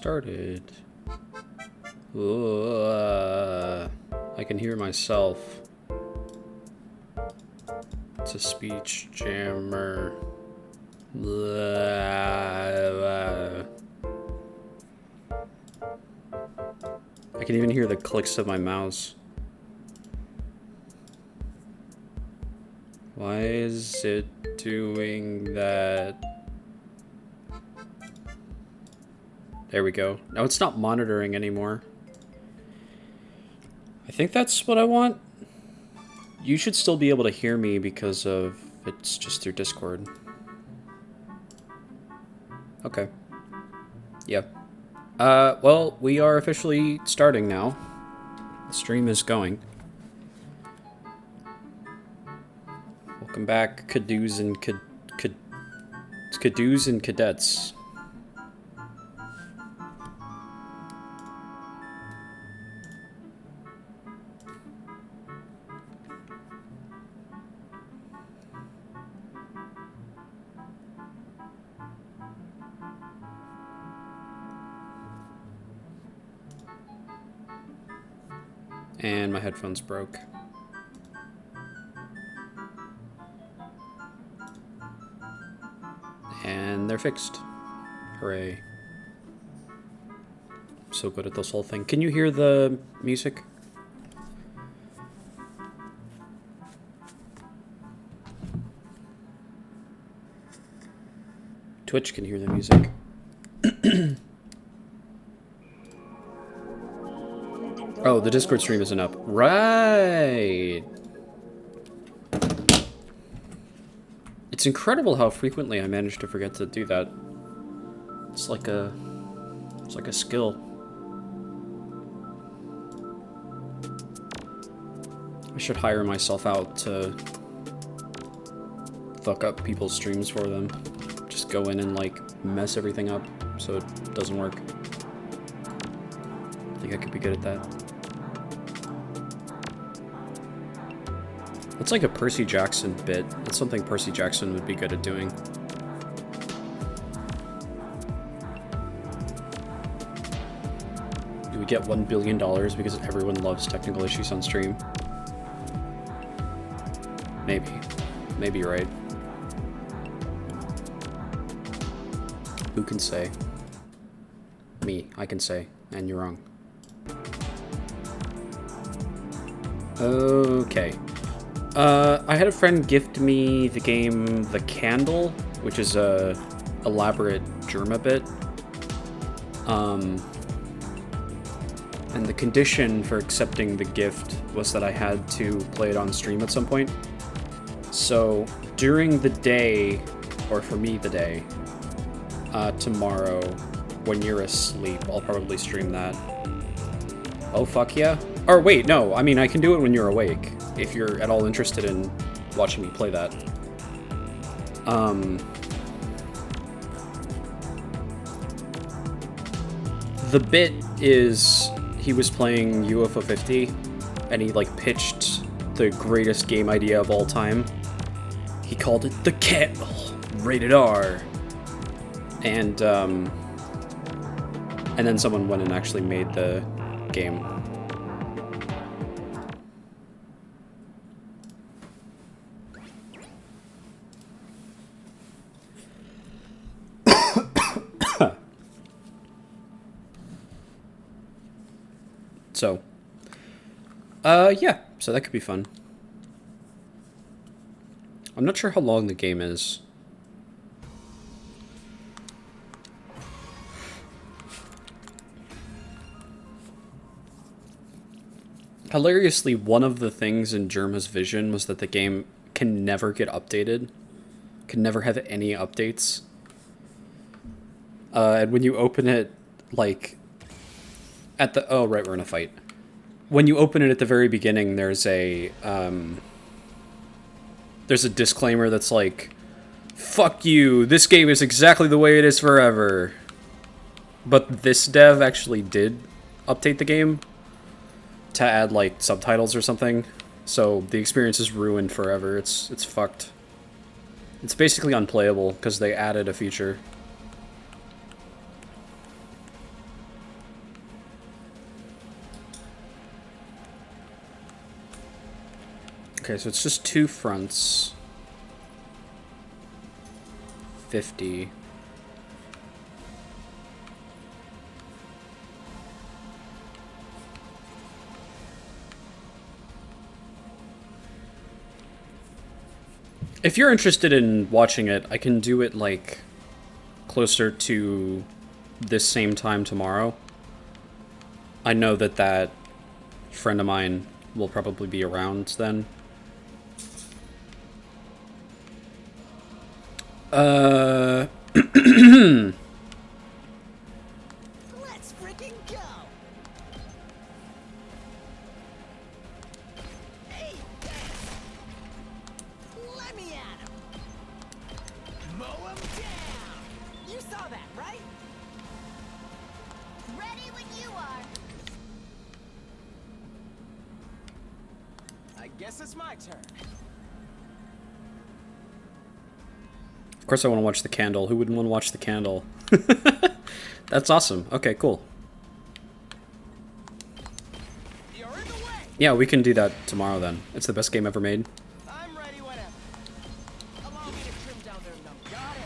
started. I can hear myself. It's a speech jammer. I can even hear the clicks of my mouse. Why is it doing that? There we go. Now it's not monitoring anymore. I think that's what I want. You should still be able to hear me because of it's just through Discord. Okay. Yeah. Well, we are officially starting now. The stream is going. Welcome back, Kadoos and Kadoos and Cadets. And my headphones broke. And they're fixed. Hooray. I'm so good at this whole thing. Can you hear the music? Twitch can hear the music. Oh, the Discord stream isn't up. Right. It's incredible how frequently I manage to forget to do that. It's like a skill. I should hire myself out to fuck up people's streams for them. Just go in and like mess everything up so it doesn't work. I think I could be good at that. It's like a Percy Jackson bit. It's something Percy Jackson would be good at doing. Do we get $1 billion because everyone loves technical issues on stream? Maybe. Maybe you're right. Who can say? Me, I can say, and you're wrong. Okay. I had a friend gift me the game The Candle, which is a elaborate Germa bit. And the condition for accepting the gift was that I had to play it on stream at some point. So during the day, or for me the day, tomorrow, when you're asleep, I'll probably stream that. Oh, fuck yeah. Or wait, no, I mean, I can do it when you're awake, if you're at all interested in watching me play that. The bit is, he was playing UFO 50, and he, like, pitched the greatest game idea of all time. He called it The Candle, rated R. And then someone went and actually made the game. So, yeah, so that could be fun. I'm not sure how long the game is. Hilariously, one of the things in Germa's vision was that the game can never get updated. Can never have any updates. And when you open it, like, at the... Oh, right, we're in a fight. When you open it at the very beginning, there's a disclaimer that's like, fuck you, this game is exactly the way it is forever. But this dev actually did update the game to add, like, subtitles or something. So the experience is ruined forever. It's fucked. It's basically unplayable because they added a feature. Okay, so it's just 2 fronts. 50. If you're interested in watching it, I can do it, like, closer to this same time tomorrow. I know that friend of mine will probably be around then. Let's freaking go. Hey, let me at him. Mow him down. You saw that, right? Ready when you are. I guess it's my turn. Of course I want to watch the candle. Who wouldn't want to watch the candle? That's awesome. Okay, cool. You're in the way. Yeah, we can do that tomorrow then. It's the best game ever made. I'm ready whenever. Allow me to trim down their number. Got it.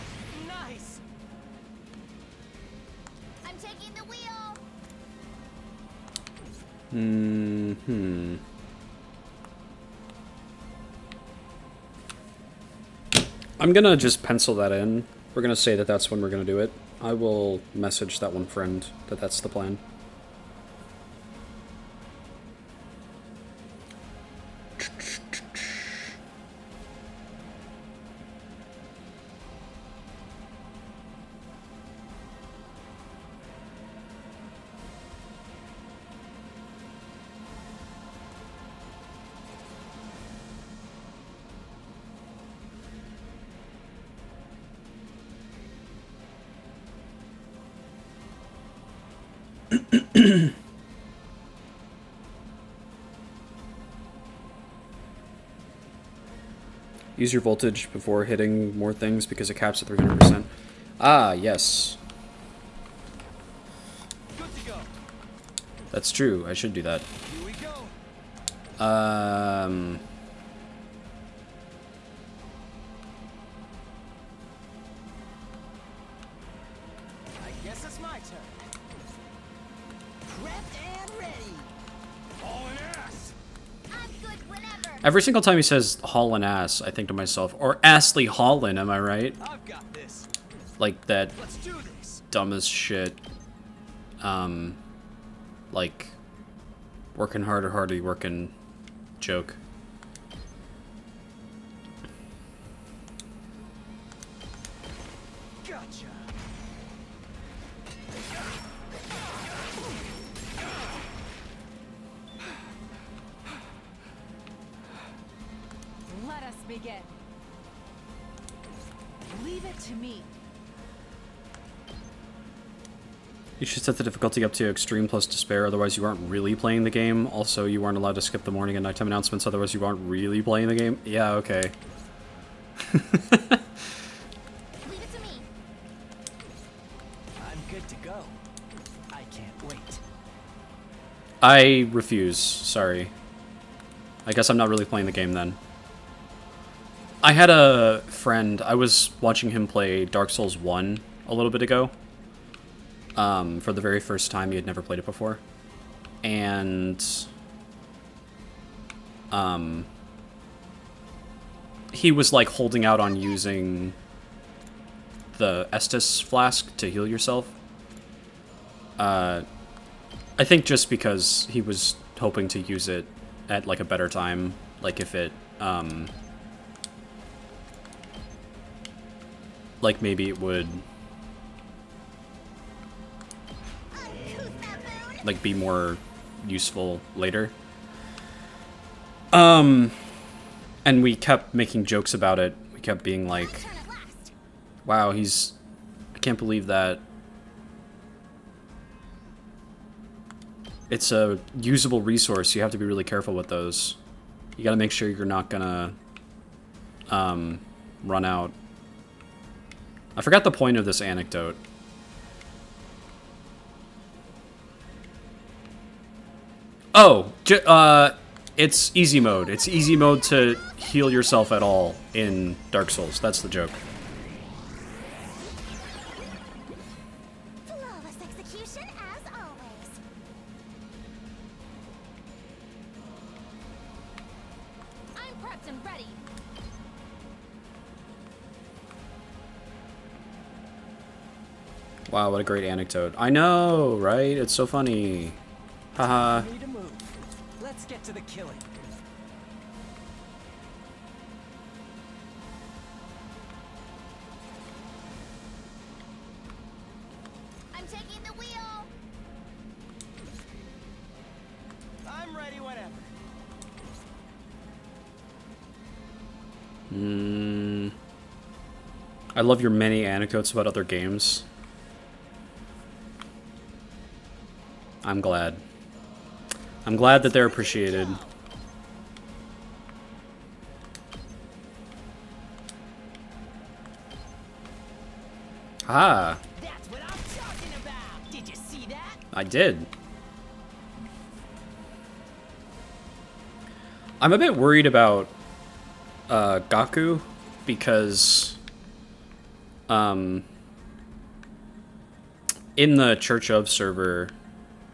Nice. I'm taking the wheel. I'm gonna just pencil that in. We're gonna say that that's when we're gonna do it. I will message that one friend that that's the plan. Use your voltage before hitting more things because it caps at 300%. Ah, yes. Good to go. That's true. I should do that. Here we go. I guess it's my turn. Prepped and ready. All in ass. I'm good whenever. Every single time he says haulin' ass, I think to myself, or Astley Haulin', am I right? I've got this. Like that dumbest shit. Like working hard or hardly working joke. Gotcha. Let us begin. Leave it to me. You should set the difficulty up to extreme plus despair, otherwise you aren't really playing the game. Also, you aren't allowed to skip the morning and nighttime announcements, otherwise you aren't really playing the game. Yeah, okay. Leave it to me. I'm good to go. I can't wait. I refuse. Sorry. I guess I'm not really playing the game then. I had a friend, I was watching him play Dark Souls 1 a little bit ago. For the very first time, he had never played it before. And he was like holding out on using the Estus flask to heal yourself. I think just because he was hoping to use it at like a better time, like if it like maybe it would like be more useful later. And we kept making jokes about it. We kept being like, wow, I can't believe that it's a usable resource. You have to be really careful with those. You gotta make sure you're not gonna run out. I forgot the point of this anecdote. Oh, It's easy mode. It's easy mode to heal yourself at all in Dark Souls. That's the joke. Flawless execution as always. I'm prepped and ready. Wow, what a great anecdote. I know, right? It's so funny. Haha. Need to move. Let's get to the killing. I'm taking the wheel. I'm ready whenever. I love your many anecdotes about other games. I'm glad. I'm glad that they're appreciated. Ah, That's what I'm talking about. Did you see that? I did. I'm a bit worried about Gaku because in the Church of server,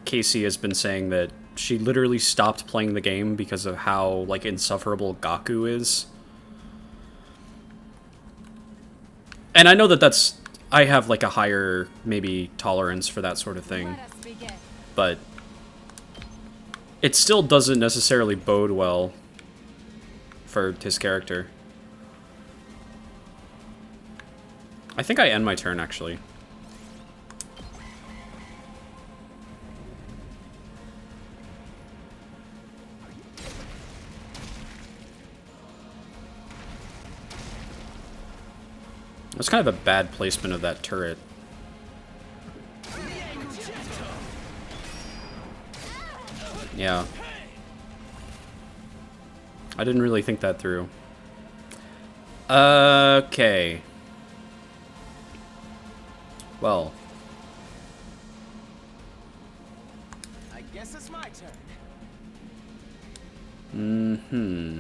Casey has been saying that she literally stopped playing the game because of how like insufferable Gaku is. And I know that I have like a higher maybe tolerance for that sort of thing, Let us begin. but it still doesn't necessarily bode well for his character. I think I end my turn actually. That's kind of a bad placement of that turret. Yeah. I didn't really think that through. Okay. Well. I guess it's my turn. Mm-hmm.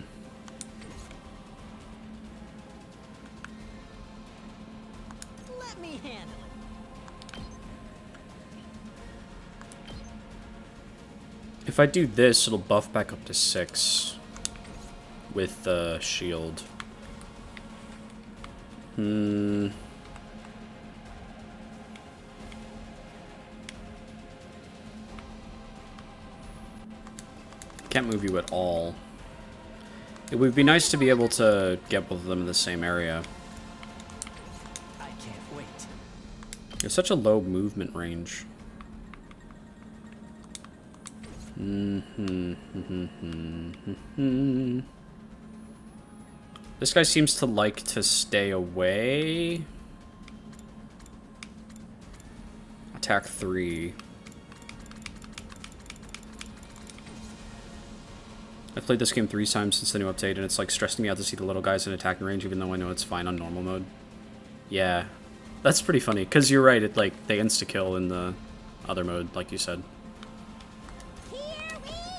Let me handle it. If I do this, it'll buff back up to 6 with the shield. Can't move you at all. It would be nice to be able to get both of them in the same area. I can't wait. You have such a low movement range. This guy seems to like to stay away. Attack 3. I've played this game 3 times since the new update, and it's like stressing me out to see the little guys in attacking range, even though I know it's fine on normal mode. Yeah, that's pretty funny, because you're right, it like they insta-kill in the other mode, like you said. Here we go.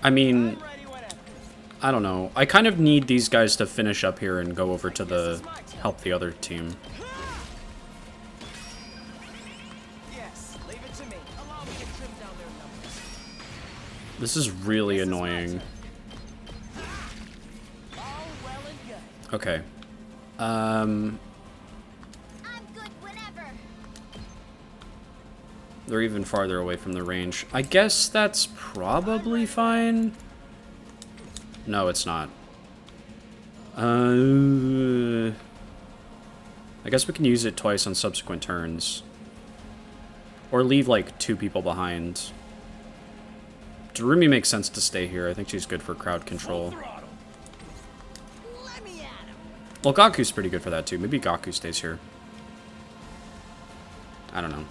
I mean, I'm ready whenever. I don't know. I kind of need these guys to finish up here and go over to the help the other team. Yes, leave it to me. Allow me to trim down their numbers. This is really This is my annoying. turn. All well and good. Okay. I'm good whenever. They're even farther away from the range. I guess that's probably fine. No, it's not. I guess we can use it twice on subsequent turns. Or leave, like, 2 people behind. Darumi makes sense to stay here. I think she's good for crowd control. Throttle. Let me at him. Well, Gaku's pretty good for that, too. Maybe Gaku stays here. I don't know.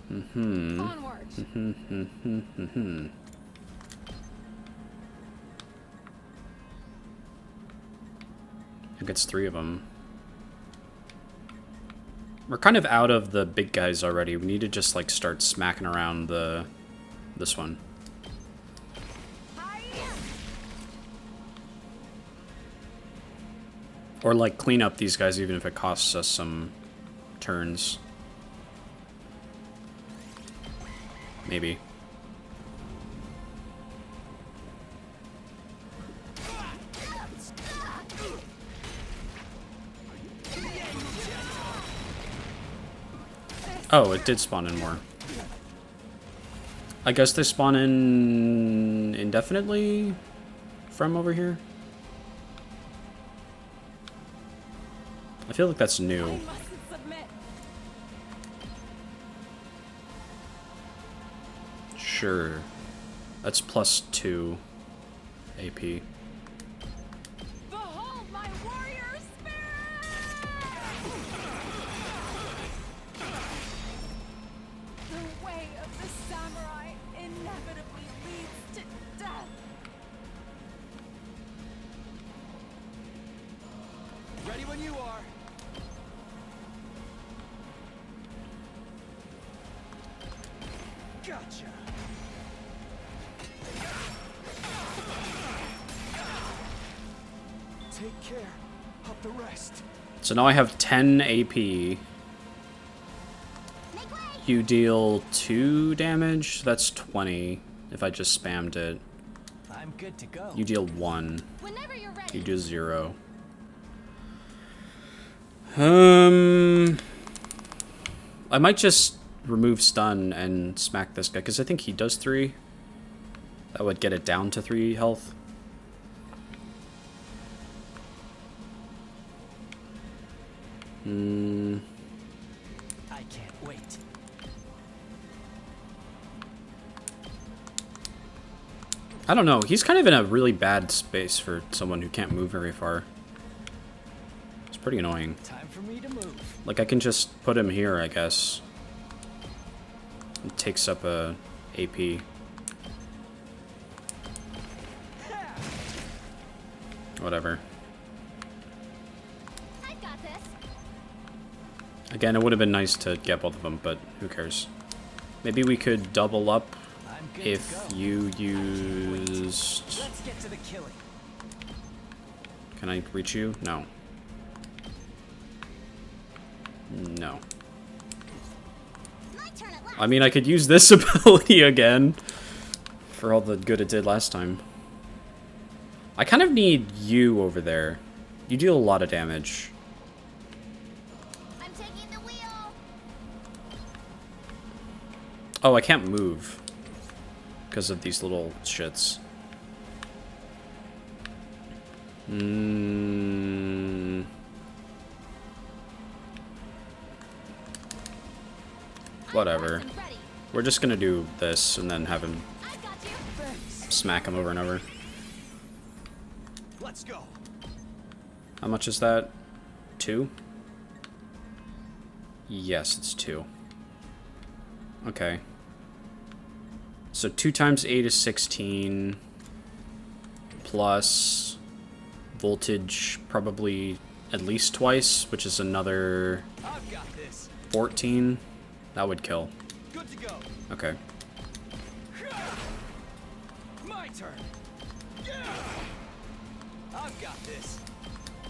Onward. think it's 3 of them. We're kind of out of the big guys already. We need to just like start smacking around this one. Or like clean up these guys even if it costs us some turns. Maybe. Oh, it did spawn in more. I guess they spawn in indefinitely from over here. I feel like that's new. I mustn't submit. Sure. That's +2 AP. Behold my warrior spirit! The way of the samurai inevitably leads to death. Ready when you are. Gotcha. Take care of the rest. So now I have 10 AP. Make way! You deal 2 damage. That's 20 if I just spammed it. I'm good to go. You deal 1. Whenever you're ready. You do 0. I might just remove stun and smack this guy because I think he does 3. That would get it down to 3 health. I can't wait. I don't know. He's kind of in a really bad space for someone who can't move very far. It's pretty annoying. Time for me to move. Like, I can just put him here, I guess. It takes up a AP. Whatever. I've got this. Again, it would have been nice to get both of them, but who cares? Maybe we could double up I'm good if to go. you used... Let's get to the killing. Can I reach you? No. No. My turn at last. I mean, I could use this ability again for all the good it did last time. I kind of need you over there. You deal a lot of damage. I'm taking the wheel. Oh, I can't move because of these little shits. Whatever. I'm ready. We're just gonna do this and then have him I've got you. Thanks. smack him over and over. Let's go. How much is that? 2? Yes, it's 2. Okay. So 2 times 8 is 16. Plus voltage probably at least twice, which is another I've got this. 14. That would kill. Good to go. Okay. My turn. Yeah. I've got this.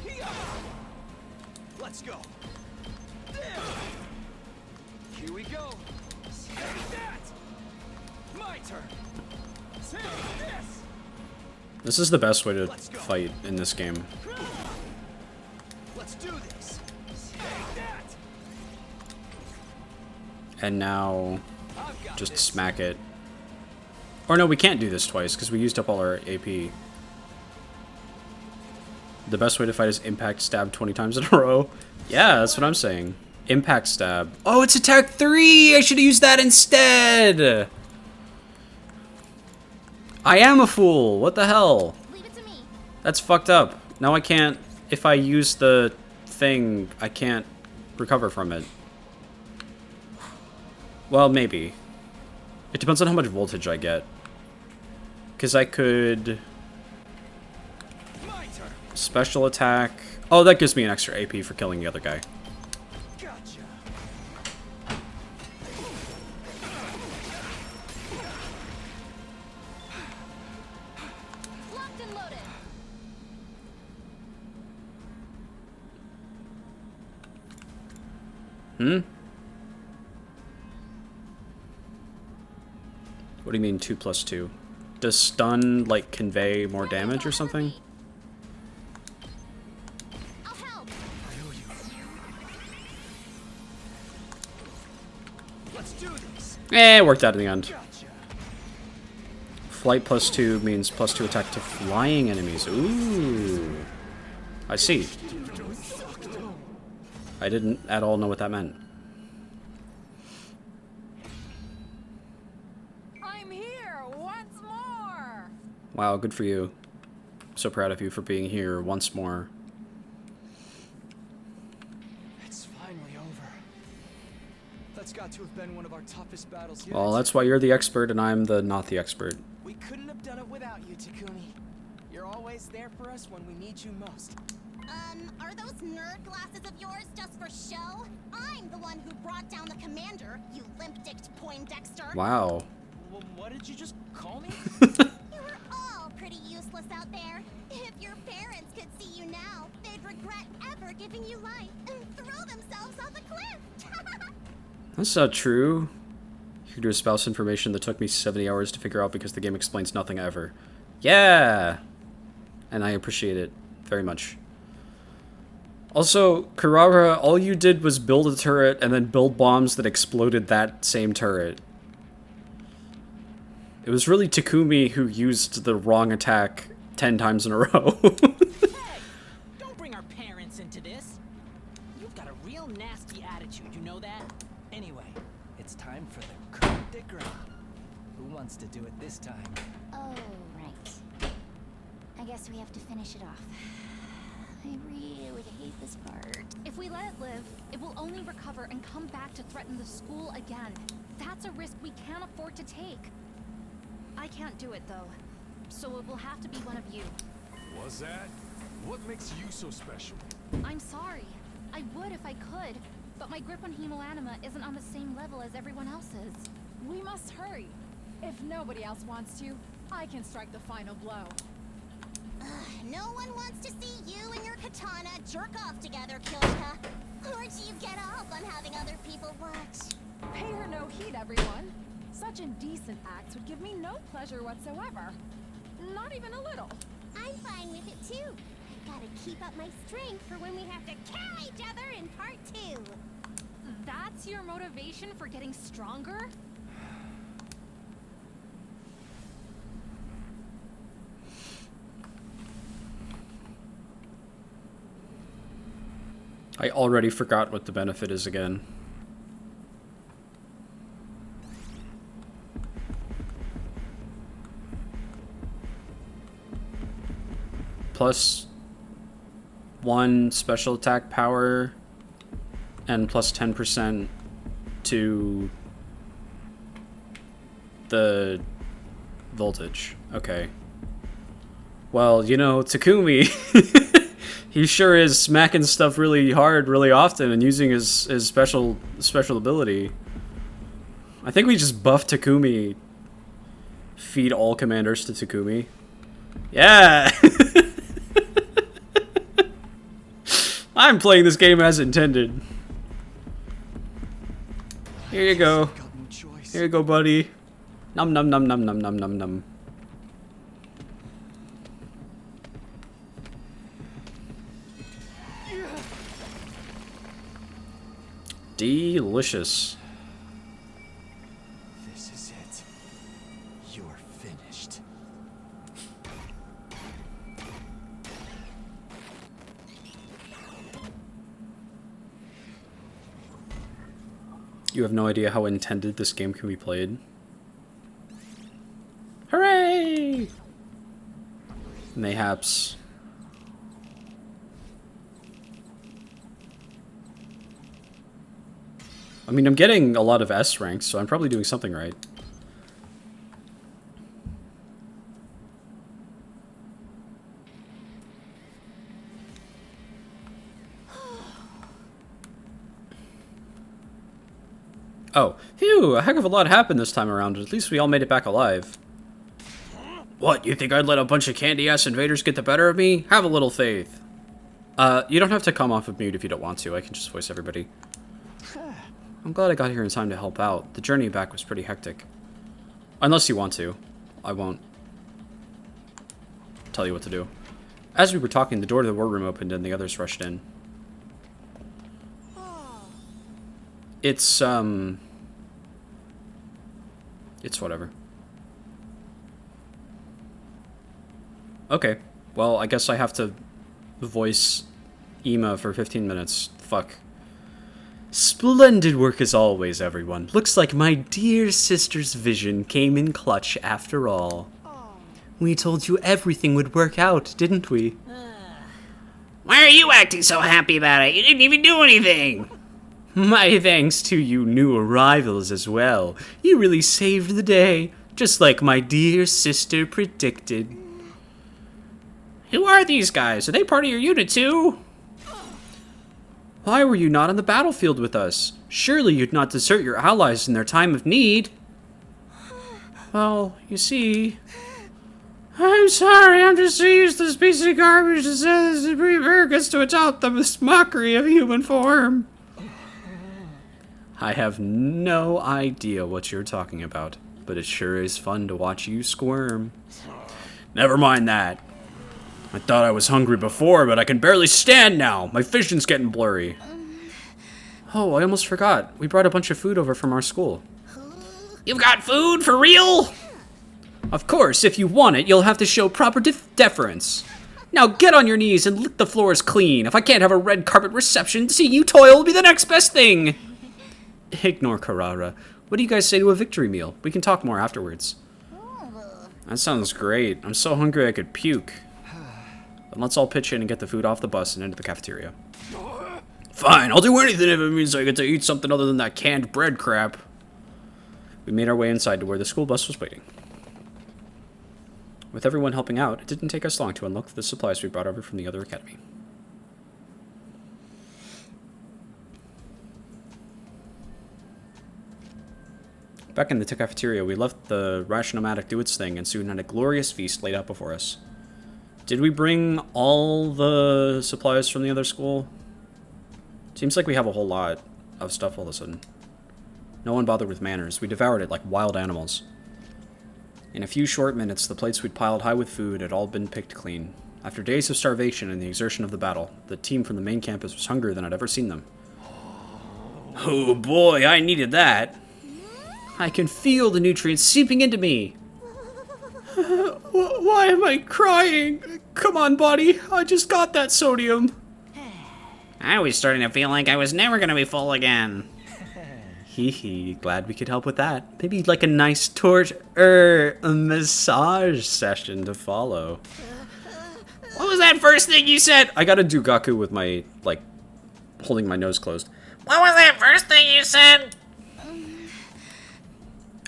Here. Let's go. There. Here we go. Take that. My turn. Take this. This is the best way to fight in this game. Let's do this. Take that. And now I've got just this. smack it. Or no, we can't do this twice because we used up all our AP. The best way to fight is impact stab 20 times in a row. Yeah, that's what I'm saying. Impact stab. Oh, it's attack 3! I should have used that instead! I am a fool! What the hell? Leave it to me. That's fucked up. Now I can't... If I use the thing, I can't recover from it. Well, maybe. It depends on how much voltage I get. Because I could... My turn. Special attack. Oh, that gives me an extra AP for killing the other guy. Gotcha. Locked and loaded. What do you mean 2 plus 2? Does stun, like, convey more damage or something? I'll help. Let's do this. It worked out in the end. Gotcha. Flight plus 2 means plus 2 attack to flying enemies. Ooh. I see. I didn't at all know what that meant. I'm here once more. Wow, good for you. So proud of you for being here once more. It's finally over. That's got to have been one of our toughest battles yet. Well, that's why you're the expert and I'm the not the expert. We couldn't have done it without you, Takumi. You're always there for us when we need you most. Are those nerd glasses of yours just for show? I'm the one who brought down the commander, you limp-dicked Poindexter. Wow. Well, what did you just call me? You were all pretty useless out there. If your parents could see you now, they'd regret ever giving you life and throw themselves off a cliff. That's not true. Here to espouse information that took me 70 hours to figure out because the game explains nothing ever. Yeah! And I appreciate it very much. Also, Kurara, all you did was build a turret and then build bombs that exploded that same turret. It was really Takumi who used the wrong attack 10 times in a row. Hey! Don't bring our parents into this. You've got a real nasty attitude, you know that? Anyway, it's time for the coup de grace. Who wants to do it this time? Oh, right. I guess we have to finish it off. I really hate this part. If we let it live, it will only recover and come back to threaten the school again. That's a risk we can't afford to take. I can't do it, though. So it will have to be one of you. Was that? What makes you so special? I'm sorry. I would if I could, but my grip on Hemoanima isn't on the same level as everyone else's. We must hurry. If nobody else wants to, I can strike the final blow. No one wants to see you and your katana jerk off together, Kyoka. Or do you get off on having other people watch? Pay her no heed, everyone. Such indecent acts would give me no pleasure whatsoever. Not even a little. I'm fine with it too. I gotta keep up my strength for when we have to kill each other in part 2. That's your motivation for getting stronger? I already forgot what the benefit is again. Plus 1 special attack power and plus 10% to the voltage. Okay. Well, you know, Takumi, he sure is smacking stuff really hard really often and using his special ability. I think we just buff Takumi. Feed all commanders to Takumi. Yeah! I'm playing this game as intended. Here you go. Got no choice. Here you go, buddy. Num num num num num num num num. Delicious. This is it. You're finished. You have no idea how intended this game can be played. Hooray! Mayhaps. I mean, I'm getting a lot of S ranks, so I'm probably doing something right. Oh, phew, a heck of a lot happened this time around. At least we all made it back alive. What, you think I'd let a bunch of candy-ass invaders get the better of me? Have a little faith. You don't have to come off of mute if you don't want to. I can just voice everybody. I'm glad I got here in time to help out. The journey back was pretty hectic. Unless you want to. I won't tell you what to do. As we were talking, the door to the war room opened and the others rushed in. It's whatever. Okay. Well, I guess I have to voice Ema for 15 minutes. Fuck. Splendid work as always, everyone. Looks like my dear sister's vision came in clutch after all. We told you everything would work out, didn't we? Why are you acting so happy about it? You didn't even do anything! My thanks to you new arrivals as well. You really saved the day, just like my dear sister predicted. Who are these guys? Are they part of your unit too? Why were you not on the battlefield with us? Surely you'd not desert your allies in their time of need. Well, you see... I'm sorry, I'm just so used to this piece of garbage that says the Americans to adopt this mockery of human form. I have no idea what you're talking about, but it sure is fun to watch you squirm. Never mind that. I thought I was hungry before, but I can barely stand now. My vision's getting blurry. Oh, I almost forgot. We brought a bunch of food over from our school. You've got food for real? Of course, if you want it, you'll have to show proper deference. Now get on your knees and lick the floors clean. If I can't have a red carpet reception, seeing you toil will be the next best thing. Ignore Carrara. What do you guys say to a victory meal? We can talk more afterwards. That sounds great. I'm so hungry I could puke. Then let's all pitch in and get the food off the bus and into the cafeteria. Fine, I'll do anything if it means I get to eat something other than that canned bread crap. We made our way inside to where the school bus was waiting. With everyone helping out, it didn't take us long to unlock the supplies we brought over from the other academy. Back in the cafeteria, we left the Rationomatic do its thing and soon had a glorious feast laid out before us. Did we bring all the supplies from the other school? Seems like we have a whole lot of stuff all of a sudden. No one bothered with manners. We devoured it like wild animals. In a few short minutes, the plates we'd piled high with food had all been picked clean. After days of starvation and the exertion of the battle, the team from the main campus was hungrier than I'd ever seen them. Oh boy, I needed that. I can feel the nutrients seeping into me. Why am I crying? Come on, buddy. I just got that sodium. I was starting to feel like I was never gonna be full again. Hee hee, glad we could help with that. Maybe like a nice massage session to follow. What was that first thing you said? I gotta do Gaku with my, like, holding my nose closed. What was that first thing you said?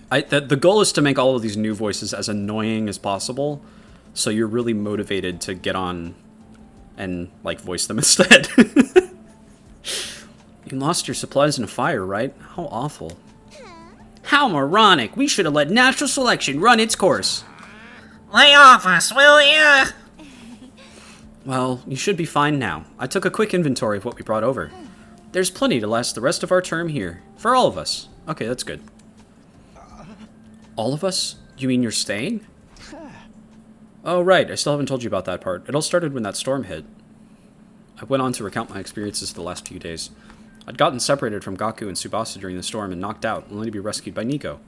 The goal is to make all of these new voices as annoying as possible, so you're really motivated to get on and, like, voice them instead. You lost your supplies in a fire, right? How awful. How moronic! We should have let natural selection run its course. Lay off us, will ya? Well, you should be fine now. I took a quick inventory of what we brought over. There's plenty to last the rest of our term here. For all of us. Okay, that's good. All of us? You mean you're staying? Oh, right. I still haven't told you about that part. It all started when that storm hit. I went on to recount my experiences the last few days. I'd gotten separated from Gaku and Tsubasa during the storm and knocked out, only to be rescued by Nico.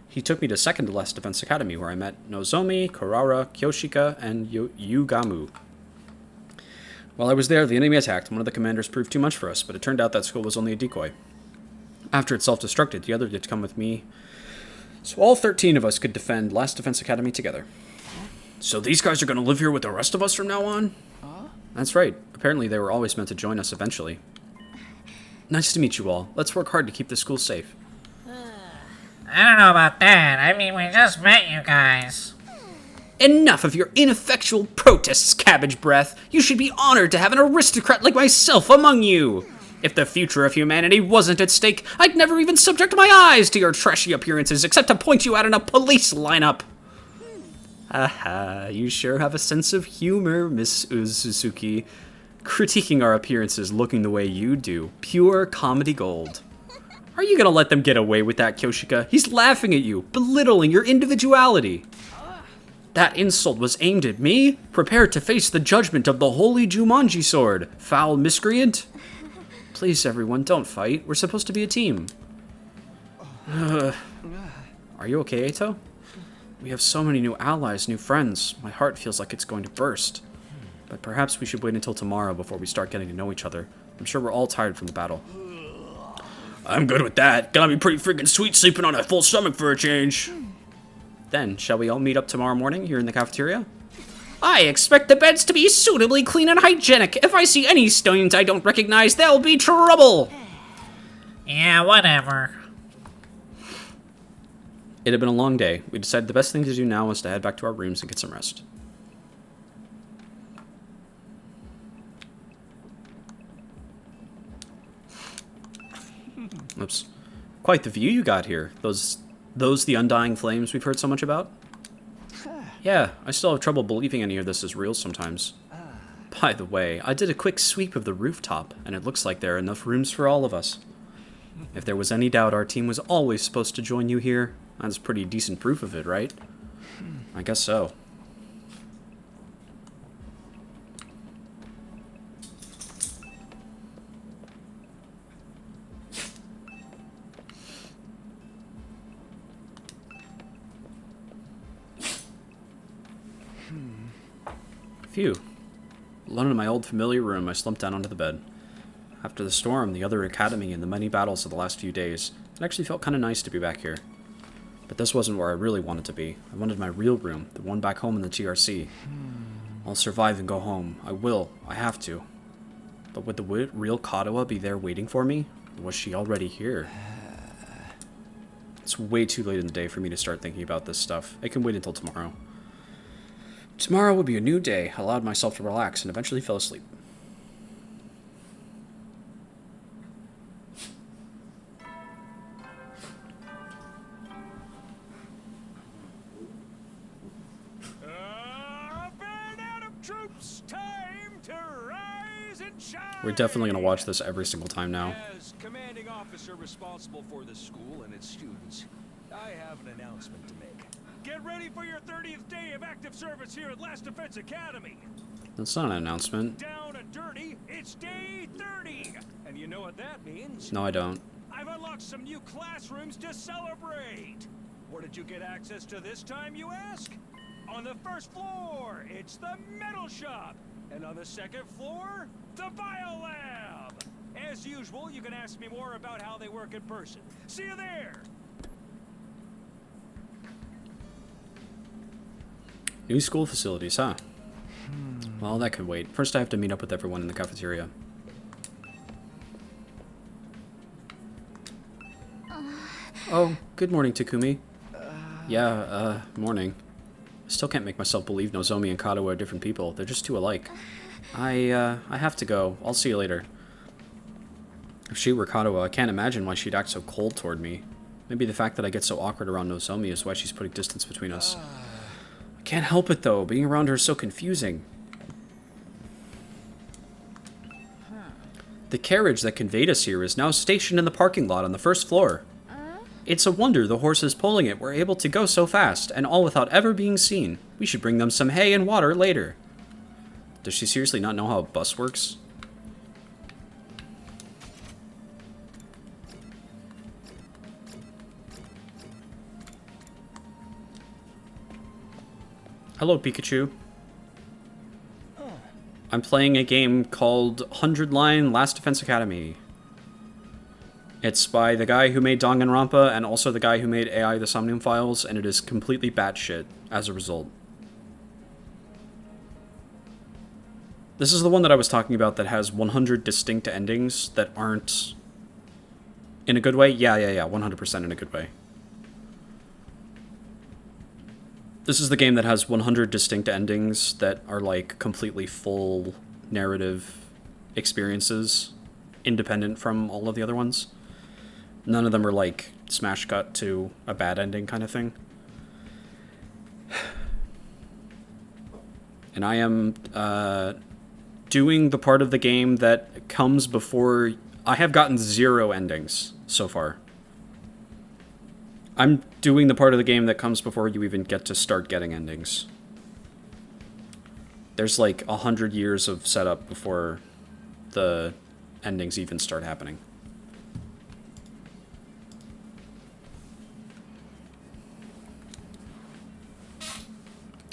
He took me to second to last Defense Academy, where I met Nozomi, Karara, Kyoshika, and Yugamu. While I was there, the enemy attacked. One of the commanders proved too much for us, but it turned out that school was only a decoy. After it self-destructed, the other did come with me, so all 13 of us could defend Last Defense Academy together. So these guys are going to live here with the rest of us from now on? That's right. Apparently they were always meant to join us eventually. Nice to meet you all. Let's work hard to keep the school safe. I don't know about that. I mean, we just met you guys. Enough of your ineffectual protests, Cabbage Breath. You should be honored to have an aristocrat like myself among you. If the future of humanity wasn't at stake, I'd never even subject my eyes to your trashy appearances except to point you out in a police lineup. Haha, you sure have a sense of humor, Miss Uzuzuki. Critiquing our appearances looking the way you do. Pure comedy gold. Are you gonna let them get away with that, Kyoshika? He's laughing at you, belittling your individuality. That insult was aimed at me? Prepare to face the judgment of the holy Jumanji sword, foul miscreant. Please, everyone, don't fight. We're supposed to be a team. Are you okay, Eito? We have so many new allies, new friends. My heart feels like it's going to burst. But perhaps we should wait until tomorrow before we start getting to know each other. I'm sure we're all tired from the battle. I'm good with that. Gonna be pretty freaking sweet sleeping on a full stomach for a change. Then, shall we all meet up tomorrow morning here in the cafeteria? I expect the beds to be suitably clean and hygienic. If I see any stains I don't recognize, there'll be trouble. Yeah, whatever. It had been a long day. We decided the best thing to do now was to head back to our rooms and get some rest. Oops. Quite the view you got here. Those the undying flames we've heard so much about? Yeah, I still have trouble believing any of this is real sometimes. By the way, I did a quick sweep of the rooftop, and it looks like there are enough rooms for all of us. If there was any doubt our team was always supposed to join you here, that's pretty decent proof of it, right? I guess so. Phew. Alone in my old familiar room, I slumped down onto the bed. After the storm, the other academy, and the many battles of the last few days, it actually felt kind of nice to be back here. But this wasn't where I really wanted to be. I wanted my real room, the one back home in the GRC. I'll survive and go home. I will. I have to. But would the real Kataga be there waiting for me? Or was she already here? It's way too late in the day for me to start thinking about this stuff. It can wait until tomorrow. Tomorrow would be a new day. I allowed myself to relax and eventually fell asleep. Troops, time to rise and shine. We're definitely going to watch this every single time now. As commanding officer responsible for the school and its students, I have an announcement to make. Get ready for your 30th day of active service here at Last Defense Academy. That's not an announcement. Down and dirty, it's day 30. And you know what that means? No, I don't. I've unlocked some new classrooms to celebrate. Where did you get access to this time, you ask? On the first floor, it's the metal shop. And on the second floor, the bio lab. As usual, you can ask me more about how they work in person. See you there. New school facilities, huh? Well, that could wait. First, I have to meet up with everyone in the cafeteria. Oh, good morning, Takumi. Morning. I still can't make myself believe Nozomi and Kataga are different people. They're just too alike. I have to go. I'll see you later. If she were Kataga, I can't imagine why she'd act so cold toward me. Maybe the fact that I get so awkward around Nozomi is why she's putting distance between us. I can't help it, though. Being around her is so confusing. The carriage that conveyed us here is now stationed in the parking lot on the first floor. It's a wonder the horses pulling it were able to go so fast, and all without ever being seen. We should bring them some hay and water later. Does she seriously not know how a bus works? Hello, Pikachu. I'm playing a game called 100 Line Last Defense Academy. It's by the guy who made Danganronpa and also the guy who made AI the Somnium Files, and it is completely batshit as a result. This is the one that I was talking about that has 100 distinct endings that aren't in a good way? Yeah, 100% in a good way. This is the game that has 100 distinct endings that are like completely full narrative experiences independent from all of the other ones. None of them are like smash cut to a bad ending kind of thing. And I am doing the part of the game that comes before... I have gotten 0 endings so far. I'm doing the part of the game that comes before you even get to start getting endings. There's like 100 years of setup before the endings even start happening.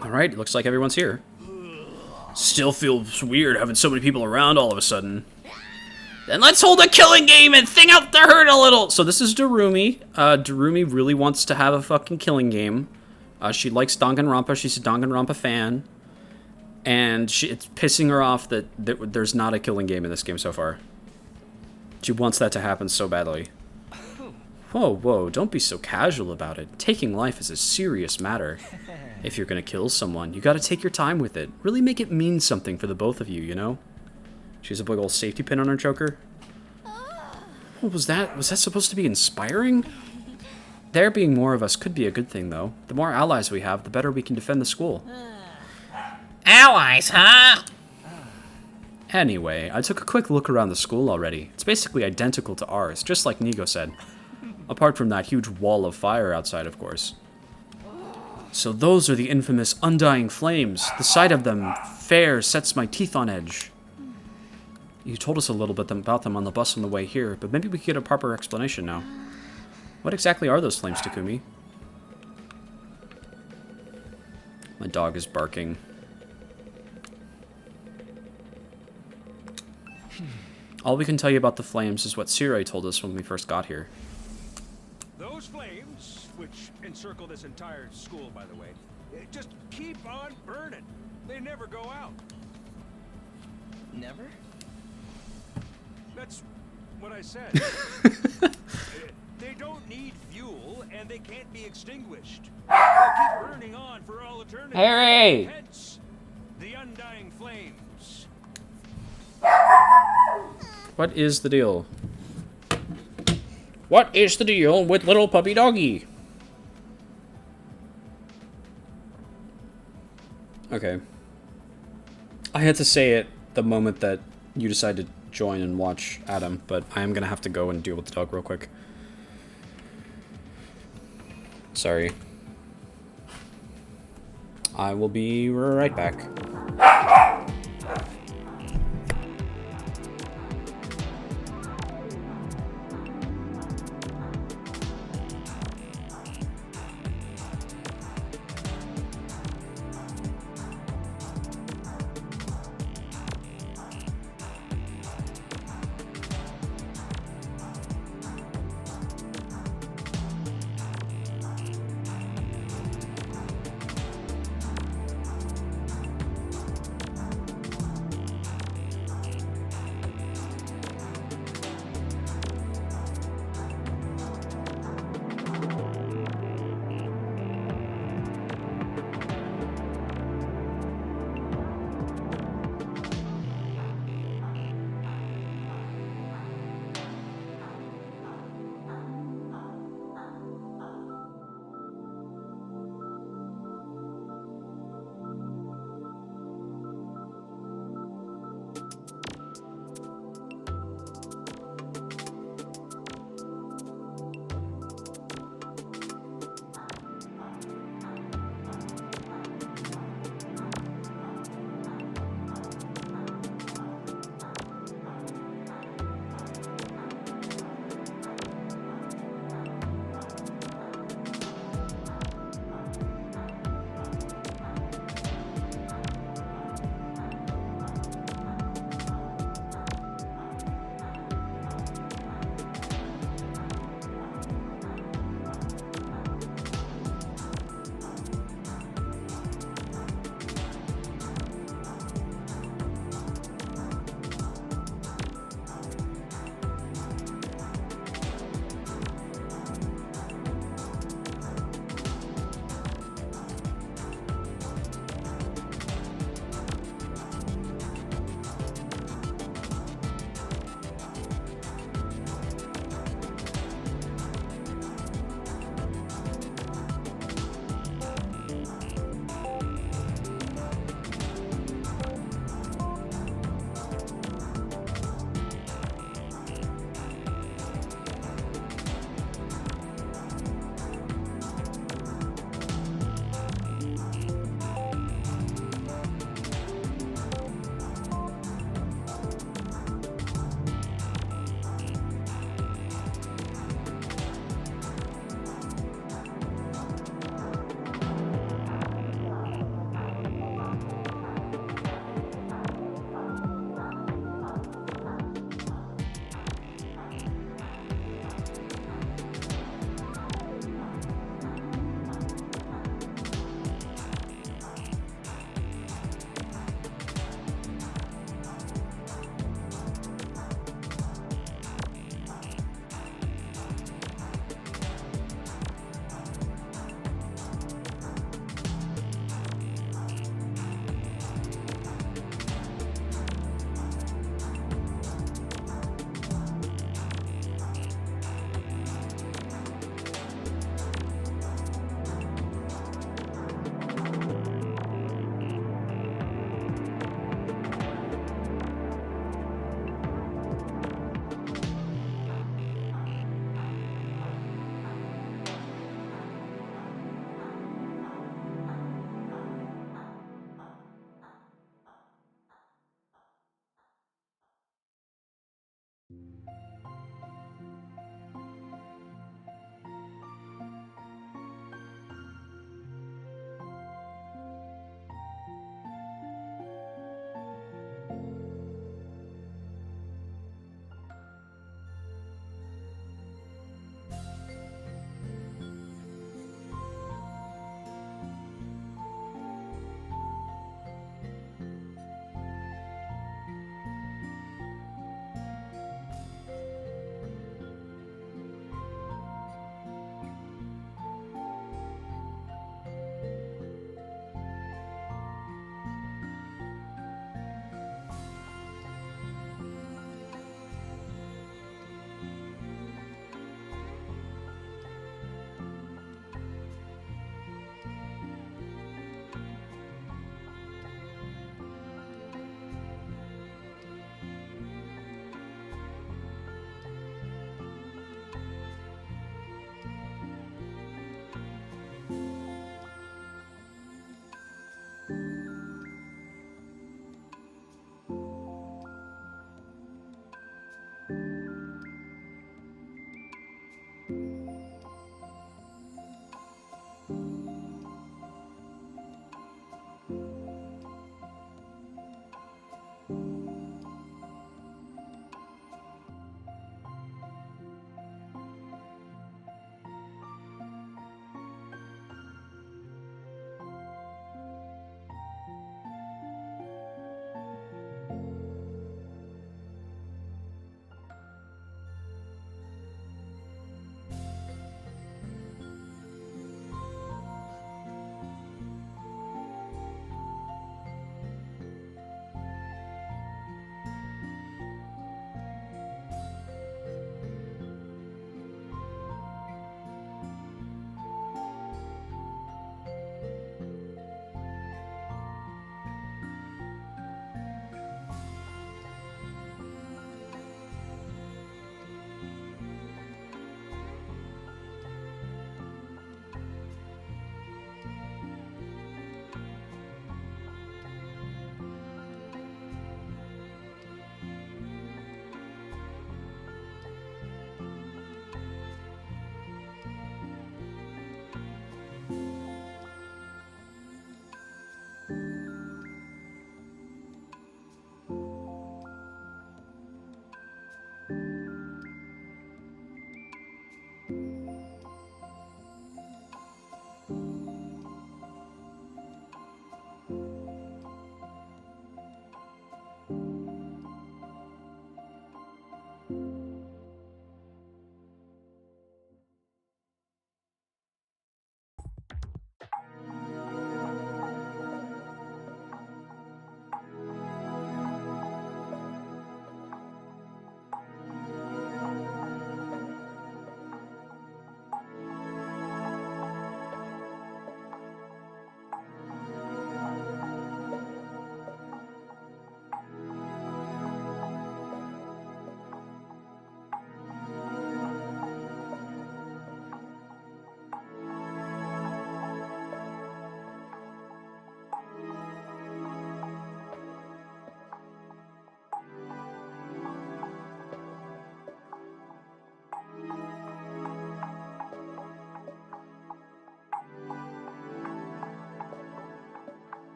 Alright, looks like everyone's here. Still feels weird having so many people around all of a sudden. Then let's hold a killing game and thing out the herd a little! So this is Darumi. Darumi really wants to have a fucking killing game. She likes Danganronpa. She's a Danganronpa fan. And it's pissing her off that there's not a killing game in this game so far. She wants that to happen so badly. Whoa, whoa, don't be so casual about it. Taking life is a serious matter. If you're gonna kill someone, you gotta take your time with it. Really make it mean something for the both of you, you know? She has a big old safety pin on her choker. What was that? Was that supposed to be inspiring? There being more of us could be a good thing, though. The more allies we have, the better we can defend the school. Allies, huh? Anyway, I took a quick look around the school already. It's basically identical to ours, just like Nigo said. Apart from that huge wall of fire outside, of course. So those are the infamous Undying Flames. The sight of them fair sets my teeth on edge. You told us a little bit about them on the bus on the way here, but maybe we could get a proper explanation now. What exactly are those flames, Takumi? My dog is barking. All we can tell you about the flames is what Sirei told us when we first got here. Those flames, which encircle this entire school, by the way, just keep on burning. They never go out. Never? That's what I said. They don't need fuel, and they can't be extinguished. They'll keep burning on for all eternity. Harry! Hence, the Undying Flames. What is the deal? What is the deal with little puppy doggy? Okay. I had to say it the moment that you decided to join and watch Adam, but I am gonna have to go and deal with the dog real quick. Sorry. I will be right back.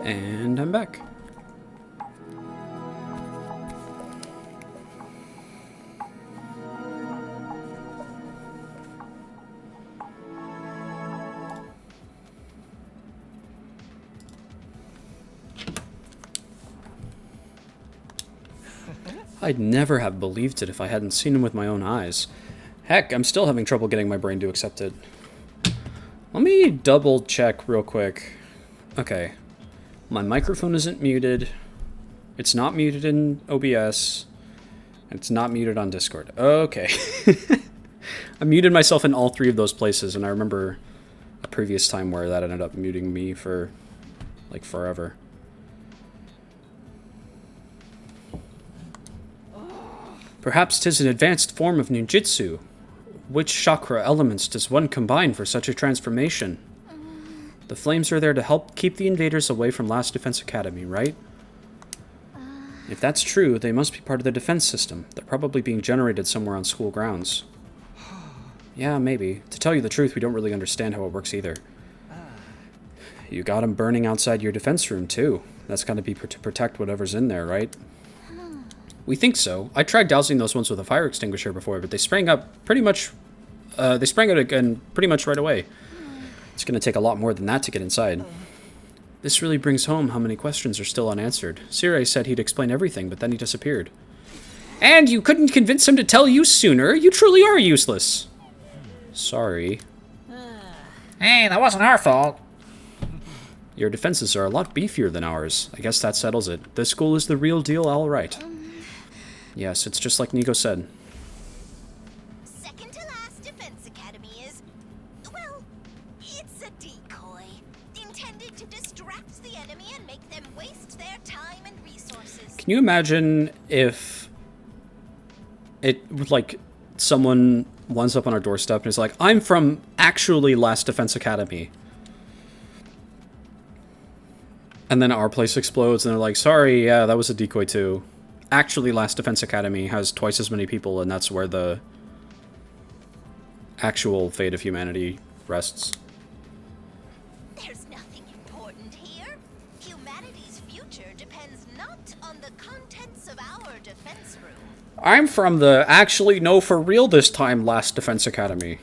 And I'm back. I'd never have believed it if I hadn't seen him with my own eyes. Heck, I'm still having trouble getting my brain to accept it. Let me double check real quick. Okay. My microphone isn't muted. It's not muted in OBS. And it's not muted on Discord. Okay. I muted myself in all three of those places, and I remember a previous time where that ended up muting me for, like, forever. Perhaps 'tis an advanced form of ninjutsu. Which chakra elements does one combine for such a transformation? The flames are there to help keep the invaders away from Last Defense Academy, right? If that's true, they must be part of the defense system. They're probably being generated somewhere on school grounds. Yeah, maybe. To tell you the truth, we don't really understand how it works either. You got them burning outside your defense room, too. That's gotta be to protect whatever's in there, right? We think so. I tried dousing those ones with a fire extinguisher before, but they sprang up pretty much... they sprang out again pretty much right away. It's gonna take a lot more than that to get inside. This really brings home how many questions are still unanswered. Sirei said he'd explain everything, but then he disappeared. And you couldn't convince him to tell you sooner? You truly are useless. Sorry. Hey, that wasn't our fault. Your defenses are a lot beefier than ours. I guess that settles it. This school is the real deal, all right. Yes, it's just like Nico said. Second to last Defense Academy is, well, it's a decoy. Intended to distract the enemy and make them waste their time and resources. Can you imagine if it, like, someone winds up on our doorstep and is like, I'm from actually Last Defense Academy. And then our place explodes and they're like, sorry, yeah, that was a decoy too. Actually, Last Defense Academy has twice as many people, and that's where the actual fate of humanity rests. There's nothing important here. Humanity's future depends not on the contents of our defense room. I'm from the actually no for real this time Last Defense Academy.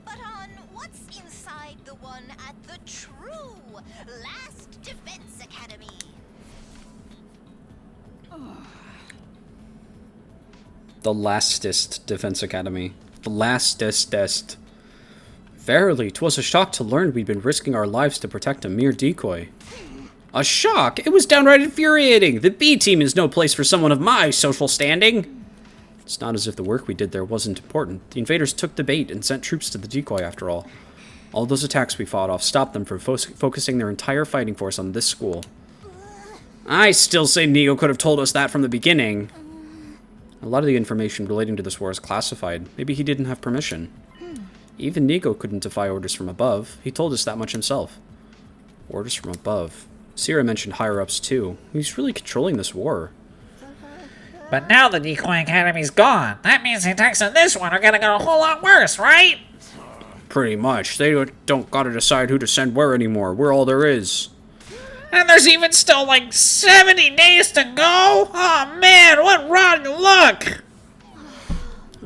But on what's inside the one at the true Last Defense Academy. The lastest Defense Academy. The lastest. Verily, 'twas a shock to learn we'd been risking our lives to protect a mere decoy. A shock? It was downright infuriating! The B team is no place for someone of my social standing! It's not as if the work we did there wasn't important. The invaders took the bait and sent troops to the decoy after all. All those attacks we fought off stopped them from focusing their entire fighting force on this school. I still say Neo could have told us that from the beginning. A lot of the information relating to this war is classified. Maybe he didn't have permission. Even Nico couldn't defy orders from above. He told us that much himself. Orders from above. Sierra mentioned higher-ups too. He's really controlling this war. But now the Decoy Academy's gone. That means the attacks on this one are gonna go a whole lot worse, right? Pretty much. They don't gotta decide who to send where anymore. We're all there is. And there's even still like 70 days to go? Oh man, what rotten luck!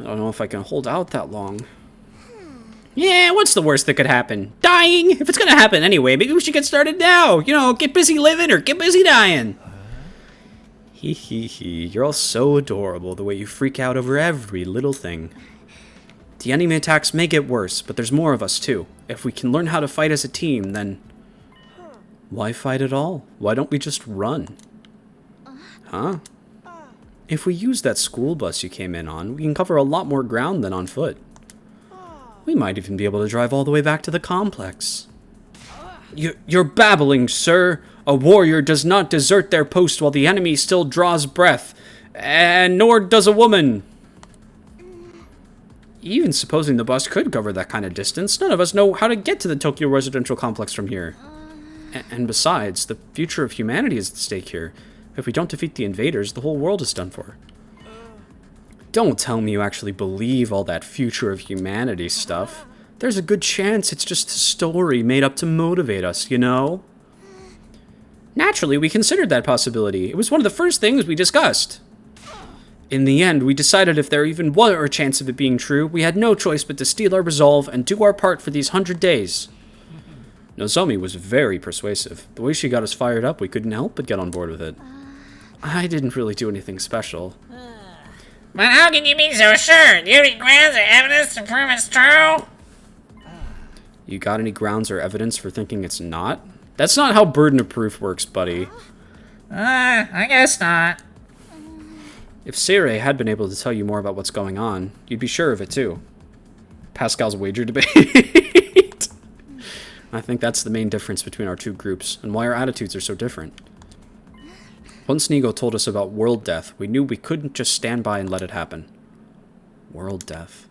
I don't know if I can hold out that long. Yeah, what's the worst that could happen? Dying? If it's gonna happen anyway, maybe we should get started now. You know, get busy living or get busy dying. Hee hee hee. You're all so adorable the way you freak out over every little thing. The enemy attacks may get worse, but there's more of us too. If we can learn how to fight as a team, then why fight at all? Why don't we just run? Huh? If we use that school bus you came in on, we can cover a lot more ground than on foot. We might even be able to drive all the way back to the complex. You're babbling, sir. A warrior does not desert their post while the enemy still draws breath. And nor does a woman. Even supposing the bus could cover that kind of distance, none of us know how to get to the Tokyo residential complex from here. And besides, the future of humanity is at stake here. If we don't defeat the invaders, the whole world is done for. Don't tell me you actually believe all that future of humanity stuff. There's a good chance it's just a story made up to motivate us, you know? Naturally, we considered that possibility. It was one of the first things we discussed. In the end, we decided if there even were a chance of it being true, we had no choice but to steel our resolve and do our part for these 100 days. Nozomi was very persuasive. The way she got us fired up, we couldn't help but get on board with it. I didn't really do anything special. But how can you be so sure? Do you have any grounds or evidence to prove it's true? You got any grounds or evidence for thinking it's not? That's not how burden of proof works, buddy. I guess not. If Seirei had been able to tell you more about what's going on, you'd be sure of it too. Pascal's wager debate. I think that's the main difference between our two groups, and why our attitudes are so different. Once Nigo told us about world death, we knew we couldn't just stand by and let it happen. World death.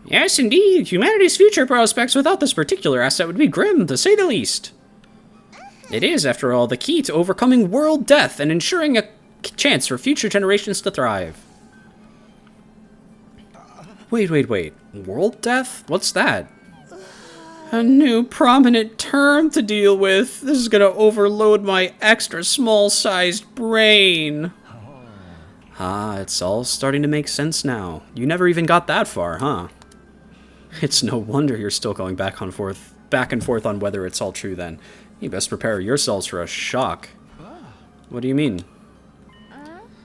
Yes, indeed. Humanity's future prospects without this particular asset would be grim, to say the least. It is, after all, the key to overcoming world death and ensuring a chance for future generations to thrive. Wait. World death? What's that? A new prominent term to deal with. This is gonna overload my extra small-sized brain. Ah, it's all starting to make sense now. You never even got that far, huh? It's no wonder you're still going back and forth on whether it's all true then. You best prepare yourselves for a shock. What do you mean?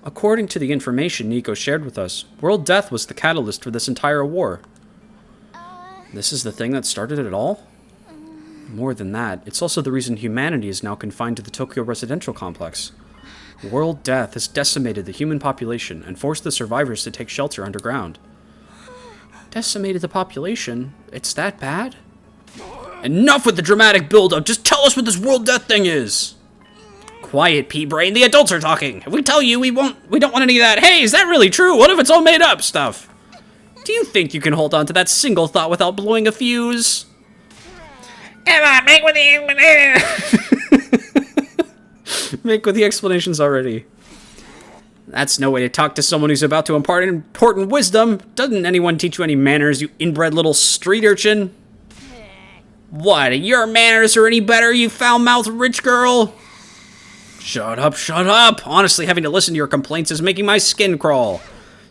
According to the information Nico shared with us, world death was the catalyst for this entire war. This is the thing that started it all? More than that, it's also the reason humanity is now confined to the Tokyo residential complex. World death has decimated the human population and forced the survivors to take shelter underground. Decimated the population? It's that bad? Enough with the dramatic build-up! Just tell us what this world death thing is! Quiet, pea-brain, the adults are talking! If we tell you, we don't want any of that, hey, is that really true? What if it's all made up stuff? Do you think you can hold on to that single thought without blowing a fuse? Come on, make with the Make with the explanations already. That's no way to talk to someone who's about to impart important wisdom. Doesn't anyone teach you any manners, you inbred little street urchin? What, your manners are any better, you foul-mouthed rich girl? Shut up. Honestly, having to listen to your complaints is making my skin crawl.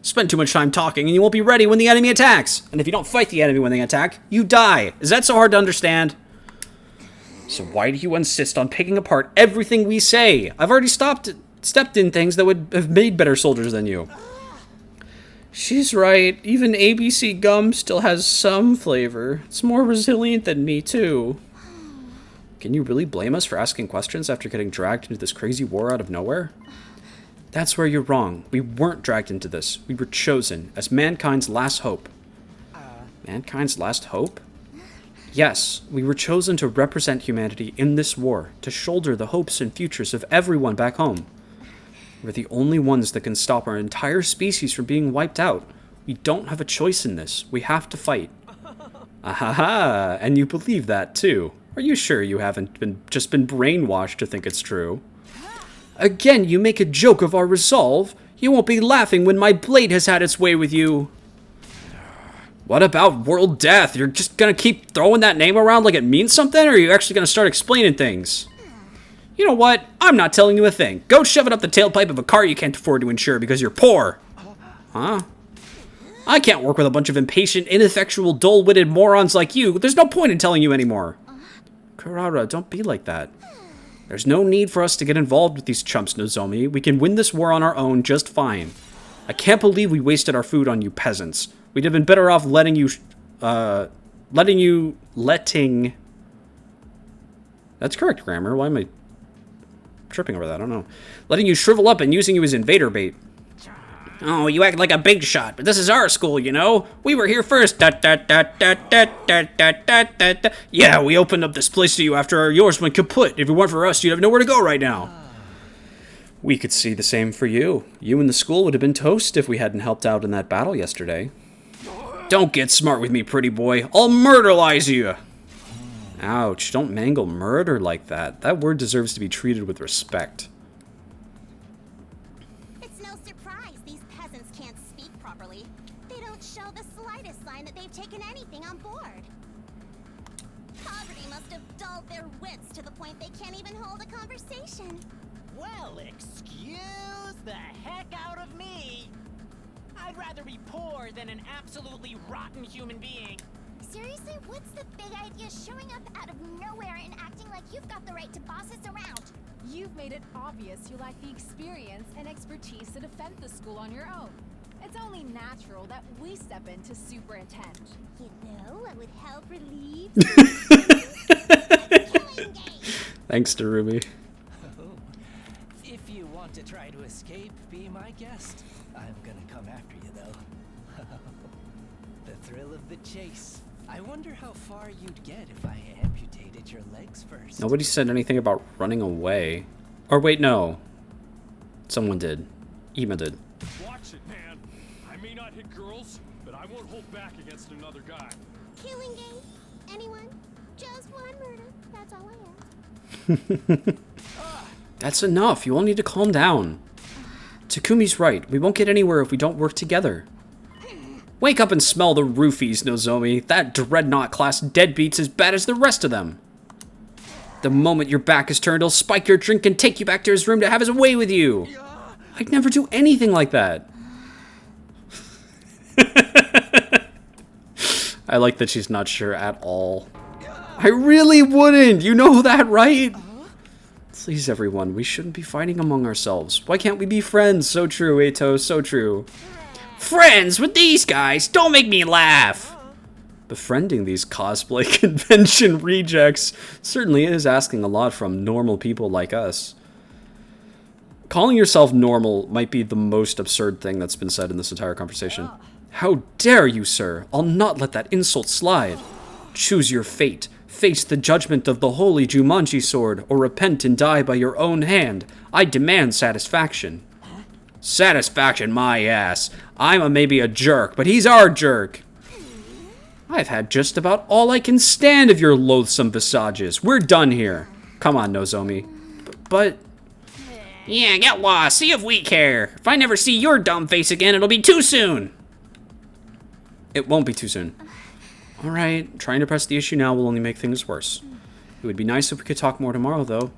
Spend too much time talking and you won't be ready when the enemy attacks. And if you don't fight the enemy when they attack, you die. Is that so hard to understand? So why do you insist on picking apart everything we say? I've already stepped in things that would have made better soldiers than you. She's right. Even ABC gum still has some flavor. It's more resilient than me, too. Can you really blame us for asking questions after getting dragged into this crazy war out of nowhere? That's where you're wrong. We weren't dragged into this. We were chosen as mankind's last hope. Mankind's last hope? Yes, we were chosen to represent humanity in this war, to shoulder the hopes and futures of everyone back home. We're the only ones that can stop our entire species from being wiped out. We don't have a choice in this. We have to fight. Ahaha, and you believe that too. Are you sure you haven't just been brainwashed to think it's true? Again, you make a joke of our resolve. You won't be laughing when my blade has had its way with you. What about World Death? You're just gonna keep throwing that name around like it means something, or are you actually gonna start explaining things? You know what? I'm not telling you a thing. Go shove it up the tailpipe of a car you can't afford to insure because you're poor. Huh? I can't work with a bunch of impatient, ineffectual, dull-witted morons like you. There's no point in telling you anymore. Karara, don't be like that. There's no need for us to get involved with these chumps, Nozomi. We can win this war on our own just fine. I can't believe we wasted our food on you peasants. We'd have been better off letting... That's correct grammar. Why am I tripping over that? I don't know. Letting you shrivel up and using you as invader bait. Oh, you act like a big shot, but this is our school, you know? We were here first. Yeah, we opened up this place to you after yours went kaput. If it weren't for us, you'd have nowhere to go right now. We could see the same for you. You and the school would have been toast if we hadn't helped out in that battle yesterday. Don't get smart with me, pretty boy. I'll murderlize you. Ouch, don't mangle murder like that. That word deserves to be treated with respect. It's no surprise these peasants can't speak properly. They don't show the slightest sign that they've taken anything on board. Poverty must have dulled their wits to the point they can't even hold a conversation. Well, excuse the heck out of me. I'd rather be poor than an absolutely rotten human being. Seriously, what's the big idea showing up out of nowhere and acting like you've got the right to boss us around? You've made it obvious you lack the experience and expertise to defend the school on your own. It's only natural that we step in to superintend. You know what would help relieve? Thanks, Darumi. Oh, if you want to try to escape, be my guest. I'm gonna come after you, though. The thrill of the chase. I wonder how far you'd get if I amputated your legs first. Nobody said anything about running away. Or wait, no. Someone did. Ima did. Watch it, man. I may not hit girls, but I won't hold back against another guy. Killing game? Anyone? Just one murder. That's all I ask. That's enough. You all need to calm down. Takumi's right. We won't get anywhere if we don't work together. Wake up and smell the roofies, Nozomi. That Dreadnought class deadbeat's as bad as the rest of them. The moment your back is turned, he'll spike your drink and take you back to his room to have his way with you. I'd never do anything like that. I like that she's not sure at all. I really wouldn't. You know that, right? Please, everyone, we shouldn't be fighting among ourselves. Why can't we be friends? So true, Eito, so true. Friends with these guys? Don't make me laugh! Befriending these cosplay convention rejects certainly is asking a lot from normal people like us. Calling yourself normal might be the most absurd thing that's been said in this entire conversation. How dare you, sir? I'll not let that insult slide. Choose your fate. Face the judgment of the holy Jumanji sword, or repent and die by your own hand. I demand satisfaction. Satisfaction, my ass. I'm maybe a jerk, but he's our jerk. I've had just about all I can stand of your loathsome visages. We're done here. Come on, Nozomi. But... Yeah, get lost. See if we care. If I never see your dumb face again, it'll be too soon. It won't be too soon. Alright, trying to press the issue now will only make things worse. It would be nice if we could talk more tomorrow, though.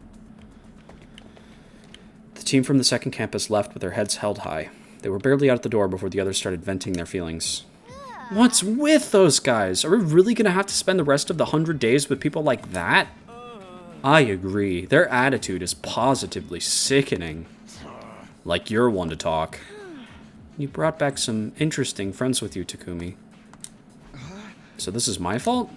The team from the second campus left with their heads held high. They were barely out the door before the others started venting their feelings. What's with those guys? Are we really going to have to spend the rest of the 100 days with people like that? I agree. Their attitude is positively sickening. Like you're one to talk. You brought back some interesting friends with you, Takumi. So this is my fault?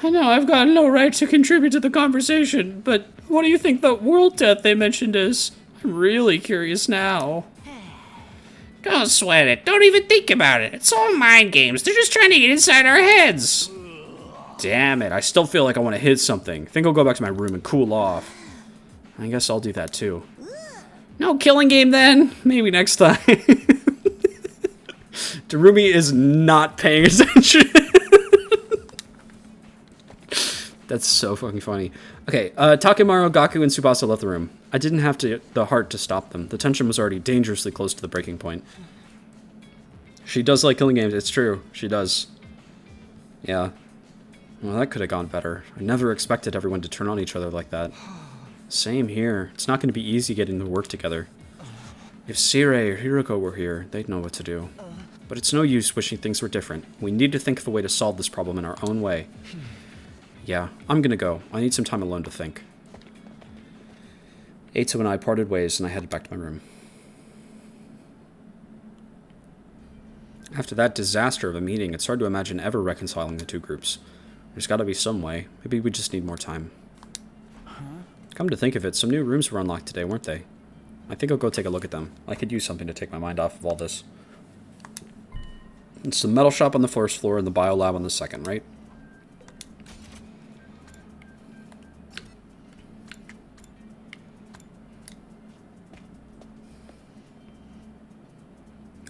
I know, I've got no right to contribute to the conversation, but what do you think the world death they mentioned is? I'm really curious now. Don't sweat it. Don't even think about it. It's all mind games. They're just trying to get inside our heads. Damn it, I still feel like I want to hit something. Think I'll go back to my room and cool off. I guess I'll do that too. No killing game then? Maybe next time. Darumi is not paying attention. That's so fucking funny. Okay, Takemaru, Gaku, and Tsubasa left the room. I didn't have the heart to stop them. The tension was already dangerously close to the breaking point. She does like killing games. It's true. She does. Yeah. Well, that could have gone better. I never expected everyone to turn on each other like that. Same here. It's not going to be easy getting the work together. If Sirei or Hiroko were here, they'd know what to do. But it's no use wishing things were different. We need to think of a way to solve this problem in our own way. Yeah, I'm gonna go. I need some time alone to think. Eito and I parted ways, and I headed back to my room. After that disaster of a meeting, it's hard to imagine ever reconciling the two groups. There's gotta be some way. Maybe we just need more time. Come to think of it, some new rooms were unlocked today, weren't they? I think I'll go take a look at them. I could use something to take my mind off of all this. It's the metal shop on the first floor and the biolab on the second, right?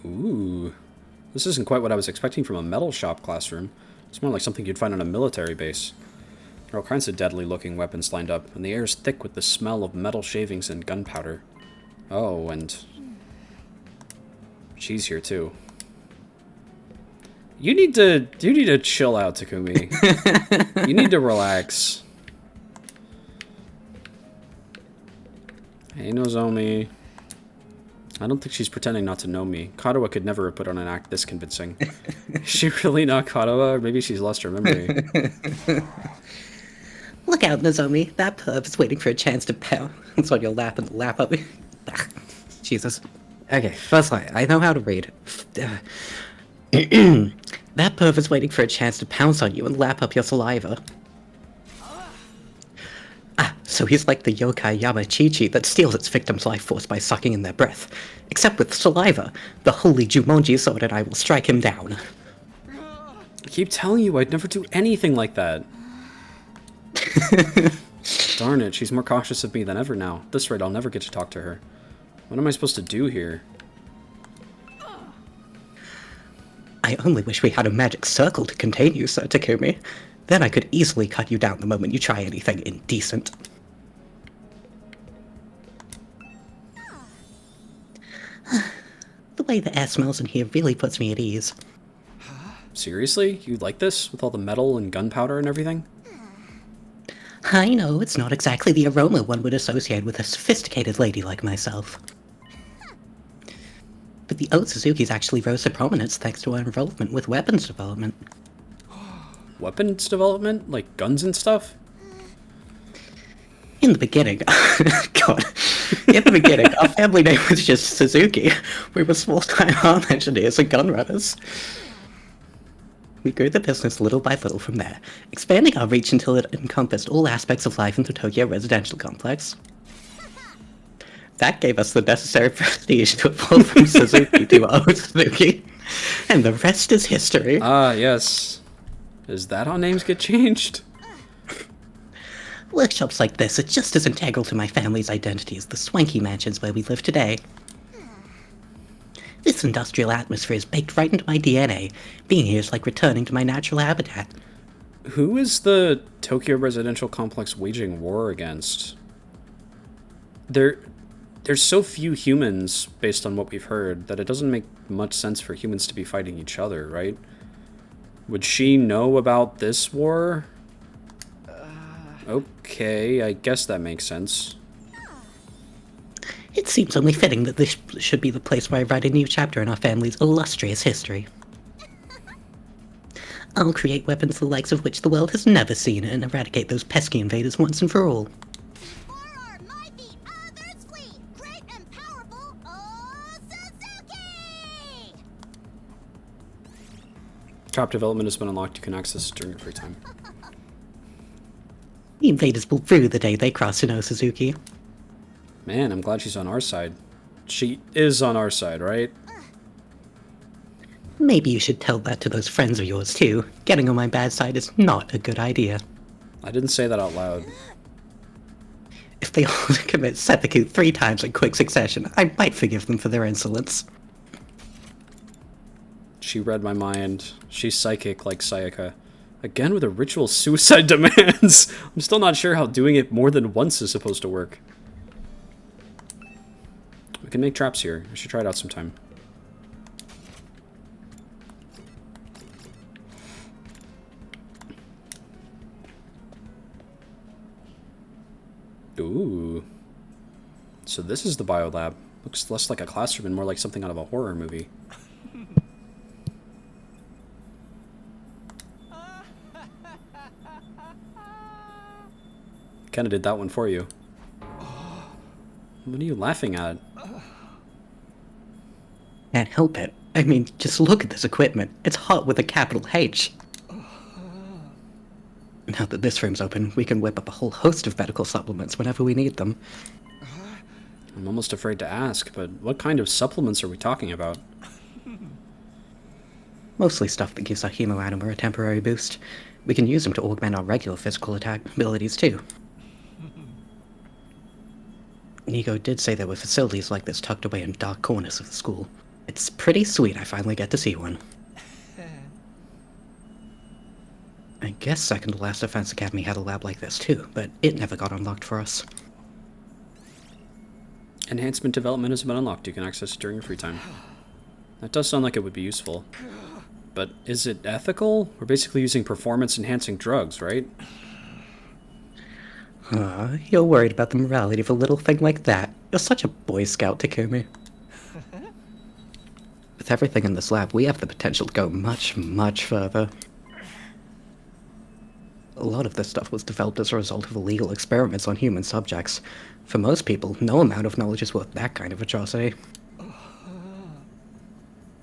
Ooh. This isn't quite what I was expecting from a metal shop classroom. It's more like something you'd find on a military base. There are all kinds of deadly-looking weapons lined up, and the air is thick with the smell of metal shavings and gunpowder. Oh, and she's here too. You need to chill out, Takumi. You need to relax. Hey, Nozomi. I don't think she's pretending not to know me. Katawa could never have put on an act this convincing. Is she really not Katawa? Or maybe she's lost her memory. Look out, Nozomi. That perv is waiting for a chance to pounce on your lap and lap up. Jesus. Okay, first line. I know how to read. That perv is waiting for a chance to pounce on you and lap up your saliva. Ah, so he's like the yokai Yamachichi that steals its victim's life force by sucking in their breath. Except with saliva. The holy Jumonji sword and I will strike him down. I keep telling you I'd never do anything like that. Darn it, she's more cautious of me than ever now. At this rate, I'll never get to talk to her. What am I supposed to do here? I only wish we had a magic circle to contain you, Sir Takumi. Then I could easily cut you down the moment you try anything indecent. The way the air smells in here really puts me at ease. Seriously? You like this? With all the metal and gunpowder and everything? I know, it's not exactly the aroma one would associate with a sophisticated lady like myself. But the Otsuzukis actually rose to prominence thanks to our involvement with weapons development. Weapons development? Like guns and stuff? In the beginning, God, in the beginning, our family name was just Suzuki. We were small-time arm engineers and gun runners. We grew the business little by little from there, expanding our reach until it encompassed all aspects of life in the Tokyo residential complex. That gave us the necessary prestige to evolve from Suzuki to Otsutsuki, and the rest is history. Ah, yes. Is that how names get changed? Workshops like this are just as integral to my family's identity as the swanky mansions where we live today. This industrial atmosphere is baked right into my DNA. Being here is like returning to my natural habitat. Who is the Tokyo residential complex waging war against? There's so few humans, based on what we've heard, that it doesn't make much sense for humans to be fighting each other, right? Would she know about this war? Okay, I guess that makes sense. It seems only fitting that this should be the place where I write a new chapter in our family's illustrious history. I'll create weapons the likes of which the world has never seen and eradicate those pesky invaders once and for all. For our mighty Others fleet, great and powerful Otsutsuki! Top development has been unlocked. You can access it during your free time. The invaders will rue the day they cross Ino Suzuki. Man, I'm glad she's on our side. She is on our side, right? Maybe you should tell that to those friends of yours too. Getting on my bad side is not a good idea. I didn't say that out loud. If they all commit seppuku 3 times in quick succession, I might forgive them for their insolence. She read my mind. She's psychic like Sayaka. Again with a ritual suicide demands. I'm still not sure how doing it more than once is supposed to work. We can make traps here. I should try it out sometime. Ooh. So this is the biolab. Looks less like a classroom and more like something out of a horror movie. Kinda did that one for you. What are you laughing at? Can't help it. I mean, just look at this equipment. It's hot with a capital H. Now that this room's open, we can whip up a whole host of medical supplements whenever we need them. I'm almost afraid to ask, but what kind of supplements are we talking about? Mostly stuff that gives our hemoanima a temporary boost. We can use them to augment our regular physical attack abilities too. Nico did say there were facilities like this tucked away in dark corners of the school. It's pretty sweet I finally get to see one. I guess Second to Last Defense Academy had a lab like this too, but it never got unlocked for us. Enhancement development has been unlocked. You can access it during your free time. That does sound like it would be useful. But is it ethical? We're basically using performance-enhancing drugs, right? You're worried about the morality of a little thing like that. You're such a Boy Scout, Takumi. With everything in this lab, we have the potential to go much, much further. A lot of this stuff was developed as a result of illegal experiments on human subjects. For most people, no amount of knowledge is worth that kind of atrocity.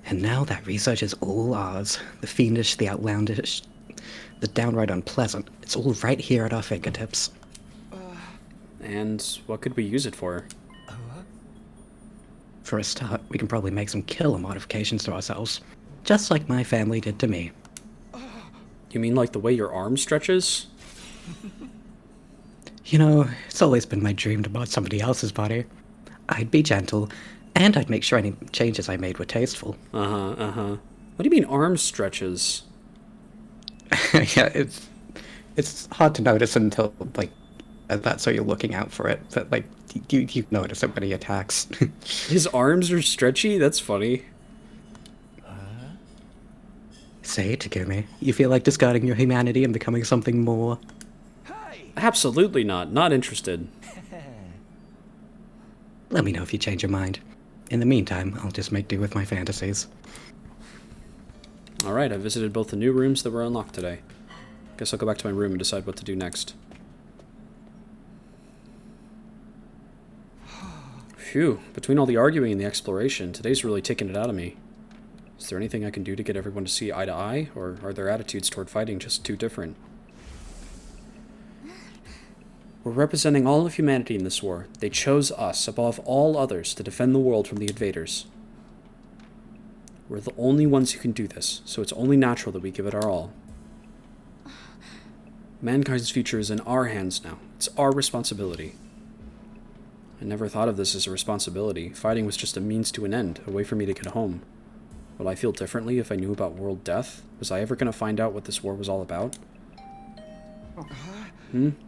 And now that research is all ours. The fiendish, the outlandish, the downright unpleasant. It's all right here at our fingertips. And what could we use it for? For a start, we can probably make some killer modifications to ourselves. Just like my family did to me. You mean like the way your arm stretches? You know, it's always been my dream to mod somebody else's body. I'd be gentle, and I'd make sure any changes I made were tasteful. What do you mean arm stretches? Yeah, it's hard to notice until, like, that's how you're looking out for it. But, like, you notice it when he attacks. His arms are stretchy? That's funny. Say, Takumi, you feel like discarding your humanity and becoming something more? Absolutely not. Not interested. Let me know if you change your mind. In the meantime, I'll just make do with my fantasies. Alright, I visited both the new rooms that were unlocked today. Guess I'll go back to my room and decide what to do next. Phew, between all the arguing and the exploration, today's really taken it out of me. Is there anything I can do to get everyone to see eye to eye, or are their attitudes toward fighting just too different? We're representing all of humanity in this war. They chose us, above all others, to defend the world from the invaders. We're the only ones who can do this, so it's only natural that we give it our all. Mankind's future is in our hands now. It's our responsibility. I never thought of this as a responsibility. Fighting was just a means to an end, a way for me to get home. Would I feel differently if I knew about world death? Was I ever going to find out what this war was all about?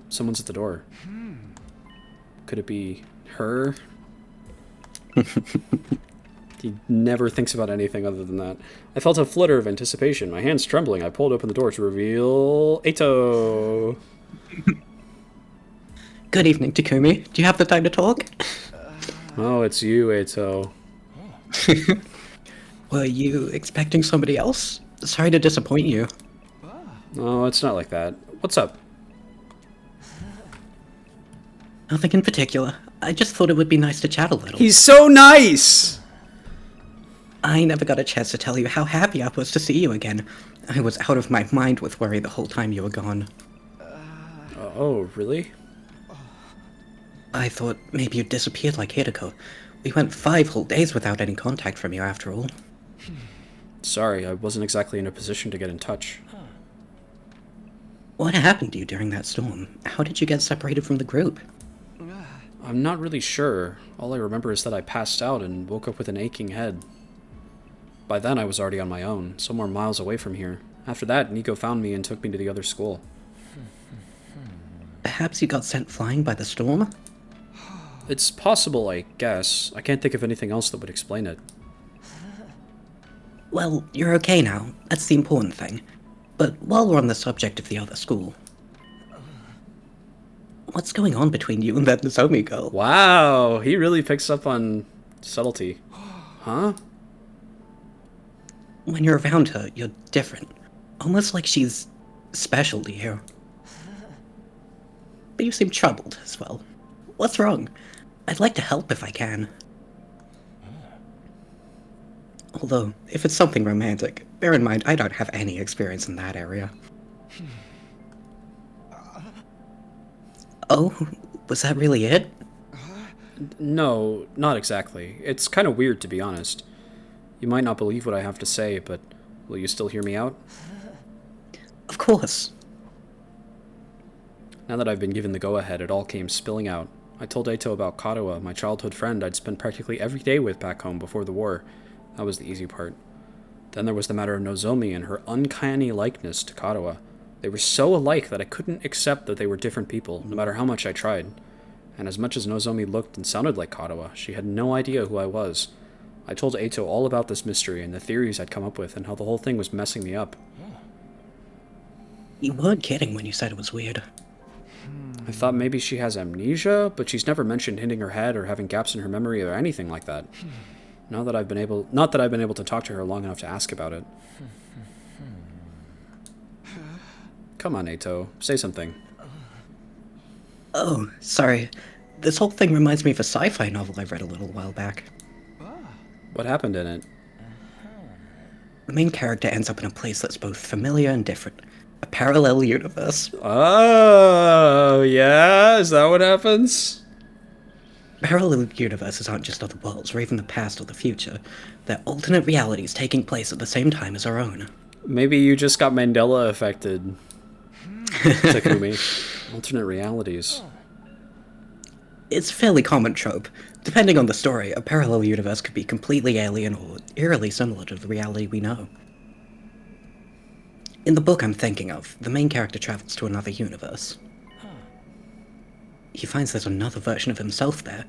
Someone's at the door. Could it be her? He never thinks about anything other than that. I felt a flutter of anticipation. My hands trembling, I pulled open the door to reveal Eito. Good evening, Takumi. Do you have the time to talk? Oh, it's you, Eito. Were you expecting somebody else? Sorry to disappoint you. Oh, it's not like that. What's up? Nothing in particular. I just thought it would be nice to chat a little. He's so nice! I never got a chance to tell you how happy I was to see you again. I was out of my mind with worry the whole time you were gone. Oh, really? I thought maybe you disappeared like Hideko. We went 5 whole days without any contact from you after all. Sorry, I wasn't exactly in a position to get in touch. What happened to you during that storm? How did you get separated from the group? I'm not really sure. All I remember is that I passed out and woke up with an aching head. By then I was already on my own, somewhere miles away from here. After that, Nico found me and took me to the other school. Perhaps you got sent flying by the storm? It's possible, I guess. I can't think of anything else that would explain it. Well, you're okay now. That's the important thing. But while we're on the subject of the other school, what's going on between you and that Nozomi girl? Wow, he really picks up on subtlety. Huh? When you're around her, you're different. Almost like she's special to you. But you seem troubled as well. What's wrong? I'd like to help if I can. Although, if it's something romantic, bear in mind I don't have any experience in that area. Oh, was that really it? No, not exactly. It's kind of weird, to be honest. You might not believe what I have to say, but will you still hear me out? Of course. Now that I've been given the go-ahead, it all came spilling out. I told Eito about Kataga, my childhood friend I'd spent practically every day with back home before the war. That was the easy part. Then there was the matter of Nozomi and her uncanny likeness to Kataga. They were so alike that I couldn't accept that they were different people, no matter how much I tried. And as much as Nozomi looked and sounded like Kataga, she had no idea who I was. I told Eito all about this mystery and the theories I'd come up with and how the whole thing was messing me up. You weren't kidding when you said it was weird. I thought maybe she has amnesia, but she's never mentioned hitting her head or having gaps in her memory or anything like that. Not that I've been able to talk to her long enough to ask about it. Come on, Eito, say something. Oh, sorry. This whole thing reminds me of a sci-fi novel I read a little while back. What happened in it? The main character ends up in a place that's both familiar and different. A parallel universe. Oh, yeah? Is that what happens? Parallel universes aren't just other worlds, or even the past or the future. They're alternate realities taking place at the same time as our own. Maybe you just got Mandela affected, Takumi. Alternate realities. It's a fairly common trope. Depending on the story, a parallel universe could be completely alien or eerily similar to the reality we know. In the book I'm thinking of, the main character travels to another universe. He finds there's another version of himself there,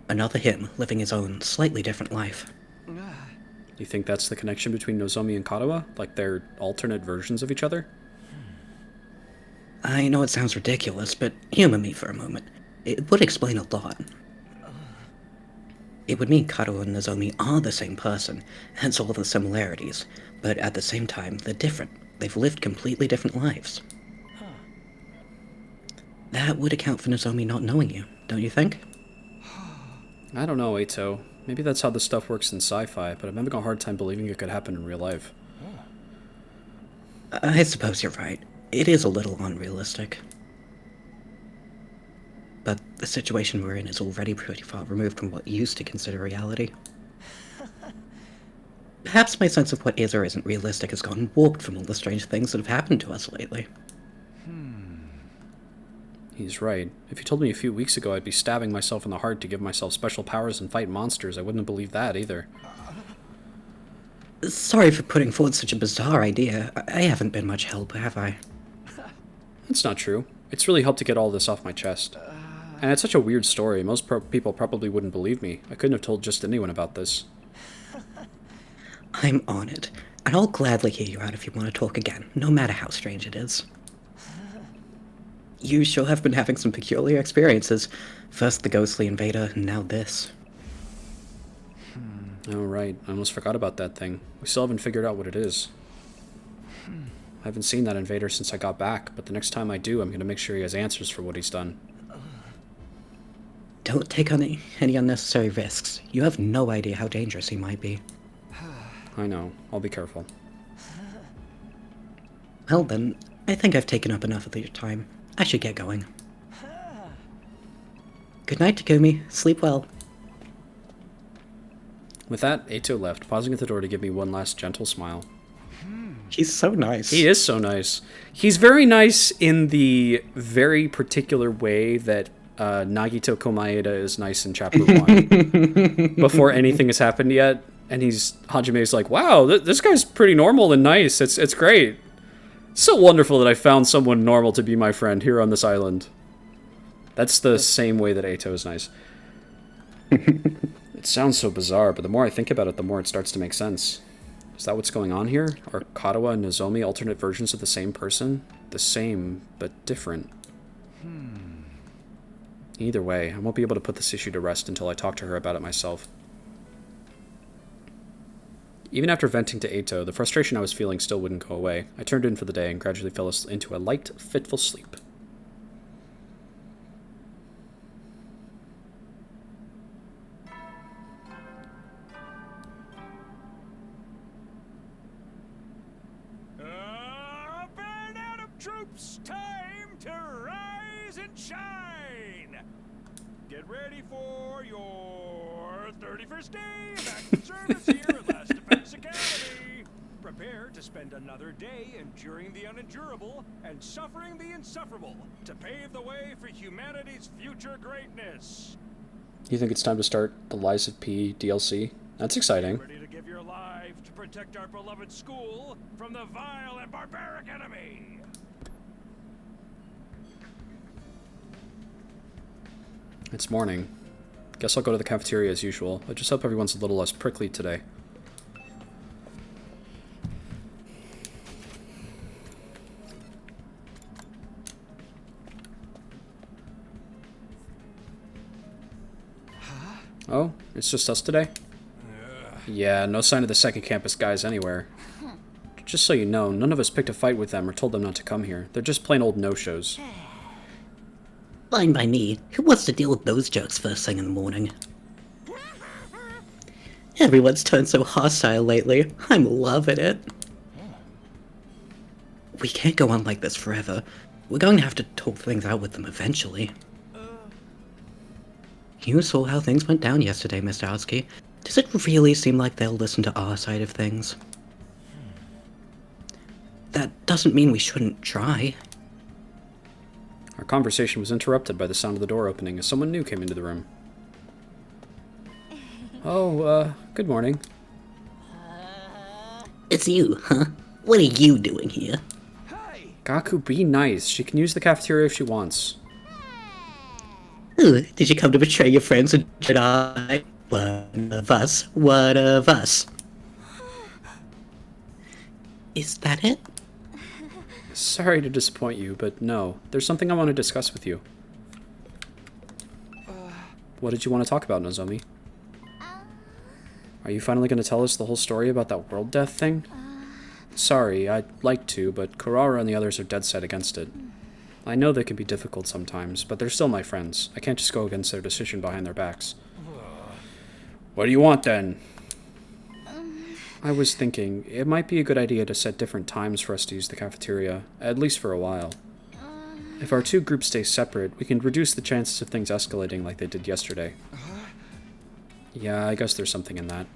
another him living his own, slightly different life. You think that's the connection between Nozomi and Kataga? Like they're alternate versions of each other? I know it sounds ridiculous, but humor me for a moment. It would explain a lot. It would mean Kataga and Nozomi are the same person, hence all the similarities, but at the same time, they're different. They've lived completely different lives. That would account for Nozomi not knowing you, don't you think? I don't know, Eito. Maybe that's how this stuff works in sci-fi, but I'm having a hard time believing it could happen in real life. I suppose you're right. It is a little unrealistic. But the situation we're in is already pretty far removed from what you used to consider reality. Perhaps my sense of what is or isn't realistic has gotten warped from all the strange things that have happened to us lately. He's right. If you told me a few weeks ago I'd be stabbing myself in the heart to give myself special powers and fight monsters, I wouldn't have believed that either. Sorry for putting forward such a bizarre idea. I haven't been much help, have I? That's not true. It's really helped to get all this off my chest. And it's such a weird story. Most people probably wouldn't believe me. I couldn't have told just anyone about this. I'm on it. And I'll gladly hear you out if you want to talk again, no matter how strange it is. You sure have been having some peculiar experiences. First the ghostly invader, and now this. Oh, right. I almost forgot about that thing. We still haven't figured out what it is. I haven't seen that invader since I got back, but the next time I do, I'm going to make sure he has answers for what he's done. Don't take on any unnecessary risks. You have no idea how dangerous he might be. I know. I'll be careful. Well then, I think I've taken up enough of your time. I should get going. Good night, Takumi. Sleep well. With that, Eito left, pausing at the door to give me one last gentle smile. He's so nice. He is so nice. He's very nice in the very particular way that Nagito Komaeda is nice in Chapter 1. Before anything has happened yet. And Hajime's like, wow, this guy's pretty normal and nice. It's great. So wonderful that I found someone normal to be my friend here on this island. That's the same way that Eito is nice. It sounds so bizarre, but the more I think about it, the more it starts to make sense. Is that what's going on here? Are Kataga and Nozomi alternate versions of the same person? The same, but different. Either way, I won't be able to put this issue to rest until I talk to her about it myself. Even after venting to Eito, the frustration I was feeling still wouldn't go away. I turned in for the day and gradually fell into a light, fitful sleep. Band out of troops, time to rise and shine! Get ready for your 31st day of active service here at Last Defense Academy. Prepare to spend another day enduring the unendurable and suffering the insufferable to pave the way for humanity's future greatness. You think it's time to start the Lies of P DLC? That's exciting. Ready to give your life to protect our beloved school from the vile and barbaric enemy. It's morning. Guess I'll go to the cafeteria as usual. I just hope everyone's a little less prickly today. Oh, it's just us today? Yeah, no sign of the second campus guys anywhere. Just so you know, none of us picked a fight with them or told them not to come here. They're just plain old no-shows. Fine by me. Who wants to deal with those jerks first thing in the morning? Everyone's turned so hostile lately. I'm loving it. We can't go on like this forever. We're going to have to talk things out with them eventually. You saw how things went down yesterday, Mr. Otsky. Does it really seem like they'll listen to our side of things? That doesn't mean we shouldn't try. Our conversation was interrupted by the sound of the door opening as someone new came into the room. Oh, good morning. It's you, huh? What are you doing here? Gaku, be nice. She can use the cafeteria if she wants. Ooh, did you come to betray your friends and Jedi? One of us. One of us. Is that it? Sorry to disappoint you, but no. There's something I want to discuss with you. What did you want to talk about, Nozomi? Are you finally going to tell us the whole story about that world death thing? Sorry, I'd like to, but Kurara and the others are dead set against it. I know they can be difficult sometimes, but they're still my friends. I can't just go against their decision behind their backs. What do you want, then? I was thinking, it might be a good idea to set different times for us to use the cafeteria, at least for a while. If our two groups stay separate, we can reduce the chances of things escalating like they did yesterday. Yeah, I guess there's something in that.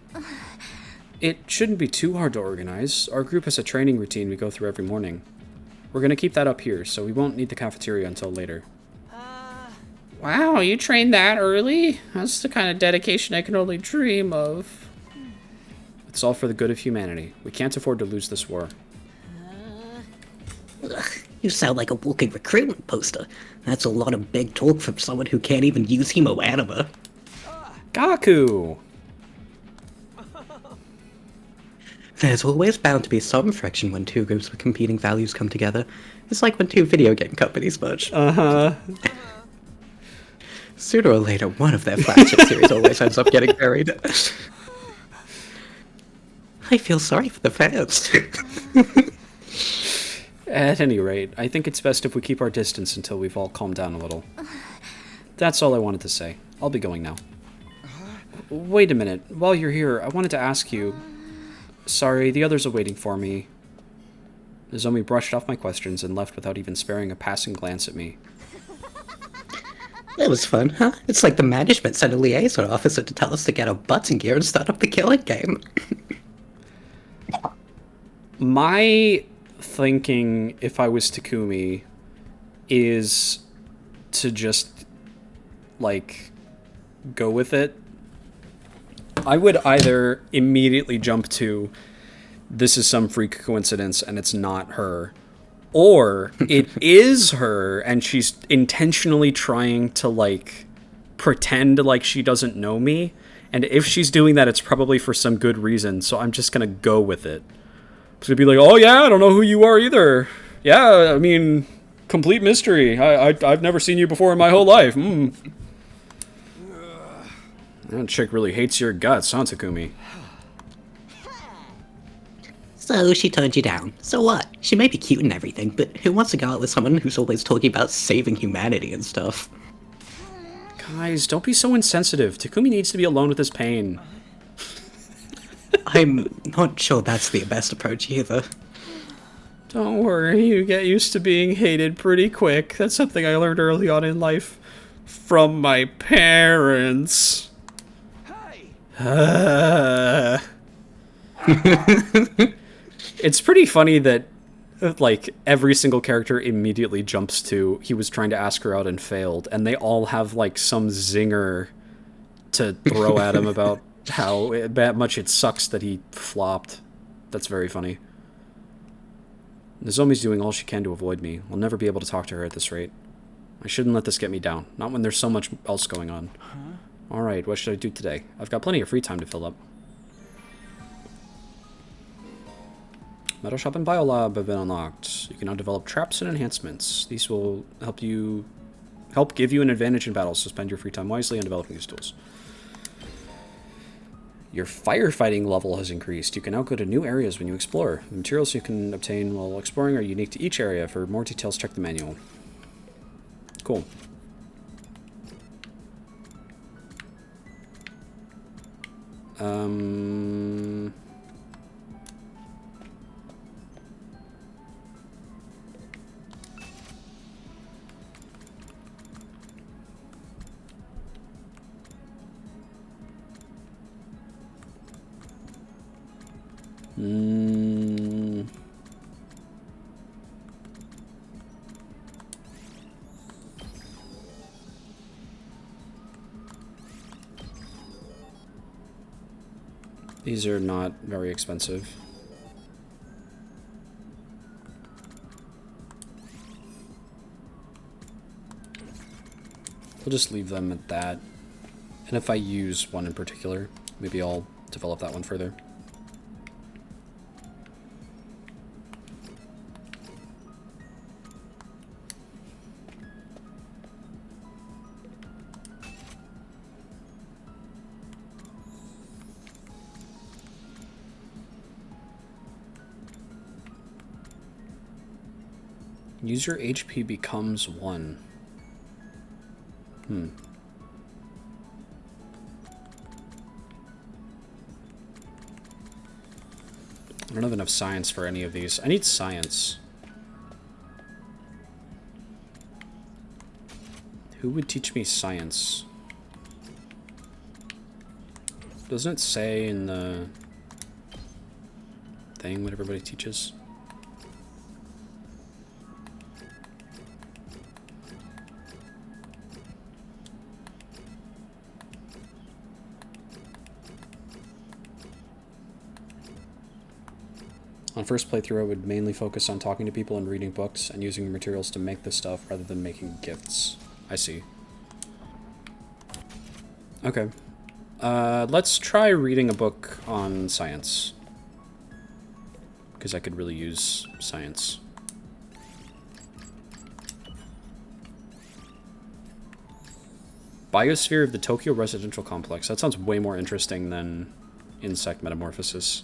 It shouldn't be too hard to organize. Our group has a training routine we go through every morning. We're gonna keep that up here, so we won't need the cafeteria until later. Wow, you trained that early? That's the kind of dedication I can only dream of. It's all for the good of humanity. We can't afford to lose this war. Ugh, you sound like a walking recruitment poster. That's a lot of big talk from someone who can't even use hemoanima. Gaku! There's always bound to be some friction when two groups with competing values come together. It's like when two video game companies merge. Uh-huh. Sooner or later, one of their flagship series always ends up getting buried. I feel sorry for the fans. At any rate, I think it's best if we keep our distance until we've all calmed down a little. That's all I wanted to say. I'll be going now. Wait a minute. While you're here, I wanted to ask you... Sorry, the others are waiting for me. Nozomi brushed off my questions and left without even sparing a passing glance at me. That was fun, huh? It's like the management sent a liaison officer to tell us to get our butts in gear and start up the killing game. My thinking, if I was Takumi, is to just, like, go with it. I would either immediately jump to, this is some freak coincidence and it's not her, Or it is her, and she's intentionally trying to, like, pretend like she doesn't know me. And if she's doing that, it's probably for some good reason, so I'm just gonna go with it. It's gonna be like, oh yeah, I don't know who you are either. Yeah, I mean, complete mystery. I've never seen you before in my whole life. That chick really hates your guts, huh, Takumi? So she turned you down. So what? She may be cute and everything, but who wants to go out with someone who's always talking about saving humanity and stuff? Guys, don't be so insensitive. Takumi needs to be alone with his pain. I'm not sure that's the best approach either. Don't worry, you get used to being hated pretty quick. That's something I learned early on in life. From my parents. It's pretty funny that, like, every single character immediately jumps to he was trying to ask her out and failed, and they all have, like, some zinger to throw at him about how much it sucks that he flopped. That's very funny. Nozomi's doing all she can to avoid me. I'll never be able to talk to her at this rate. I shouldn't let this get me down, not when there's so much else going on. Alright, what should I do today? I've got plenty of free time to fill up. Metal Shop and Biolab have been unlocked. You can now develop traps and enhancements. These will help give you an advantage in battle, so spend your free time wisely on developing these tools. Your firefighting level has increased. You can now go to new areas when you explore. The materials you can obtain while exploring are unique to each area. For more details, check the manual. Cool. These are not very expensive. We'll just leave them at that. And if I use one in particular, maybe I'll develop that one further. User HP becomes 1. I don't have enough science for any of these. I need science. Who would teach me science? Doesn't it say in the thing what everybody teaches? On first playthrough, I would mainly focus on talking to people and reading books and using materials to make the stuff rather than making gifts. I see. Okay. Let's try reading a book on science. Because I could really use science. Biosphere of the Tokyo Residential Complex. That sounds way more interesting than Insect Metamorphosis.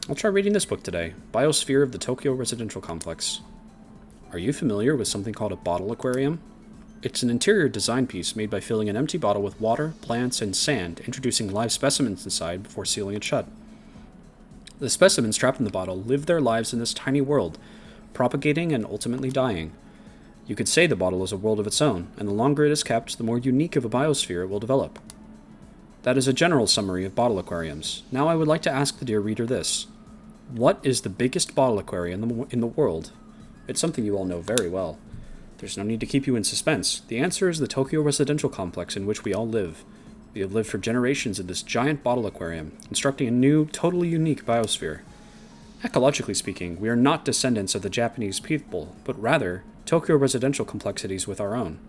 I'll try reading this book today. Biosphere of the Tokyo Residential Complex. Are you familiar with something called a bottle aquarium? It's an interior design piece made by filling an empty bottle with water, plants, and sand, introducing live specimens inside before sealing it shut. The specimens trapped in the bottle live their lives in this tiny world, propagating and ultimately dying. You could say the bottle is a world of its own, and the longer it is kept, the more unique of a biosphere it will develop. That is a general summary of bottle aquariums. Now I would like to ask the dear reader this. What is the biggest bottle aquarium in the world? It's something you all know very well. There's no need to keep you in suspense. The answer is the Tokyo Residential Complex in which we all live. We have lived for generations in this giant bottle aquarium, constructing a new, totally unique biosphere. Ecologically speaking, we are not descendants of the Japanese people, but rather Tokyo residential complexities with our own.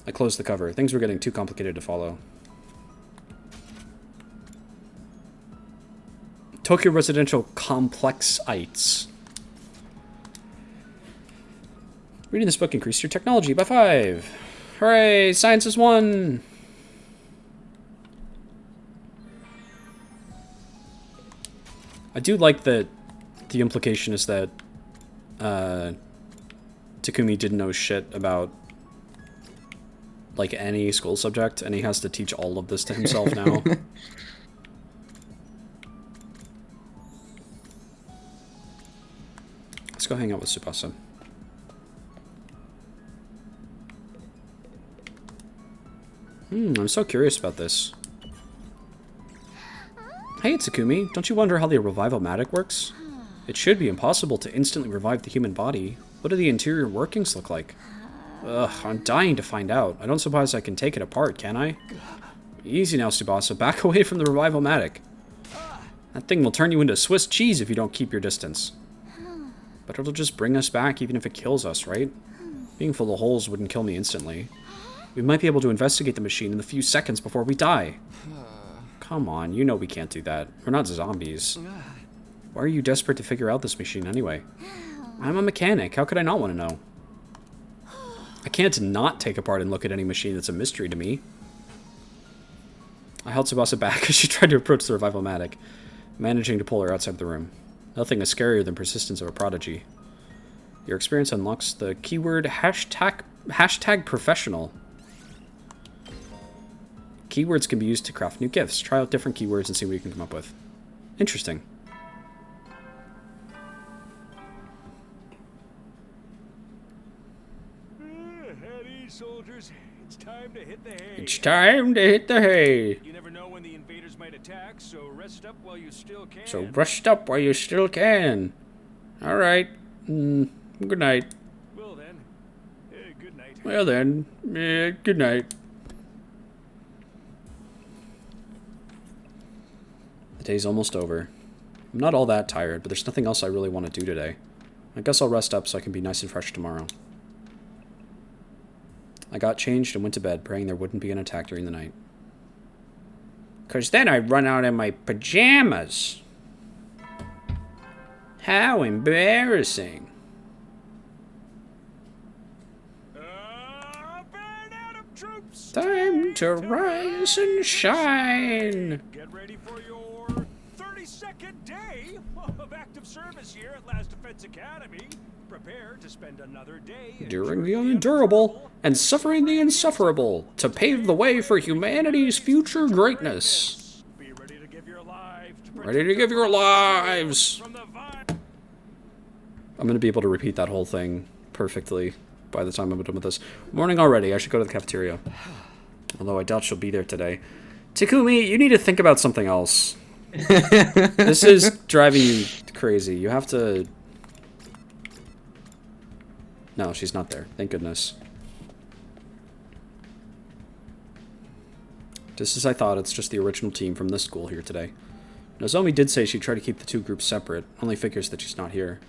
I closed the cover. Things were getting too complicated to follow. Tokyo residential complexites. Reading this book increased your technology by 5. Hooray! Science is 1! I do like that the implication is that Takumi didn't know shit about like any school subject, and he has to teach all of this to himself now. Let's go hang out with Tsubasa. I'm so curious about this. Hey, Tsukumi, don't you wonder how the revival-matic works? It should be impossible to instantly revive the human body. What do the interior workings look like? Ugh, I'm dying to find out. I don't suppose I can take it apart, can I? Easy now, Tsubasa. Back away from the revival-matic. That thing will turn you into Swiss cheese if you don't keep your distance. But it'll just bring us back even if it kills us, right? Being full of holes wouldn't kill me instantly. We might be able to investigate the machine in the few seconds before we die. Come on, you know we can't do that. We're not zombies. Why are you desperate to figure out this machine anyway? I'm a mechanic. How could I not want to know? I can't not take apart and look at any machine that's a mystery to me. I held Tsubasa back as she tried to approach the revival-matic, managing to pull her outside the room. Nothing is scarier than persistence of a prodigy. Your experience unlocks the keyword hashtag professional. Keywords can be used to craft new gifts. Try out different keywords and see what you can come up with. Interesting. Heady, soldiers. It's time to hit the hay. It's time to hit the hay. You never know when the invaders might attack, so rest up while you still can. So rest up while you still can. Alright. Good night. Well then, good night. Well then, good night. The day's almost over. I'm not all that tired, but there's nothing else I really want to do today. I guess I'll rest up so I can be nice and fresh tomorrow. I got changed and went to bed, praying there wouldn't be an attack during the night. 'Cause then I'd run out in my pajamas. How embarrassing. Burn Atom troops! Time to rise and shine. Get ready for your 32nd day of active service here at Last Defense Academy. Prepare to spend another day Enduring the unendurable and suffering the insufferable to pave the way for humanity's future greatness. Be ready to give your lives. Ready to give your lives. From the I'm going to be able to repeat that whole thing perfectly by the time I'm done with this. Morning already. I should go to the cafeteria. Although I doubt she'll be there today. Takumi, you need to think about something else. This is driving you crazy. You have to... No, she's not there. Thank goodness. Just as I thought, it's just the original team from this school here today. Nozomi did say she'd try to keep the two groups separate. Only figures that she's not here.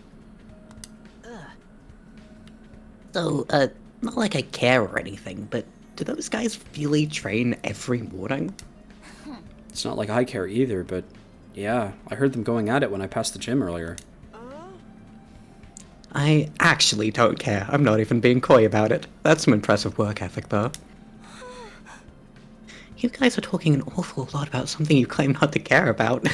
So, not like I care or anything, but do those guys really train every morning? It's not like I care either, but yeah, I heard them going at it when I passed the gym earlier. I actually don't care. I'm not even being coy about it. That's some impressive work ethic, though. You guys are talking an awful lot about something you claim not to care about.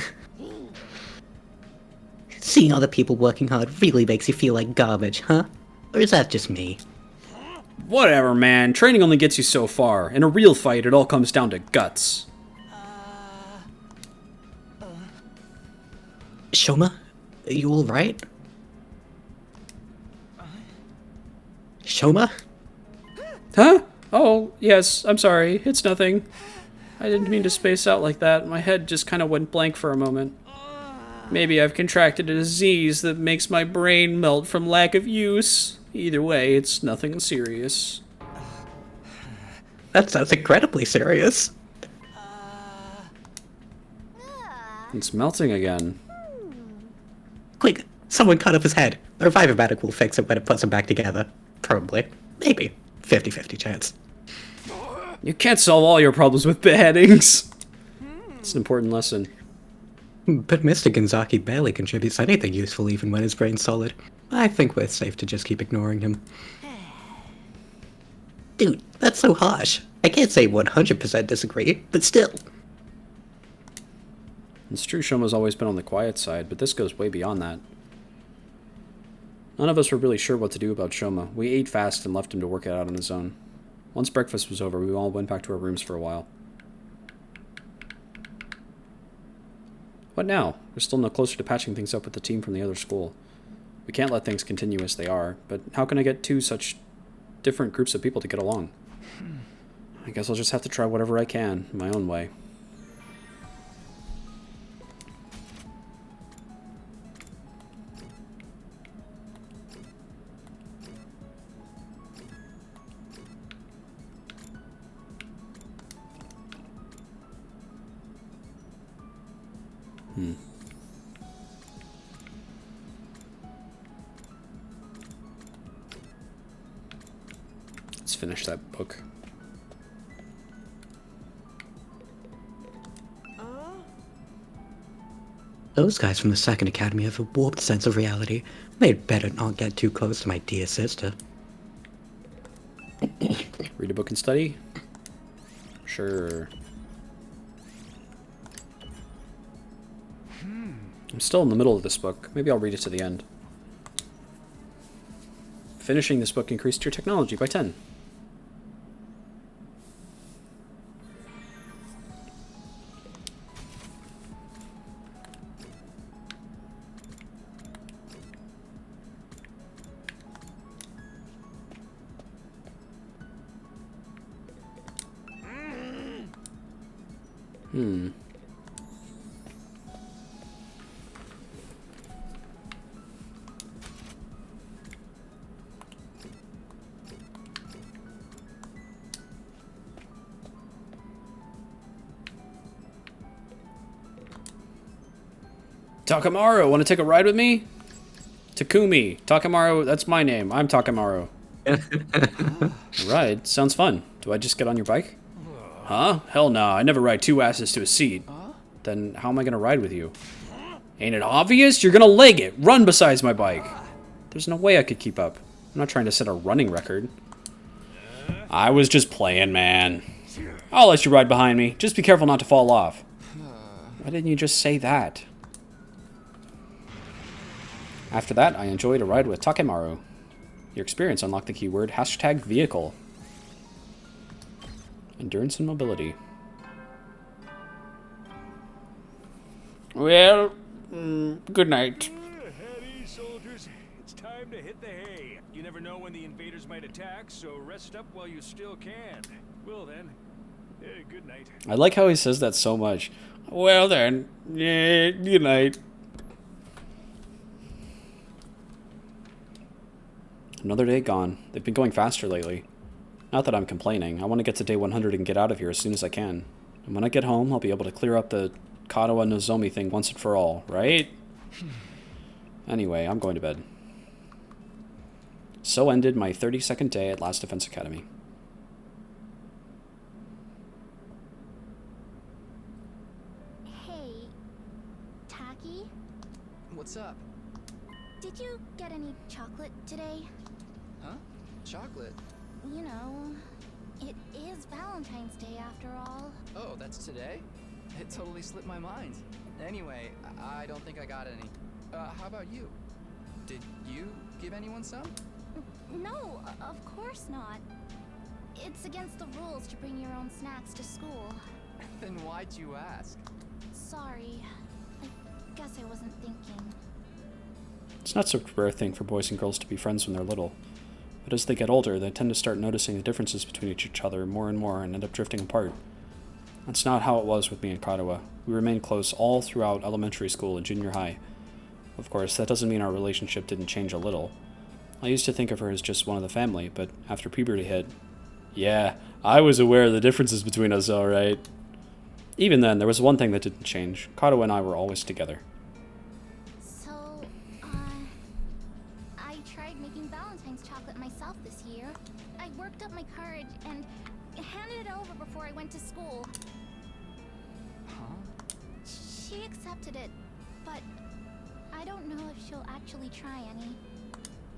Seeing other people working hard really makes you feel like garbage, huh? Or is that just me? Whatever, man. Training only gets you so far. In a real fight, it all comes down to guts. Shoma? Are you alright? Shoma? Huh? Oh, yes, I'm sorry. It's nothing. I didn't mean to space out like that. My head just kind of went blank for a moment. Maybe I've contracted a disease that makes my brain melt from lack of use. Either way, it's nothing serious. That sounds incredibly serious. It's melting again. Quick, someone cut off his head. The revive-o-matic will fix it when it puts him back together. Probably. Maybe. 50-50 chance. You can't solve all your problems with beheadings. It's an important lesson. But Mr. Gonzaki barely contributes anything useful even when his brain's solid. I think we're safe to just keep ignoring him. Dude, that's so harsh. I can't say 100% disagree, but still. It's true Shoma's always been on the quiet side, but this goes way beyond that. None of us were really sure what to do about Shoma. We ate fast and left him to work it out on his own. Once breakfast was over, we all went back to our rooms for a while. What now? We're still no closer to patching things up with the team from the other school. We can't let things continue as they are, but how can I get two such different groups of people to get along? I guess I'll just have to try whatever I can, in my own way. Let's finish that book. Those guys from the Second Academy have a warped sense of reality. They'd better not get too close to my dear sister. Read a book and study? Sure. I'm still in the middle of this book. Maybe I'll read it to the end. Finishing this book increased your technology by 10. Takamaru, want to take a ride with me? Takumi. Takamaru, that's my name. I'm Takamaru. Ride? Sounds fun. Do I just get on your bike? Huh? Hell nah, I never ride two asses to a seat. Then how am I gonna ride with you? Ain't it obvious? You're gonna leg it. Run besides my bike. There's no way I could keep up. I'm not trying to set a running record. I was just playing, man. I'll let you ride behind me. Just be careful not to fall off. Why didn't you just say that? After that, I enjoyed a ride with Takemaru. Your experience unlocked the keyword #vehicle. Endurance and mobility. Well, good night. At ease, soldiers. It's time to hit the hay. You never know when the invaders might attack, so rest up while you still can. Well then, good night. I like how he says that so much. Well then, yeah, good night. Another day gone. They've been going faster lately. Not that I'm complaining. I want to get to day 100 and get out of here as soon as I can. And when I get home, I'll be able to clear up the Katawa Nozomi thing once and for all, right? Anyway, I'm going to bed. So ended my 32nd day at Last Defense Academy. Hey, Taki, What's up? did you get any chocolate today? Huh? Chocolate? You know, it is Valentine's Day after all. Oh, that's today? It totally slipped my mind. Anyway, I don't think I got any. How about you? Did you give anyone some? No, of course not. It's against the rules to bring your own snacks to school. Then why'd you ask? Sorry. I guess I wasn't thinking. It's not such a rare thing for boys and girls to be friends when they're little. But as they get older, they tend to start noticing the differences between each other more and more and end up drifting apart. That's not how it was with me and Katawa. We remained close all throughout elementary school and junior high. Of course, that doesn't mean our relationship didn't change a little. I used to think of her as just one of the family, but after puberty hit, yeah, I was aware of the differences between us, alright. Even then, there was one thing that didn't change. Kato and I were always together. So, I tried making Valentine's chocolate myself this year. I worked up my courage and handed it over before I went to school. Huh? She accepted it, but I don't know if she'll actually try any.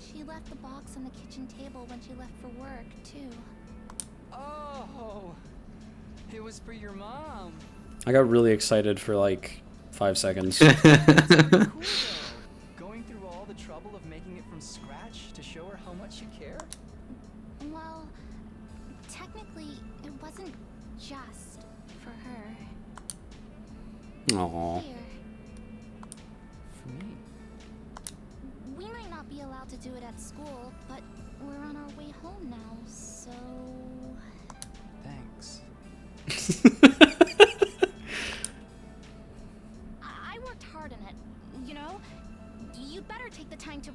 She left the box on the kitchen table when she left for work, too. Oh, it was for your mom. I got really excited for like 5 seconds. Cool though. Going through all the trouble of making it from scratch to show her how much you care. Well, technically, it wasn't just for her. Aww. Here, For me. we might not be allowed to do it at school, but we're on our way home now, so... Thanks. I worked hard on it, you know? You'd better take the time to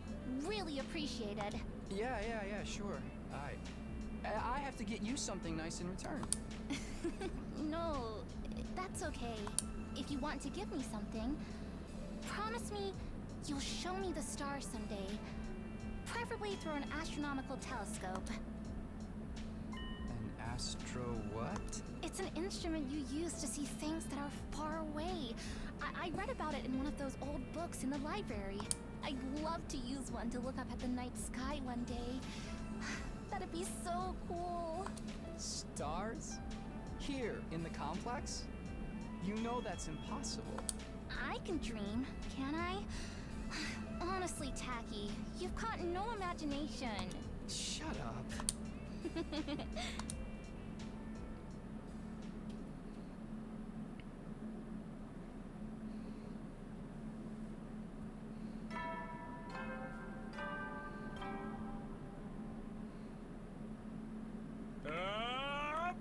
really appreciate it. Yeah, sure. I have to get you something nice in return. No, that's okay. If you want to give me something, promise me you'll show me the stars someday. Preferably through an astronomical telescope. An astro what? It's an instrument you use to see things that are far away. I read about it in one of those old books in the library. I'd love to use one to look up at the night sky one day. That'd be so cool. Stars? Here, in the complex? You know that's impossible. I can dream, can I? Honestly, Tacky, you've got no imagination. Shut up.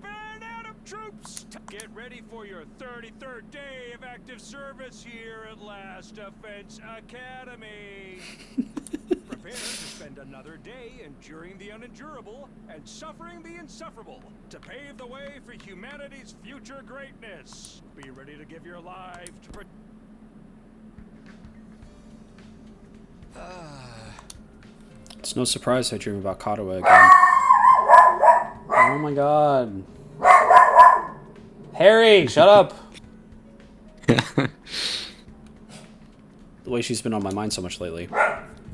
Band out of troops! Get ready for your 33rd day of active service here at Last Defense Academy. Prepare to spend another day enduring the unendurable and suffering the insufferable to pave the way for humanity's future greatness. Be ready to give your life to It's no surprise I dream about Kataga again. Oh my god. Harry, shut up! The way she's been on my mind so much lately.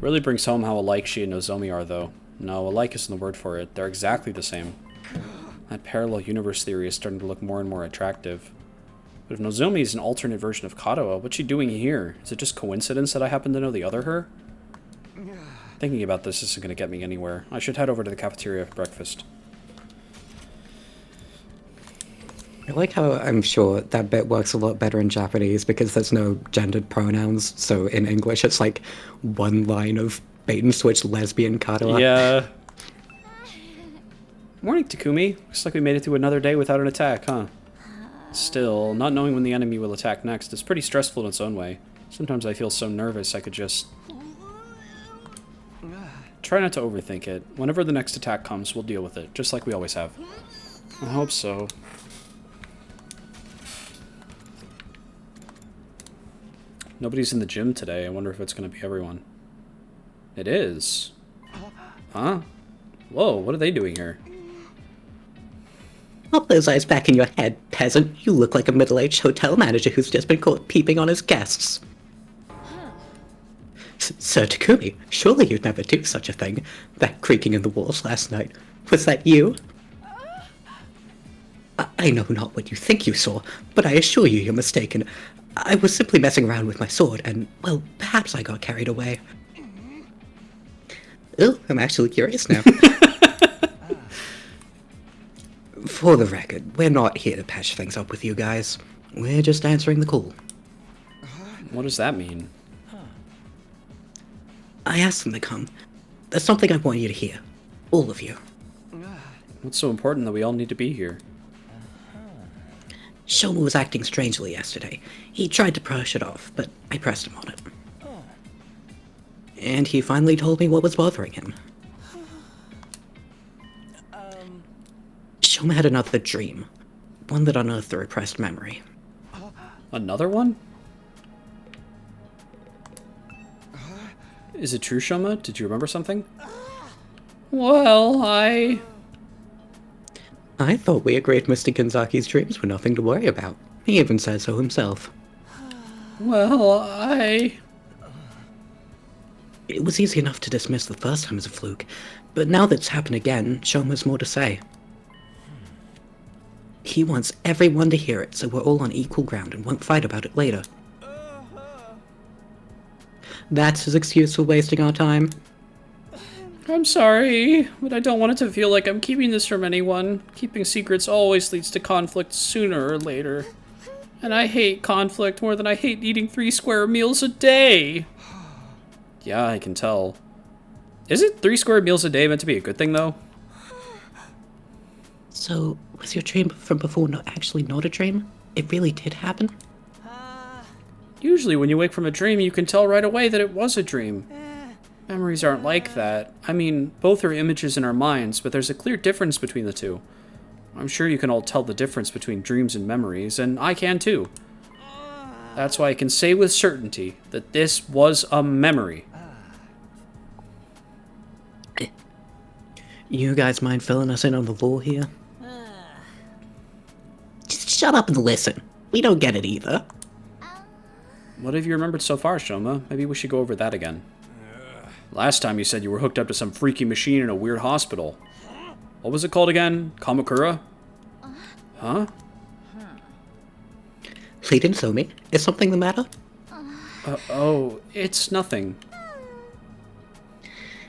Really brings home how alike she and Nozomi are, though. No, alike isn't the word for it. They're exactly the same. That parallel universe theory is starting to look more and more attractive. But if Nozomi is an alternate version of Kataga, what's she doing here? Is it just coincidence that I happen to know the other her? Thinking about this isn't going to get me anywhere. I should head over to the cafeteria for breakfast. I like how I'm sure that bit works a lot better in Japanese because there's no gendered pronouns. So in English, it's like one line of bait and switch lesbian Kataga. Yeah. Morning, Takumi. Looks like we made it through another day without an attack, huh? Still, not knowing when the enemy will attack next is pretty stressful in its own way. Sometimes I feel so nervous I could just... Try not to overthink it. Whenever the next attack comes, we'll deal with it, just like we always have. I hope so. Nobody's in the gym today. I wonder if it's going to be everyone. It is. Huh? Whoa, what are they doing here? Pop those eyes back in your head, peasant. You look like a middle-aged hotel manager who's just been caught peeping on his guests. Sir Takumi, surely you'd never do such a thing. That creaking in the walls last night, was that you? I know not what you think you saw, but I assure you you're mistaken. I was simply messing around with my sword, and, well, perhaps I got carried away. Oh, I'm actually curious now. For the record, we're not here to patch things up with you guys. We're just answering the call. What does that mean? I asked them to come. There's something I want you to hear. All of you. What's so important that we all need to be here? Shoma was acting strangely yesterday. He tried to brush it off, but I pressed him on it. And he finally told me what was bothering him. Shoma had another dream. One that unearthed a repressed memory. Another one? Is it true, Shoma? Did you remember something? Well, I thought we agreed Mr. Kanzaki's dreams were nothing to worry about. He even said so himself. Well, It was easy enough to dismiss the first time as a fluke, but now that it's happened again, Shoma's more to say. He wants everyone to hear it, so we're all on equal ground and won't fight about it later. That's his excuse for wasting our time? I'm sorry, but I don't want it to feel like I'm keeping this from anyone. Keeping secrets always leads to conflict sooner or later. And I hate conflict more than I hate eating 3 square meals a day. Yeah, I can tell. Isn't 3 square meals a day meant to be a good thing, though? So, was your dream from before not a dream? It really did happen? Usually when you wake from a dream, you can tell right away that it was a dream. Memories aren't like that. I mean, both are images in our minds, but there's a clear difference between the two. I'm sure you can all tell the difference between dreams and memories, and I can too. That's why I can say with certainty that this was a memory. You guys mind filling us in on the lore here? Just shut up and listen. We don't get it either. What have you remembered so far, Shoma? Maybe we should go over that again. Last time you said you were hooked up to some freaky machine in a weird hospital. What was it called again? Kamakura? Huh? They didn't tell me. Is something the matter? Oh, it's nothing.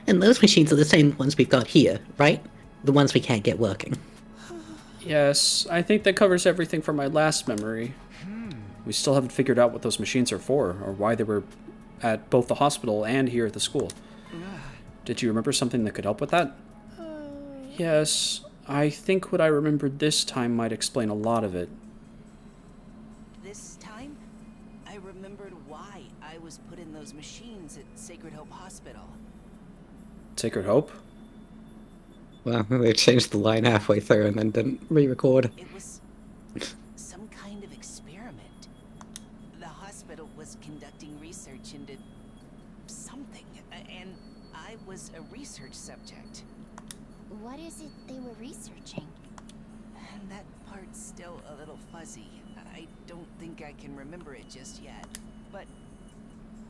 And those machines are the same ones we've got here, right? The ones we can't get working. Yes, I think that covers everything from my last memory. We still haven't figured out what those machines are for, or why they were at both the hospital and here at the school. Did you remember something that could help with that? Yes, I think what I remembered this time might explain a lot of it. This time, I remembered why I was put in those machines at Sacred Hope Hospital. Sacred Hope? Well, they changed the line halfway through and then didn't re-record. It was some kind of experiment. The hospital was conducting research into something, and I was a research subject. What is it they were researching? And that part's still a little fuzzy. I don't think I can remember it just yet. But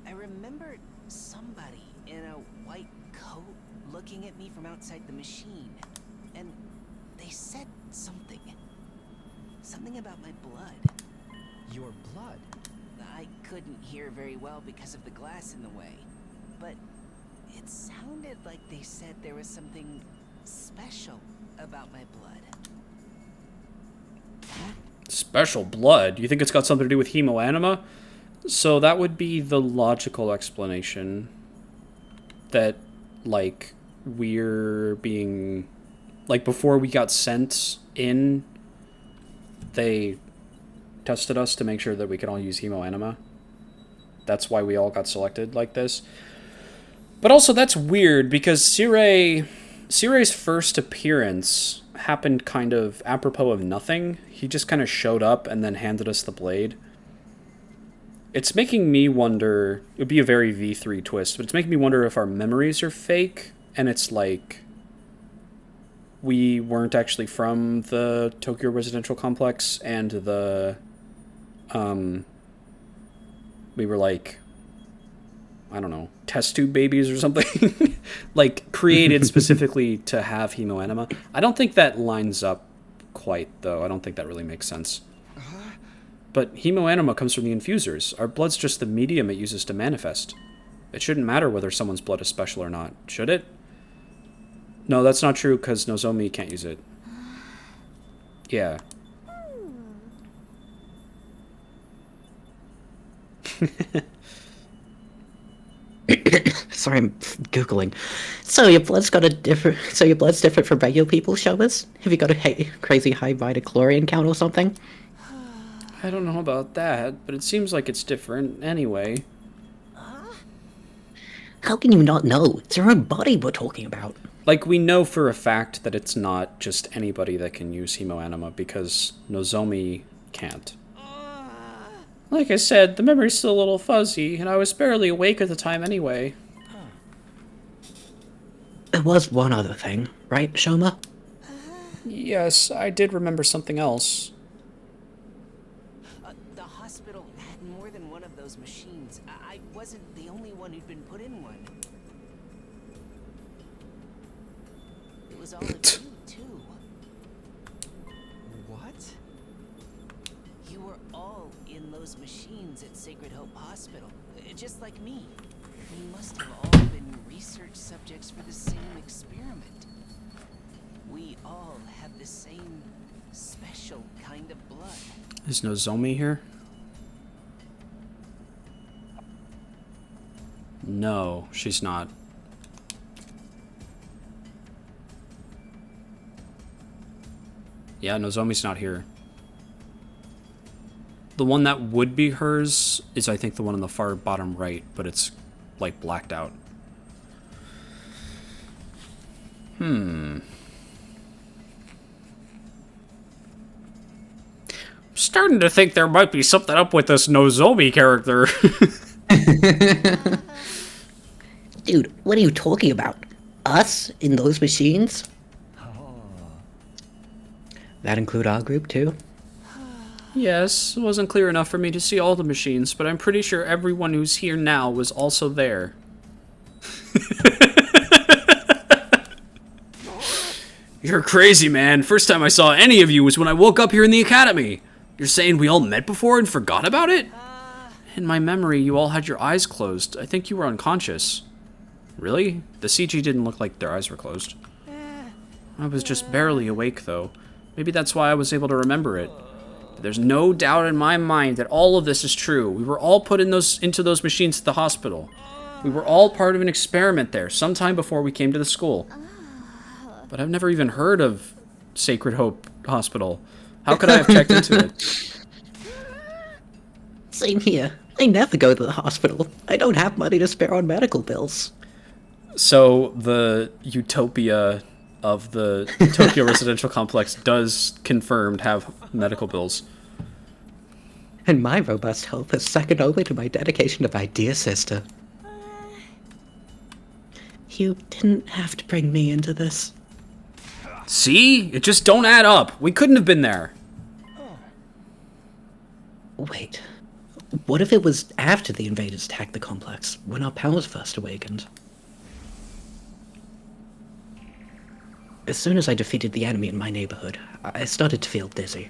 I remember somebody in a white coat looking at me from outside the machine. And they said something. Something about my blood. Your blood? I couldn't hear very well because of the glass in the way. But it sounded like they said there was something special about my blood. Special blood? You think it's got something to do with hemoanima? So that would be the logical explanation. That, like, we're being... Like, before we got sent in, they tested us to make sure that we could all use hemoanima. That's why we all got selected like this. But also, that's weird, because Sirai's first appearance happened kind of apropos of nothing. He just kind of showed up and then handed us the blade. It's making me wonder... It would be a very V3 twist, but it's making me wonder if our memories are fake, and it's like... We weren't actually from the Tokyo residential complex, and the... We were like... I don't know, test tube babies or something, like created specifically to have hemoanima. I don't think that lines up quite, though. I don't think that really makes sense. But hemoanima comes from the infusers. Our blood's just the medium it uses to manifest. It shouldn't matter whether someone's blood is special or not, should it? No, that's not true, because Nozomi can't use it. Yeah. Sorry, I'm googling. So your blood's different from regular people's, Showers? Have you got a crazy high vitachlorian count or something? I don't know about that, but it seems like it's different anyway. How can you not know? It's your own body we're talking about. Like, we know for a fact that it's not just anybody that can use hemoanima, because Nozomi can't. Like I said, the memory's still a little fuzzy, and I was barely awake at the time anyway. There was one other thing, right, Shoma? Yes, I did remember something else. The hospital had more than one of those machines. I wasn't the only one who'd been put in one. It was all of you, too. What? You were all in those machines at Sacred Hope Hospital, just like me. We must have all been research subjects for the same experiment. We all have the same special kind of blood. Is Nozomi here? No, she's not. Yeah, Nozomi's not here. The one that would be hers is, I think, the one on the far bottom right, but it's, like, blacked out. Starting to think there might be something up with this Nozomi character. Dude, what are you talking about? Us in those machines? That include our group too? Yes, it wasn't clear enough for me to see all the machines, but I'm pretty sure everyone who's here now was also there. You're crazy, man. First time I saw any of you was when I woke up here in the academy. You're saying we all met before and forgot about it? In my memory, you all had your eyes closed. I think you were unconscious. Really? The CG didn't look like their eyes were closed. I was just barely awake, though. Maybe that's why I was able to remember it. But there's no doubt in my mind that all of this is true. We were all put into those machines at the hospital. We were all part of an experiment there, sometime before we came to the school. But I've never even heard of Sacred Hope Hospital. How could I have checked into it? Same here. I never go to the hospital. I don't have money to spare on medical bills. So the utopia of the Tokyo Residential Complex does confirmed have medical bills. And my robust health is second only to my dedication to my dear sister. You didn't have to bring me into this. See? It just don't add up. We couldn't have been there. Wait. What if it was after the invaders attacked the complex, when our powers first awakened? As soon as I defeated the enemy in my neighborhood, I started to feel dizzy.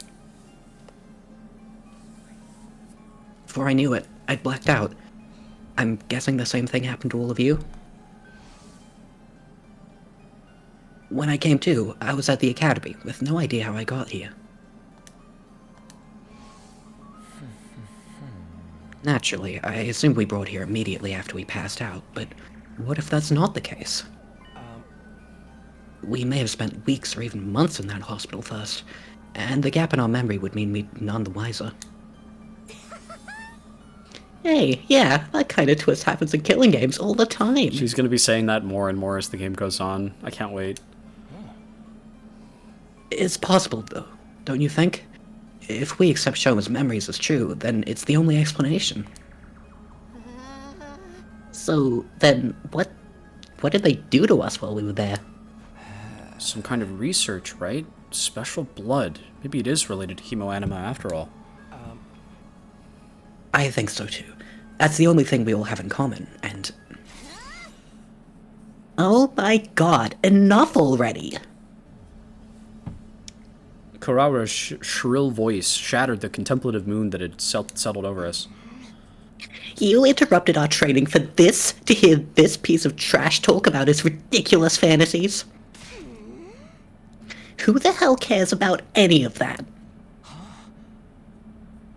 Before I knew it, I'd blacked out. I'm guessing the same thing happened to all of you? When I came to, I was at the academy, with no idea how I got here. Naturally, I assumed we brought here immediately after we passed out, but what if that's not the case? We may have spent weeks or even months in that hospital first, and the gap in our memory would mean we'd none the wiser. Hey, yeah, that kind of twist happens in killing games all the time. She's going to be saying that more and more as the game goes on. I can't wait. It's possible, though, don't you think? If we accept Shoma's memories as true, then it's the only explanation. So, then, what did they do to us while we were there? Some kind of research, right? Special blood. Maybe it is related to hemoanima after all. I think so too. That's the only thing we all have in common, and... Oh my god, enough already! Kurawara's shrill voice shattered the contemplative mood that had settled over us. You interrupted our training for this, to hear this piece of trash talk about his ridiculous fantasies? Who the hell cares about any of that?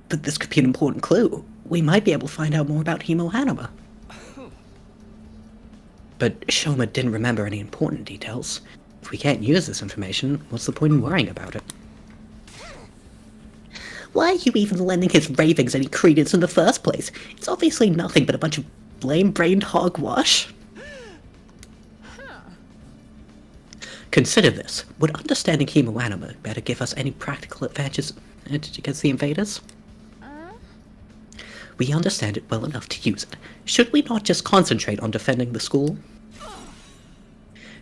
But this could be an important clue. We might be able to find out more about hemoanima. But Shoma didn't remember any important details. If we can't use this information, what's the point in worrying about it? Why are you even lending his ravings any credence in the first place? It's obviously nothing but a bunch of blame-brained hogwash. Consider this. Would understanding hemoanima better give us any practical advantages against the invaders? We understand it well enough to use it. Should we not just concentrate on defending the school?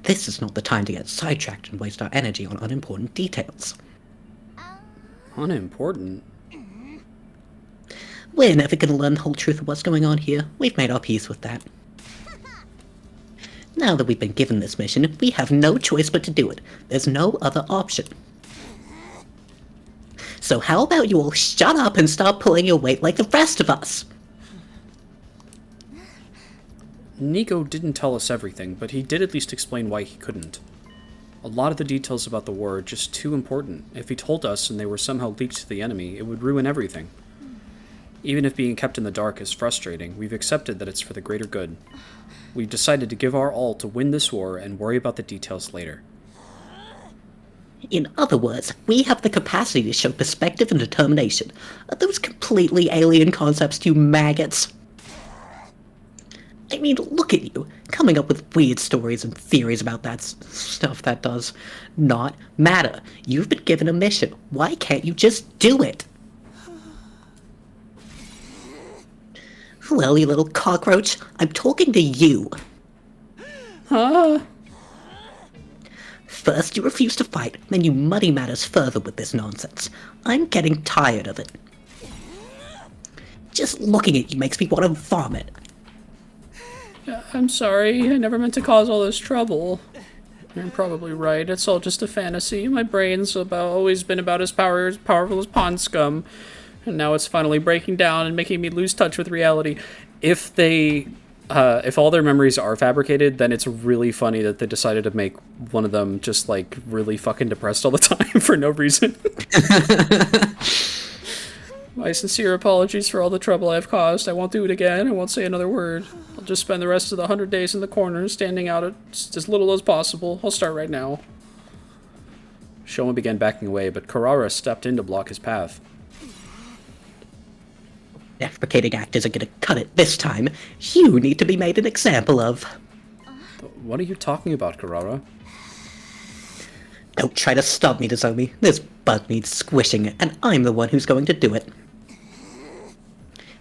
This is not the time to get sidetracked and waste our energy on unimportant details. Unimportant? We're never gonna learn the whole truth of what's going on here. We've made our peace with that. Now that we've been given this mission, we have no choice but to do it. There's no other option. So how about you all shut up and start pulling your weight like the rest of us? Nico didn't tell us everything, but he did at least explain why he couldn't. A lot of the details about the war are just too important. If he told us and they were somehow leaked to the enemy, it would ruin everything. Even if being kept in the dark is frustrating, we've accepted that it's for the greater good. We've decided to give our all to win this war and worry about the details later. In other words, we have the capacity to show perspective and determination. Are those completely alien concepts to you maggots? I mean, look at you, coming up with weird stories and theories about that stuff that does not matter. You've been given a mission. Why can't you just do it? Well, you little cockroach, I'm talking to you. Huh? First you refuse to fight, then you muddy matters further with this nonsense. I'm getting tired of it. Just looking at you makes me want to vomit. I'm sorry, I never meant to cause all this trouble. You're probably right, it's all just a fantasy. My brain's always been about as powerful as pond scum. And now it's finally breaking down and making me lose touch with reality. If all their memories are fabricated, then it's really funny that they decided to make one of them just, like, really fucking depressed all the time for no reason. My sincere apologies for all the trouble I've caused. I won't do it again. I won't say another word. I'll just spend the rest of the 100 days in the corner, standing out as little as possible. I'll start right now. Shoma began backing away, but Karara stepped in to block his path. Deprecating actors are gonna cut it this time. You need to be made an example of. What are you talking about, Karara? Don't try to stop me, Nozomi. This bug needs squishing, and I'm the one who's going to do it.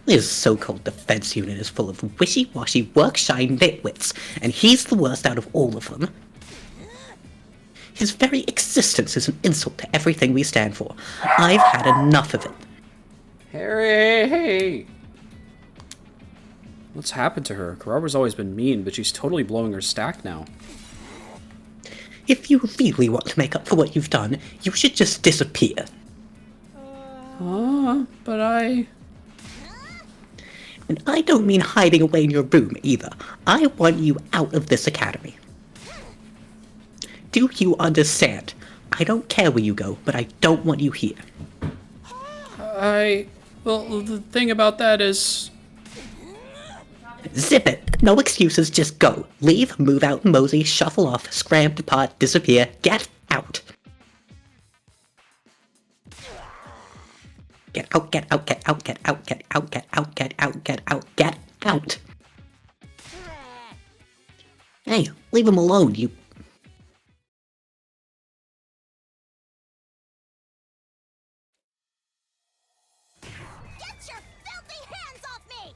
This so-called defense unit is full of wishy-washy work-shy nitwits, and he's the worst out of all of them. His very existence is an insult to everything we stand for. I've had enough of it. Harry! What's happened to her? Karara's always been mean, but she's totally blowing her stack now. If you really want to make up for what you've done, you should just disappear. But I... And I don't mean hiding away in your room, either. I want you out of this academy. Do you understand? I don't care where you go, but I don't want you here. Well, the thing about that is... Zip it! No excuses, just go. Leave, move out, mosey, shuffle off, scram, depart, disappear, get out! Get out, get out, get out, get out, get out, get out, get out, get out, get out! Hey, leave him alone, you... Get your filthy hands off me!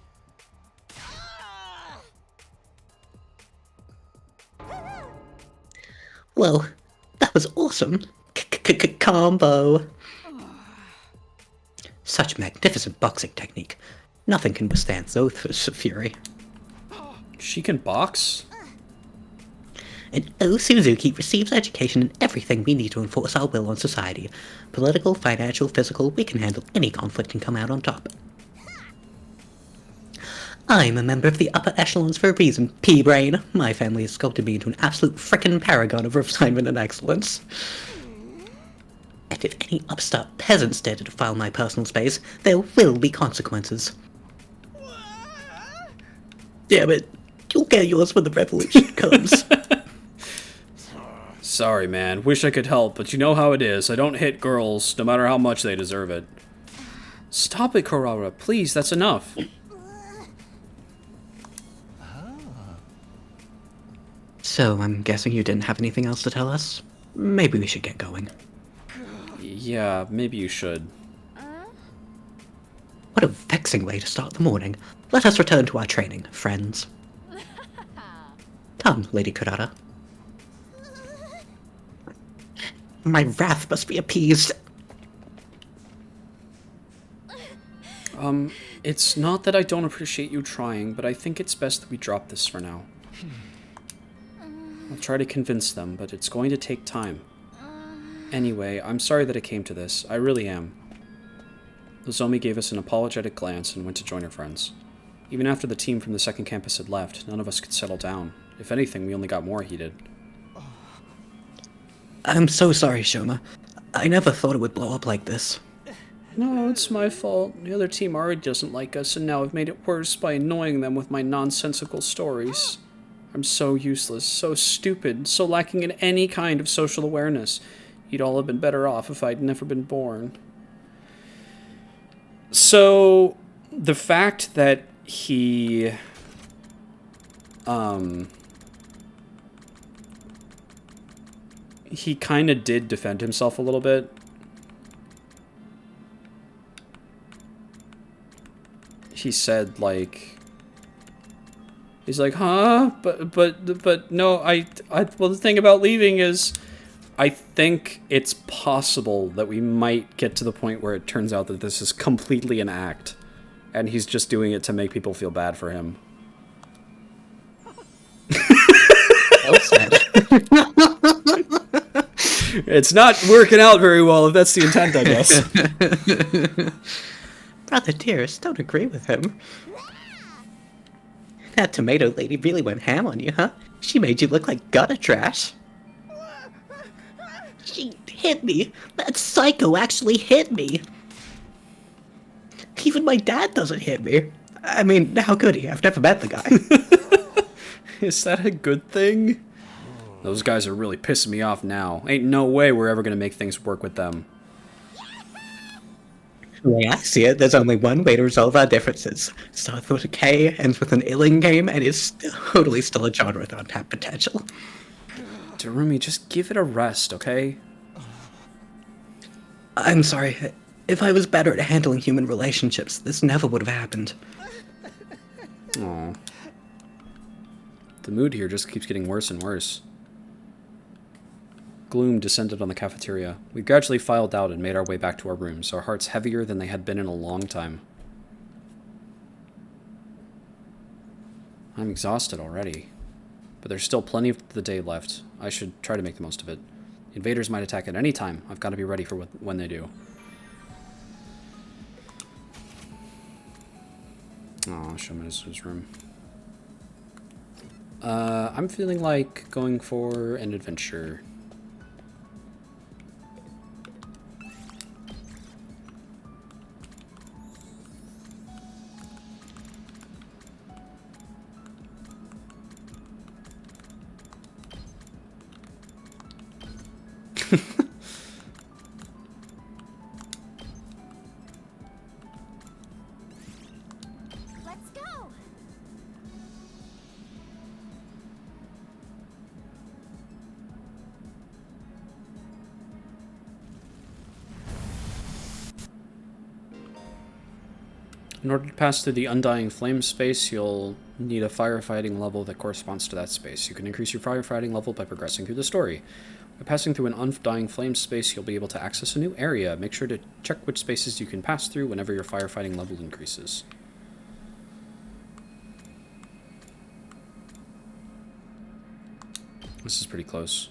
Well, that was awesome. Combo. Such magnificent boxing technique. Nothing can withstand Zoth's fury. She can box? And O Suzuki receives education in everything we need to enforce our will on society. Political, financial, physical, we can handle any conflict and come out on top. I'm a member of the upper echelons for a reason, P-Brain. My family has sculpted me into an absolute frickin' paragon of refinement and excellence. And if any upstart peasants dare to defile my personal space, there will be consequences. Damn it. You'll get yours when the revolution comes. Sorry, man. Wish I could help, but you know how it is. I don't hit girls, no matter how much they deserve it. Stop it, Karara. Please, that's enough. So, I'm guessing you didn't have anything else to tell us? Maybe we should get going. Yeah, maybe you should. What a vexing way to start the morning. Let us return to our training, friends. Come, Lady Kurata. My wrath must be appeased. It's not that I don't appreciate you trying, but I think it's best that we drop this for now. I'll try to convince them, but it's going to take time. Anyway, I'm sorry that it came to this. I really am. Nozomi gave us an apologetic glance and went to join her friends. Even after the team from the second campus had left, none of us could settle down. If anything, we only got more heated. I'm so sorry, Shoma. I never thought it would blow up like this. No, it's my fault. The other team already doesn't like us, and now I've made it worse by annoying them with my nonsensical stories. I'm so useless, so stupid, so lacking in any kind of social awareness. You'd all have been better off if I'd never been born. So, the fact that he kind of did defend himself a little bit. He said, like, he's like, huh? But no, well, the thing about leaving is, I think it's possible that we might get to the point where it turns out that this is completely an act, and he's just doing it to make people feel bad for him. Well said. It's not working out very well, if that's the intent, I guess. Brother dearest, don't agree with him. That tomato lady really went ham on you, huh? She made you look like gutter trash. She hit me. That psycho actually hit me. Even my dad doesn't hit me. I mean, how could he? I've never met the guy. Is that a good thing? Those guys are really pissing me off now. Ain't no way we're ever gonna make things work with them. The way I see it, there's only one way to resolve our differences. Starts with a K, ends with an illing game, and is totally still a genre with untapped potential. Darumi, just give it a rest, okay? I'm sorry. If I was better at handling human relationships, this never would have happened. Aww. The mood here just keeps getting worse and worse. Gloom descended on the cafeteria. We gradually filed out and made our way back to our rooms, our hearts heavier than they had been in a long time. I'm exhausted already. But there's still plenty of the day left. I should try to make the most of it. Invaders might attack at any time. I've got to be ready for when they do. Oh, show me his room. I'm feeling like going for an adventure. Let's go. In order to pass through the Undying Flame space, you'll need a firefighting level that corresponds to that space. You can increase your firefighting level by progressing through the story. By passing through an Undying Flame space, you'll be able to access a new area. Make sure to check which spaces you can pass through whenever your firefighting level increases. This is pretty close.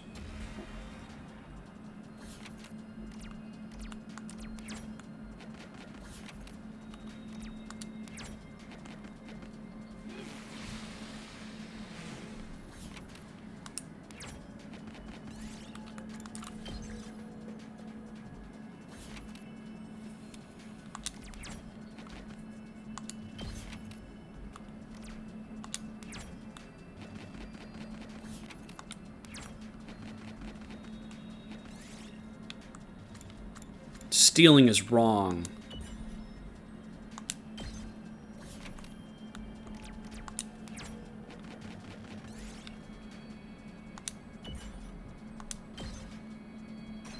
Stealing is wrong.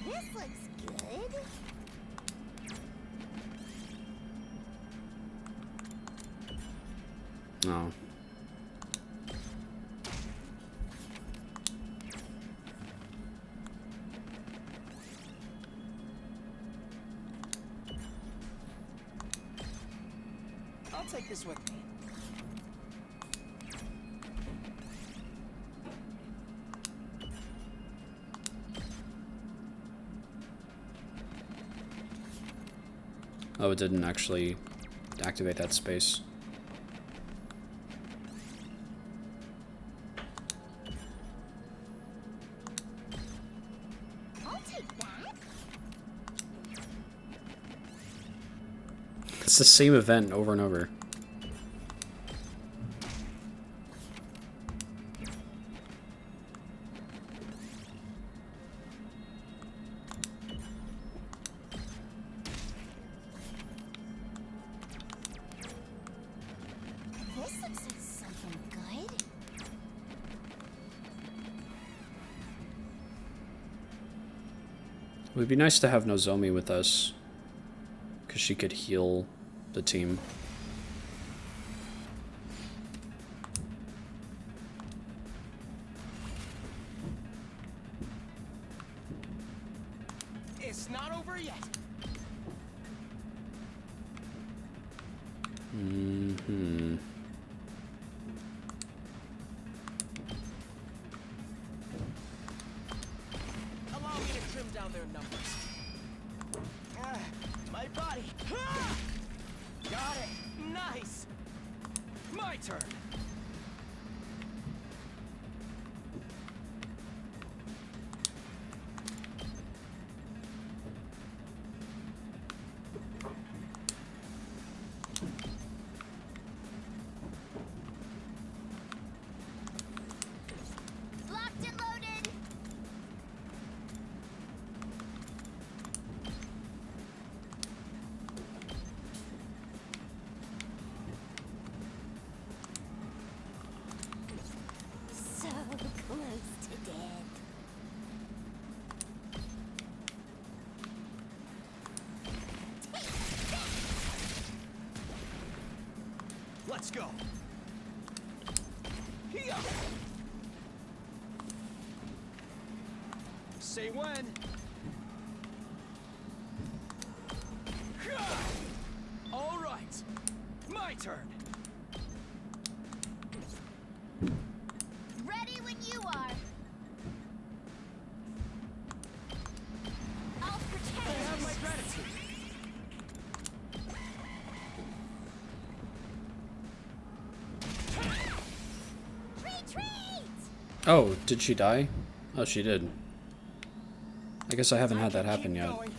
This looks good. Oh. I'll take this with me. Oh, it didn't actually activate that space. I'll take that. It's the same event over and over. This looks like something good. It would be nice to have Nozomi with us, because she could heal the team. It's not over yet. Mm-hmm. Allow me to trim down their numbers. My body. Ah! Got it. Nice. My turn. Locked and loaded. So close to dead. Let's go. Here. Say when. All right. My turn. Ready when you are. I'll protect I have you. my gratitude. Retreat! Oh, did she die? Oh, she did. I guess I haven't had that happen Keep yet. going.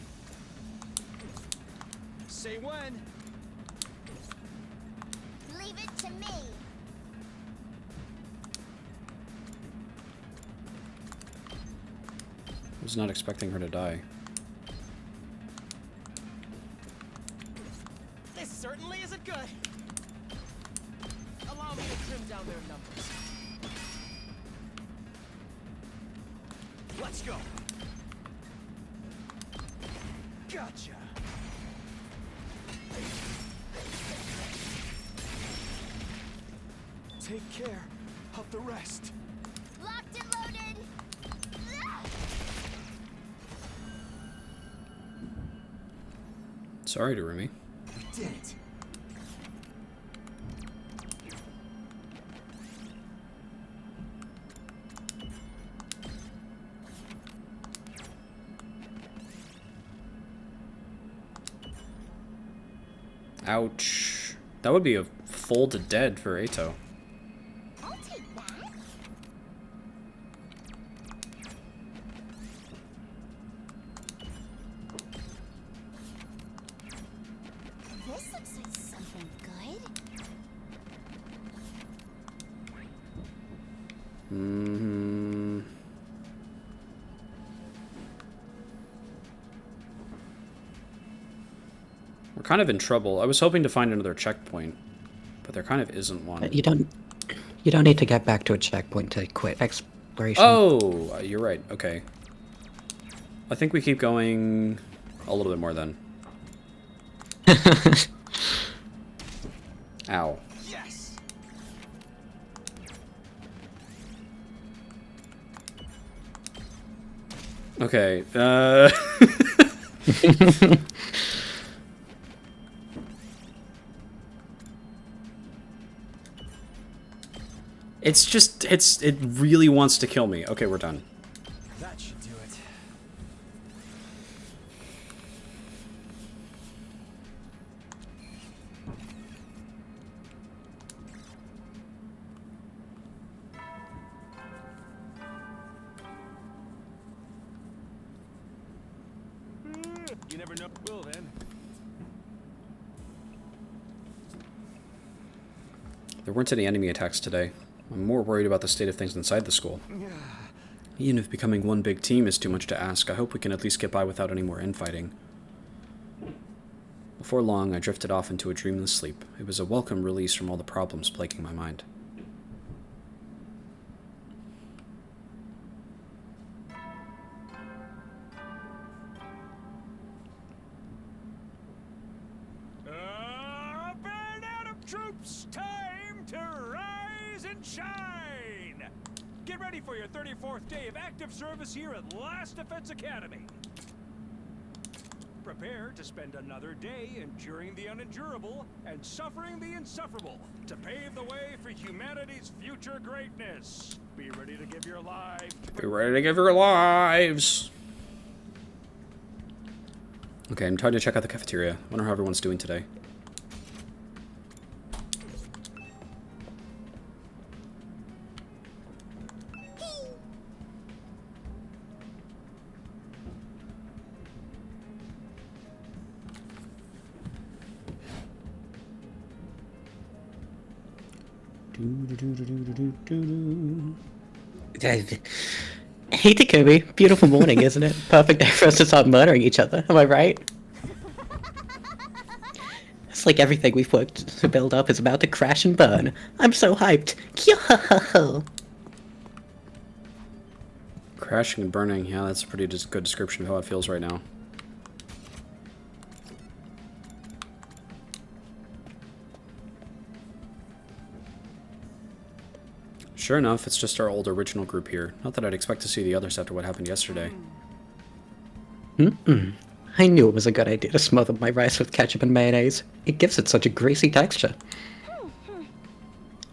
Say when. Leave it to me. I was not expecting her to die. This certainly isn't good. Allow me to trim down their numbers. Let's go. Gotcha. Take care of the rest. Locked and loaded. Ah! Sorry, Darumi. We did it. Ouch. That would be a full to dead for Eito. I'll take that. This looks like something good. Hmm. We're kind of in trouble. I was hoping to find another checkpoint, but there kind of isn't one. You don't need to get back to a checkpoint to quit exploration. Oh, you're right. Okay. I think we keep going a little bit more then. Ow. Yes. Okay, it really wants to kill me. Okay, we're done. That should do it. You never know. Will then. There weren't any enemy attacks today. I'm more worried about the state of things inside the school. Even if becoming one big team is too much to ask, I hope we can at least get by without any more infighting. Before long, I drifted off into a dreamless sleep. It was a welcome release from all the problems plaguing my mind. Burn out of troops! Time to rise and shine! Get ready for your 34th day of active service here at Last Defense Academy. Prepare to spend another day enduring the unendurable and suffering the insufferable to pave the way for humanity's future greatness. Be ready to give your lives. Be ready to give your lives! Okay, I'm trying to check out the cafeteria. Wonder how everyone's doing today. Hey Takubi, beautiful morning, isn't it? Perfect day for us to start murdering each other, am I right? It's like everything we've worked to build up is about to crash and burn. I'm so hyped. Yo! Crashing and burning, yeah, that's a pretty good description of how it feels right now. Sure enough, it's just our old original group here. Not that I'd expect to see the others after what happened yesterday. I knew it was a good idea to smother my rice with ketchup and mayonnaise. It gives it such a greasy texture.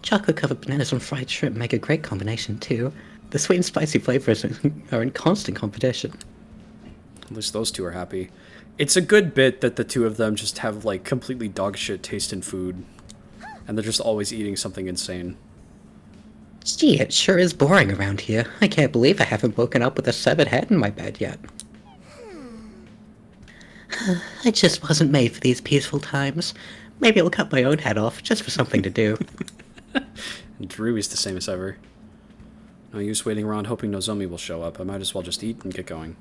Chocolate-covered bananas and fried shrimp make a great combination too. The sweet and spicy flavors are in constant competition. At least those two are happy. It's a good bit that the two of them just have, like, completely dogshit taste in food. And they're just always eating something insane. Gee, it sure is boring around here. I can't believe I haven't woken up with a severed head in my bed yet. I just wasn't made for these peaceful times. Maybe I'll cut my own head off, just for something to do. Drew is the same as ever. No use waiting around hoping Nozomi will show up. I might as well just eat and get going.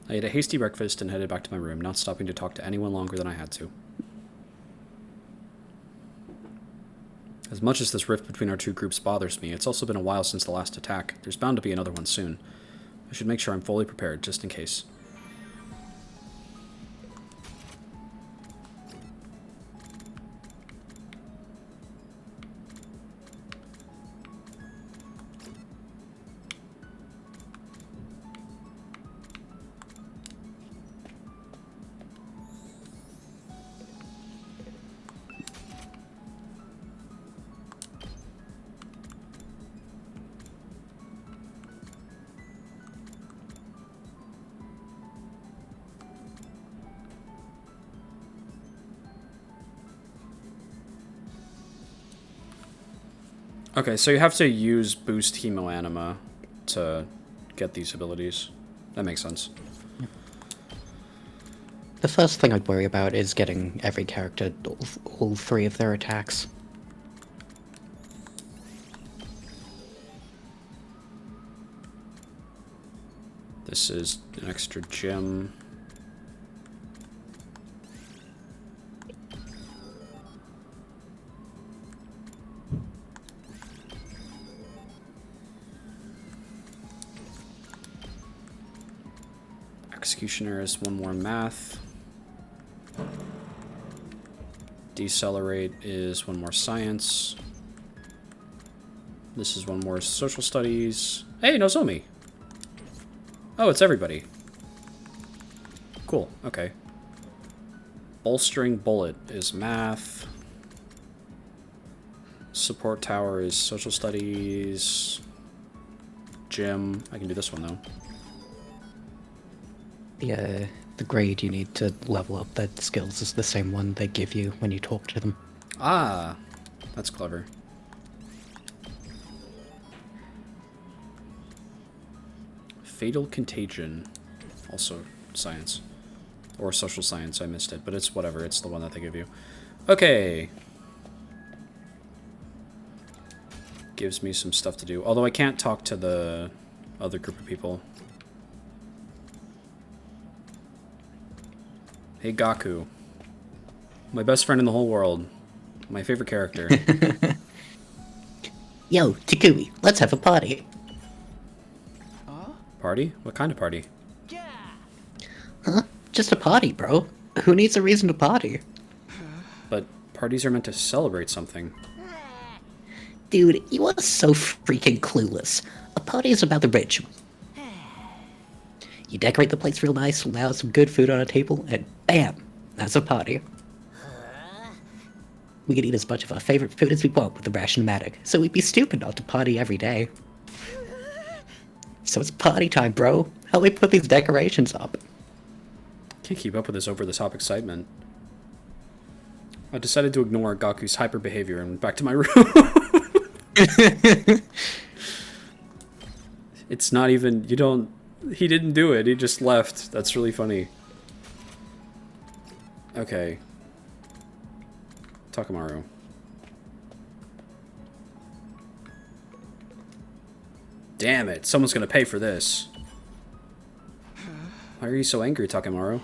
I ate a hasty breakfast and headed back to my room, not stopping to talk to anyone longer than I had to. As much as this rift between our two groups bothers me, it's also been a while since the last attack. There's bound to be another one soon. I should make sure I'm fully prepared, just in case. Okay, so you have to use Boost Hemoanima to get these abilities. That makes sense. The first thing I'd worry about is getting every character all three of their attacks. This is an extra gem. Executioner is one more math. Decelerate is one more science. This is one more social studies. Hey, Nozomi! Oh, it's everybody. Cool, okay. Bolstering bullet is math. Support tower is social studies. Gym. I can do this one though. The grade you need to level up that skills is the same one they give you when you talk to them. Ah, that's clever. Fatal contagion. Also science. Or social science, I missed it, but it's whatever, it's the one that they give you. Okay. Gives me some stuff to do. Although I can't talk to the other group of people. Hey Gaku. My best friend in the whole world. My favorite character. Yo, Takumi, let's have a party. Party? What kind of party? Yeah. Huh? Just a party, bro. Who needs a reason to party? But parties are meant to celebrate something. Dude, you are so freaking clueless. A party is about the ritual. You decorate the place real nice, allow some good food on a table, and bam! That's a party. We can eat as much of our favorite food as we want with the ration-matic, so we'd be stupid not to party every day. So it's party time, bro. Help me put these decorations up. Can't keep up with this over-the-top excitement. I decided to ignore Gaku's hyper behavior and went back to my room. It's not even, you don't, he didn't do it, he just left. That's really funny. Okay. Takamaru. Damn it, someone's gonna pay for this. Why are you so angry, Takamaru?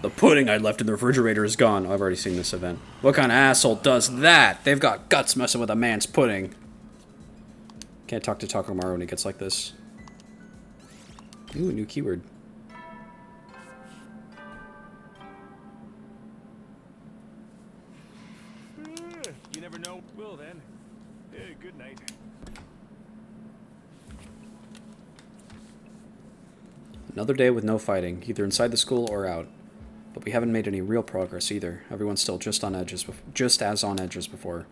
The pudding I left in the refrigerator is gone. I've already seen this event. What kind of asshole does that? They've got guts messing with a man's pudding. Can't talk to Takamaru when he gets like this. Ooh, new keyword. You never know. Well then. Good night. Another day with no fighting, either inside the school or out. But we haven't made any real progress either. Everyone's still just as on edge as before.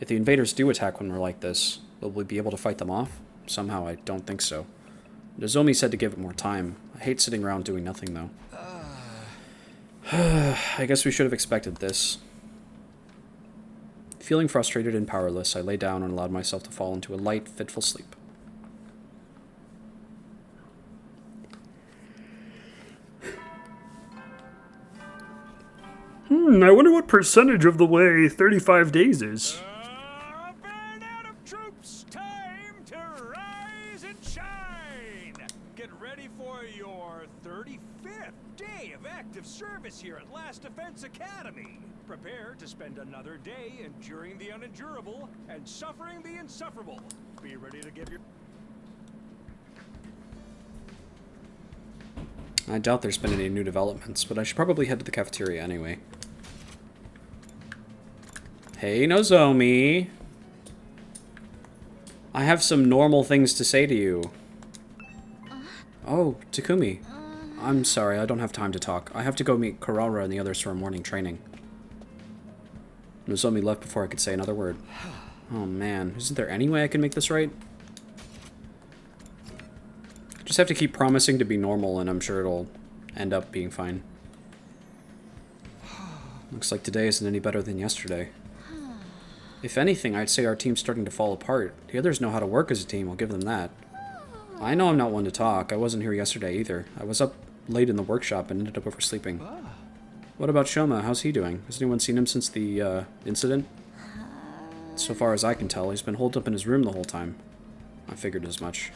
If the invaders do attack when we're like this, will we be able to fight them off? Somehow I don't think so. Nozomi said to give it more time. I hate sitting around doing nothing though. I guess we should have expected this. Feeling frustrated and powerless, I lay down and allowed myself to fall into a light, fitful sleep. I wonder what percentage of the way 35 days is. Burn out of troops! Time to rise and shine! Get ready for your 35th day of active service here at Last Defense Academy. Prepare to spend another day enduring the unendurable and suffering the insufferable. Be ready to give your... I doubt there's been any new developments, but I should probably head to the cafeteria anyway. Hey, Nozomi. I have some normal things to say to you. Oh, Takumi. I'm sorry, I don't have time to talk. I have to go meet Karara and the others for morning training. Nozomi left before I could say another word. Oh man, isn't there any way I can make this right? Just have to keep promising to be normal and I'm sure it'll end up being fine. Looks like today isn't any better than yesterday. If anything, I'd say our team's starting to fall apart. The others know how to work as a team, I'll give them that. I know I'm not one to talk. I wasn't here yesterday either. I was up late in the workshop and ended up oversleeping. What about Shoma? How's he doing? Has anyone seen him since the, incident? So far as I can tell, he's been holed up in his room the whole time. I figured as much.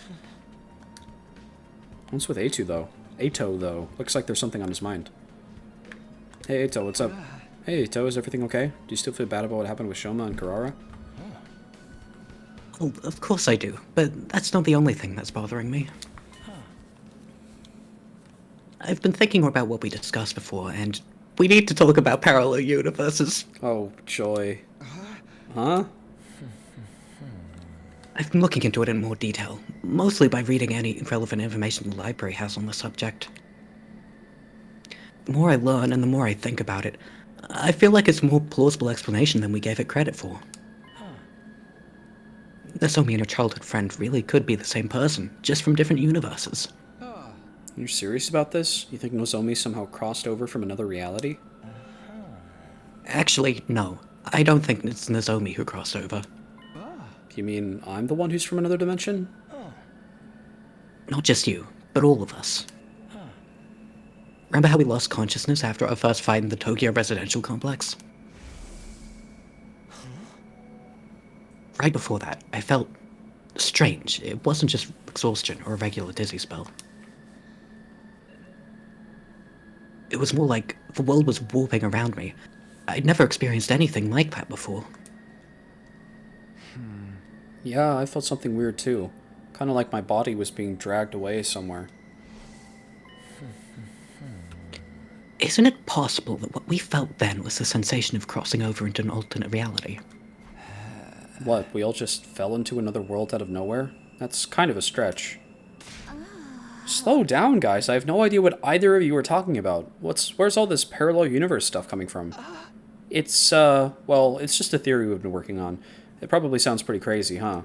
What's with Ato, though? Looks like there's something on his mind. Hey, Ato, what's up? Hey, Ato, is everything okay? Do you still feel bad about what happened with Shoma and Karara? Oh, of course I do, but that's not the only thing that's bothering me. I've been thinking about what we discussed before, and we need to talk about parallel universes. Oh, joy. Huh? I've been looking into it in more detail. mostly by reading any relevant information the library has on the subject. The more I learn and the more I think about it, I feel like it's a more plausible explanation than we gave it credit for. Nozomi and her childhood friend really could be the same person, just from different universes. You're serious about this? You think Nozomi somehow crossed over from another reality? Actually, no. I don't think it's Nozomi who crossed over. You mean I'm the one who's from another dimension? Not just you, but all of us. Remember how we lost consciousness after our first fight in the Tokyo residential complex? Right before that, I felt strange. It wasn't just exhaustion or a regular dizzy spell. It was more like the world was warping around me. I'd never experienced anything like that before. Yeah, I felt something weird too. Kind of like my body was being dragged away somewhere. Isn't it possible that what we felt then was the sensation of crossing over into an alternate reality? What, we all just fell into another world out of nowhere? That's kind of a stretch. Slow down, guys. I have no idea what either of you are talking about. Where's all this parallel universe stuff coming from? It's, well, it's just a theory we've been working on. It probably sounds pretty crazy, huh?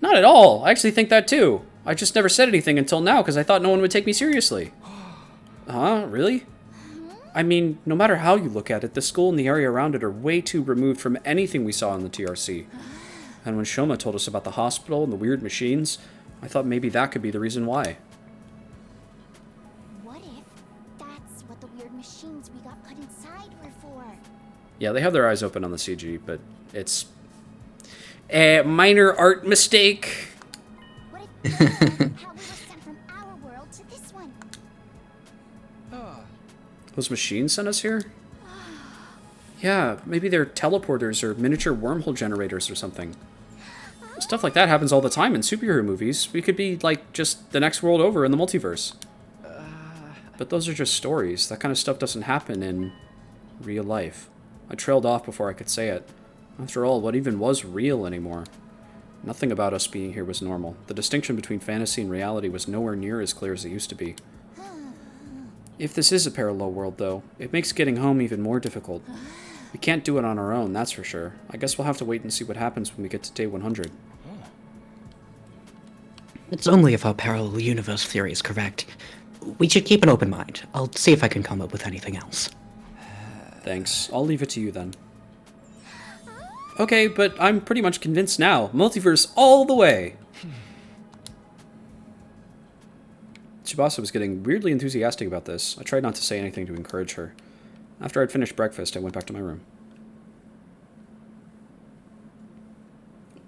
Not at all. I actually think that too. I just never said anything until now because I thought no one would take me seriously. Huh? Really? I mean, no matter how you look at it, the school and the area around it are way too removed from anything we saw in the TRC. And when Shoma told us about the hospital and the weird machines, I thought maybe that could be the reason why. What if that's what the weird machines we got put inside were for? Yeah, they have their eyes open on the CG, but it's a minor art mistake. What if how we were sent from our world to this one? Those machines sent us here? Yeah, maybe they're teleporters or miniature wormhole generators or something. Stuff like that happens all the time in superhero movies. We could be, like, just the next world over in the multiverse. But those are just stories. That kind of stuff doesn't happen in real life. I trailed off before I could say it. After all, what even was real anymore? Nothing about us being here was normal. The distinction between fantasy and reality was nowhere near as clear as it used to be. If this is a parallel world, though, it makes getting home even more difficult. We can't do it on our own, that's for sure. I guess we'll have to wait and see what happens when we get to day 100. It's only if our parallel universe theory is correct. We should keep an open mind. I'll see if I can come up with anything else. Thanks. I'll leave it to you then. Okay, but I'm pretty much convinced now. Multiverse all the way! Tsubasa was getting weirdly enthusiastic about this. I tried not to say anything to encourage her. After I'd finished breakfast, I went back to my room.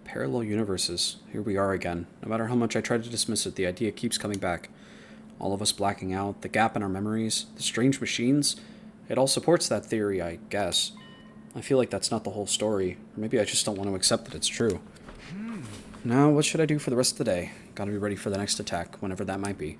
Parallel universes. Here we are again. No matter how much I try to dismiss it, the idea keeps coming back. All of us blacking out, the gap in our memories, the strange machines. It all supports that theory, I guess. I feel like that's not the whole story. Or maybe I just don't want to accept that it's true. Now, what should I do for the rest of the day? Gotta be ready for the next attack, whenever that might be.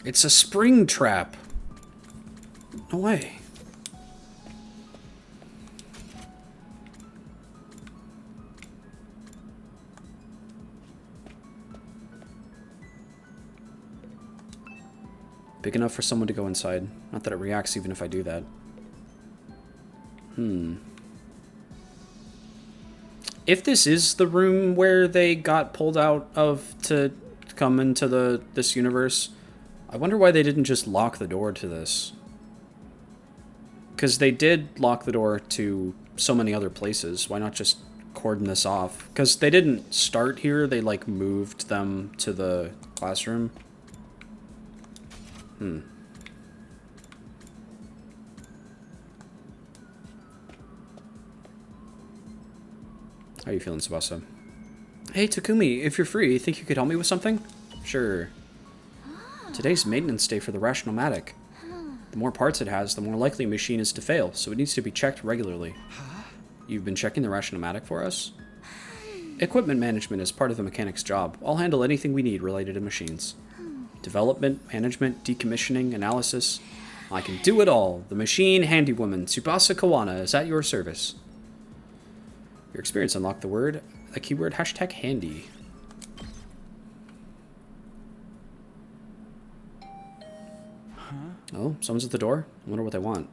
It's a spring trap. No way. Big enough for someone to go inside. Not that it reacts even if I do that. If this is the room where they got pulled out of to come into this universe, I wonder why they didn't just lock the door to this. Because they did lock the door to so many other places. Why not just cordon this off? Because they didn't start here. They, like, moved them to the classroom. How are you feeling, Tsubasa? Hey, Takumi, if you're free, think you could help me with something? Sure. Today's maintenance day for the Rationomatic. The more parts it has, the more likely a machine is to fail, so it needs to be checked regularly. You've been checking the Rationomatic for us? Equipment management is part of the mechanic's job. I'll handle anything we need related to machines. Development, management, decommissioning, analysis. I can do it all. The machine handywoman, Tsubasa Kawana, is at your service. Your experience unlocked the keyword #handy. Oh, someone's at the door? I wonder what they want.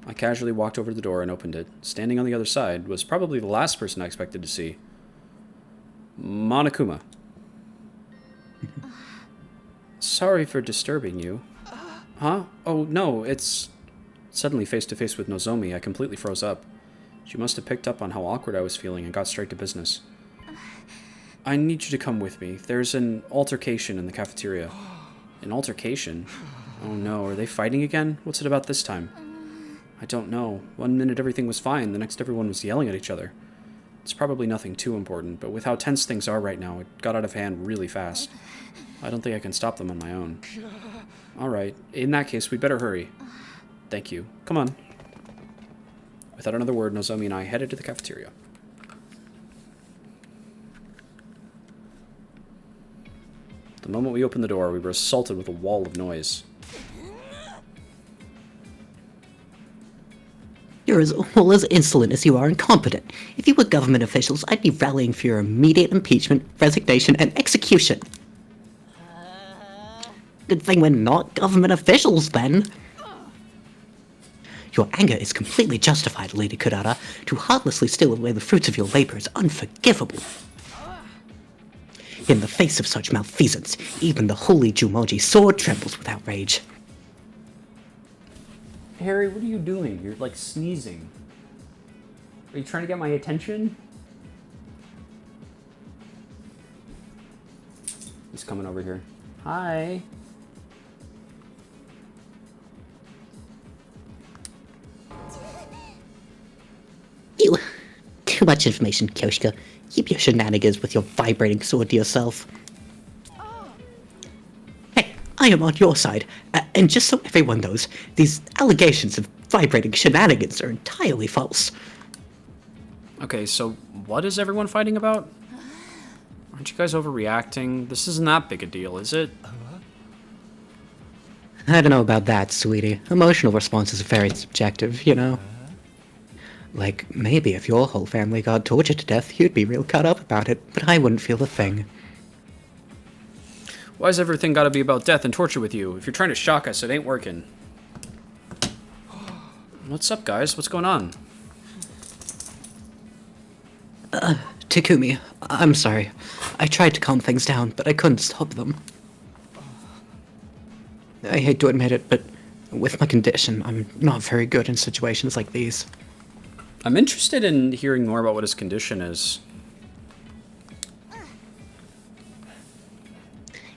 I casually walked over to the door and opened it. Standing on the other side was probably the last person I expected to see. Monokuma. Sorry for disturbing you. Huh? Oh, no, it's... Suddenly face to face with Nozomi, I completely froze up. She must have picked up on how awkward I was feeling and got straight to business. I need you to come with me. There's an altercation in the cafeteria. An altercation? Oh no, are they fighting again? What's it about this time? I don't know. One minute everything was fine, the next everyone was yelling at each other. It's probably nothing too important, but with how tense things are right now, it got out of hand really fast. I don't think I can stop them on my own. Alright, in that case, we better hurry. Thank you. Come on. Without another word, Nozomi and I headed to the cafeteria. The moment we opened the door, we were assaulted with a wall of noise. You're as all as insolent as you are incompetent. If you were government officials, I'd be rallying for your immediate impeachment, resignation, and execution. Good thing we're not government officials, then. Your anger is completely justified, Lady Kurara. To heartlessly steal away the fruits of your labor is unforgivable. In the face of such malfeasance, even the holy Jumoji sword trembles with outrage. Harry, what are you doing? You're like sneezing. Are you trying to get my attention? He's coming over here. Hi. You... Too much information, Kyoshika. Keep your shenanigans with your vibrating sword to yourself. Hey, I am on your side. And just so everyone knows, these allegations of vibrating shenanigans are entirely false. Okay, so what is everyone fighting about? Aren't you guys overreacting? This isn't that big a deal, is it? I don't know about that, sweetie. Emotional responses are very subjective, you know? Like, maybe if your whole family got tortured to death, you'd be real cut up about it, but I wouldn't feel a thing. Why's everything gotta be about death and torture with you? If you're trying to shock us, it ain't working. What's up, guys? What's going on? Takumi, I'm sorry. I tried to calm things down, but I couldn't stop them. I hate to admit it, but with my condition, I'm not very good in situations like these. I'm interested in hearing more about what his condition is.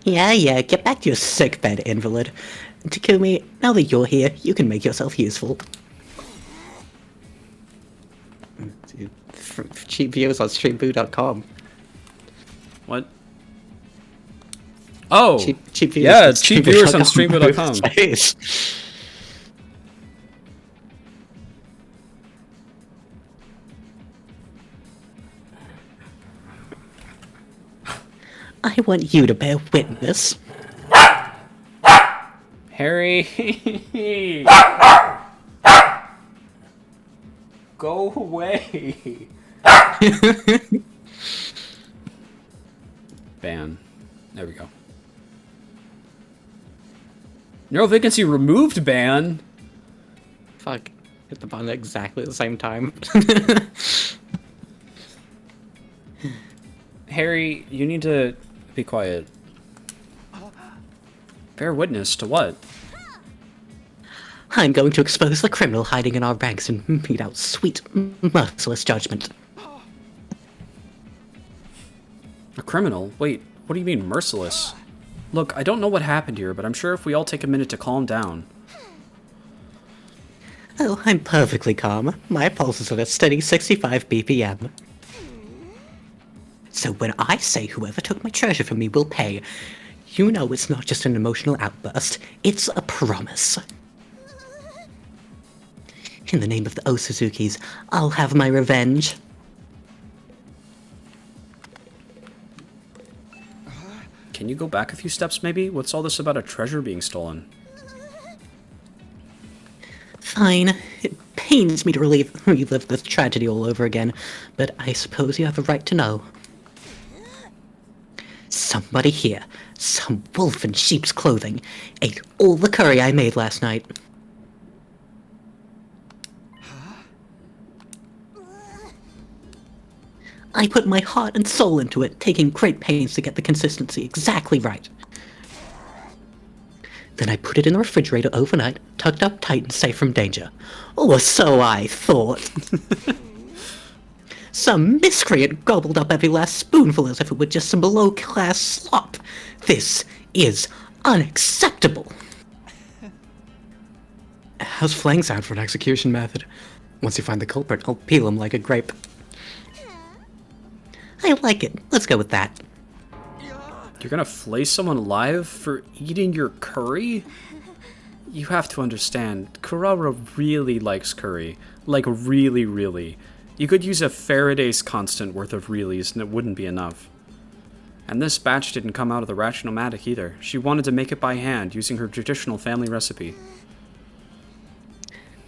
Yeah, get back to your sickbed, invalid. Takumi, now that you're here, you can make yourself useful. Cheap views on streamboo.com. What? Oh! Cheap viewers yeah, cheap viewers on streamboo.com. I want you to bear witness. Harry! Go away! Ban. There we go. Neural vacancy removed ban? Fuck. Hit the button at exactly the same time. Harry, you need to be quiet. Bear witness to what? I'm going to expose the criminal hiding in our ranks and mete out sweet, merciless judgment. A criminal? Wait, what do you mean merciless? Look, I don't know what happened here, but I'm sure if we all take a minute to calm down. Oh, I'm perfectly calm. My pulse is at a steady 65 BPM. So when I say whoever took my treasure from me will pay, you know it's not just an emotional outburst, it's a promise. In the name of the Osuzukis, I'll have my revenge. Can you go back a few steps, maybe? What's all this about a treasure being stolen? Fine. It pains me to relive this tragedy all over again, but I suppose you have a right to know. Somebody here, some wolf in sheep's clothing, ate all the curry I made last night. I put my heart and soul into it, taking great pains to get the consistency exactly right. Then I put it in the refrigerator overnight, tucked up tight and safe from danger. Or so I thought. Some miscreant gobbled up every last spoonful as if it were just some below-class slop. This is unacceptable. How's flaying sound for an execution method? Once you find the culprit, I'll peel him like a grape. I like it. Let's go with that. You're gonna flay someone alive for eating your curry? You have to understand, Kurara really likes curry. Like, really, really. You could use a Faraday's constant worth of reallys and it wouldn't be enough. And this batch didn't come out of the Ratiomatic either. She wanted to make it by hand, using her traditional family recipe.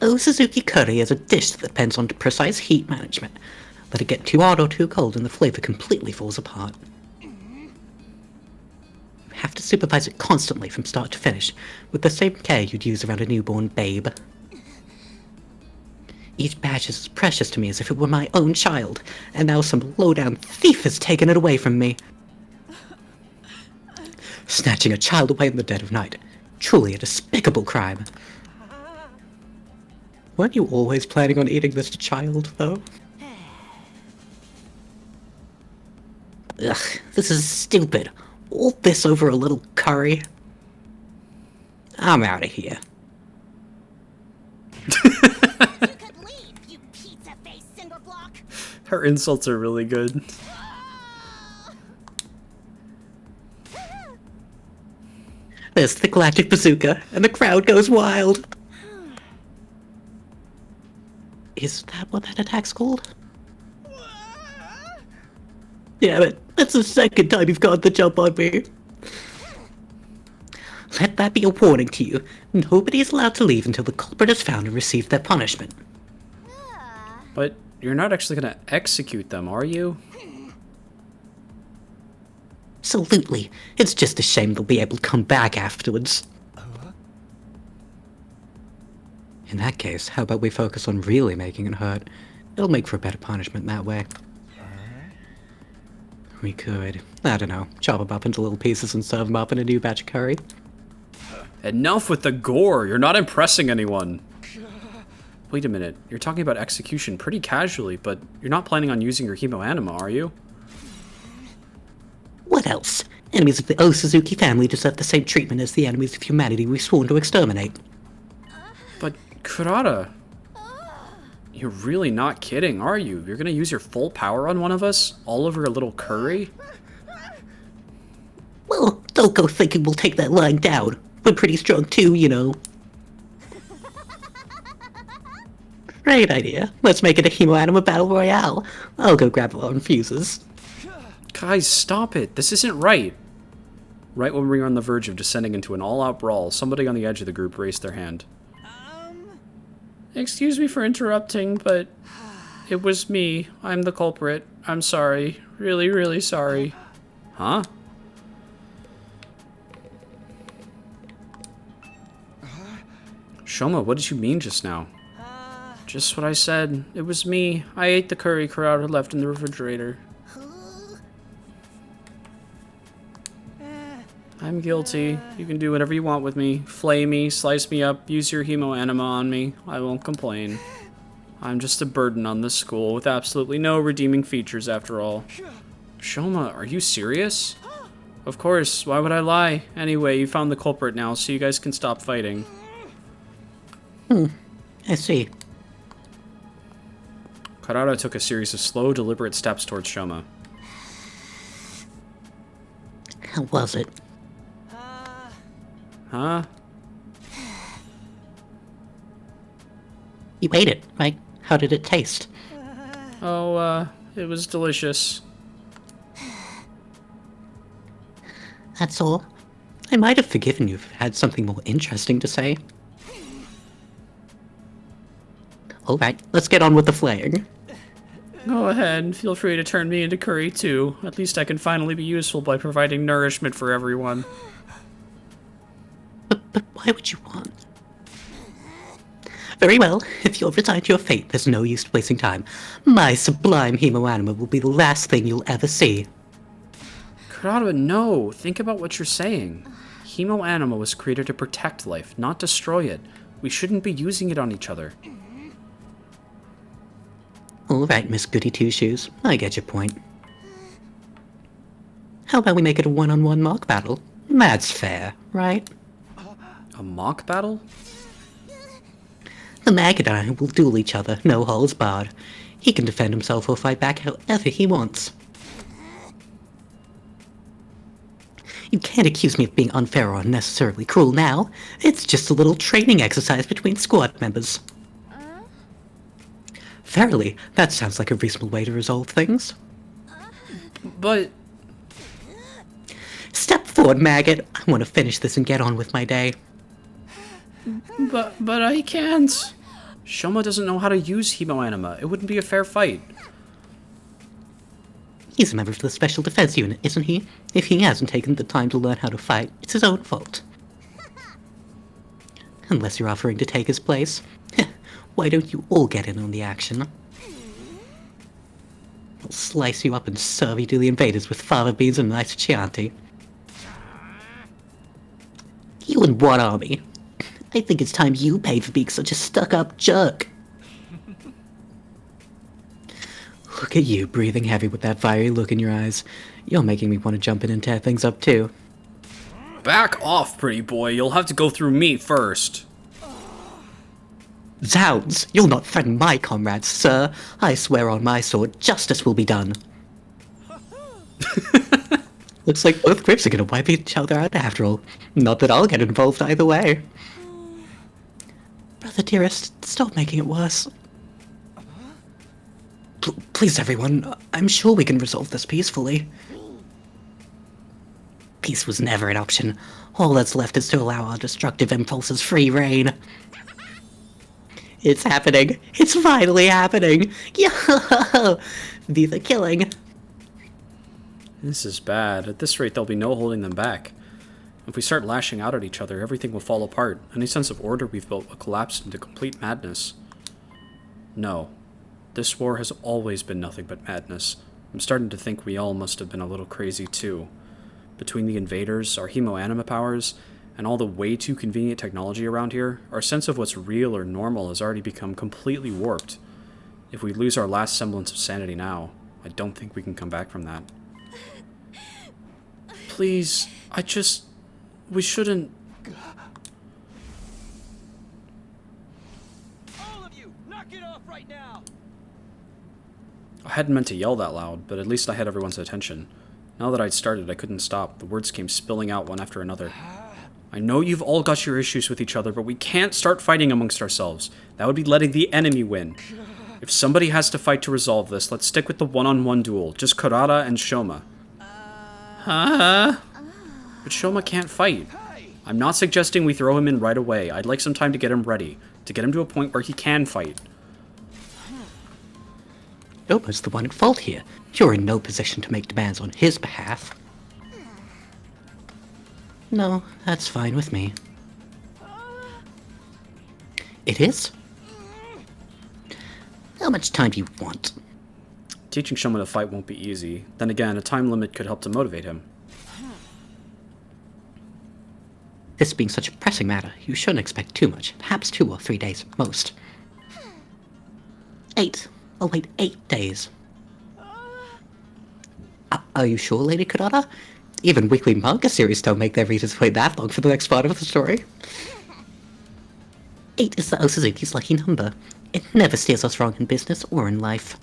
Oh, Suzuki curry is a dish that depends on precise heat management. Let it get too hot or too cold and the flavor completely falls apart. You have to supervise it constantly from start to finish, with the same care you'd use around a newborn babe. Each batch is as precious to me as if it were my own child, and now some low-down thief has taken it away from me. Snatching a child away in the dead of night. Truly a despicable crime. Weren't you always planning on eating this child, though? Ugh, this is stupid. All this over a little curry. I'm out of here. You could leave, you pizza-faced cinderblock. Her insults are really good. There's the galactic bazooka, and the crowd goes wild. Is that what that attack's called? Damn it, that's the second time you've got the jump on me. Let that be a warning to you. Nobody is allowed to leave until the culprit is found and received their punishment. But you're not actually gonna execute them, are you? Absolutely. It's just a shame they'll be able to come back afterwards. In that case, how about we focus on really making it hurt? It'll make for a better punishment that way. We could, I don't know, chop them up into little pieces and serve them up in a new batch of curry. Enough with the gore! You're not impressing anyone! Wait a minute, you're talking about execution pretty casually, but you're not planning on using your hemoanima, are you? What else? Enemies of the O Suzuki family deserve the same treatment as the enemies of humanity we've sworn to exterminate. But, Kurata... You're really not kidding, are you? You're gonna use your full power on one of us? All over a little curry? Well, don't go thinking we'll take that line down. We're pretty strong too, you know. Great idea. Let's make it a hemoanima battle royale. I'll go grab our infuses. Guys, stop it. This isn't right. Right when we were on the verge of descending into an all-out brawl, somebody on the edge of the group raised their hand. Excuse me for interrupting, but it was me. I'm the culprit. I'm sorry. Really, really sorry. Huh? Shoma, what did you mean just now? Just what I said. It was me. I ate the curry Kurata left in the refrigerator. I'm guilty. You can do whatever you want with me. Flay me, slice me up, use your hemoanima on me. I won't complain. I'm just a burden on this school with absolutely no redeeming features after all. Shoma, are you serious? Of course, why would I lie? Anyway, you found the culprit now, so you guys can stop fighting. I see. Karada took a series of slow, deliberate steps towards Shoma. How was it? Huh? You ate it, right? How did it taste? Oh, it was delicious. that's all. I might have forgiven you if you had something more interesting to say. Alright, let's get on with the flaying. Go ahead, feel free to turn me into curry too. At least I can finally be useful by providing nourishment for everyone. But why would you want? Very well, if you're resigned to your fate, there's no use wasting time. My sublime hemoanima will be the last thing you'll ever see. Kurata, no! Think about what you're saying. Hemoanima was created to protect life, not destroy it. We shouldn't be using it on each other. Alright, Miss Goody Two-Shoes, I get your point. How about we make it a one-on-one mock battle? That's fair, right? A mock battle? The mag and I will duel each other, no holds barred. He can defend himself or fight back however he wants. You can't accuse me of being unfair or unnecessarily cruel now. It's just a little training exercise between squad members. Verily, that sounds like a reasonable way to resolve things. But... Step forward, maggot. I want to finish this and get on with my day. But I can't. Shoma doesn't know how to use hemoanima. It wouldn't be a fair fight. He's a member of the Special Defense Unit, isn't he? If he hasn't taken the time to learn how to fight, it's his own fault. Unless you're offering to take his place. Why don't you all get in on the action? I'll slice you up and serve you to the invaders with fava beans and nice Chianti. You and one army. I think it's time you paid for being such a stuck-up jerk. Look at you, breathing heavy with that fiery look in your eyes. You're making me want to jump in and tear things up too. Back off, pretty boy. You'll have to go through me first. Zounds! You'll not threaten my comrades, sir. I swear on my sword, justice will be done. Looks like both groups are gonna wipe each other out after all. Not that I'll get involved either way. Brother dearest, stop making it worse. Please, everyone, I'm sure we can resolve this peacefully. Peace was never an option. All that's left is to allow our destructive impulses free reign. It's happening. It's finally happening. Yo! Be the killing. This is bad. At this rate, there'll be no holding them back. If we start lashing out at each other, everything will fall apart. Any sense of order we've built will collapse into complete madness. No. This war has always been nothing but madness. I'm starting to think we all must have been a little crazy too. Between the invaders, our hemoanima powers, and all the way too convenient technology around here, our sense of what's real or normal has already become completely warped. If we lose our last semblance of sanity now, I don't think we can come back from that. Please, we shouldn't... All of you, knock it off right now! I hadn't meant to yell that loud, but at least I had everyone's attention. Now that I'd started, I couldn't stop. The words came spilling out one after another. I know you've all got your issues with each other, but we can't start fighting amongst ourselves. That would be letting the enemy win. If somebody has to fight to resolve this, let's stick with the one-on-one duel. Just Kurata and Shoma. Huh? But Shoma can't fight. I'm not suggesting we throw him in right away. I'd like some time to get him ready. To get him to a point where he can fight. Shoma's the one at fault here. You're in no position to make demands on his behalf. No, that's fine with me. It is? How much time do you want? Teaching Shoma to fight won't be easy. Then again, a time limit could help to motivate him. This being such a pressing matter, you shouldn't expect too much. Perhaps 2 or 3 days at most. 8. Oh wait, 8 days. Are you sure, Lady Kurata? Even weekly manga series don't make their readers wait that long for the next part of the story. 8 is the Osuzuki's lucky number. It never steers us wrong in business or in life.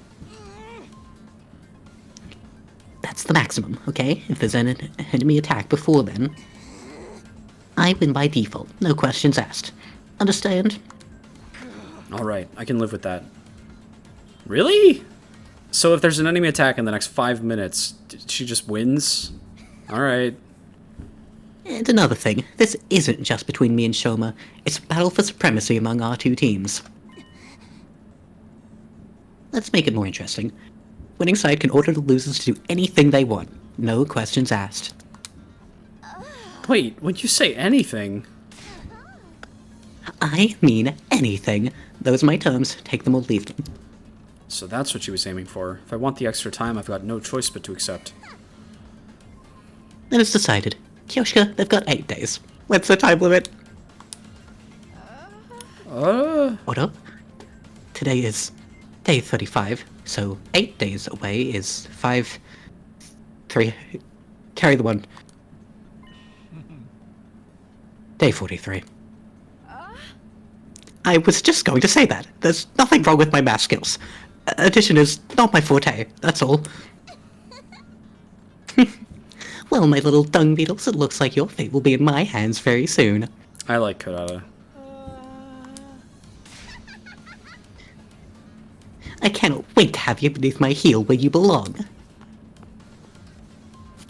That's the maximum, okay? If there's an enemy attack before then, I win by default, no questions asked. Understand? Alright, I can live with that. Really? So if there's an enemy attack in the next 5 minutes, she just wins? Alright. And another thing, this isn't just between me and Shoma. It's a battle for supremacy among our two teams. Let's make it more interesting. Winning side can order the losers to do anything they want. No questions asked. Wait, when you say anything... I mean anything. Those are my terms. Take them or leave them. So that's what she was aiming for. If I want the extra time, I've got no choice but to accept. Then it's decided. Kyoshka, they've got 8 days. What's the time limit? What up? Today is day 35, so 8 days away is 5... 3... Carry the 1. Day 43. I was just going to say that. There's nothing wrong with my math skills. Addition is not my forte, that's all. Well, my little dung beetles, it looks like your fate will be in my hands very soon. I like Kataga. I cannot wait to have you beneath my heel where you belong.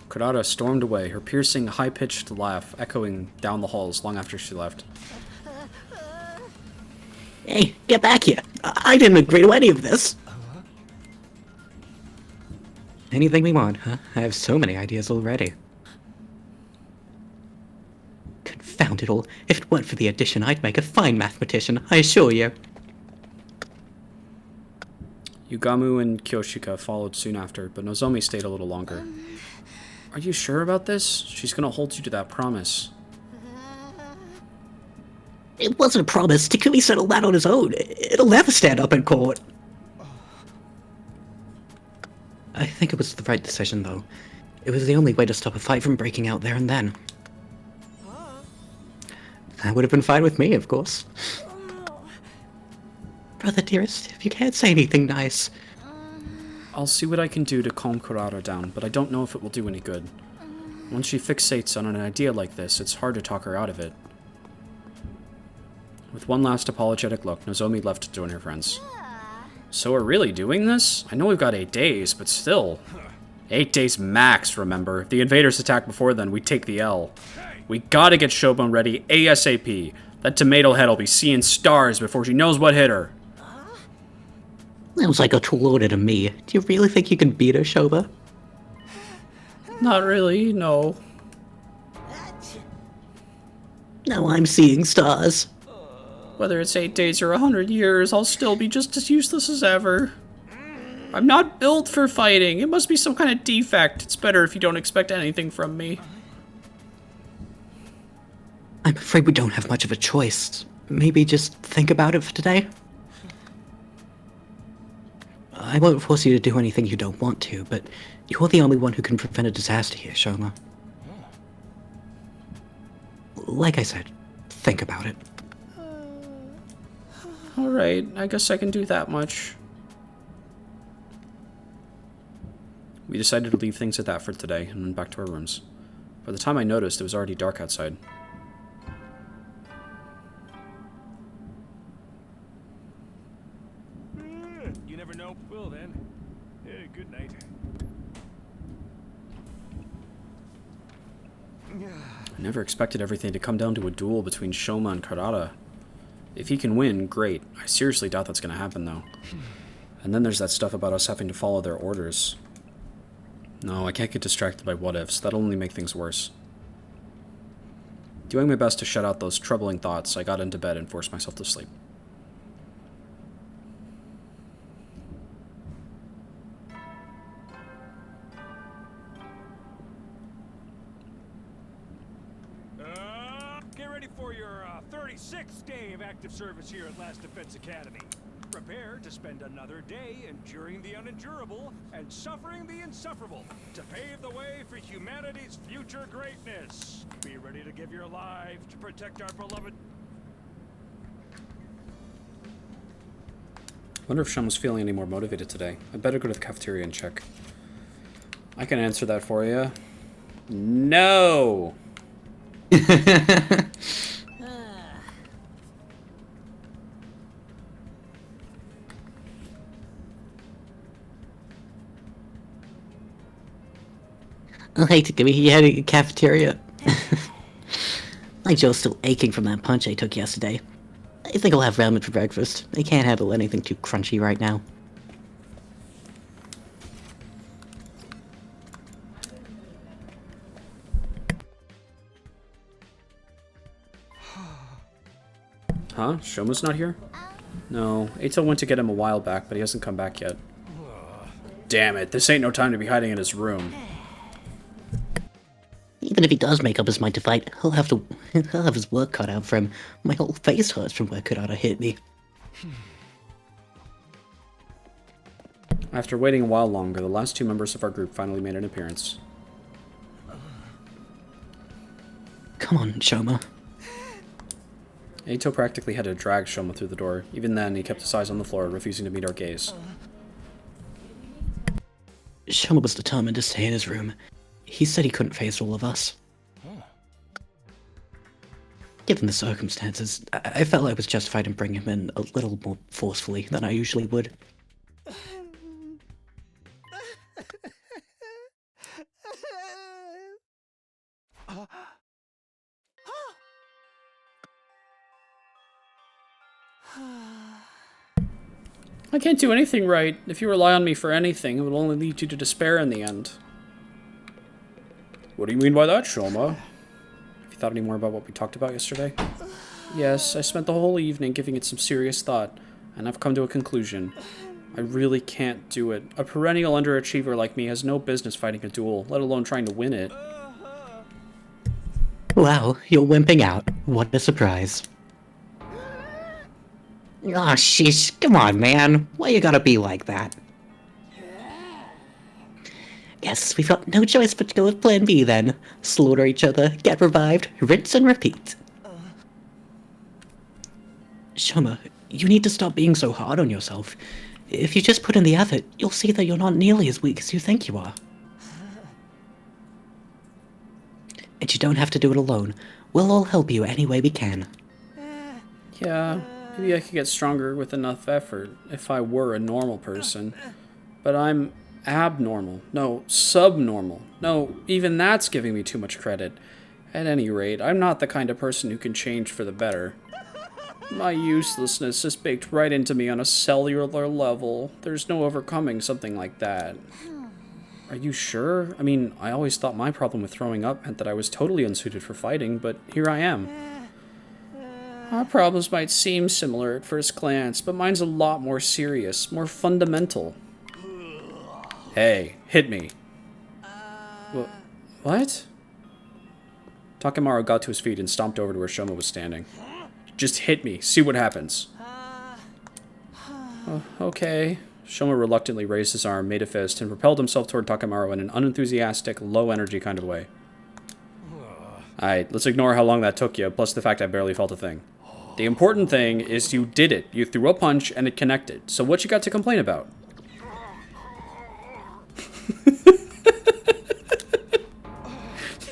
Kataga stormed away, her piercing, high-pitched laugh echoing down the halls long after she left. Hey, get back here! I didn't agree to any of this! Anything we want, huh? I have so many ideas already. Confound it all. If it weren't for the addition, I'd make a fine mathematician, I assure you. Yugamu and Kyoshika followed soon after, but Nozomi stayed a little longer. Are you sure about this? She's gonna hold you to that promise. It wasn't a promise. Takumi settled that on his own. It'll never stand up in court. I think it was the right decision, though. It was the only way to stop a fight from breaking out there and then. That would have been fine with me, of course. Brother dearest, if you can't say anything nice... I'll see what I can do to calm Kurata down, but I don't know if it will do any good. Once she fixates on an idea like this, it's hard to talk her out of it. With one last apologetic look, Nozomi left to join her friends. So we're really doing this? I know we've got 8 days, but still. 8 days max, remember? If the invaders attack before then, we take the L. We gotta get Shobun ready ASAP. That tomato head'll be seeing stars before she knows what hit her. Sounds like a tall order to me. Do you really think you can beat her, Shoba? Not really, no. Now I'm seeing stars. Whether it's 8 days or 100 years, I'll still be just as useless as ever. I'm not built for fighting. It must be some kind of defect. It's better if you don't expect anything from me. I'm afraid we don't have much of a choice. Maybe just think about it for today? I won't force you to do anything you don't want to, but you're the only one who can prevent a disaster here, Shoma. Like I said, think about it. Alright, I guess I can do that much. We decided to leave things at that for today, and went back to our rooms. By the time I noticed, it was already dark outside. You never know. Well then. Good night. I never expected everything to come down to a duel between Shoma and Karada. If he can win, great. I seriously doubt that's going to happen, though. And then there's that stuff about us having to follow their orders. No, I can't get distracted by what-ifs. That'll only make things worse. Doing my best to shut out those troubling thoughts, I got into bed and forced myself to sleep. Get ready for your 36th day of active service here at Last Defense Academy. Prepare to spend another day enduring the unendurable and suffering the insufferable to pave the way for humanity's future greatness. Be ready to give your life to protect our beloved... Wonder if Sean was feeling any more motivated today. I'd better go to the cafeteria and check. I can answer that for you. No! I'll hate to give you heading a cafeteria. My jaw's still aching from that punch I took yesterday. I think I'll have ramen for breakfast. I can't handle anything too crunchy right now. Huh? Shoma's not here? No, Eito went to get him a while back, but he hasn't come back yet. Damn it, this ain't no time to be hiding in his room. Even if he does make up his mind to fight, he'll have his work cut out for him. My whole face hurts from where Kataga hit me. After waiting a while longer, the last 2 members of our group finally made an appearance. Come on, Shoma. Eito practically had to drag Shoma through the door. Even then, he kept his eyes on the floor, refusing to meet our gaze. Shoma was determined to stay in his room. He said he couldn't face all of us. Given the circumstances, I felt I was justified in bringing him in a little more forcefully than I usually would. I can't do anything right. If you rely on me for anything, it will only lead you to despair in the end. What do you mean by that, Shoma? Have you thought any more about what we talked about yesterday? Yes, I spent the whole evening giving it some serious thought, and I've come to a conclusion. I really can't do it. A perennial underachiever like me has no business fighting a duel, let alone trying to win it. Wow, you're wimping out. What a surprise. Aw, sheesh. Come on, man. Why you gotta be like that? Guess we've got no choice but to go with plan B then. Slaughter each other, get revived, rinse and repeat. Shoma, you need to stop being so hard on yourself. If you just put in the effort, you'll see that you're not nearly as weak as you think you are. And you don't have to do it alone. We'll all help you any way we can. Yeah, maybe I could get stronger with enough effort if I were a normal person. But I'm abnormal. No, subnormal. No, even that's giving me too much credit. At any rate, I'm not the kind of person who can change for the better. My uselessness is baked right into me on a cellular level. There's no overcoming something like that. Are you sure? I mean, I always thought my problem with throwing up meant that I was totally unsuited for fighting, but here I am. Our problems might seem similar at first glance, but mine's a lot more serious, more fundamental. Hey, hit me. What? Takemaru got to his feet and stomped over to where Shoma was standing. Just hit me, see what happens. Okay. Shoma reluctantly raised his arm, made a fist, and propelled himself toward Takemaru in an unenthusiastic, low-energy kind of way. Alright, let's ignore how long that took you, plus the fact I barely felt a thing. The important thing is you did it. You threw a punch, and it connected. So what you got to complain about?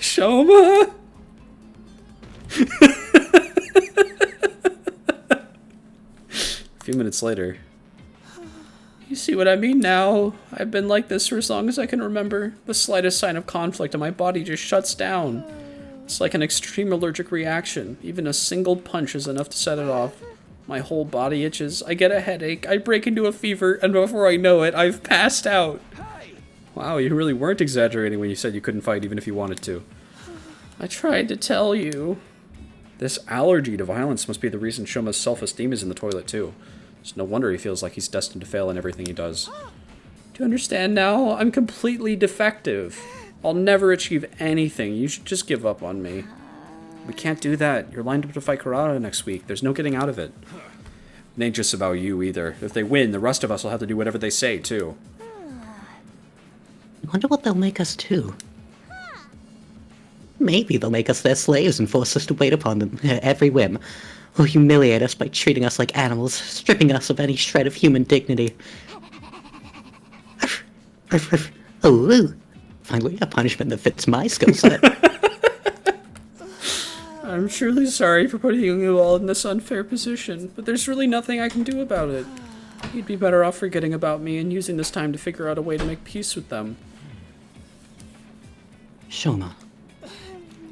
Shoma? A few minutes later. You see what I mean now? I've been like this for as long as I can remember. The slightest sign of conflict and my body just shuts down. It's like an extreme allergic reaction. Even a single punch is enough to set it off. My whole body itches. I get a headache. I break into a fever, and before I know it, I've passed out. Wow, you really weren't exaggerating when you said you couldn't fight even if you wanted to. I tried to tell you. This allergy to violence must be the reason Shoma's self-esteem is in the toilet, too. It's no wonder he feels like he's destined to fail in everything he does. Do you understand now? I'm completely defective. I'll never achieve anything. You should just give up on me. We can't do that. You're lined up to fight Karada next week. There's no getting out of it. It ain't just about you, either. If they win, the rest of us will have to do whatever they say, too. I wonder what they'll make us do. Maybe they'll make us their slaves and force us to wait upon them at every whim. Or humiliate us by treating us like animals, stripping us of any shred of human dignity. Oh, finally a punishment that fits my skill set. I'm truly sorry for putting you all in this unfair position, but there's really nothing I can do about it. You'd be better off forgetting about me and using this time to figure out a way to make peace with them. Shoma.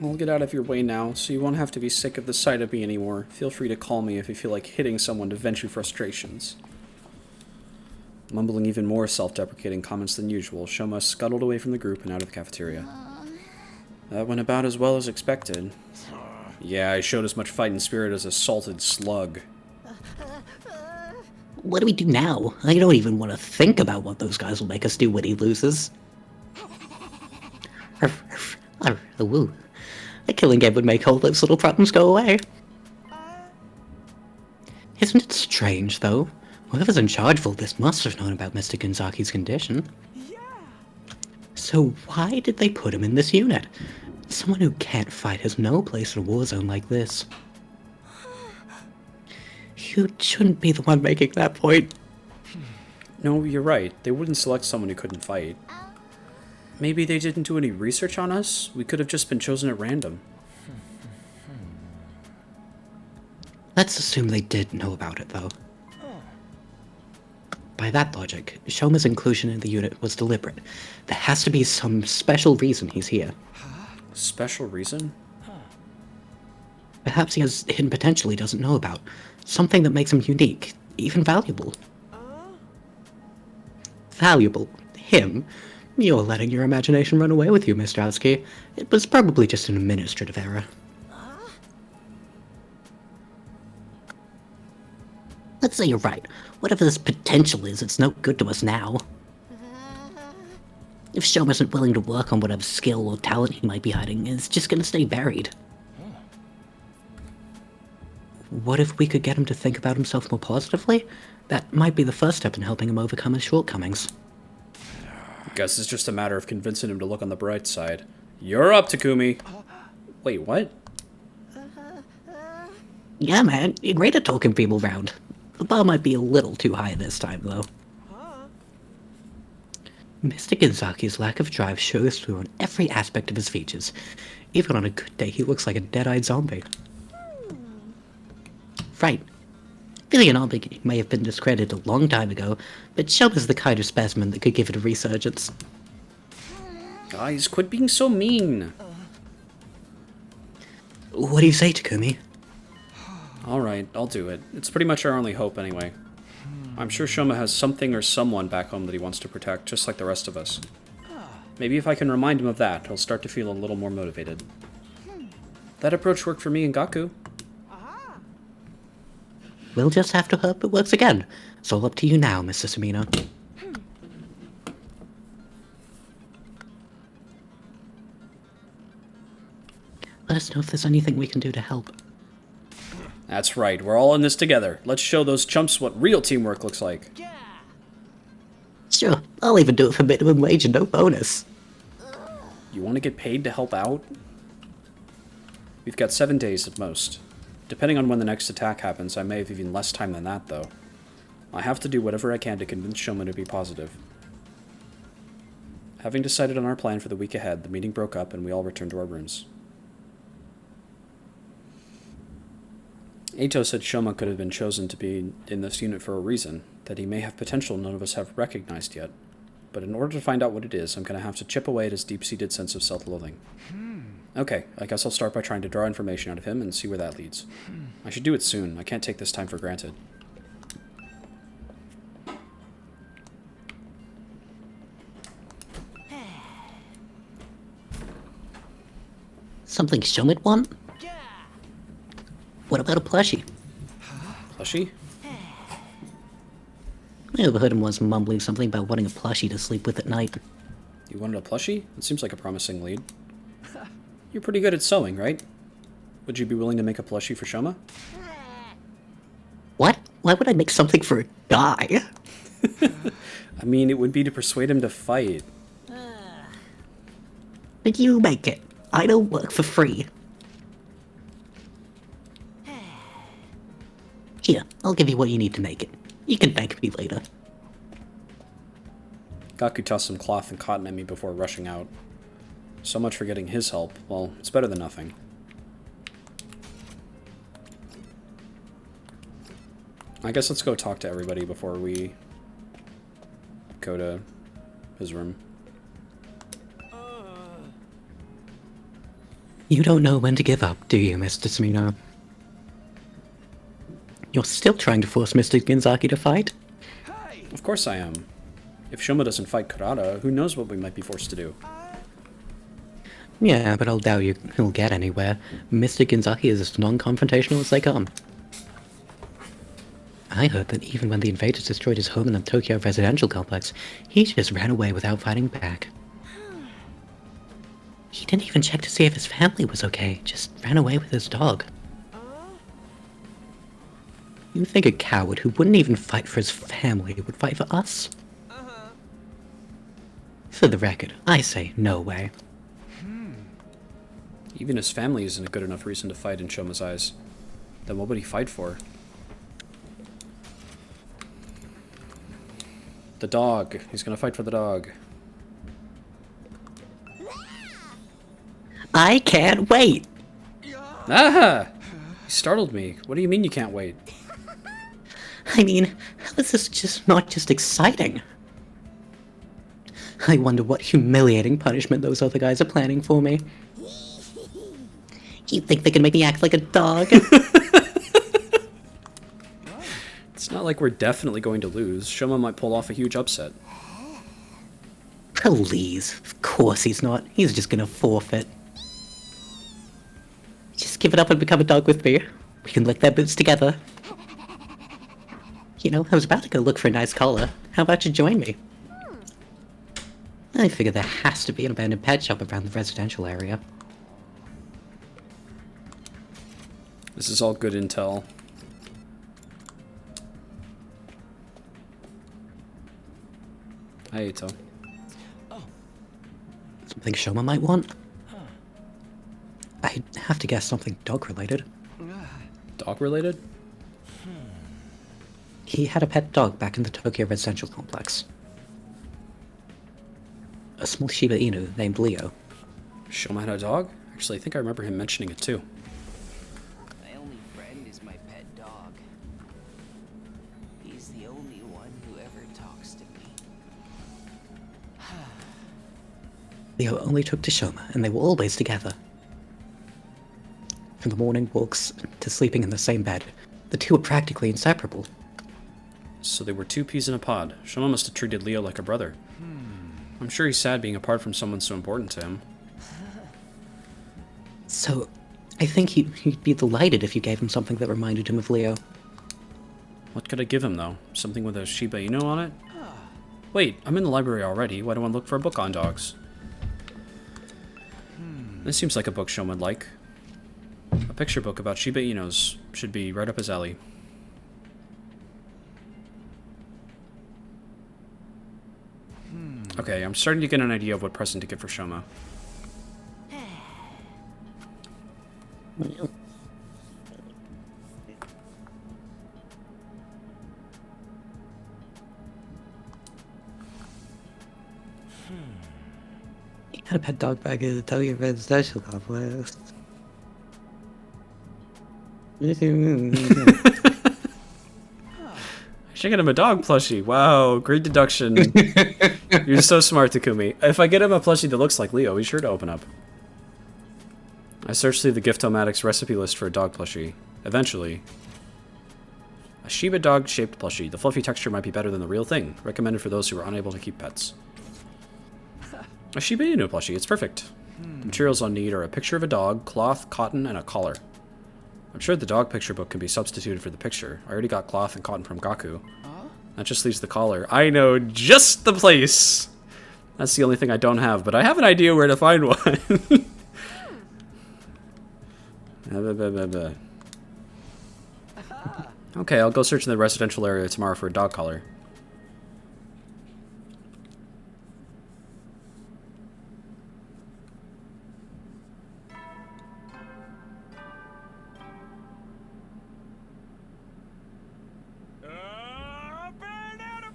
I'll get out of your way now, so you won't have to be sick of the sight of me anymore. Feel free to call me if you feel like hitting someone to vent your frustrations. Mumbling even more self-deprecating comments than usual, Shoma scuttled away from the group and out of the cafeteria. That went about as well as expected. Yeah, I showed as much fighting spirit as a salted slug. What do we do now? I don't even want to think about what those guys will make us do when he loses. Woo. A killing game would make all those little problems go away. Isn't it strange, though? Whoever's in charge of all this must have known about Mr. Gonzaki's condition. So why did they put him in this unit? Someone who can't fight has no place in a war zone like this. You shouldn't be the one making that point. No, you're right. They wouldn't select someone who couldn't fight. Maybe they didn't do any research on us? We could have just been chosen at random. Let's assume they did know about it, though. By that logic, Shoma's inclusion in the unit was deliberate. There has to be some special reason he's here. Special reason? Perhaps he has hidden potential he doesn't know about. Something that makes him unique, even valuable. Valuable? Him? You're letting your imagination run away with you, Mr. Strowski. It was probably just an administrative error. Let's say you're right. Whatever this potential is, it's no good to us now. If Shom isn't willing to work on whatever skill or talent he might be hiding, it's just gonna stay buried. What if we could get him to think about himself more positively? That might be the first step in helping him overcome his shortcomings. Guess it's just a matter of convincing him to look on the bright side. You're up, Takumi! Wait, what? Yeah, man, you're great at talking people round. The bar might be a little too high this time, though. Mr. Gonzaki's lack of drive shows through on every aspect of his features. Even on a good day, he looks like a dead-eyed zombie. Right. Billy and Arby may have been discredited a long time ago, but Shoma's the kind of specimen that could give it a resurgence. Guys, quit being so mean! What do you say, Takumi? Alright, I'll do it. It's pretty much our only hope anyway. I'm sure Shoma has something or someone back home that he wants to protect, just like the rest of us. Maybe if I can remind him of that, he'll start to feel a little more motivated. That approach worked for me and Gaku. We'll just have to hope it works again. It's all up to you now, Mr. Sumino. Let us know if there's anything we can do to help. That's right, we're all in this together. Let's show those chumps what real teamwork looks like. Sure, I'll even do it for minimum wage and no bonus. You want to get paid to help out? We've got 7 days at most. Depending on when the next attack happens, I may have even less time than that, though. I have to do whatever I can to convince Shoma to be positive. Having decided on our plan for the week ahead, the meeting broke up and we all returned to our rooms. Eito said Shoma could have been chosen to be in this unit for a reason, that he may have potential none of us have recognized yet. But in order to find out what it is, I'm going to have to chip away at his deep-seated sense of self-loathing. Okay, I guess I'll start by trying to draw information out of him and see where that leads. I should do it soon. I can't take this time for granted. Something Shoma'd want? What about a plushie? Plushie? I overheard him once mumbling something about wanting a plushie to sleep with at night. You wanted a plushie? It seems like a promising lead. You're pretty good at sewing, right? Would you be willing to make a plushie for Shoma? What? Why would I make something for a guy? I mean, it would be to persuade him to fight. But you make it. I don't work for free. Here, I'll give you what you need to make it. You can thank me later. Gaku tossed some cloth and cotton at me before rushing out. So much for getting his help. Well, it's better than nothing. I guess let's go talk to everybody before we go to his room. You don't know when to give up, do you, Mr. Smino? You're still trying to force Mr. Ginzaki to fight? Of course I am. If Shoma doesn't fight Karada, who knows what we might be forced to do. Yeah, but I'll doubt he'll get anywhere. Mr. Ginzaki is as non-confrontational as they come. I heard that even when the invaders destroyed his home in the Tokyo residential complex, he just ran away without fighting back. He didn't even check to see if his family was okay, just ran away with his dog. You think a coward who wouldn't even fight for his family would fight for us? For the record, I say no way. Even his family isn't a good enough reason to fight in Shoma's eyes. Then what would he fight for? The dog. He's gonna fight for the dog. I can't wait! Ah! You startled me. What do you mean you can't wait? I mean, how is this just not just exciting? I wonder what humiliating punishment those other guys are planning for me. You think they can make me act like a dog? It's not like we're definitely going to lose. Shoma might pull off a huge upset. Please. Of course he's not. He's just gonna forfeit. Just give it up and become a dog with me. We can lick their boots together. You know, I was about to go look for a nice collar. How about you join me? I figure there has to be an abandoned pet shop around the residential area. This is all good intel. Hi, Ito. Something Shoma might want? I'd have to guess something dog-related. Dog-related? He had a pet dog back in the Tokyo residential complex. A small Shiba Inu named Leo. Shoma had a dog? Actually, I think I remember him mentioning it too. My only friend is my pet dog. He's the only one who ever talks to me. Leo only took to Shoma, and they were always together. From the morning walks to sleeping in the same bed, the two were practically inseparable. So they were two peas in a pod. Shoma must have treated Leo like a brother. I'm sure he's sad being apart from someone so important to him. So, I think he'd be delighted if you gave him something that reminded him of Leo. What could I give him, though? Something with a Shiba Inu on it? Wait, I'm in the library already. Why do I look for a book on dogs? This seems like a book Shoma would like. A picture book about Shiba Inus should be right up his alley. Okay, I'm starting to get an idea of what present to get for Shoma. He had a pet dog back in the Tokyo residential complex. I should get him a dog plushie. Wow, great deduction. You're so smart, Takumi. If I get him a plushie that looks like Leo, he's sure to open up. I searched through the Giftomatic's recipe list for a dog plushie. Eventually. A Shiba dog-shaped plushie. The fluffy texture might be better than the real thing. Recommended for those who are unable to keep pets. A Shiba Inu plushie. It's perfect. The materials I'll need are a picture of a dog, cloth, cotton, and a collar. I'm sure the dog picture book can be substituted for the picture. I already got cloth and cotton from Gaku. That just leaves the collar. I know just the place! That's the only thing I don't have, but I have an idea where to find one. Okay, I'll go search in the residential area tomorrow for a dog collar.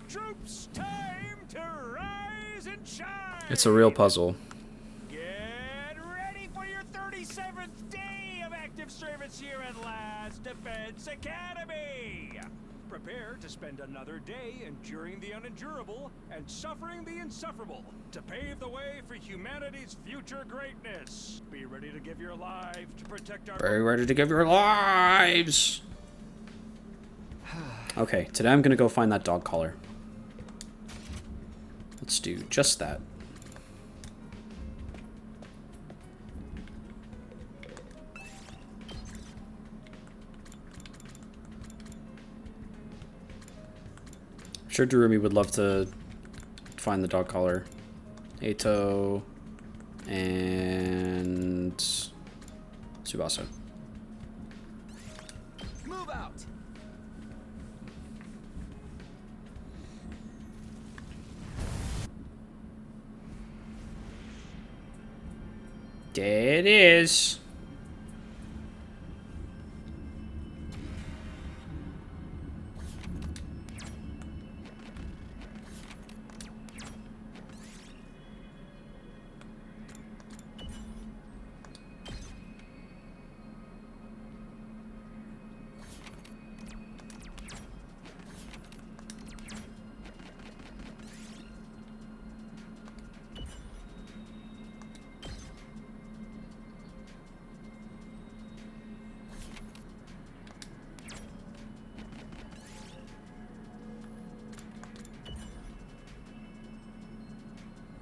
Troops, time to rise and shine! It's a real puzzle. Get ready for your 37th day of active service here at Last Defense Academy! Prepare to spend another day enduring the unendurable and suffering the insufferable to pave the way for humanity's future greatness. Be ready to give your lives to protect our... Very ready to give your lives! Okay, today I'm gonna go find that dog collar. Let's do just that. I'm sure Durumi would love to find the dog collar. Eito and Tsubasa. Move out. There it is.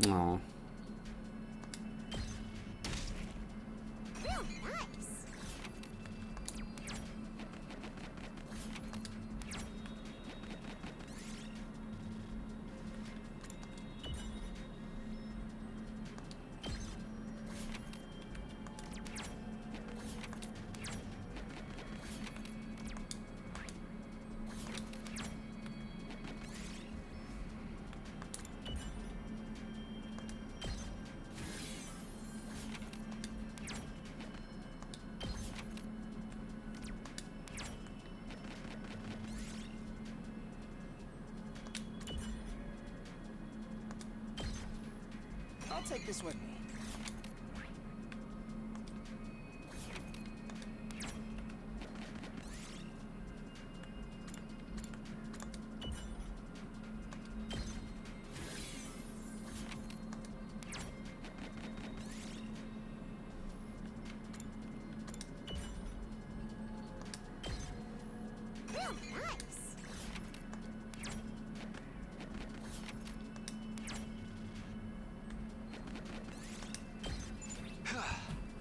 Aw. I'll take this with me.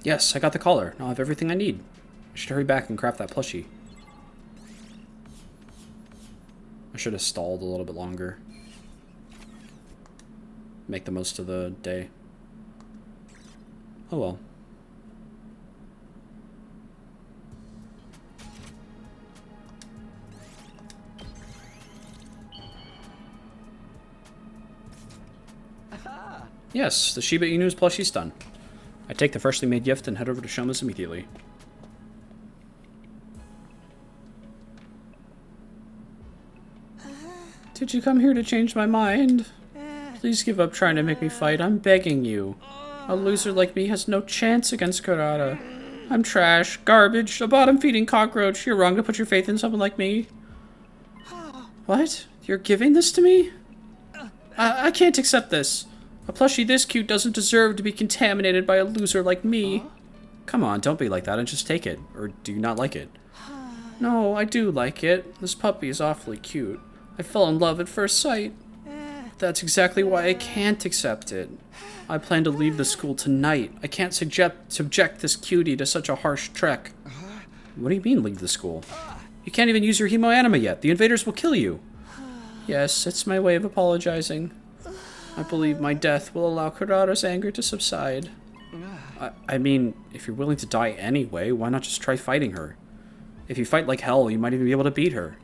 Yes, I got the collar. Now I have everything I need. I should hurry back and craft that plushie. I should have stalled a little bit longer. Make the most of the day. Oh well. Yes, the Shiba Inu's plushie's done. I take the freshly made gift and head over to Shoma's immediately. Did you come here to change my mind? Please give up trying to make me fight, I'm begging you. A loser like me has no chance against Kurata. I'm trash, garbage, a bottom-feeding cockroach. You're wrong to put your faith in someone like me. What? You're giving this to me? I can't accept this. A plushie this cute doesn't deserve to be contaminated by a loser like me. Come on, don't be like that and just take it. Or do you not like it? No, I do like it. This puppy is awfully cute. I fell in love at first sight. That's exactly why I can't accept it. I plan to leave the school tonight. I can't subject this cutie to such a harsh trek. What do you mean, leave the school? You can't even use your hemoanima yet. The invaders will kill you. Yes, it's my way of apologizing. I believe my death will allow Kurata's anger to subside. I mean, if you're willing to die anyway, why not just try fighting her? If you fight like hell, you might even be able to beat her.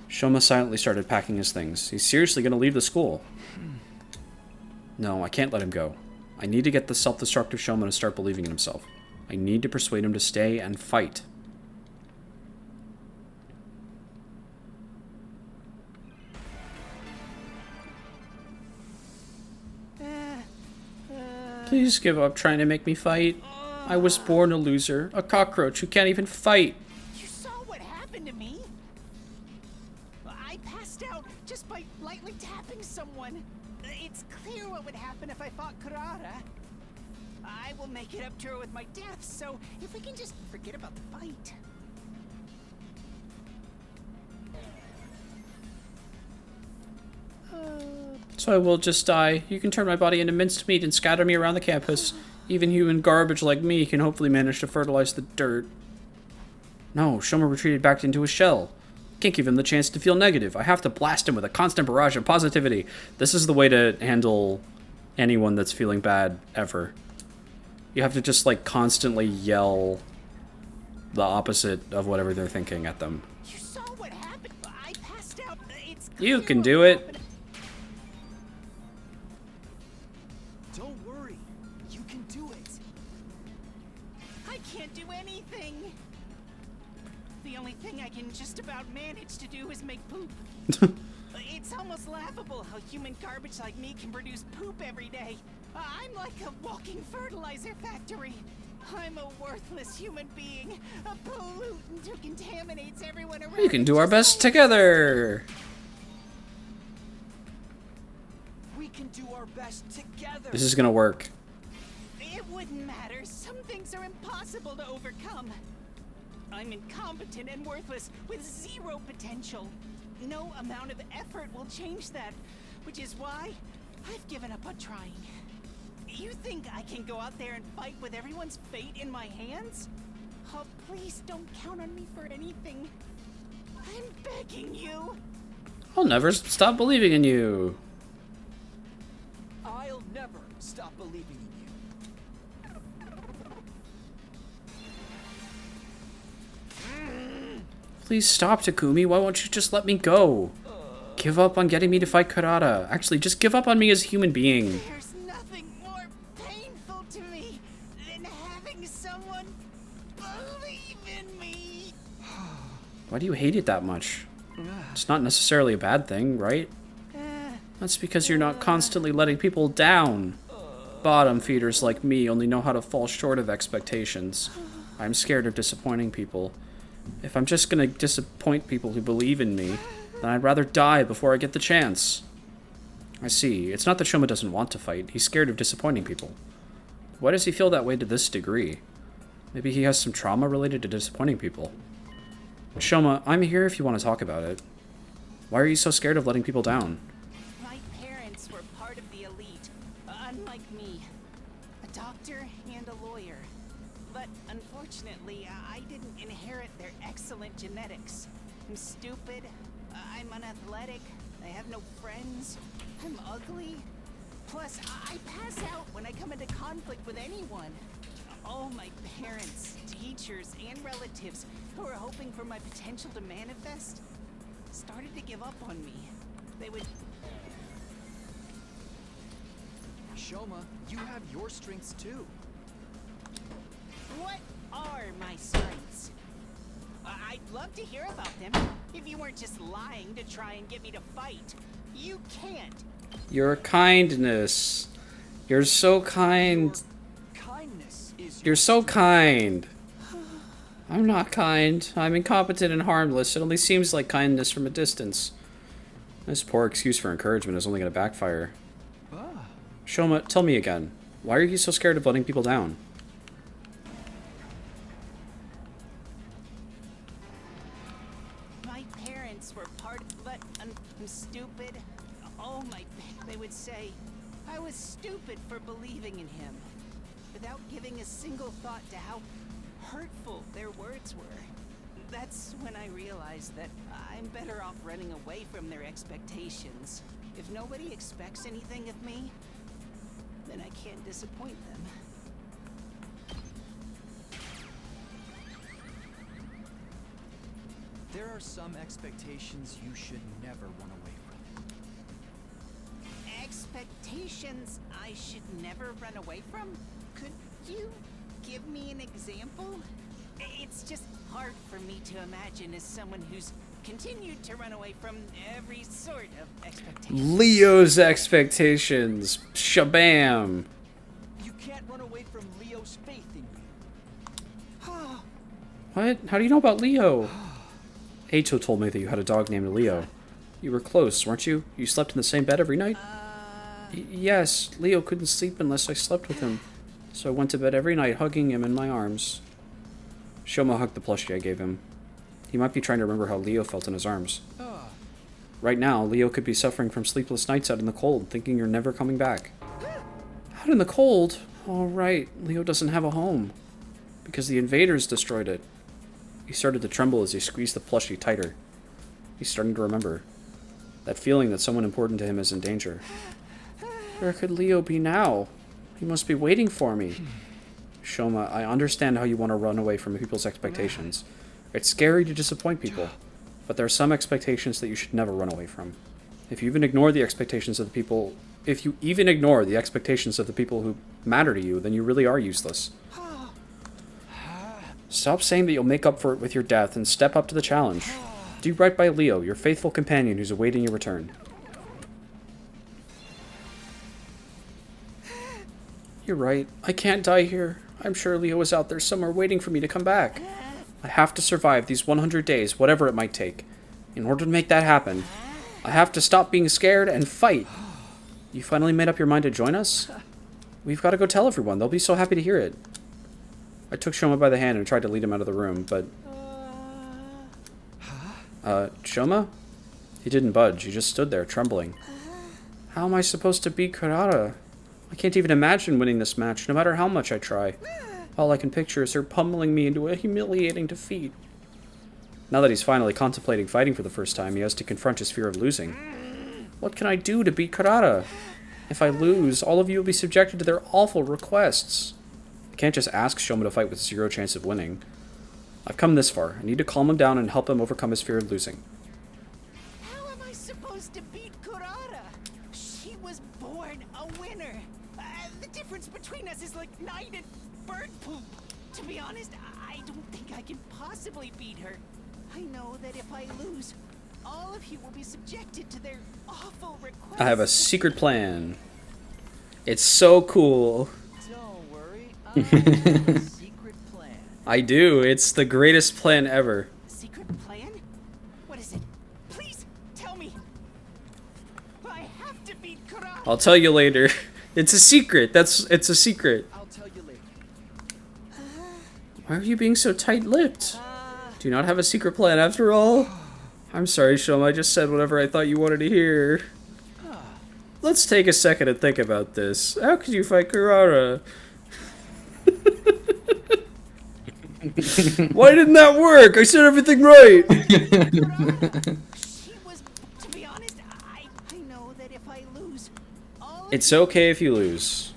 Shoma silently started packing his things. He's seriously going to leave the school. No, I can't let him go. I need to get the self-destructive Shoma to start believing in himself. I need to persuade him to stay and fight. Please give up trying to make me fight. I was born a loser, a cockroach who can't even fight. You saw what happened happened to me. I passed out just by lightly tapping someone. It's clear what would happen if I fought Kataga. I will make it up to her with my death, so if we can just forget about the fight. So I will just die. You can turn my body into minced meat and scatter me around the campus. Even human garbage like me can hopefully manage to fertilize the dirt. No, Shoma retreated back into his shell. Can't give him the chance to feel negative. I have to blast him with a constant barrage of positivity. This is the way to handle anyone that's feeling bad ever. You have to just, like, constantly yell the opposite of whatever they're thinking at them. You saw what happened. I passed out. It's You can do it. Don't worry. You can do it. I can't do anything. The only thing I can just about manage to do is make poop. It's almost laughable how human garbage like me can produce poop every day. I'm like a walking fertilizer factory. I'm a worthless human being, a pollutant who contaminates everyone around. We can do our best together. We can do our best together. This is gonna work. It wouldn't matter. Some things are impossible to overcome. I'm incompetent and worthless with zero potential. No amount of effort will change that, which is why I've given up on trying. You think I can go out there and fight with everyone's fate in my hands? Oh, please don't count on me for anything. I'm begging you. I'll never stop believing in you. I'll never stop believing in you. Please stop, Takumi. Why won't you just let me go? Give up on getting me to fight Karada. Actually, just give up on me as a human being. There's nothing more painful to me than having someone believe in me. Why do you hate it that much? It's not necessarily a bad thing, right? That's because you're not constantly letting people down. Bottom feeders like me only know how to fall short of expectations. I'm scared of disappointing people. If I'm just gonna disappoint people who believe in me, then I'd rather die before I get the chance. I see. It's not that Shoma doesn't want to fight. He's scared of disappointing people. Why does he feel that way to this degree? Maybe he has some trauma related to disappointing people. Shoma, I'm here if you want to talk about it. Why are you so scared of letting people down? My parents were part of the elite, unlike me. A doctor and a lawyer. But unfortunately, I didn't inherit their excellent genetics. I'm stupid, I'm unathletic, I have no friends, I'm ugly. Plus, I pass out when I come into conflict with anyone. All my parents, teachers, and relatives who were hoping for my potential to manifest started to give up on me. They would... Shoma, you have your strengths too. What are my strengths? I'd love to hear about them, if you weren't just lying to try and get me to fight. You can't. Your kindness. You're so kind. Kindness is You're so kind. I'm not kind. I'm incompetent and harmless. It only seems like kindness from a distance. This poor excuse for encouragement is only going to backfire. Shoma, tell me again. Why are you so scared of letting people down? My parents were part, but I'm stupid. Oh my, they would say I was stupid for believing in him, without giving a single thought to how hurtful their words were. That's when I realized that I'm better off running away from their expectations. If nobody expects anything of me, then I can't disappoint them. There are some expectations you should never run away from. Expectations I should never run away from? Could you give me an example? It's just hard for me to imagine as someone who's continued to run away from every sort of expectation. Leo's expectations. Shabam. You can't run away from Leo's faith in you. What? How do you know about Leo? Ato told me that you had a dog named Leo. You were close, weren't you? You slept in the same bed every night? Yes, Leo couldn't sleep unless I slept with him. So I went to bed every night hugging him in my arms. Shoma hugged the plushie I gave him. He might be trying to remember how Leo felt in his arms. Right now, Leo could be suffering from sleepless nights out in the cold, thinking you're never coming back. Out in the cold? All right, Leo doesn't have a home. Because the invaders destroyed it. He started to tremble as he squeezed the plushie tighter. He's starting to remember. That feeling that someone important to him is in danger. Where could Leo be now? He must be waiting for me. Shoma, I understand how you want to run away from people's expectations. It's scary to disappoint people. But there are some expectations that you should never run away from. If you even ignore the expectations of the people who matter to you, then you really are useless. Stop saying that you'll make up for it with your death and step up to the challenge. Do right by Leo, your faithful companion who's awaiting your return. You're right. I can't die here. I'm sure Leo is out there somewhere waiting for me to come back. I have to survive these 100 days, whatever it might take. In order to make that happen, I have to stop being scared and fight. You finally made up your mind to join us? We've got to go tell everyone. They'll be so happy to hear it. I took Shoma by the hand and tried to lead him out of the room, but... Shoma? He didn't budge. He just stood there, trembling. How am I supposed to beat Kurata? I can't even imagine winning this match, no matter how much I try. All I can picture is her pummeling me into a humiliating defeat. Now that he's finally contemplating fighting for the first time, he has to confront his fear of losing. What can I do to beat Kurata? If I lose, all of you will be subjected to their awful requests. I can't just ask Shoma to fight with 0 chance of winning. I've come this far. I need to calm him down and help him overcome his fear of losing. How am I supposed to beat Kurata? She was born a winner. The difference between us is like night and bird poop. To be honest, I don't think I can possibly beat her. I know that if I lose, all of you will be subjected to their awful requests. I have a secret plan. It's so cool. Don't worry, I have a secret plan. I do. It's the greatest plan ever. Secret plan? What is it? Please tell me. I have to beat Kurata. I'll tell you later. It's a secret. It's a secret. I'll tell you later. Why are you being so tight-lipped? Do you not have a secret plan after all? I'm sorry, Shoma. I just said whatever I thought you wanted to hear. Let's take a second and think about this. How could you fight Kurata? Why didn't that work? I said everything right. She was, to be honest, I know that if I lose, It's okay if you lose.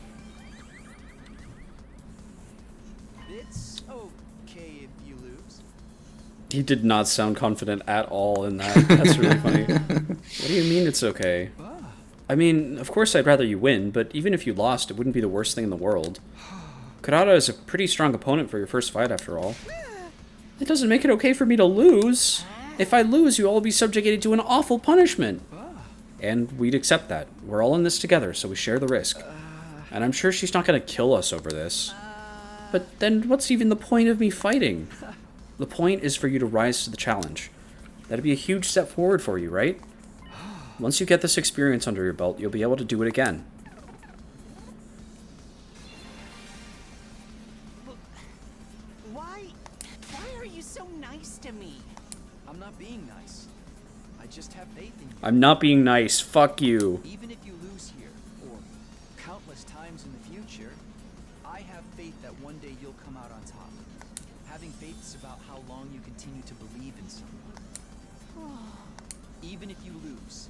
It's okay if you lose. He did not sound confident at all in that. That's really funny. What do you mean it's okay? I mean, of course I'd rather you win, but even if you lost, it wouldn't be the worst thing in the world. Kurata is a pretty strong opponent for your first fight, after all. It doesn't make it okay for me to lose. If I lose, you all will be subjugated to an awful punishment. And we'd accept that. We're all in this together, so we share the risk. And I'm sure she's not going to kill us over this. But then what's even the point of me fighting? The point is for you to rise to the challenge. That'd be a huge step forward for you, right? Once you get this experience under your belt, you'll be able to do it again. Why are you so nice to me? I'm not being nice. I just have faith in you. I'm not being nice. Fuck you. Even if you lose here, or countless times in the future, I have faith that one day you'll come out on top. Having faith is about how long you continue to believe in someone. Even if you lose,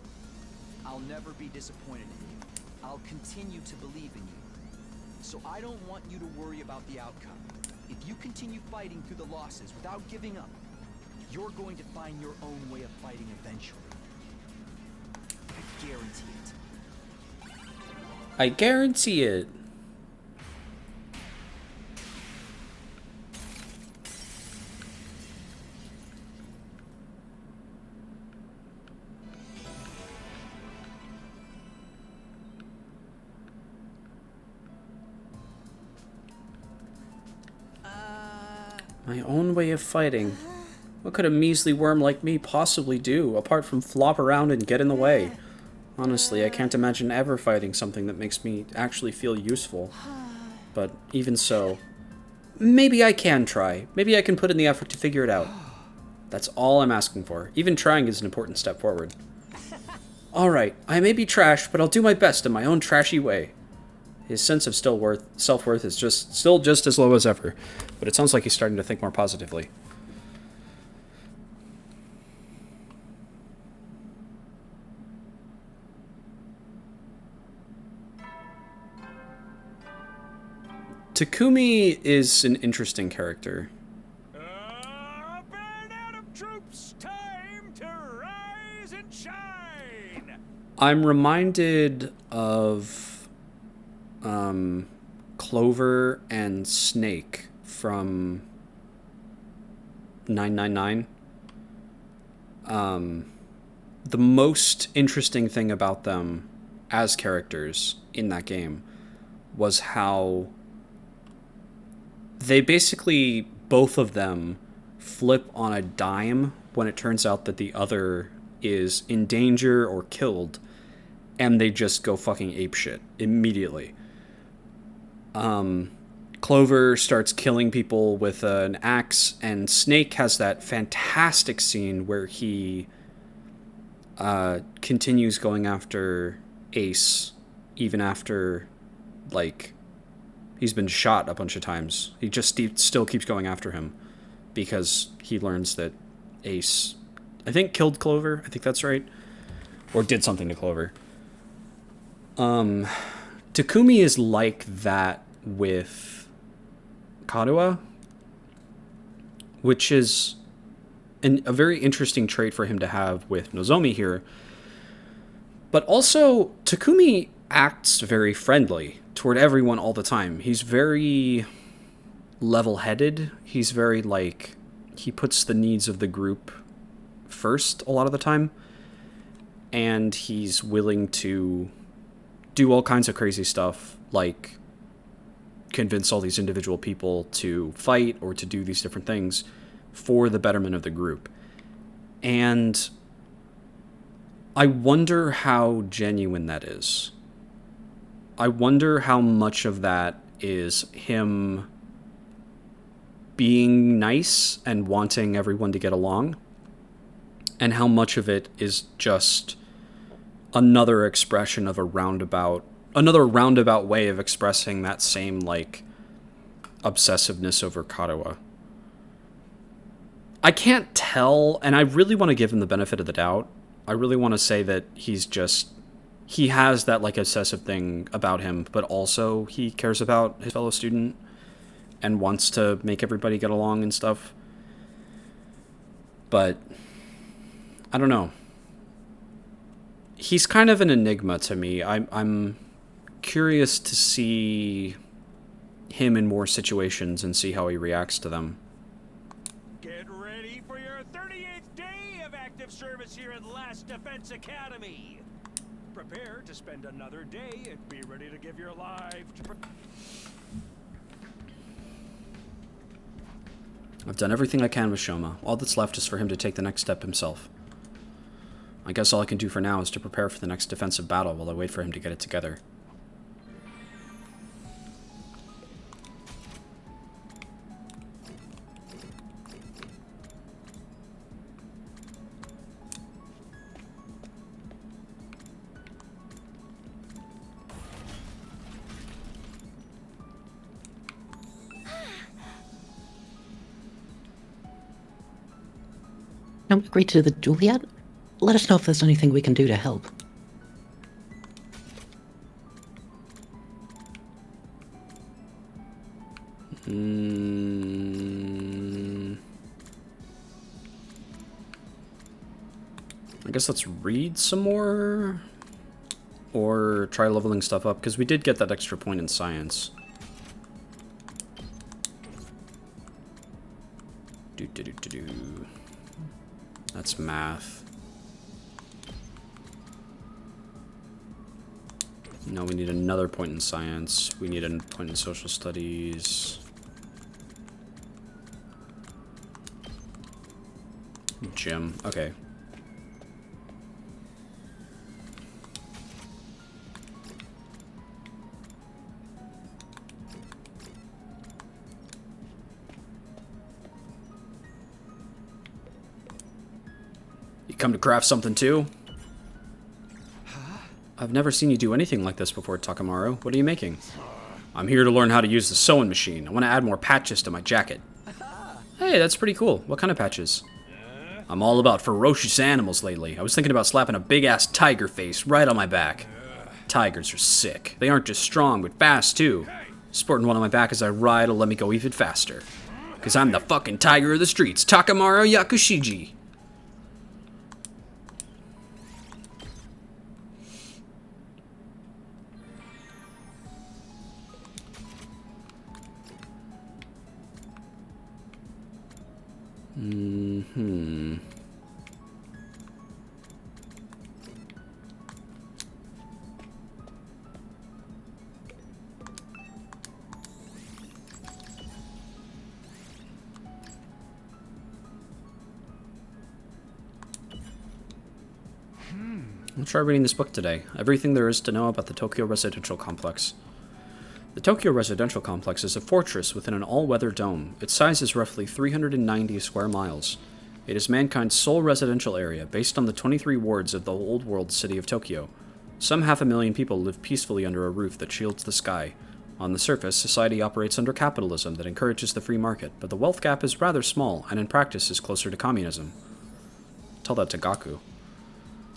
I'll never be disappointed in you. I'll continue to believe in you. So I don't want you to worry about the outcome. If you continue fighting through the losses without giving up, you're going to find your own way of fighting eventually. I guarantee it. I guarantee it. My own way of fighting. What could a measly worm like me possibly do, apart from flop around and get in the way? Honestly, I can't imagine ever fighting something that makes me actually feel useful. But even so, maybe I can try. Maybe I can put in the effort to figure it out. That's all I'm asking for. Even trying is an important step forward. Alright, I may be trash, but I'll do my best in my own trashy way. His sense of self-worth is still just as low as ever, but it sounds like he's starting to think more positively. Takumi is an interesting character. Burn out of troops, time to rise and shine. I'm reminded of Clover and Snake from 999. The most interesting thing about them as characters in that game was how they basically, both of them, flip on a dime when it turns out that the other is in danger or killed, and they just go fucking apeshit immediately. Clover starts killing people with an axe, and Snake has that fantastic scene where he continues going after Ace, even after, like, he's been shot a bunch of times. He just still keeps going after him because he learns that Ace, I think, killed Clover. I think that's right. Or did something to Clover. Takumi is like that with Karuha, which is a very interesting trait for him to have with Nozomi here. But also, Takumi acts very friendly toward everyone all the time. He's very level-headed. He's very, like, he puts the needs of the group first a lot of the time. And he's willing to do all kinds of crazy stuff, like convince all these individual people to fight or to do these different things for the betterment of the group. And I wonder how genuine that is. I wonder how much of that is him being nice and wanting everyone to get along, and how much of it is just another expression of another roundabout way of expressing that same, like, obsessiveness over Karuha. I can't tell, and I really want to give him the benefit of the doubt. I really want to say that he has that, like, obsessive thing about him, but also he cares about his fellow student and wants to make everybody get along and stuff. But I don't know. He's kind of an enigma to me. I'm curious to see him in more situations and see how he reacts to them. Get ready for your 38th day of active service here at Last Defense Academy. Prepare to spend another day and be ready to give your life to... I've done everything I can with Shoma. All that's left is for him to take the next step himself. I guess all I can do for now is to prepare for the next defensive battle while I wait for him to get it together. Don't we agree to the duel yet? Let us know if there's anything we can do to help. I guess let's read some more, or try leveling stuff up, because we did get that extra point in science. That's math. No, we need another point in science. We need a point in social studies. Gym. Okay. You come to craft something too? I've never seen you do anything like this before, Takamaru. What are you making? I'm here to learn how to use the sewing machine. I want to add more patches to my jacket. Hey, that's pretty cool. What kind of patches? I'm all about ferocious animals lately. I was thinking about slapping a big-ass tiger face right on my back. Tigers are sick. They aren't just strong, but fast, too. Sporting one on my back as I ride will let me go even faster. Because I'm the fucking tiger of the streets, Takamaru Yakushiji. I'll try reading this book today. Everything there is to know about the Tokyo Residential Complex. The Tokyo Residential Complex is a fortress within an all-weather dome. Its size is roughly 390 square miles. It is mankind's sole residential area, based on the 23 wards of the old world city of Tokyo. Some 500,000 people live peacefully under a roof that shields the sky. On the surface, society operates under capitalism that encourages the free market, but the wealth gap is rather small, and in practice is closer to communism. Tell that to Gaku.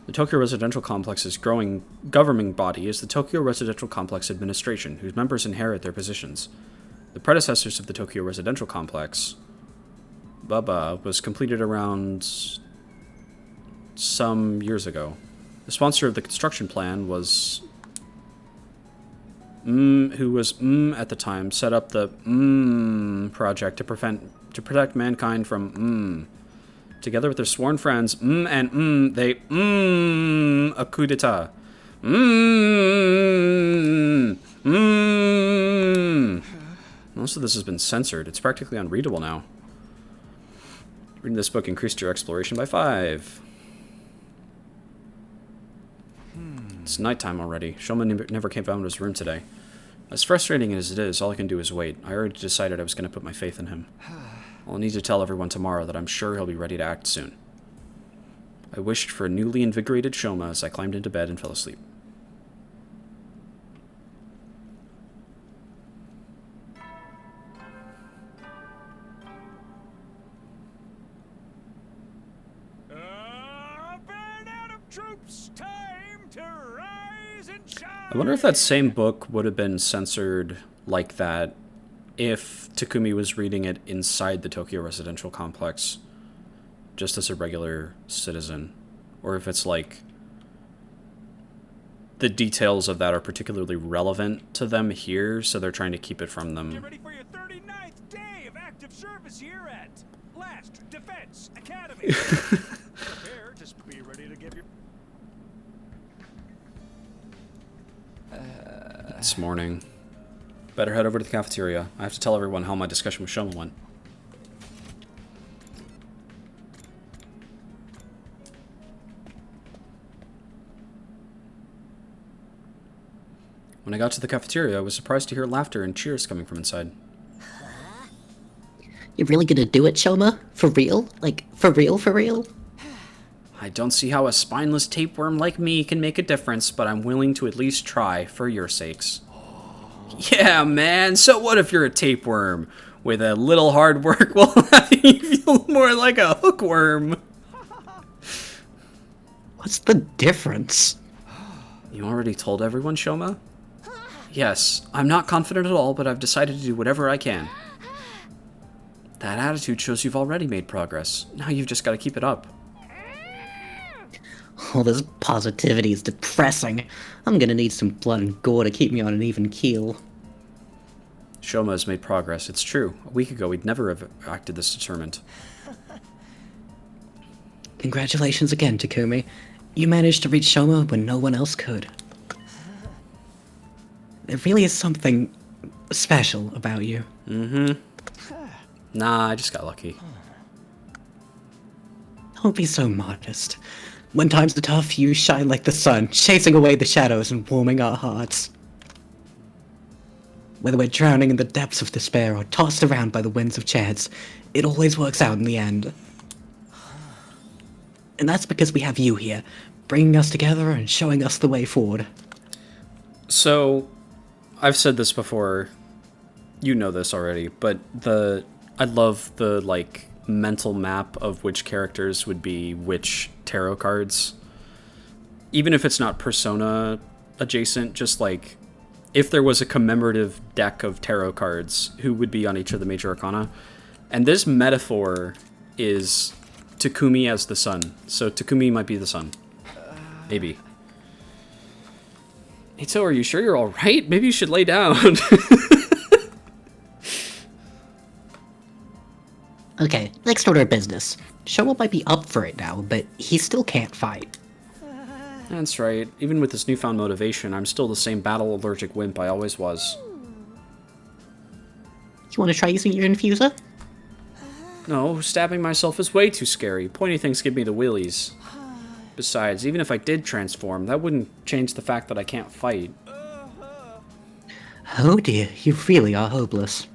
The Tokyo Residential Complex's growing governing body is the Tokyo Residential Complex Administration, whose members inherit their positions. The predecessors of the Tokyo Residential Complex, Baba, was completed around some years ago. The sponsor of the construction plan was who was at the time, set up the project to protect mankind from Together with their sworn friends, they a coup d'etat. Most of this has been censored. It's practically unreadable now. Reading this book increased your exploration by 5. It's nighttime already. Shoma never came out of his room today. As frustrating as it is, all I can do is wait. I already decided I was going to put my faith in him. I'll need to tell everyone tomorrow that I'm sure he'll be ready to act soon. I wished for a newly invigorated Shoma as I climbed into bed and fell asleep. Band out of troops, time to rise and shine. I wonder if that same book would have been censored like that if Takumi was reading it inside the Tokyo Residential Complex, just as a regular citizen. Or if it's like the details of that are particularly relevant to them here, so they're trying to keep it from them. Get ready for your 39th day of active service here at Last Defense Academy. Prepare to be ready to give your... It's morning. Better head over to the cafeteria. I have to tell everyone how my discussion with Shoma went. When I got to the cafeteria, I was surprised to hear laughter and cheers coming from inside. You really gonna do it, Shoma? For real? Like, for real, for real? I don't see how a spineless tapeworm like me can make a difference, but I'm willing to at least try, for your sakes. Yeah, man, so what if you're a tapeworm? With a little hard work, will have you feel more like a hookworm. What's the difference? You already told everyone, Shoma? Yes, I'm not confident at all, but I've decided to do whatever I can. That attitude shows you've already made progress. Now you've just got to keep it up. All this positivity is depressing. I'm gonna need some blood and gore to keep me on an even keel. Shoma has made progress, it's true. A week ago, we'd never have acted this determined. Congratulations again, Takumi. You managed to reach Shoma when no one else could. There really is something special about you. Mm-hmm. Nah, I just got lucky. Don't be so modest. When times are tough, you shine like the sun, chasing away the shadows and warming our hearts. Whether we're drowning in the depths of despair or tossed around by the winds of chance, it always works out in the end. And that's because we have you here, bringing us together and showing us the way forward. So, I've said this before, you know this already, but I love the, like, mental map of which characters would be which tarot cards. Even if it's not Persona adjacent, just like, if there was a commemorative deck of tarot cards, who would be on each of the major arcana? And this metaphor is Takumi as the sun. So Takumi might be the sun. Maybe. Ito, are you sure you're alright? Maybe you should lay down. Okay, next order of business. Showa might be up for it now, but he still can't fight. That's right. Even with this newfound motivation, I'm still the same battle-allergic wimp I always was. You want to try using your infuser? No, stabbing myself is way too scary. Pointy things give me the willies. Besides, even if I did transform, that wouldn't change the fact that I can't fight. Oh dear, you really are hopeless.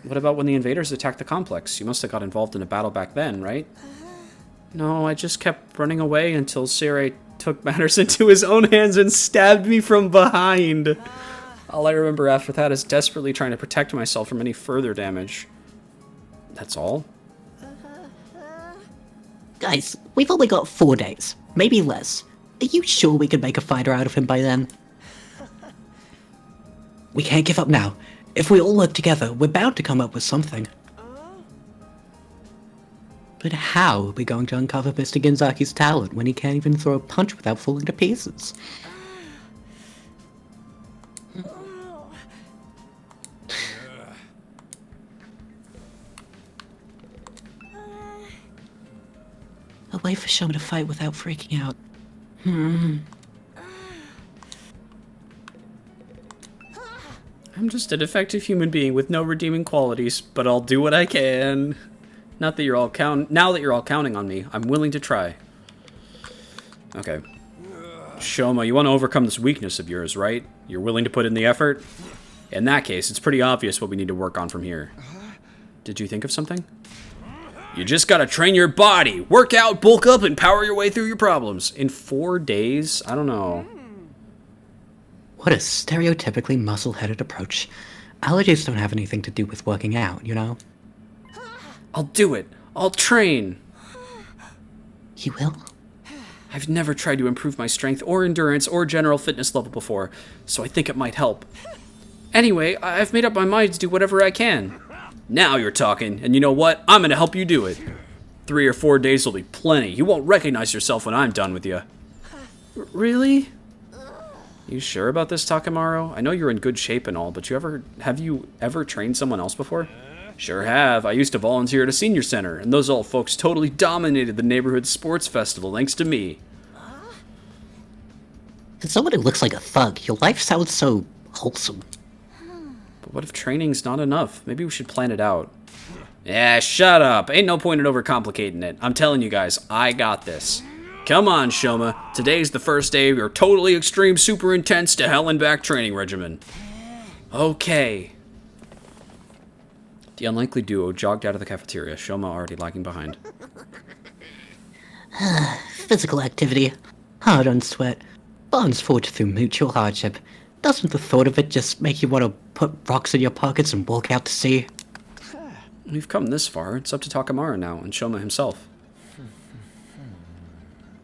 What about when the invaders attacked the complex? You must have got involved in a battle back then, right? No, I just kept running away until Sere took matters into his own hands and stabbed me from behind. All I remember after that is desperately trying to protect myself from any further damage. That's all? Guys, we've only got 4 days, maybe less. Are you sure we could make a fighter out of him by then? We can't give up now. If we all work together, we're bound to come up with something. But how are we going to uncover Mr. Ginzaki's talent when he can't even throw a punch without falling to pieces? A way for Shoma to fight without freaking out. I'm just a defective human being with no redeeming qualities, but I'll do what I can. Not that you're all now that you're all counting on me, I'm willing to try. Okay. Shoma, you want to overcome this weakness of yours, right? You're willing to put in the effort? In that case, it's pretty obvious what we need to work on from here. Did you think of something? You just gotta train your body! Work out, bulk up, and power your way through your problems. In 4 days? I don't know. What a stereotypically muscle-headed approach. Allergies don't have anything to do with working out, you know? I'll do it. I'll train. You will? I've never tried to improve my strength or endurance or general fitness level before, so I think it might help. Anyway, I've made up my mind to do whatever I can. Now you're talking, and you know what? I'm gonna help you do it. 3 or 4 days will be plenty. You won't recognize yourself when I'm done with you. Really? You sure about this, Takamaru? I know you're in good shape and all, but have you ever trained someone else before? Sure have. I used to volunteer at a senior center, and those old folks totally dominated the neighborhood sports festival thanks to me. As someone who looks like a thug, your life sounds so wholesome. But what if training's not enough? Maybe we should plan it out. Yeah, shut up. Ain't no point in overcomplicating it. I'm telling you guys, I got this. Come on, Shoma. Today's the first day of your totally extreme, super intense to hell and back training regimen. Okay. The unlikely duo jogged out of the cafeteria, Shoma already lagging behind. Physical activity. Hard-earned sweat. Bonds forged through mutual hardship. Doesn't the thought of it just make you want to put rocks in your pockets and walk out to sea? We've come this far. It's up to Takamaru now, and Shoma himself.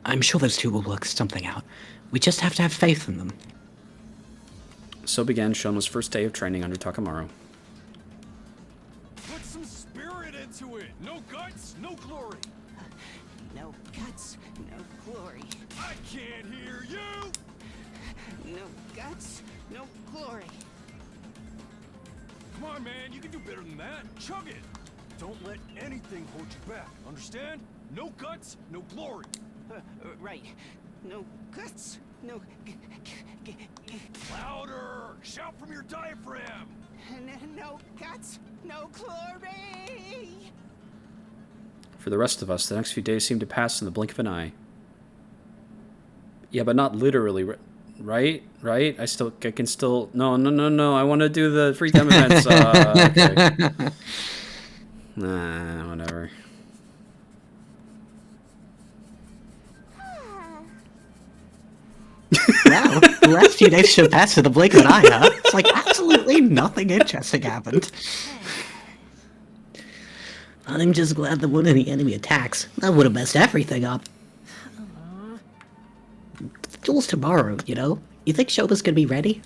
I'm sure those two will work something out. We just have to have faith in them. So began Shoma's first day of training under Takamaru. Put some spirit into it. No guts, no glory. No guts, no glory. I can't hear you. No guts, no glory. Come on, man. You can do better than that. Chug it. Don't let anything hold you back. Understand? No guts, no glory. Right. No guts, no... Louder! Shout from your diaphragm! No guts, no glory! For the rest of us, the next few days seem to pass in the blink of an eye. Yeah, but not literally, right? Right? I can still... No. I want to do the free time events. Okay. Nah, whatever. Wow, the last few days should pass in the blink of an eye, huh? It's like absolutely nothing interesting happened. I'm just glad there weren't any enemy attacks. That would have messed everything up. The duel's tomorrow, you know? You think Shoba's gonna be ready?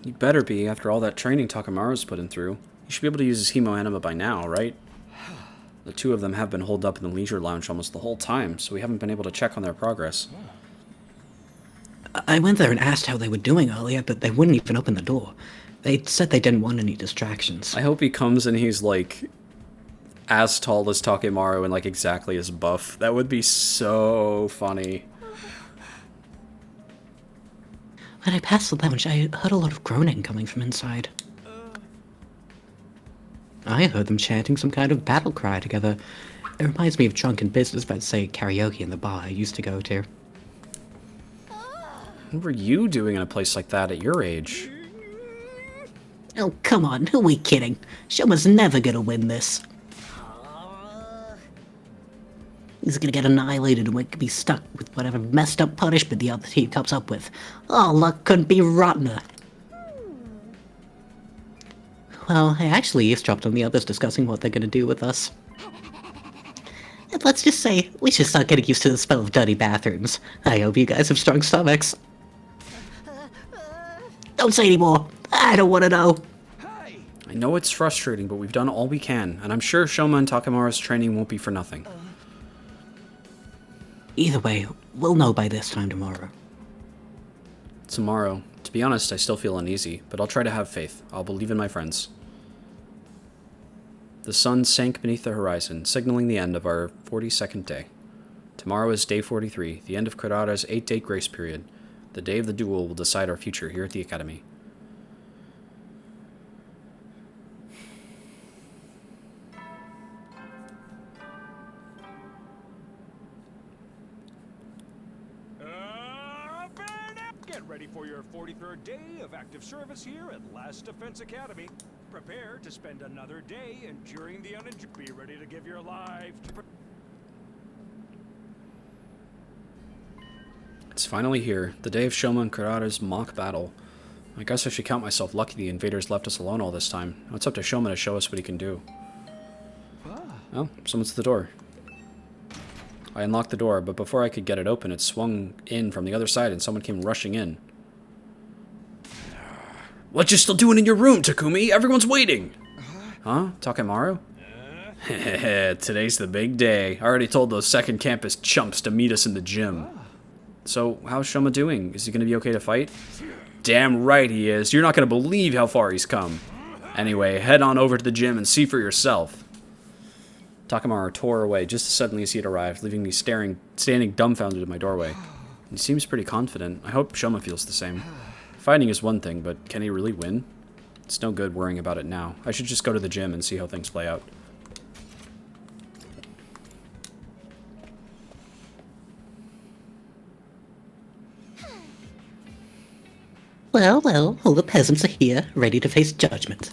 You better be, after all that training Takamaru's put him through. He should be able to use his hemo anima by now, right? The two of them have been holed up in the leisure lounge almost the whole time, so we haven't been able to check on their progress. I went there and asked how they were doing earlier, but they wouldn't even open the door. They said they didn't want any distractions. I hope he comes and he's, like, as tall as Takemaru and, like, exactly as buff. That would be so funny. When I passed the lounge, I heard a lot of groaning coming from inside. I heard them chanting some kind of battle cry together. It reminds me of drunken business about, say, karaoke in the bar I used to go to. What were you doing in a place like that at your age? Oh, come on, who are we kidding? Shoma's never gonna win this. He's gonna get annihilated and we could be stuck with whatever messed up punishment the other team comes up with. Oh, luck couldn't be rottener. Well, I actually eavesdropped on the others discussing what they're gonna do with us. And let's just say, we should start getting used to the smell of dirty bathrooms. I hope you guys have strong stomachs. Don't say anymore. I don't want to know. I know it's frustrating, but we've done all we can, and I'm sure Shoma and Takemaru's training won't be for nothing. Either way, we'll know by this time tomorrow. Tomorrow. To be honest, I still feel uneasy, but I'll try to have faith. I'll believe in my friends. The sun sank beneath the horizon, signaling the end of our 42nd day. Tomorrow is day 43, the end of Kurara's 8-day grace period. The day of the duel will decide our future here at the Academy. Get ready for your 43rd day of active service here at Last Defense Academy. Prepare to spend another day enduring the unenjoyable. Be ready to give your life to... It's finally here, the day of Shoma and Kurara's mock battle. I guess I should count myself lucky the invaders left us alone all this time. Now it's up to Shoma to show us what he can do. Oh, someone's at the door. I unlocked the door, but before I could get it open, it swung in from the other side and someone came rushing in. What you still doing in your room, Takumi? Everyone's waiting! Huh? Takemaru? Today's the big day. I already told those second campus chumps to meet us in the gym. So, how's Shoma doing? Is he gonna be okay to fight? Damn right he is. You're not gonna believe how far he's come. Anyway, head on over to the gym and see for yourself. Takemaru tore away just as suddenly as he had arrived, leaving me standing dumbfounded in my doorway. He seems pretty confident. I hope Shoma feels the same. Fighting is one thing, but can he really win? It's no good worrying about it now. I should just go to the gym and see how things play out. Well, all the peasants are here, ready to face judgment.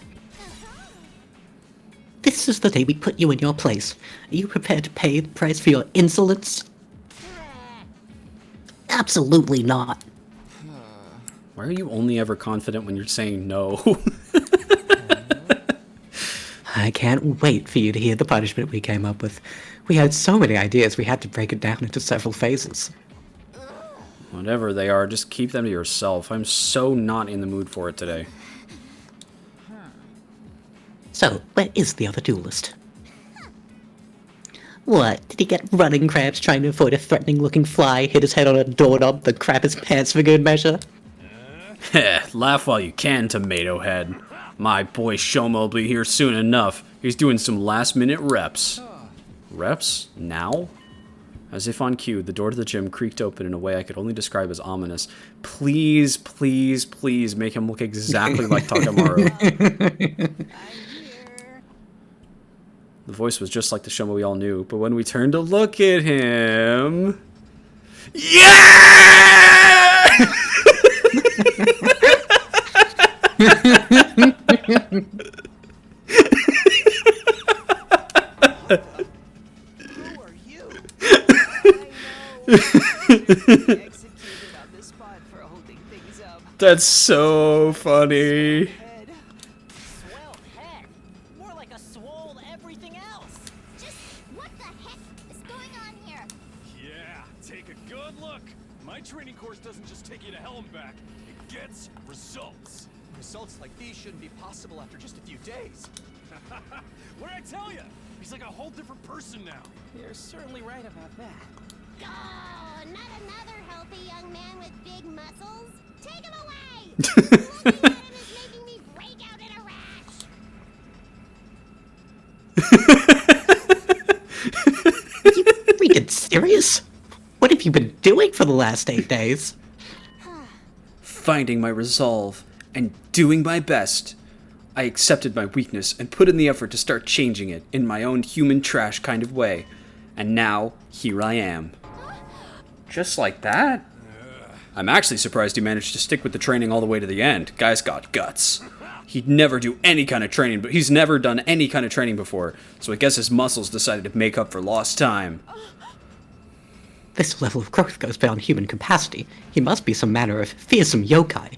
This is the day we put you in your place. Are you prepared to pay the price for your insolence? Absolutely not. Why are you only ever confident when you're saying no? I can't wait for you to hear the punishment we came up with. We had so many ideas we had to break it down into several phases. Whatever they are, just keep them to yourself. I'm so not in the mood for it today. So, where is the other duelist? What, did he get running cramps trying to avoid a threatening-looking fly, hit his head on a doorknob, then crap his pants for good measure? Heh, laugh while you can, Tomato Head. My boy Shoma will be here soon enough. He's doing some last-minute reps. Reps? Now? As if on cue, the door to the gym creaked open in a way I could only describe as ominous. Please, please, please make him look exactly like Takemaru. The voice was just like the Shoma we all knew, but when we turned to look at him... Yeah! Who are you? Executed on the spot for holding things up. That's so funny. Head. Swell head. More like a swole everything else. Just what the heck is going on here? Yeah, take a good look. My training course doesn't just take you to hell and back. It gets results. Results like these shouldn't be possible after just a few days. What did I tell you? He's like a whole different person now. You're certainly right about that. Oh, not another healthy young man with big muscles. Take him away! Looking at him is making me break out in a rash. You freaking serious? What have you been doing for the last 8 days? Finding my resolve and doing my best. I accepted my weakness and put in the effort to start changing it in my own human trash kind of way. And now, here I am. Just like that? I'm actually surprised he managed to stick with the training all the way to the end. Guy's got guts. He'd never do any kind of training, but he's never done any kind of training before, so I guess his muscles decided to make up for lost time. This level of growth goes beyond human capacity. He must be some manner of fearsome yokai.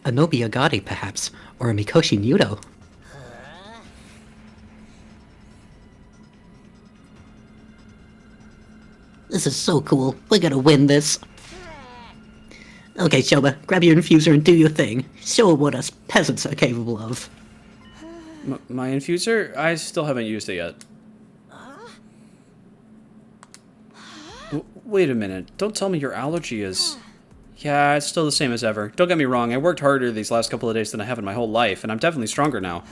A Nobi Agadi, perhaps, or a Mikoshi Nudo. This is so cool. We're gonna win this. Okay, Shoma, grab your infuser and do your thing. Show what us peasants are capable of. My infuser? I still haven't used it yet. Wait a minute. Don't tell me your allergy is... Yeah, it's still the same as ever. Don't get me wrong, I worked harder these last couple of days than I have in my whole life, and I'm definitely stronger now.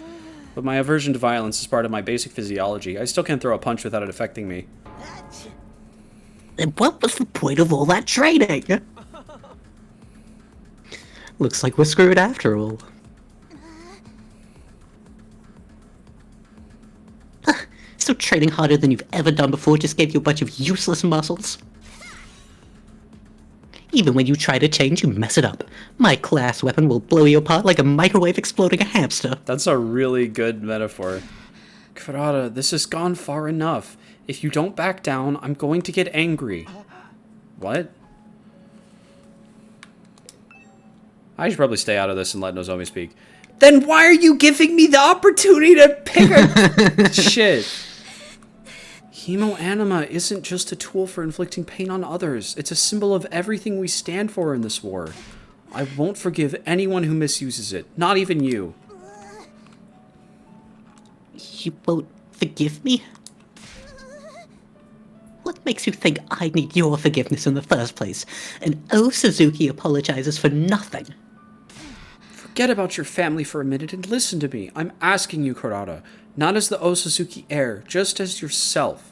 But my aversion to violence is part of my basic physiology. I still can't throw a punch without it affecting me. Then what was the point of all that training? Looks like we're screwed after all. So training harder than you've ever done before just gave you a bunch of useless muscles? Even when you try to change, you mess it up. My class weapon will blow you apart like a microwave exploding a hamster. That's a really good metaphor. Kurata, this has gone far enough. If you don't back down, I'm going to get angry. What? I should probably stay out of this and let Nozomi speak. Then why are you giving me the opportunity to pick a... Shit. Hemoanima isn't just a tool for inflicting pain on others. It's a symbol of everything we stand for in this war. I won't forgive anyone who misuses it. Not even you. You won't forgive me? What makes you think I need your forgiveness in the first place? And oh, Suzuki apologizes for nothing. Forget about your family for a minute and listen to me. I'm asking you, Kurata. Not as the Osazuki heir, just as yourself.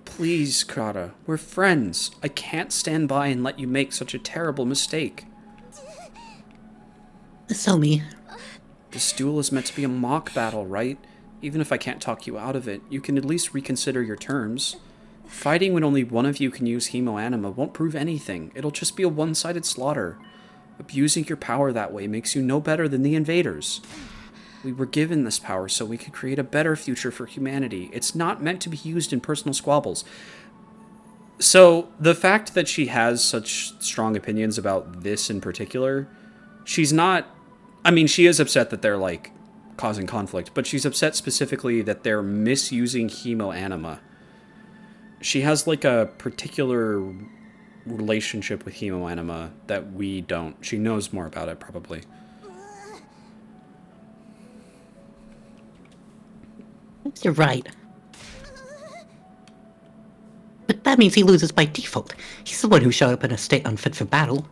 Please, Kurata, we're friends. I can't stand by and let you make such a terrible mistake. Somi. This duel is meant to be a mock battle, right? Even if I can't talk you out of it, you can at least reconsider your terms. Fighting when only one of you can use Hemoanima won't prove anything. It'll just be a one-sided slaughter. Abusing your power that way makes you no better than the invaders. We were given this power so we could create a better future for humanity. It's not meant to be used in personal squabbles. So, the fact that she has such strong opinions about this in particular, she's not... I mean, she is upset that they're, like, causing conflict, but she's upset specifically that they're misusing Hemoanima. She has, like, a particular relationship with Hemoanima that we don't. She knows more about it, probably. You're right. But that means he loses by default. He's the one who showed up in a state unfit for battle.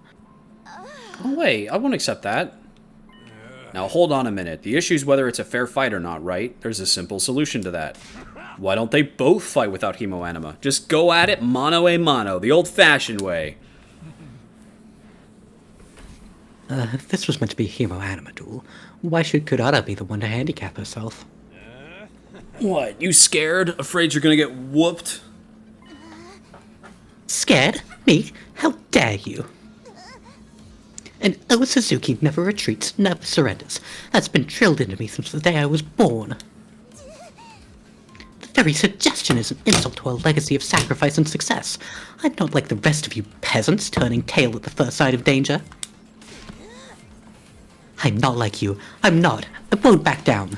Oh, wait, I won't accept that. Now, hold on a minute. The issue is whether it's a fair fight or not, right? There's a simple solution to that. Why don't they both fight without Hemoanima? Just go at it mano a mano, the old-fashioned way. This was meant to be a Hemoanima duel. Why should Kurata be the one to handicap herself? What, you scared? Afraid you're gonna get whooped? Scared? Me? How dare you? And Oa Suzuki never retreats, never surrenders. That's been drilled into me since the day I was born. The very suggestion is an insult to our legacy of sacrifice and success. I'm not like the rest of you peasants turning tail at the first sign of danger. I'm not like you. I'm not. I won't back down.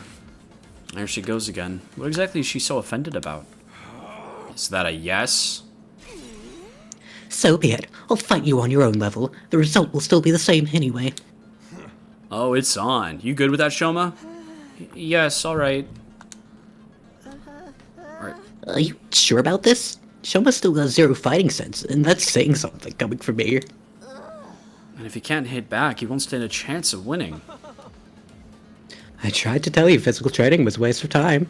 There she goes again. What exactly is she so offended about? Is that a yes? So be it. I'll fight you on your own level. The result will still be the same anyway. Oh, it's on. You good with that, Shoma? Yes, alright. Alright. Are you sure about this? Shoma still has zero fighting sense, and that's saying something coming from me. And if he can't hit back, he won't stand a chance of winning. I tried to tell you physical training was a waste of time.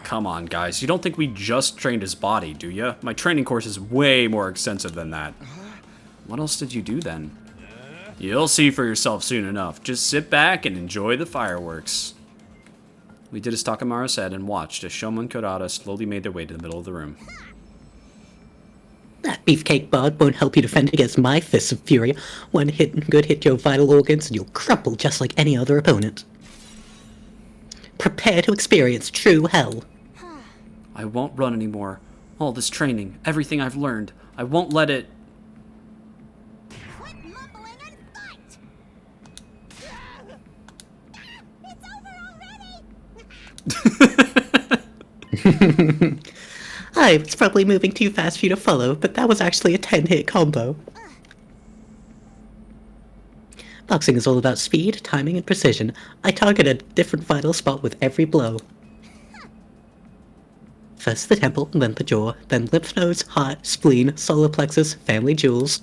Come on, guys. You don't think we just trained his body, do you? My training course is way more extensive than that. What else did you do then? You'll see for yourself soon enough. Just sit back and enjoy the fireworks. We did as Takamaru said and watched as Shoma and Kurata slowly made their way to the middle of the room. That beefcake bard won't help you defend against my fists of fury. One hit could hit your vital organs and you'll crumple just like any other opponent. Prepare to experience true hell. I won't run anymore. All this training, everything I've learned, I won't let it... Quit mumbling and fight! It's over already! I was probably moving too fast for you to follow, but that was actually a 10-hit combo. Boxing is all about speed, timing, and precision. I target a different vital spot with every blow. First the temple, then the jaw, then lymph nodes, heart, spleen, solar plexus, family jewels.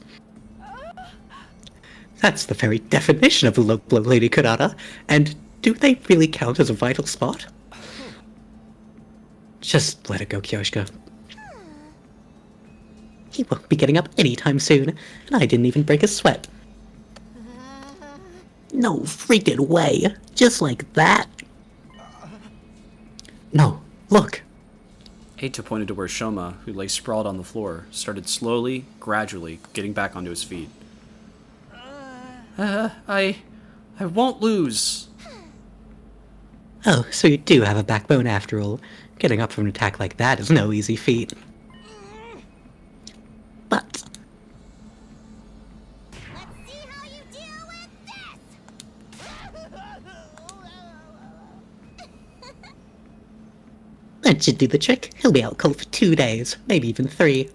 That's the very definition of a low blow, Lady Kurata. And do they really count as a vital spot? Just let it go, Kyoshika. He won't be getting up anytime soon, and I didn't even break a sweat. No freaking way. Just like that. No, look. Eita pointed to where Shoma, who lay sprawled on the floor, started slowly, gradually getting back onto his feet. I won't lose. Oh, so you do have a backbone after all. Getting up from an attack like that is no easy feat. But... Let's see how you deal with this! that should do the trick. He'll be out cold for 2 days, maybe even 3.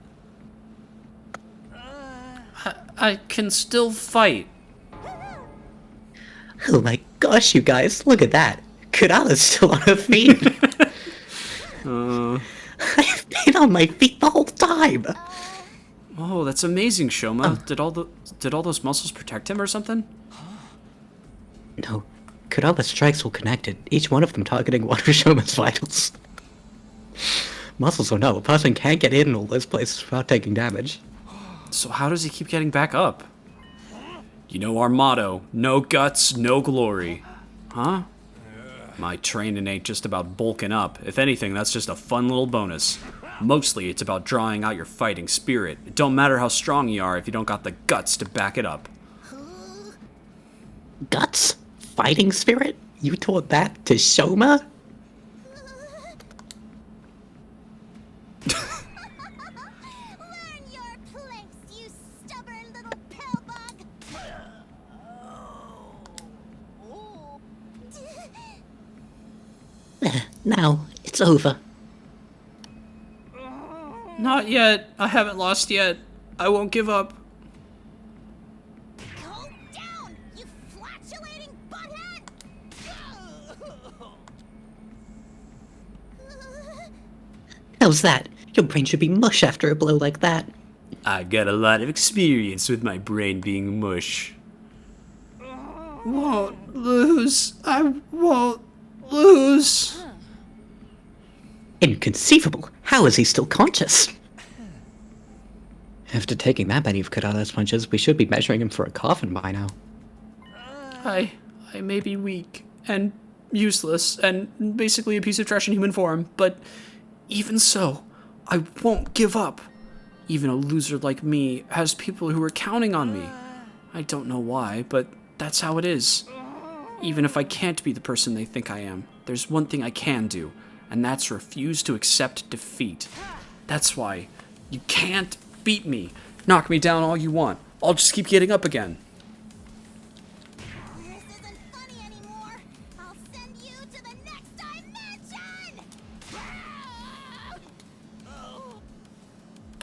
I can still fight. Oh my gosh, you guys, look at that. Kurata's still on her feet. I've been on my feet the whole time. Oh, that's amazing, Shoma. Did all those muscles protect him or something? No, Kurata's strikes were connected, each one of them targeting one of Shoma's vitals. Muscles or no, a person can't get in all those places without taking damage. So how does he keep getting back up? You know our motto, no guts, no glory. Huh? My training ain't just about bulking up. If anything, that's just a fun little bonus. Mostly, it's about drawing out your fighting spirit. It don't matter how strong you are if you don't got the guts to back it up. Guts? Fighting spirit? You taught that to Shoma? Learn your place, you stubborn little pillbug! Now, it's over. Not yet. I haven't lost yet. I won't give up. Go down, you flatulating butthead! How's that? Your brain should be mush after a blow like that. I got a lot of experience with my brain being mush. Won't lose. I won't lose. Inconceivable. How is he still conscious? After taking that many of Kurata's punches, we should be measuring him for a coffin by now. I may be weak and useless and basically a piece of trash in human form, but even so, I won't give up. Even a loser like me has people who are counting on me. I don't know why, but that's how it is. Even if I can't be the person they think I am, there's one thing I can do, and that's refuse to accept defeat. That's why you can't beat me. Knock me down all you want. I'll just keep getting up again. This isn't funny anymore. I'll send you to the next dimension.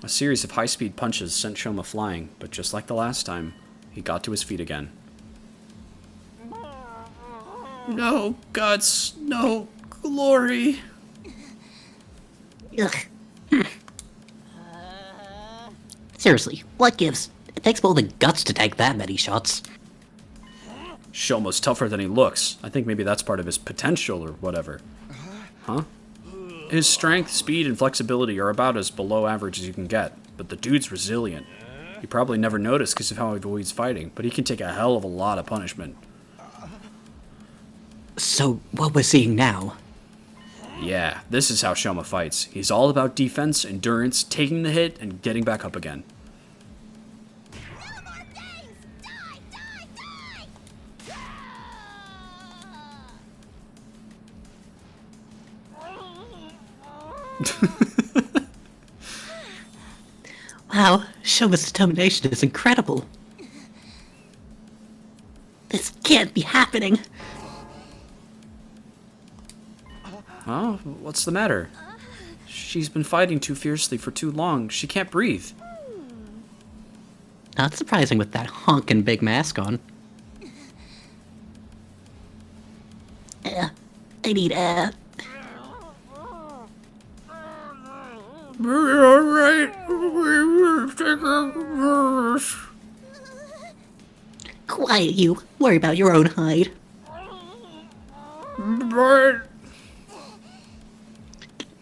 A series of high-speed punches sent Shoma flying, but just like the last time, he got to his feet again. No guts, no glory. Ugh. Seriously, what gives? It takes more than guts to take that many shots. Shoma's tougher than he looks. I think maybe that's part of his potential or whatever. Huh? His strength, speed, and flexibility are about as below average as you can get, but the dude's resilient. You probably never noticed because of how he's fighting, but he can take a hell of a lot of punishment. So, what we're seeing now... Yeah, this is how Shoma fights. He's all about defense, endurance, taking the hit, and getting back up again. No more games! Die, die, die! Wow, Shoma's determination is incredible. This can't be happening. Oh, what's the matter? She's been fighting too fiercely for too long. She can't breathe. Not surprising with that honkin' big mask on. I need air. We're alright. We'll take a verse. Quiet, you. Worry about your own hide. But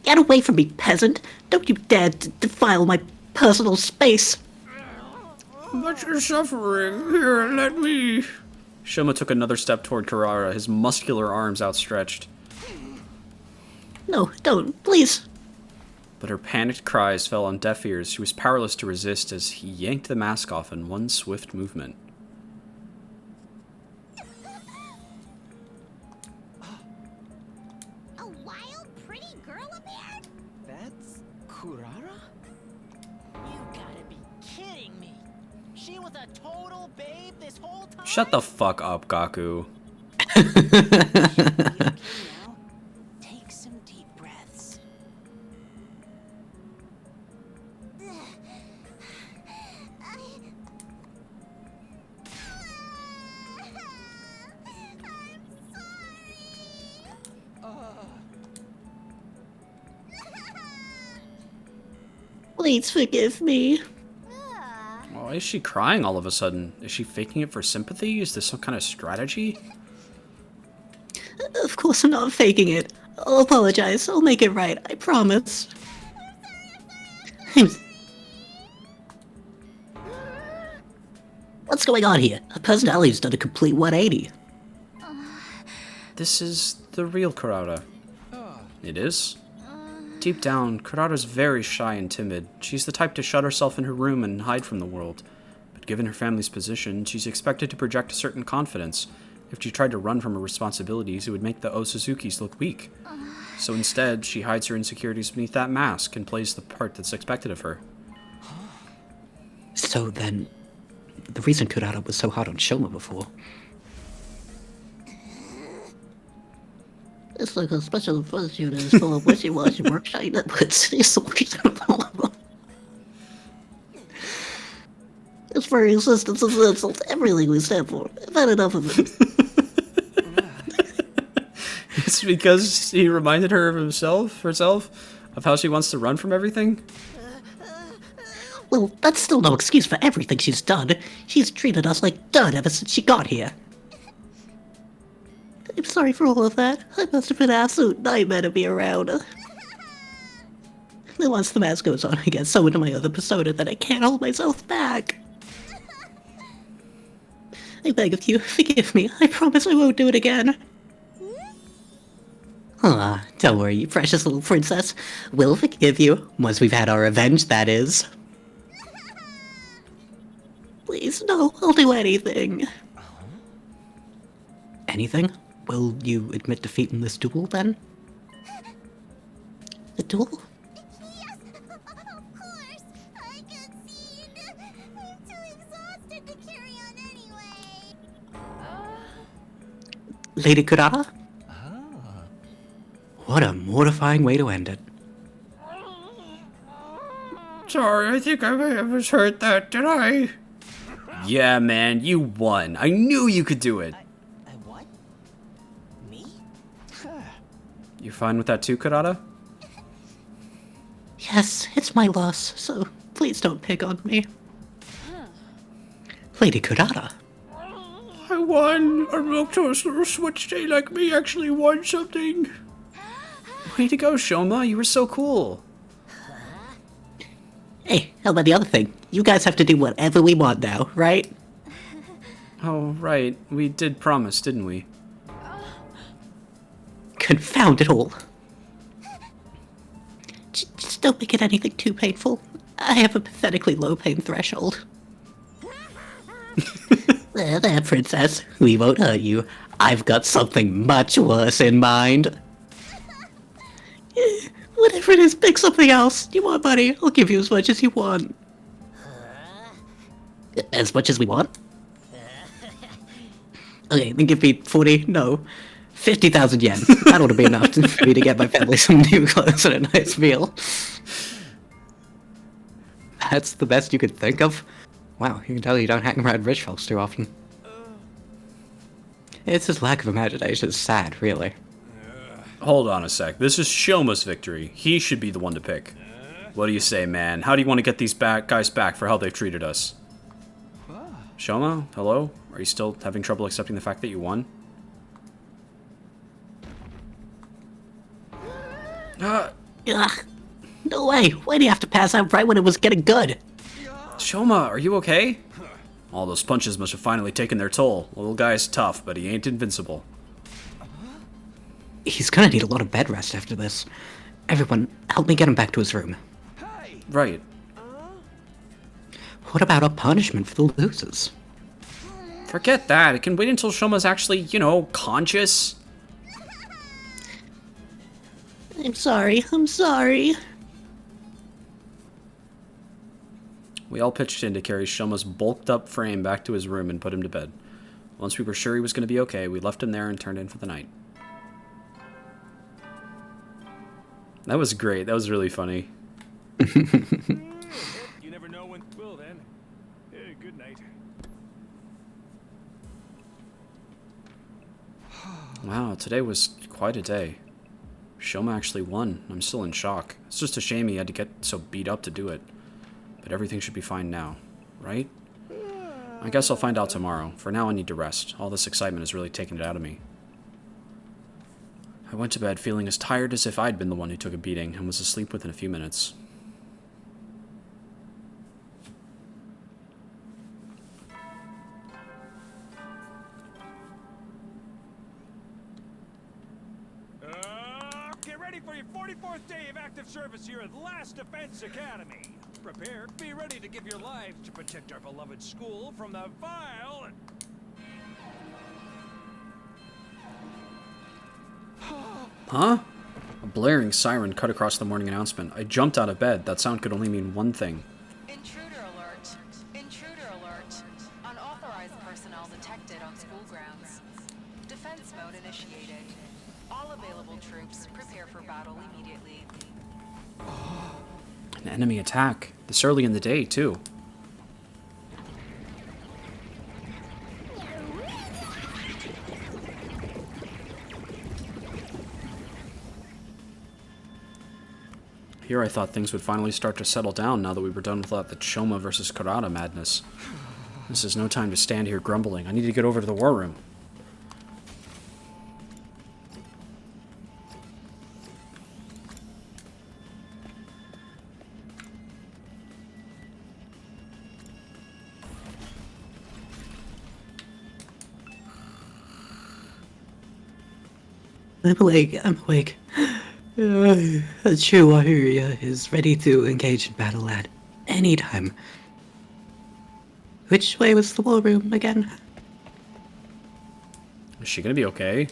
Get away from me, peasant! Don't you dare defile my personal space! you're suffering. Here, let me... Shoma took another step toward Karara, his muscular arms outstretched. No, don't, please. But her panicked cries fell on deaf ears. She was powerless to resist as he yanked the mask off in one swift movement. A wild, pretty girl appeared? That's Kurara? You gotta be kidding me. She was a total babe this whole time? Shut the fuck up, Gaku. Okay now. Take some deep breaths. Please forgive me. Why is she crying all of a sudden? Is she faking it for sympathy? Is this some kind of strategy? Of course I'm not faking it. I'll apologize. I'll make it right. I promise. What's going on here? Her personality's done a complete 180. This is the real Kurara. It is? Deep down, Kurara's very shy and timid. She's the type to shut herself in her room and hide from the world. But given her family's position, she's expected to project a certain confidence. If she tried to run from her responsibilities, it would make the Osuzukis look weak. So instead, she hides her insecurities beneath that mask and plays the part that's expected of her. So then, the reason Kurara was so hard on Shoma before... It's like a special force unit is full of wishy-washy workshop inputs. It's the worst of all of them. Its very existence is insult to everything we stand for. I've had enough of it. It's because he reminded her of herself, of how she wants to run from everything? Well, that's still no excuse for everything she's done. She's treated us like dirt ever since she got here. I'm sorry for all of that. I must have been an absolute nightmare to be around. Then once the mask goes on, I get so into my other persona that I can't hold myself back. I beg of you, forgive me. I promise I won't do it again. Ah, don't worry, you precious little princess. We'll forgive you, once we've had our revenge, that is. Please, no, I'll do anything. Anything? Will you admit defeat in this duel, then? The duel? Yes, of course. I concede. I'm too exhausted to carry on anyway. Lady Kurata? What a mortifying way to end it. Sorry, I think I may have misheard that, did I? Yeah, man, you won. I knew you could do it. I what? Me? You fine with that too, Karada? Yes, it's my loss, so please don't pick on me. Lady Kurata. I won. A milquetoast little switch day like me actually won something. Way to go, Shoma. You were so cool. Hey, how about the other thing? You guys have to do whatever we want now, right? Oh, right. We did promise, didn't we? Confound it all. Just don't make it anything too painful. I have a pathetically low pain threshold. There, princess. We won't hurt you. I've got something much worse in mind. Whatever it is, pick something else. You want money? I'll give you as much as you want. As much as we want? Okay, then give me 40, no, 50,000 yen. That ought to be enough for me to get my family some new clothes and a nice meal. That's the best you could think of? Wow, you can tell you don't hang around rich folks too often. It's his lack of imagination is sad, really. Hold on a sec. This is Shoma's victory. He should be the one to pick. What do you say, man? How do you want to get these guys back for how they've treated us? Shoma, hello? Are you still having trouble accepting the fact that you won? Ugh, no way! Why do you have to pass out right when it was getting good? Shoma, are you okay? All those punches must have finally taken their toll. The little guy's tough, but he ain't invincible. He's gonna need a lot of bed rest after this. Everyone, help me get him back to his room. Right. What about a punishment for the losers? Forget that. It can wait until Shoma's actually, you know, conscious. I'm sorry. We all pitched in to carry Shoma's bulked up frame back to his room and put him to bed. Once we were sure he was going to be okay, we left him there and turned in for the night. That was great. That was really funny. You never know when it will then. Hey, good night. Wow, today was quite a day. Shoma actually won. I'm still in shock. It's just a shame he had to get so beat up to do it. But everything should be fine now, right? I guess I'll find out tomorrow. For now, I need to rest. All this excitement has really taken it out of me. I went to bed feeling as tired as if I'd been the one who took a beating and was asleep within a few minutes. Get ready for your 44th day of active service here at Last Defense Academy. Prepare, be ready to give your lives to protect our beloved school from the vile and... Huh? A blaring siren cut across the morning announcement. I jumped out of bed. That sound could only mean one thing. Intruder alert. Intruder alert. Unauthorized personnel detected on school grounds. Defense mode initiated. All available troops prepare for battle immediately. An enemy attack. This early in the day, too. Here I thought things would finally start to settle down now that we were done with all that Shoma versus Karada madness. This is no time to stand here grumbling. I need to get over to the war room. I'm awake, I'm awake. A true warrior is ready to engage in battle at any time. Which way was the war room again? Is she gonna be okay?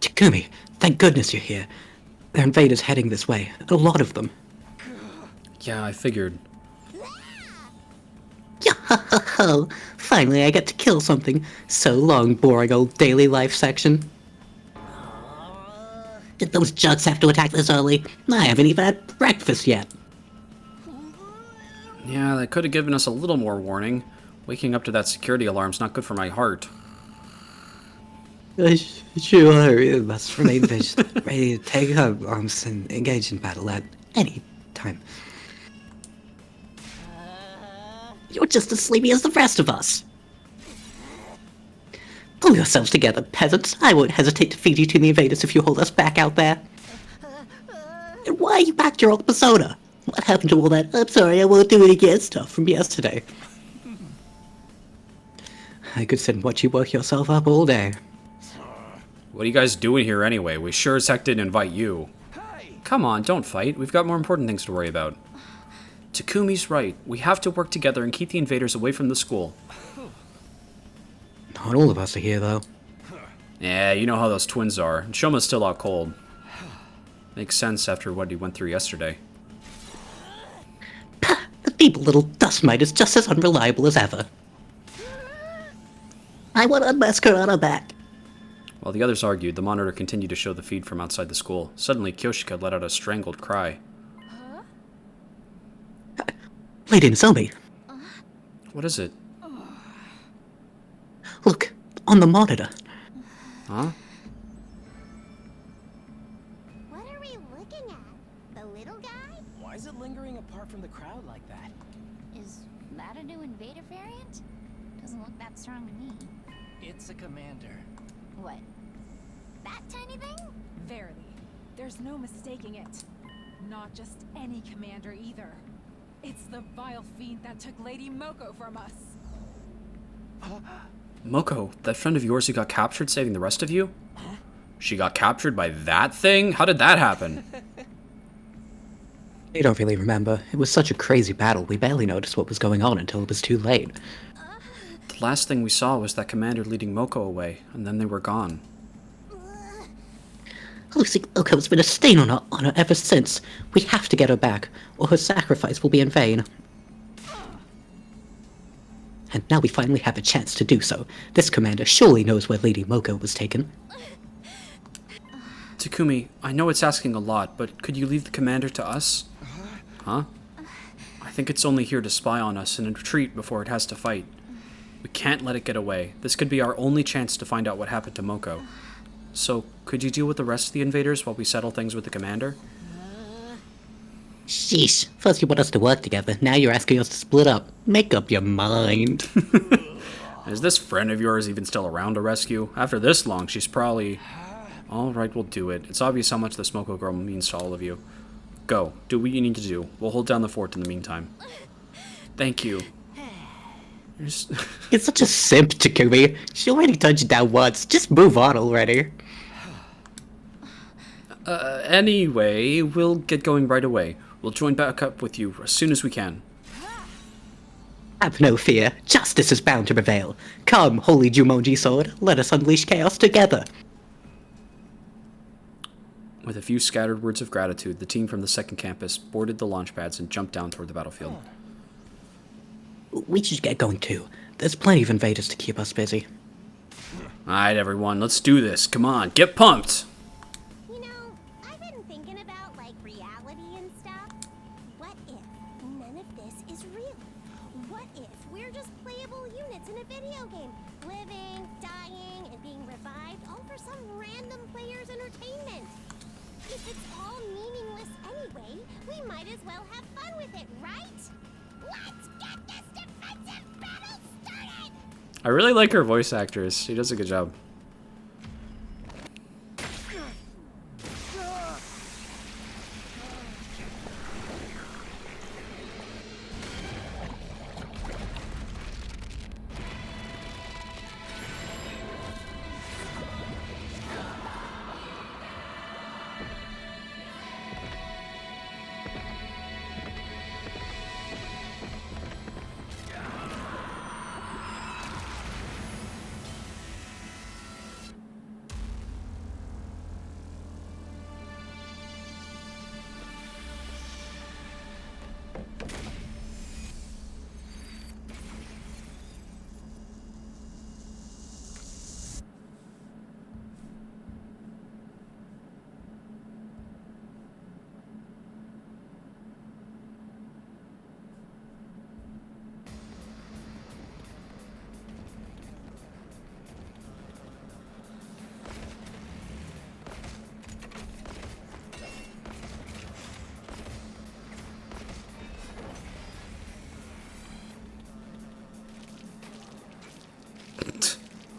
Takumi, thank goodness you're here. There are invaders heading this way. A lot of them. Yeah, I figured. Yo-ho-ho-ho! Finally I get to kill something. So long, boring old daily life section. Did those jugs have to attack this early? I haven't even had breakfast yet. Yeah, they could have given us a little more warning. Waking up to that security alarm's not good for my heart. Sure, you must remain vigilant, ready to take up arms and engage in battle at any time. You're just as sleepy as the rest of us. Pull yourselves together, peasants. I won't hesitate to feed you to the invaders if you hold us back out there. And why are you back to your old persona? What happened to all that "I'm sorry, I won't do it again" stuff from yesterday? I could sit and watch you work yourself up all day. What are you guys doing here anyway? We sure as heck didn't invite you. Come on, don't fight. We've got more important things to worry about. Takumi's right. We have to work together and keep the invaders away from the school. Not all of us are here, though. Yeah, you know how those twins are. And Shoma's still out cold. Makes sense after what he went through yesterday. The feeble little dust mite is just as unreliable as ever. I want to unmask her on her back. While the others argued, the monitor continued to show the feed from outside the school. Suddenly, Kyoshika let out a strangled cry. Wait, didn't tell me. What is it? Look, on the monitor. Huh? What are we looking at? The little guy? Why is it lingering apart from the crowd like that? Is that a new invader variant? Doesn't look that strong to me. It's a commander. What? That tiny thing? Verily. There's no mistaking it. Not just any commander either. It's the vile fiend that took Lady Moko from us. Moko, that friend of yours who got captured saving the rest of you? She got captured by that thing? How did that happen? I don't really remember. It was such a crazy battle, we barely noticed what was going on until it was too late. The last thing we saw was that commander leading Moko away, and then they were gone. Lucy Moko's been a stain on her honor ever since. We have to get her back, or her sacrifice will be in vain. And now we finally have a chance to do so. This commander surely knows where Lady Moko was taken. Takumi, I know it's asking a lot, but could you leave the commander to us? Huh? I think it's only here to spy on us and retreat before it has to fight. We can't let it get away. This could be our only chance to find out what happened to Moko. So, could you deal with the rest of the invaders while we settle things with the commander? Sheesh. First you want us to work together, now you're asking us to split up. Make up your mind. Is this friend of yours even still around to rescue? After this long, she's probably... Alright, we'll do it. It's obvious how much this Moko girl means to all of you. Go. Do what you need to do. We'll hold down the fort in the meantime. Thank you. It's such a simp, Takumi. She already touched down once. Just move on already. Anyway, we'll get going right away. We'll join back up with you as soon as we can. Have no fear. Justice is bound to prevail. Come, holy Jumonji sword. Let us unleash chaos together. With a few scattered words of gratitude, the team from the second campus boarded the launch pads and jumped down toward the battlefield. We should get going too. There's plenty of invaders to keep us busy. Alright, everyone, let's do this. Come on, get pumped! You know, I've been thinking about, like, reality and stuff. What if none of this is real? What if we're just playable units in a video game? Living, dying, and being revived, all for some random player's entertainment. If it's all meaningless anyway, we might as well have fun with it, right? Let's get this defensive battle started! I really like her voice actress. She does a good job.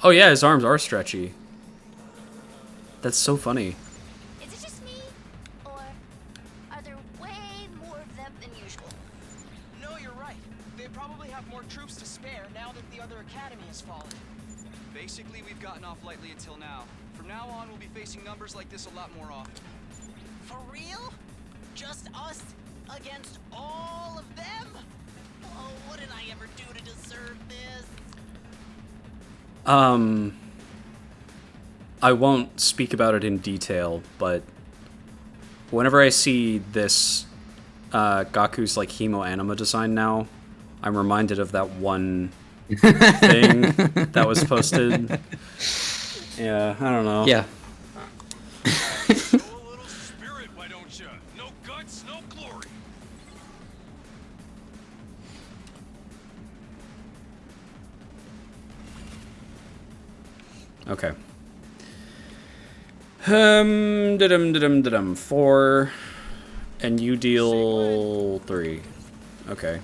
Oh yeah, his arms are stretchy. That's so funny. Is it just me? Or are there way more of them than usual? No, you're right. They probably have more troops to spare now that the other academy has fallen. Basically, we've gotten off lightly until now. From now on, we'll be facing numbers like this a lot more often. For real? Just us against all of them? Oh, what did I ever do to deserve this? I won't speak about it in detail, but whenever I see this Gaku's like Hemo Anima design now, I'm reminded of that one thing that was posted. Yeah, I don't know. Yeah. Show a little spirit, why don't you? No guts, no glory. Okay. 4, and you deal 3. Okay.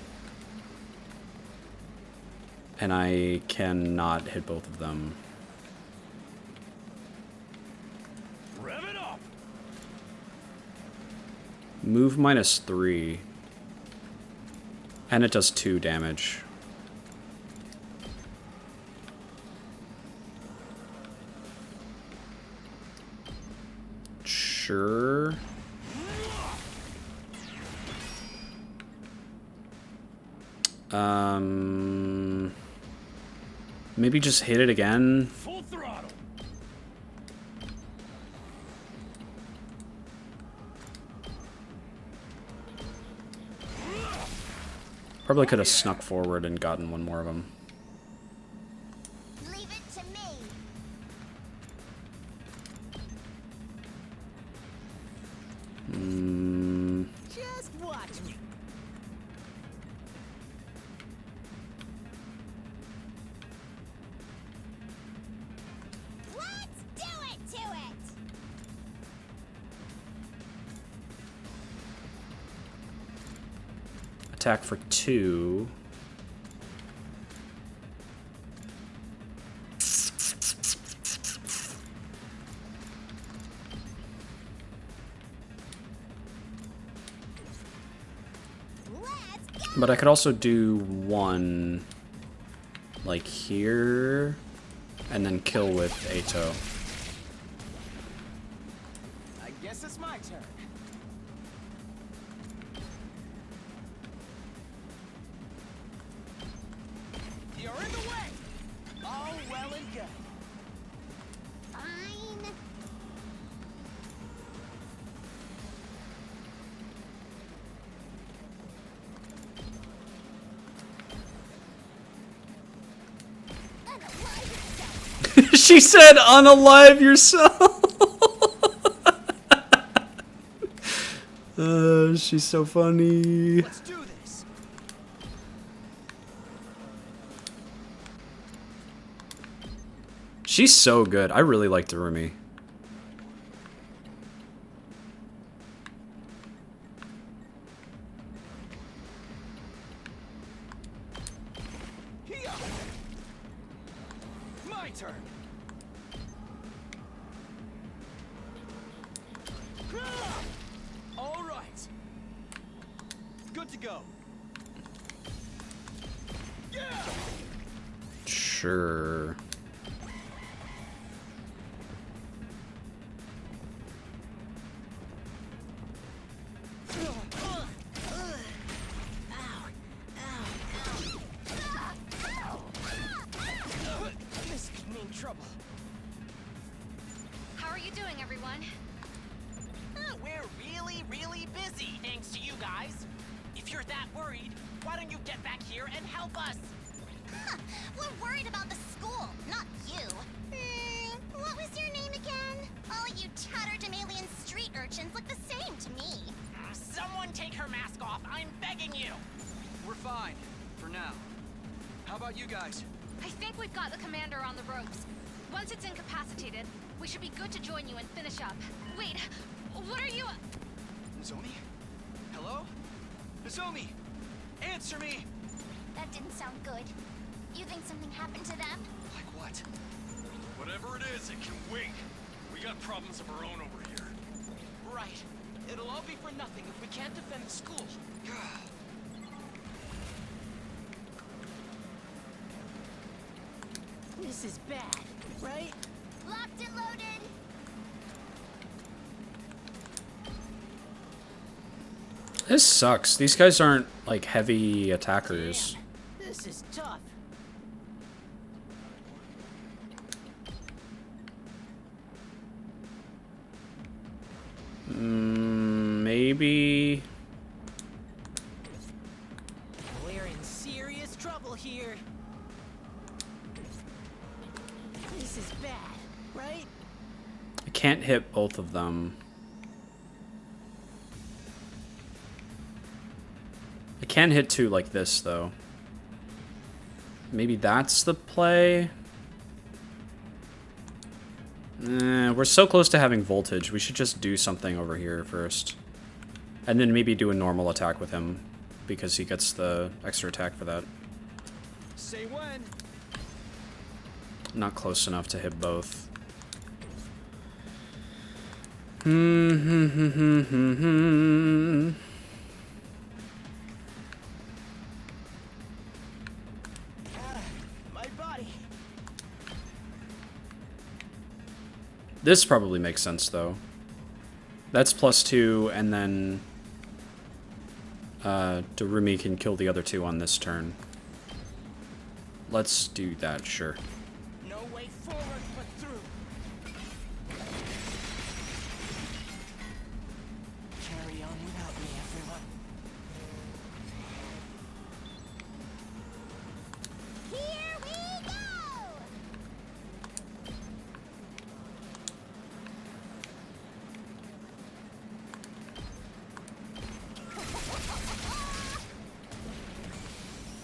And I cannot hit both of them. Rev it up. Move -3. And it does 2 damage. Sure. Maybe just hit it again. Full throttle. Probably could have snuck forward and gotten one more of them. Leave it to me. Just watch me. Let's do it to it. Attack for 2. But I could also do 1 like here and then kill with Ato. I guess it's my turn. You're in the way. All well and good. Fine. Unalive yourself. She said unalive yourself. She's so funny. Let's do this. She's so good. I really like Darumi. Here. My turn. All right. Good to go. Yeah. Sure. This could mean trouble. How are you doing, everyone? We're really busy, thanks to you guys. If you're that worried, why don't you get back here and help us? Huh, we're worried about the school, not you. What was your name again? All you tatterdemalion street urchins look the same to me. Someone take her mask off, I'm begging you. We're fine. For now. How about you guys? I think we've got the commander on the ropes. Once it's incapacitated, we should be good to join you and finish up. Wait, what are you... Nozomi? Hello? Nozomi! Answer me! That didn't sound good. You think something happened to them? Like what? Whatever it is, it can wait. We got problems of our own over here. Right. It'll all be for nothing if we can't defend the school. This is bad, right? Locked and loaded. This sucks. These guys aren't, like, heavy attackers. Damn, this is tough. Maybe... We're in serious trouble here. This is bad, right? I can't hit both of them. I can hit two like this, though. Maybe that's the play? We're so close to having voltage. We should just do something over here first. And then maybe do a normal attack with him, because he gets the extra attack for that. Say when. Not close enough to hit both. My body. This probably makes sense, though. That's +2, and then Darumi can kill the other two on this turn. Let's do that, sure. No way forward but through. Carry on without me, everyone. Here we go.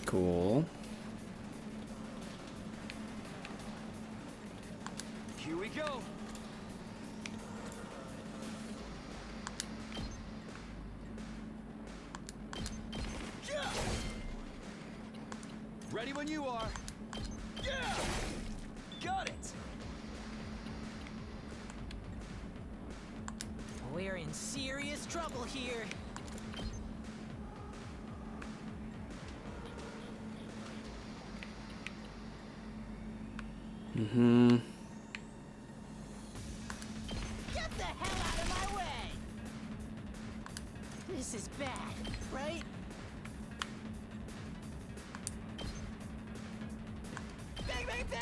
Cool. Here we go. Yeah. Ready when you are. Yeah. Got it. We're in serious trouble here. Get the hell out of my way! This is bad, right? Bang, bang, bang!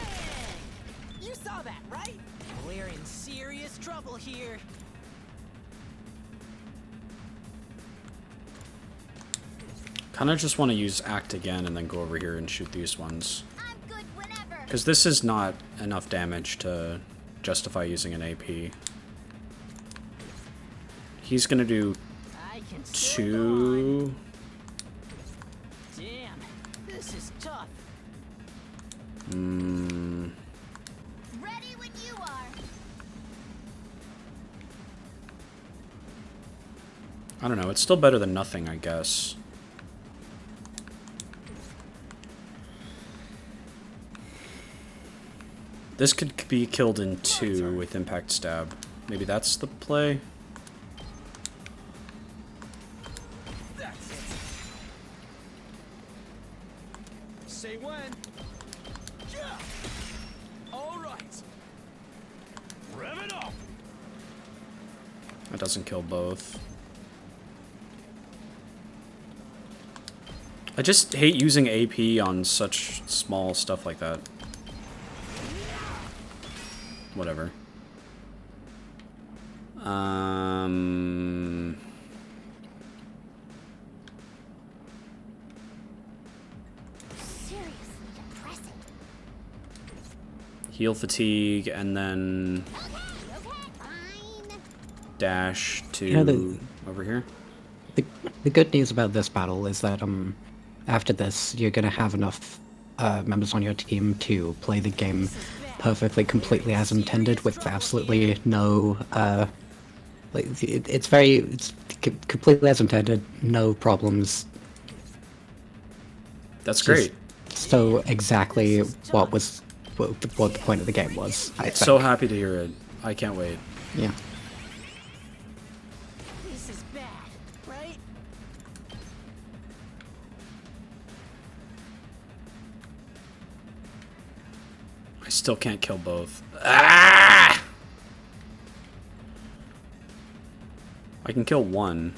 You saw that, right? We're in serious trouble here. Kinda just want to use Act again and then go over here and shoot these ones. I'm good whenever. Because this is not enough damage to justify using an AP. He's gonna do I can still go on. 2... Damn, this is tough. Ready when you are. I don't know, it's still better than nothing, I guess. This could be killed in 2 with Impact Stab. Maybe that's the play? That's it. Say when. Yeah. All right. Rev it up. That doesn't kill both. I just hate using AP on such small stuff like that. Whatever. Seriously depressing. Heal fatigue, and then Okay, fine. dash to You know, over here. The good news about this battle is that after this you're gonna have enough members on your team to play the game perfectly, completely as intended, with absolutely no it's completely as intended, no problems. That's great. So exactly what was what the point of the game was. I think. So happy to hear it. I can't wait. Yeah. This is bad, right? I still can't kill both. Ah! I can kill one.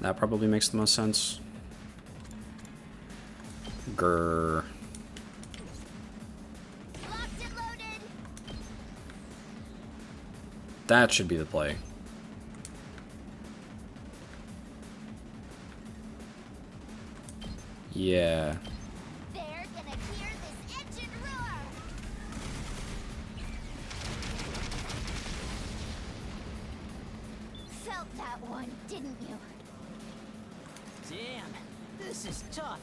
That probably makes the most sense. Grrr. That should be the play. Yeah. They're gonna hear this engine roar. Felt that one, didn't you? Damn, this is tough.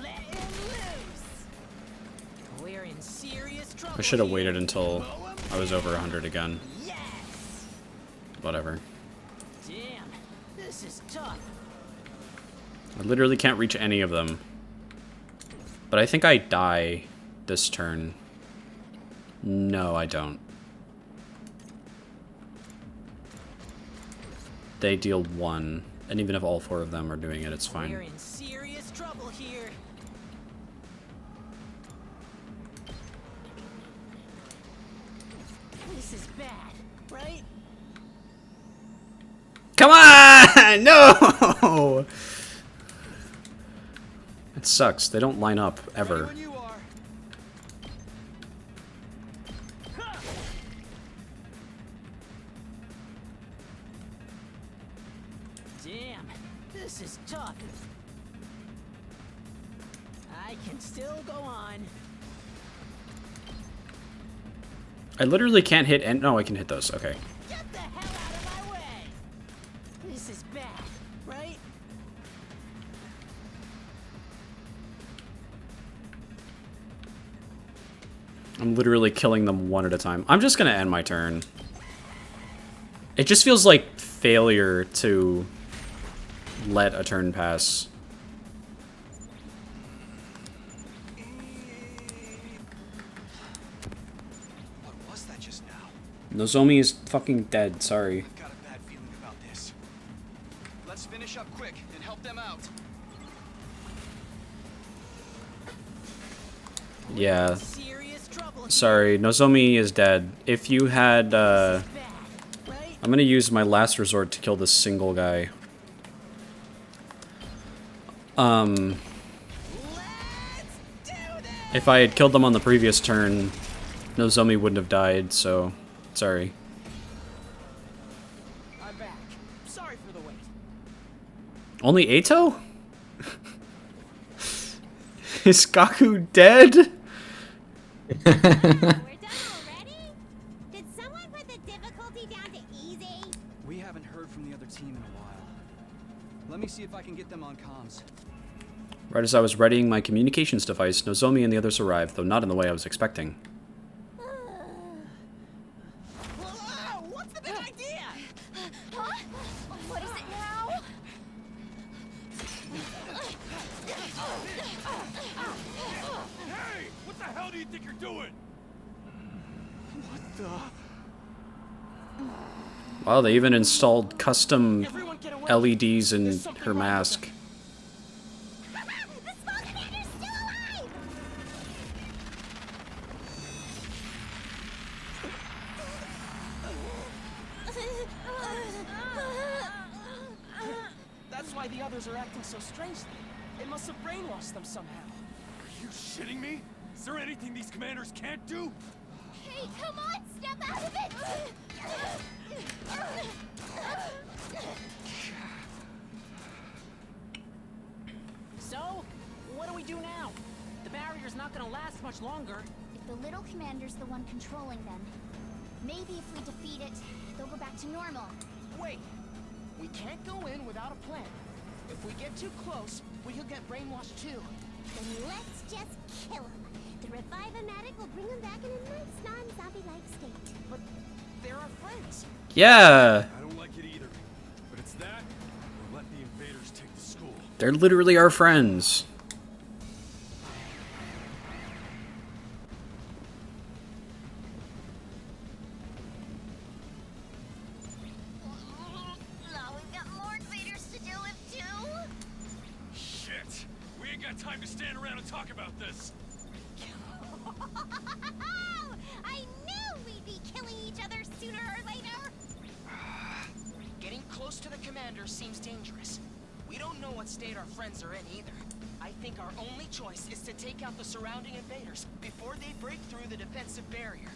Let him loose. We're in serious trouble. I should have waited until I was over 100 again. Yes. Whatever. Damn, this is tough. I literally can't reach any of them. But I think I die this turn. No, I don't. They deal 1. And even if all 4 of them are doing it, it's fine. We're in serious trouble here. This is bad, right? Come on! No! It sucks. They don't line up, ever. Damn, this is tough. I can still go on. I literally can't hit and no, I can hit those. Okay. Get the hell out of my way! This is bad, right? I'm literally killing them one at a time. I'm just gonna end my turn. It just feels like failure to let a turn pass. What was that just now? Nozomi is fucking dead, sorry. Got a bad feeling about this. Let's finish up quick and help them out. Yeah. Sorry, Nozomi is dead. If you had, I'm gonna use my last resort to kill this single guy. If I had killed them on the previous turn, Nozomi wouldn't have died, so sorry. I'm back. Sorry for the wait. Only Eito? Is Gaku dead? We're done already? Did someone put the difficulty down to easy? We haven't heard from the other team in a while. Let me see if I can get them on comms. Right as I was readying my communications device, Nozomi and the others arrived, though not in the way I was expecting. What's the big idea? Huh? What is it now? Hey! What the hell do you think you're doing? What the? Wow, they even installed custom LEDs in her mask. The small commander's still alive! That's why the others are acting so strangely. It must have brainwashed them somehow. Are you shitting me? Is there anything these commanders can't do? Hey, come on, step out of it! So, what do we do now? The barrier's not gonna last much longer. If the little commander's the one controlling them, maybe if we defeat it, they'll go back to normal. Wait, we can't go in without a plan. If we get too close, we could get brainwashed too. Then let's just kill him. The Revive-O-Matic will bring him back in a nice non-zombie-like state. But they're our friends. Yeah! I don't like it either. But it's that, or let the invaders take the school. They're literally our friends. ain't got time to stand around and talk about this. I knew we'd be killing each other sooner or later. Getting close to the commander seems dangerous. We don't know what state our friends are in either. I think our only choice is to take out the surrounding invaders before they break through the defensive barrier.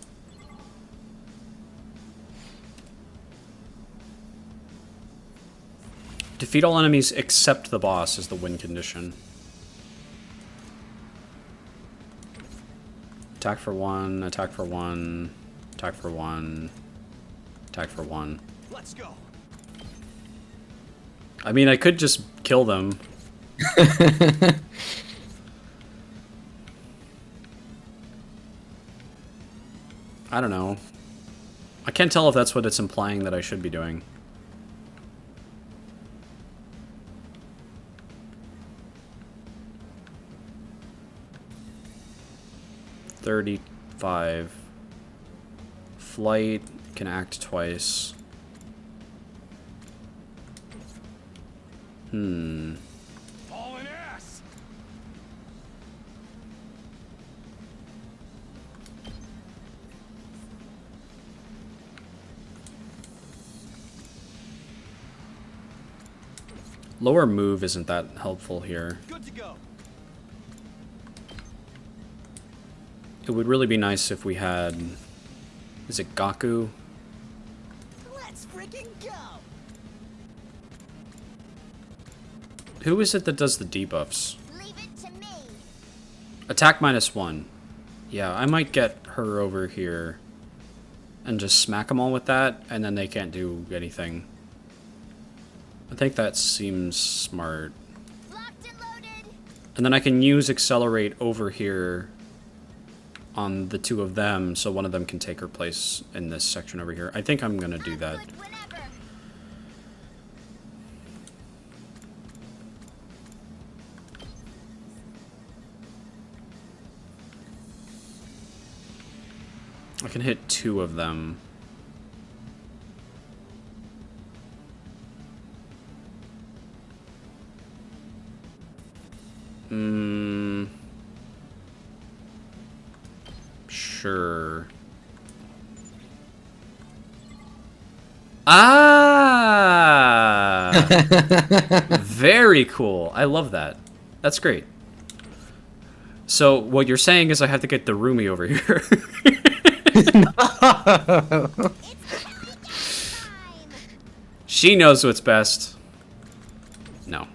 Defeat all enemies except the boss is the win condition. Attack for 1, attack for 1, attack for 1, attack for 1. Let's go. I mean, I could just kill them. I don't know. I can't tell if that's what it's implying that I should be doing. $35. Flight can act twice. Hauling ass. Lower move isn't that helpful here. Good to go. It would really be nice if we had... Is it Gaku? Let's freaking go! Who is it that does the debuffs? Leave it to me. Attack -1. Yeah, I might get her over here and just smack them all with that, and then they can't do anything. I think that seems smart. Locked and loaded. And then I can use Accelerate over here on the two of them, so one of them can take her place in this section over here. I think I'm gonna do that. Good whenever. I can hit two of them. Sure. Ah! Very cool. I love that. That's great. So what you're saying is I have to get the roomie over here. She knows what's best. No.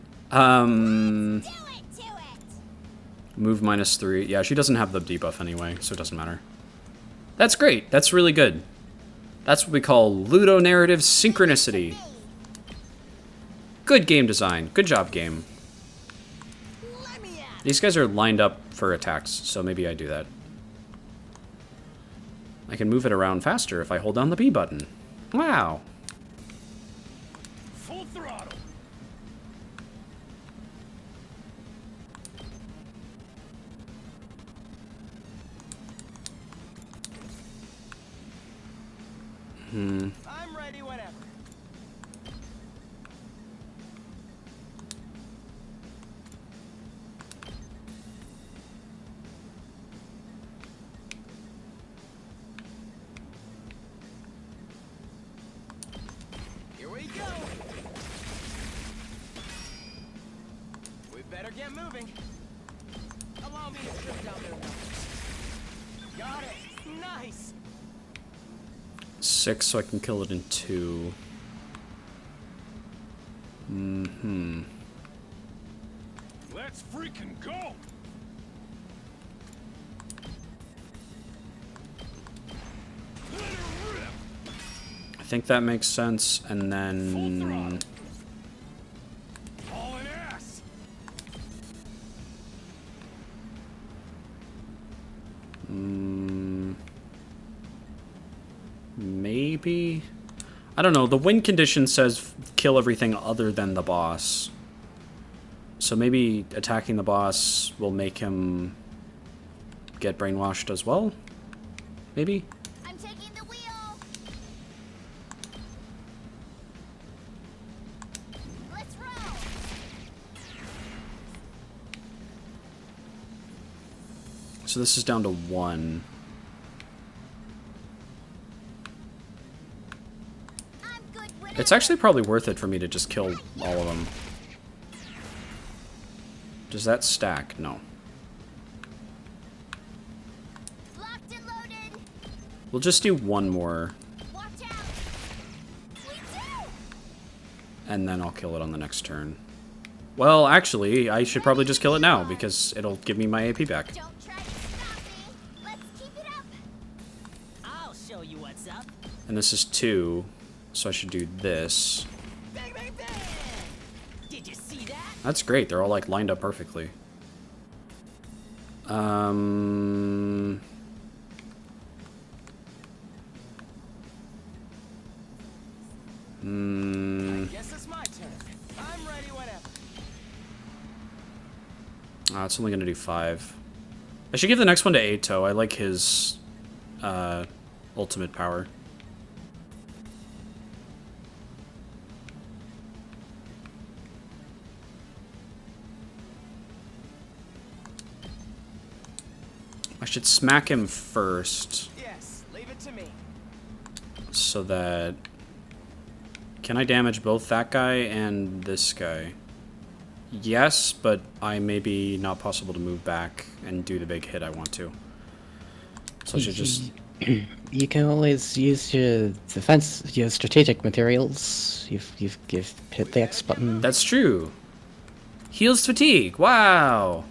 Move -3. Yeah, she doesn't have the debuff anyway, so it doesn't matter. That's great. That's really good. That's what we call ludonarrative synchronicity. Good game design. Good job, game. These guys are lined up for attacks, so maybe I do that. I can move it around faster if I hold down the B button. Wow. Full throttle. I'm ready whenever. Here we go. We better get moving. Allow me to trip down their numbers. Got it. Nice. 6, so I can kill it in 2. Let's freaking go. Let her rip. I think that makes sense, and then... Hauling ass. Maybe? I don't know. The win condition says kill everything other than the boss. So maybe attacking the boss will make him get brainwashed as well? Maybe? I'm taking the wheel. Let's roll. So this is down to 1. It's actually probably worth it for me to just kill all of them. Does that stack? No. We'll just do 1 more. And then I'll kill it on the next turn. Well, actually, I should probably just kill it now, because it'll give me my AP back. I'll show you what's up. And this is 2, so I should do this. Bang, bang, bang. Did you see that? That's great, they're all like lined up perfectly. Guess it's my turn. I'm ready whenever. It's only gonna do 5. I should give the next one to Ato. I like his ultimate power. I should smack him first. Yes, leave it to me. So that... Can I damage both that guy and this guy? Yes, but I may be not possible to move back and do the big hit I want to. So I should just... You can always use your defense, your strategic materials. You've hit the X button. That's true. Heals fatigue. Wow.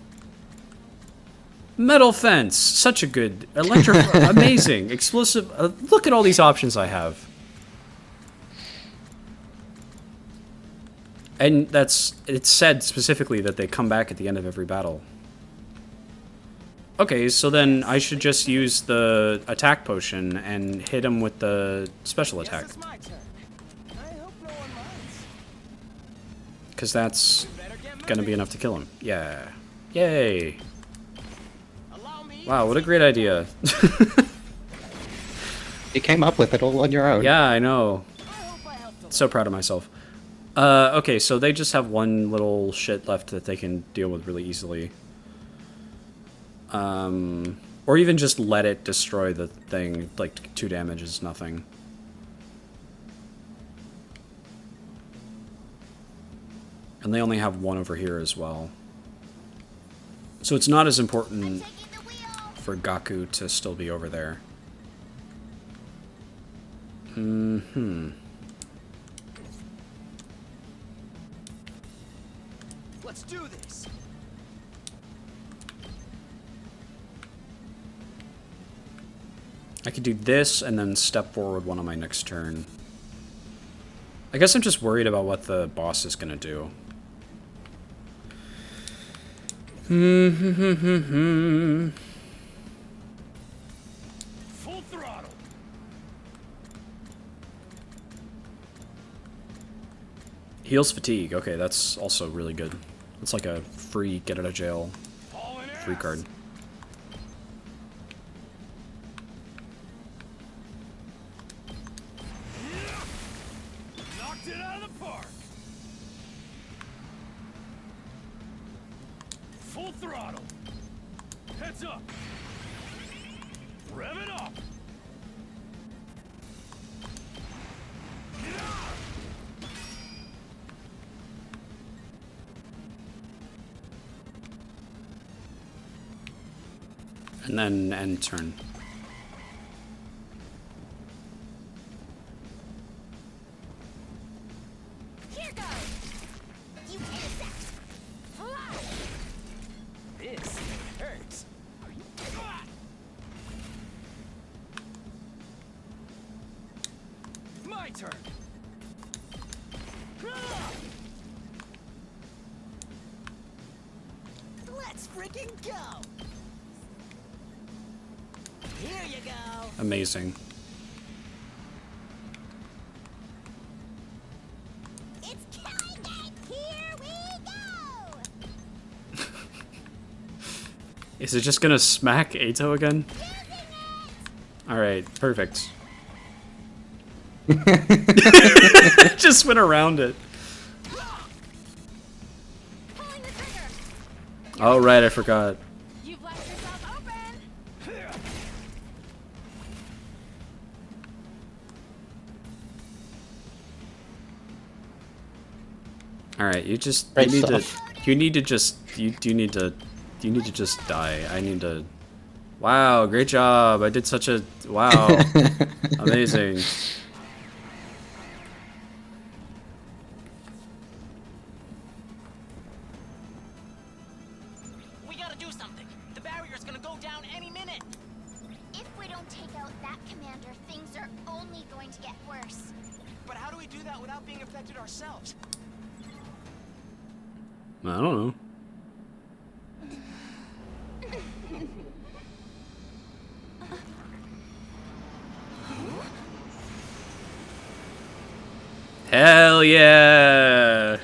Metal fence. Such a good... Amazing. Explosive... look at all these options I have. And it's said specifically that they come back at the end of every battle. Okay, so then I should just use the attack potion and hit him with the special attack. It's my turn. I hope no one minds. Because that's gonna be enough to kill him. Yeah. Yay. Wow, what a great idea. You came up with it all on your own. Yeah, I know. So proud of myself. Okay, so they just have 1 little shit left that they can deal with really easily. Or even just let it destroy the thing. Like, 2 damage is nothing. And they only have 1 over here as well. So it's not as important for Gaku to still be over there. Let's do this. I could do this and then step forward 1 on my next turn. I guess I'm just worried about what the boss is gonna do. Full throttle. Heals fatigue. Okay, that's also really good. It's like a free get out of jail free card. Knocked it out of the park. Full throttle. Heads up. Rev it up. And then end turn. Here goes. You insect. Fly. This hurts. My turn. Let's freaking go. Here you go. Amazing. It's killing it. Here we go. Is it just gonna smack Ato again? Alright, perfect. Just went around it. Pulling the trigger. Oh right, I forgot. You've left yourself open. All right, you just Great you need stuff. to you need to just you need to just die. I need to. Wow, great job! I did such a wow, amazing. We gotta do something. The barrier's gonna go down any minute. If we don't take out that commander, things are only going to get worse. But how do we do that without being affected ourselves? I don't know. Hell yeah!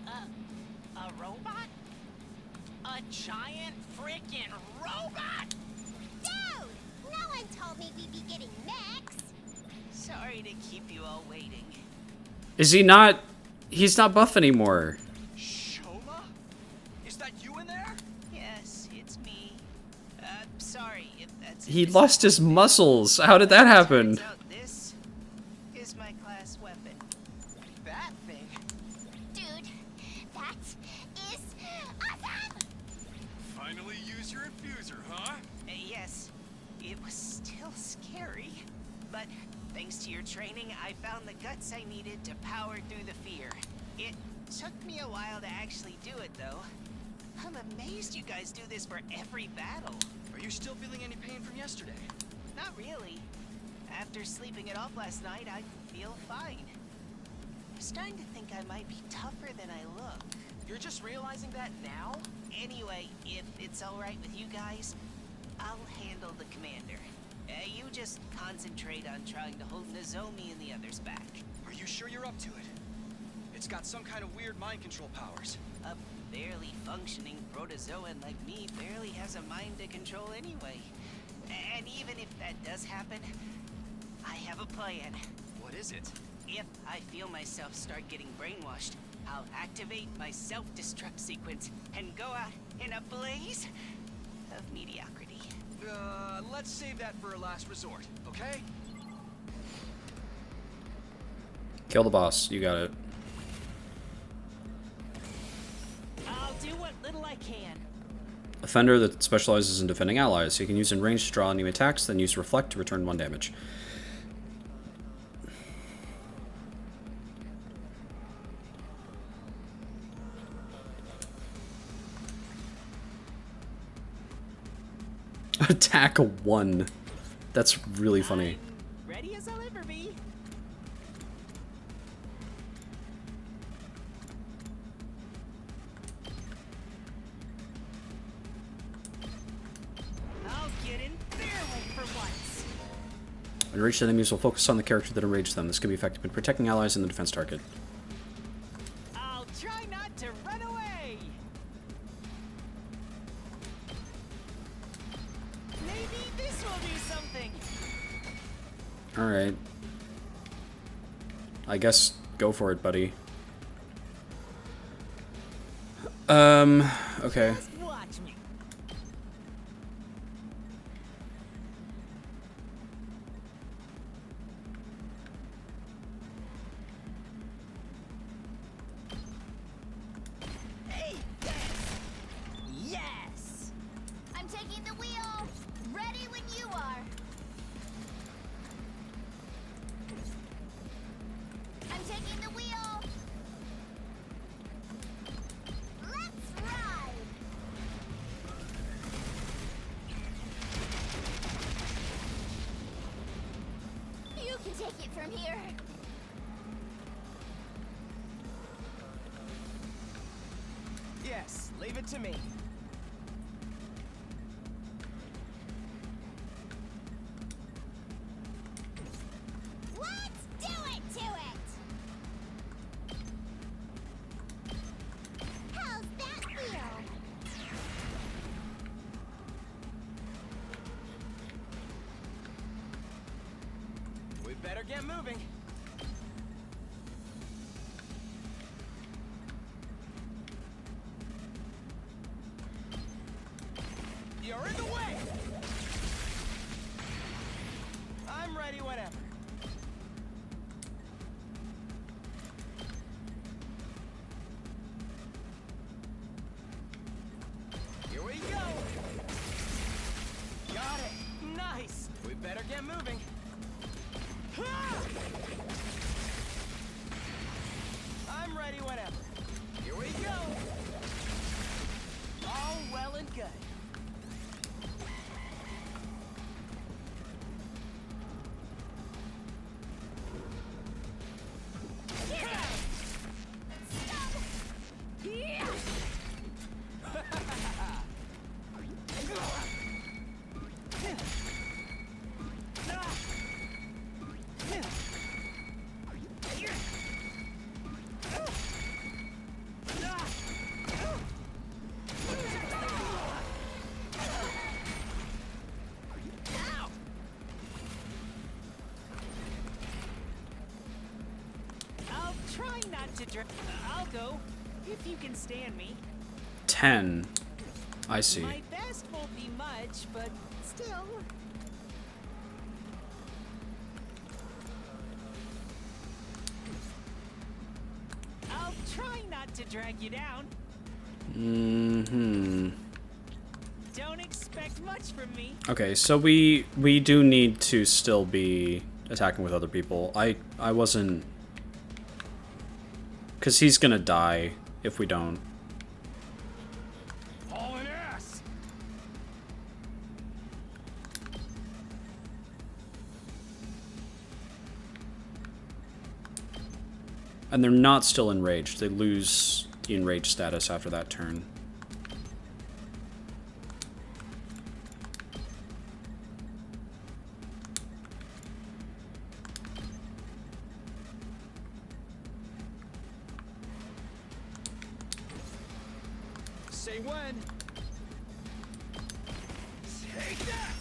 A robot? A giant freaking robot? Dude! No one told me we'd be getting mechs. Sorry to keep you all waiting. Is he not? He's not buff anymore. Shoma? Is that you in there? Yes, it's me. Sorry if that's. He lost his muscles. How did that happen? Turns out this is my class weapon. That thing? Dude, that is awesome! Finally use your infuser, huh? Yes, it was still scary, but thanks to your training, I found the guts I needed to power through the fear. It took me a while to actually do it, though. I'm amazed you guys do this for every battle. Are you still feeling any pain from yesterday? Not really. After sleeping it off last night, I feel fine. I'm starting to think I might be tougher than I look. You're just realizing that now? Anyway, if it's alright with you guys, I'll handle the commander. You just concentrate on trying to hold Nozomi and the others back. Are you sure you're up to it? It's got some kind of weird mind control powers. A barely functioning protozoan like me barely has a mind to control anyway. And even if that does happen, I have a plan. What is it? If I feel myself start getting brainwashed, I'll activate my self-destruct sequence and go out in a blaze of mediocrity. Let's save that for a last resort, okay? Kill the boss. You got it. I'll do what little I can. Offender that specializes in defending allies. He can use in range to draw enemy attacks, then use Reflect to return 1 damage. Attack 1. That's really funny. Ready as I'll ever be. I'll get in their way for once. Enraged enemies will focus on the character that enraged them. This can be effective in protecting allies and the defense target. I'll try not to run away. Maybe this will do something. Alright. I guess go for it, buddy. Okay. Just watch me. Yes! I'm taking the wheel! Ready when you are! I'm taking the wheel! Let's ride! You can take it from here! Yes, leave it to me. Let's do it to it! How's that feel? We better get moving. You're in the way! ready whenever. Here we go. Got it. Nice. We better get moving. I'm ready whenever. Here we go. All well and good. I'll go, if you can stand me. 10. I see. My best won't be much, but still. I'll try not to drag you down. Mm-hmm. Don't expect much from me. Okay, so we do need to still be attacking with other people. I wasn't... Because he's gonna die if we don't. Hauling ass! And they're not still enraged. They lose the enraged status after that turn. Say when. Take that!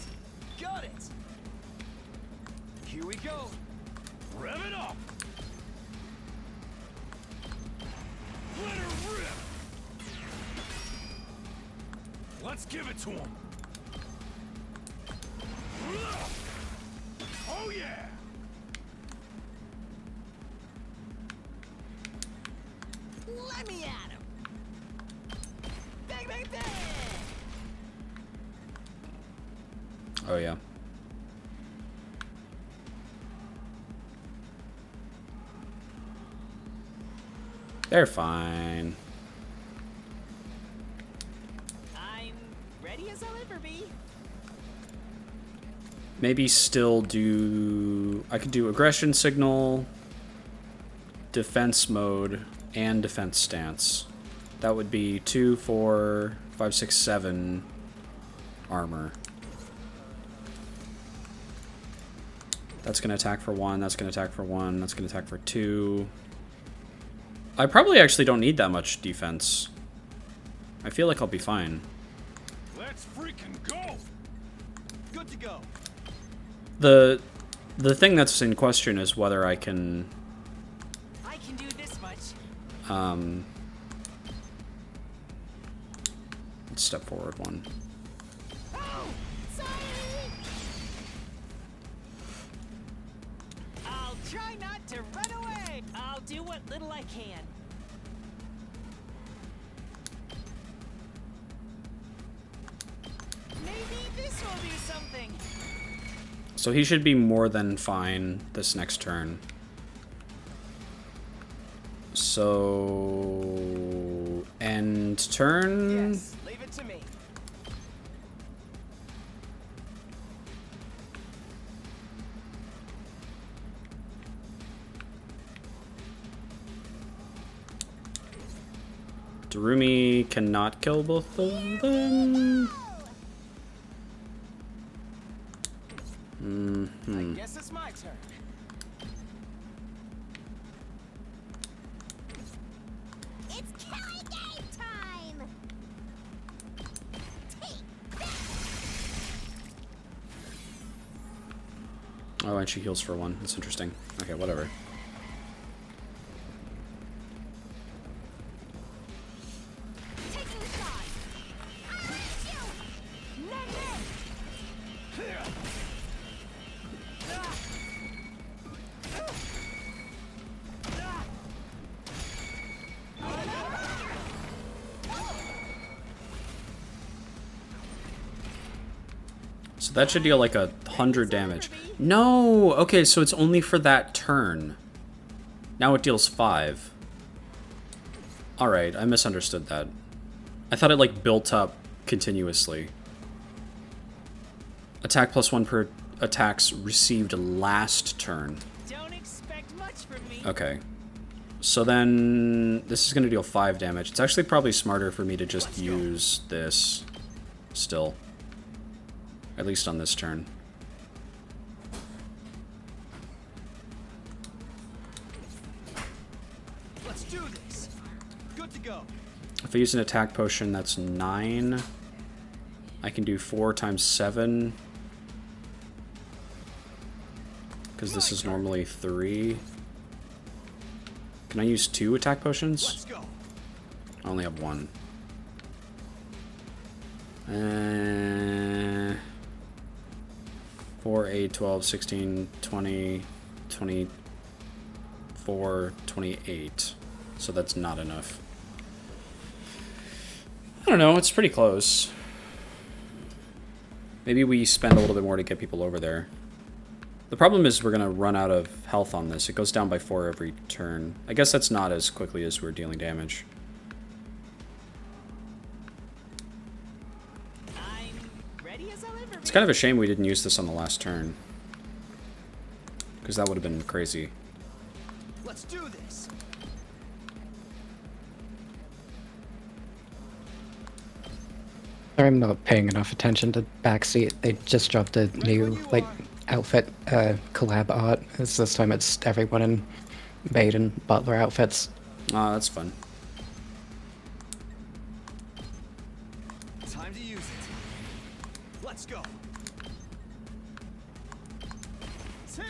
Got it! Here we go. Rev it up! Let her rip! Let's give it to him! Oh yeah! Let me at him. Bang, bang, bang! Oh yeah. They're fine. I'm ready as I'll ever be. Maybe still do... I could do aggression signal, defense mode, and defense stance. That would be 2, 4, 5, 6, 7 armor. That's going to attack for 1, that's going to attack for 1, that's going to attack for 2. I probably actually don't need that much defense. I feel like I'll be fine. Let's freaking go! Good to go. The thing that's in question is whether I can do this much. Let's step forward 1. Oh, sorry. I'll try not to run away. I'll do what little I can. Maybe this will do something. So he should be more than fine this next turn. So... end turn? Yes, leave it to me. Darumi cannot kill both of them. I guess it's my turn. It's killing game time! Take that! Oh, and she heals for 1. That's interesting. Okay, whatever. Taking the shot. So that should deal like 100 damage. No! Okay, so it's only for that turn. Now it deals 5. Alright, I misunderstood that. I thought it like built up continuously. Attack +1 per attacks received last turn. Don't expect much from me. Okay. So then this is going to deal 5 damage. It's actually probably smarter for me to just use this still. At least on this turn. Let's do this. Good to go. If I use an attack potion, that's 9. I can do 4 times 7. Because this is normally 3. Can I use 2 attack potions? Let's go. I only have 1. 4, 8, 12, 16, 20, 24, 28. So that's not enough. I don't know, it's pretty close. Maybe we spend a little bit more to get people over there. The problem is we're going to run out of health on this. It goes down by 4 every turn. I guess that's not as quickly as we're dealing damage. It's kind of a shame we didn't use this on the last turn. Because that would have been crazy. Let's do this. I'm not paying enough attention to Backseat. They just dropped a new, like, outfit collab art. This time it's everyone in maid and butler outfits. Ah, that's fun. Time to use it. Let's go. Take.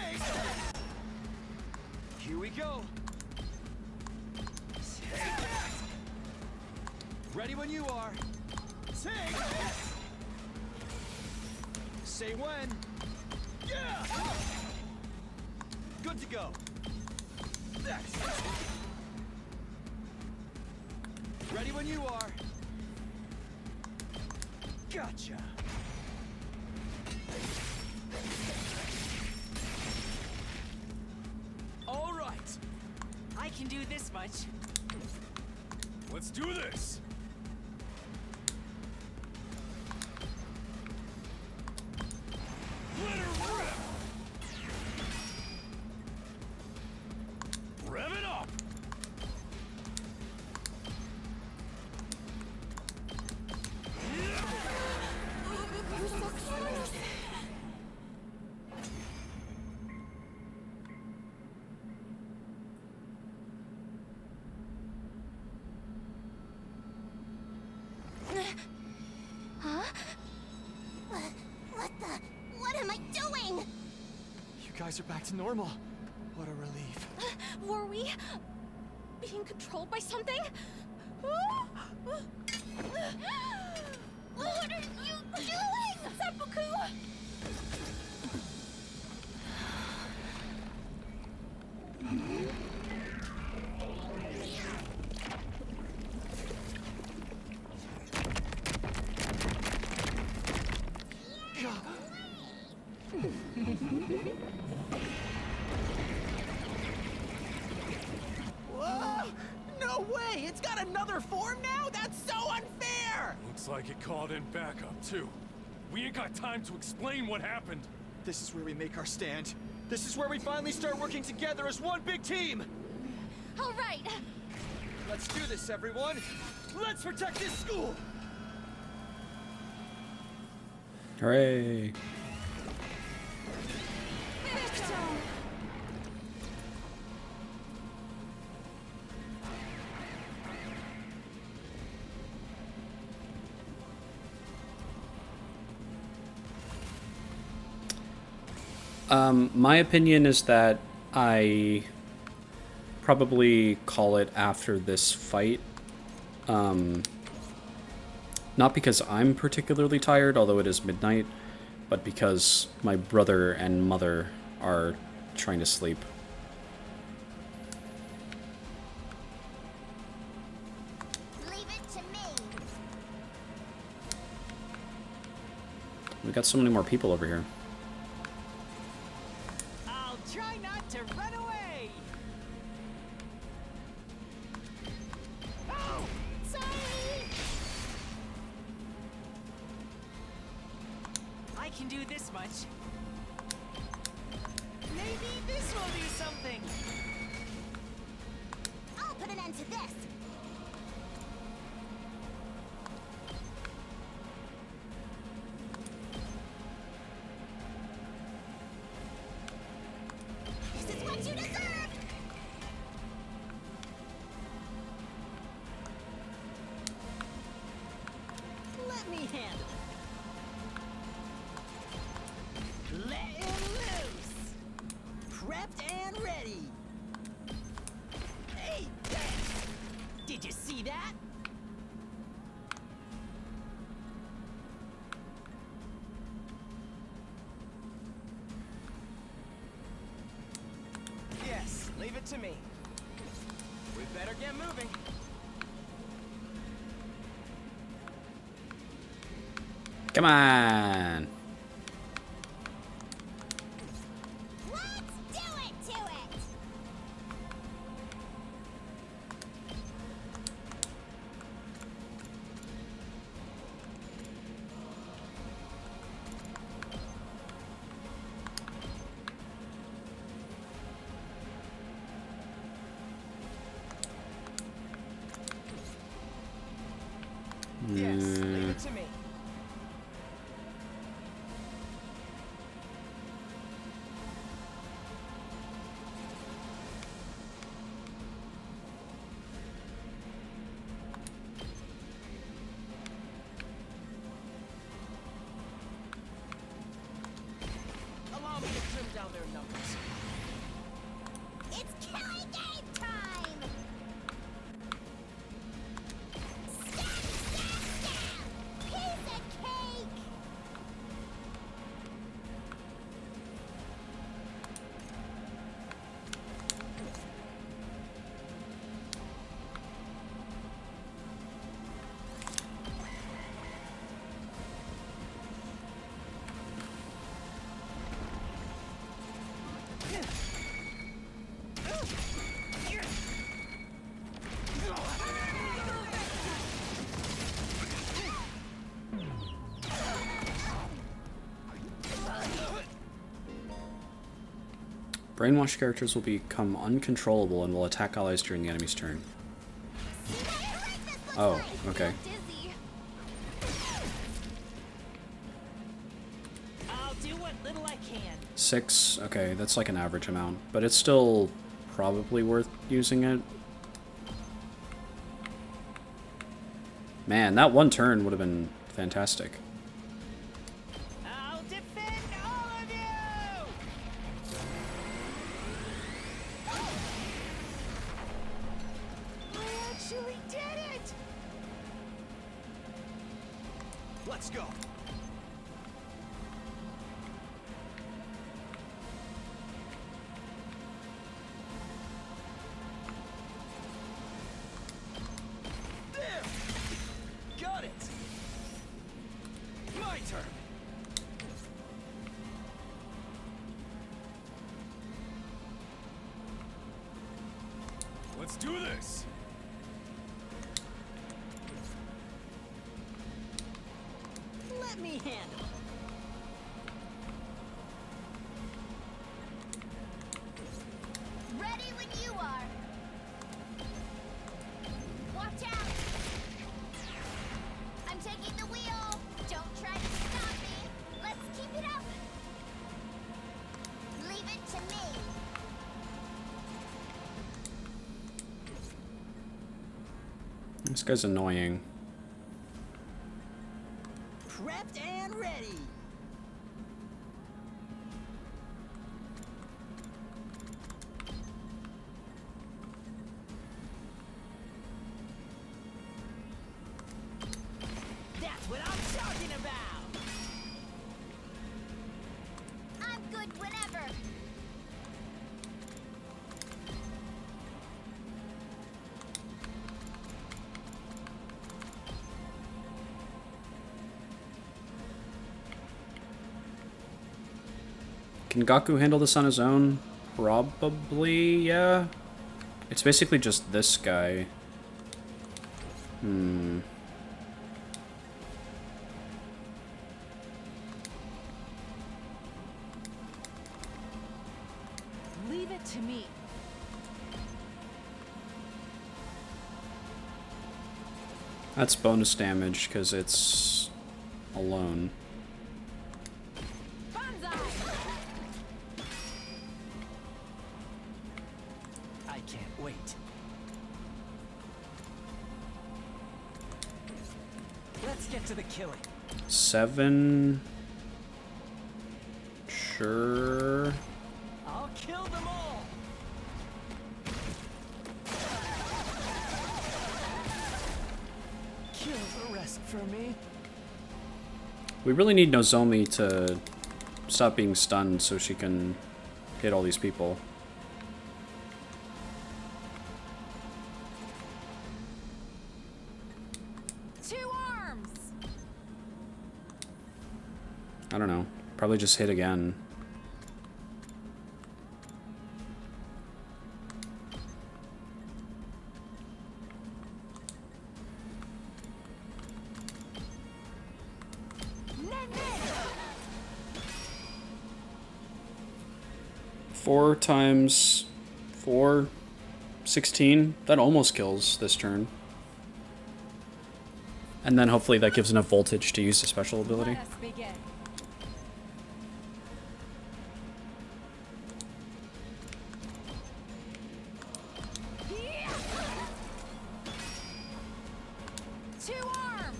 Here we go. Take that. Ready when you are. Take. Say when. Yeah. Good to go. That's ready when you are. Gotcha. All right. I can do this much. Let's do this. Let her rip. Rev it up. Huh? What the? What am I doing? You guys are back to normal. What a relief. Were we being controlled by something? What are you doing? Seppuku! Whoa! No way! It's got another form now? That's so unfair! Looks like it called in backup, too. We ain't got time to explain what happened. This is where we make our stand. This is where we finally start working together as one big team! All right. Let's do this, everyone! Let's protect this school! Hooray. My opinion is that I probably call it after this fight. Not because I'm particularly tired, although it is midnight, but because my brother and mother are trying to sleep. Leave it to me. We got so many more people over here. I'll try not to run away. Oh, sorry. I can do this much. Maybe this will do something. I'll put an end to this. This is what you deserve. Let me handle it. Let him loose. Prepped and ready. Hey, did you see that? Yes, leave it to me. We better get moving. Come on! Let's do it to it. Yes, leave it to me. Allow me to trim down their numbers. It's killing game time. Piece of cake. Brainwashed characters will become uncontrollable and will attack allies during the enemy's turn. Oh, okay. Dizzy. I'll do what little I can. 6, okay, that's like an average amount, but it's still probably worth using it. Man, that one turn would have been fantastic. I'll defend all of you! I actually did it! Let's go. There! Got it! My turn! Let's do this! Let me handle it. Ready when you are. Watch out. I'm taking the wheel. Don't try to stop me. Let's keep it up. Leave it to me. This guy's annoying. Prepped and ready. That's what I'm talking about. I'm good whenever. Can Gaku handle this on his own? Probably, yeah. It's basically just this guy. Leave it to me. That's bonus damage because it's alone. I can't wait. Let's get to the killing. 7. Sure. I'll kill them all. Kill the rest for me. We really need Nozomi to stop being stunned so she can hit all these people. Two arms. I don't know. Probably just hit again. Four times 4, 16. That almost kills this turn. And then hopefully that gives enough voltage to use the special ability. Let us begin. Two arms.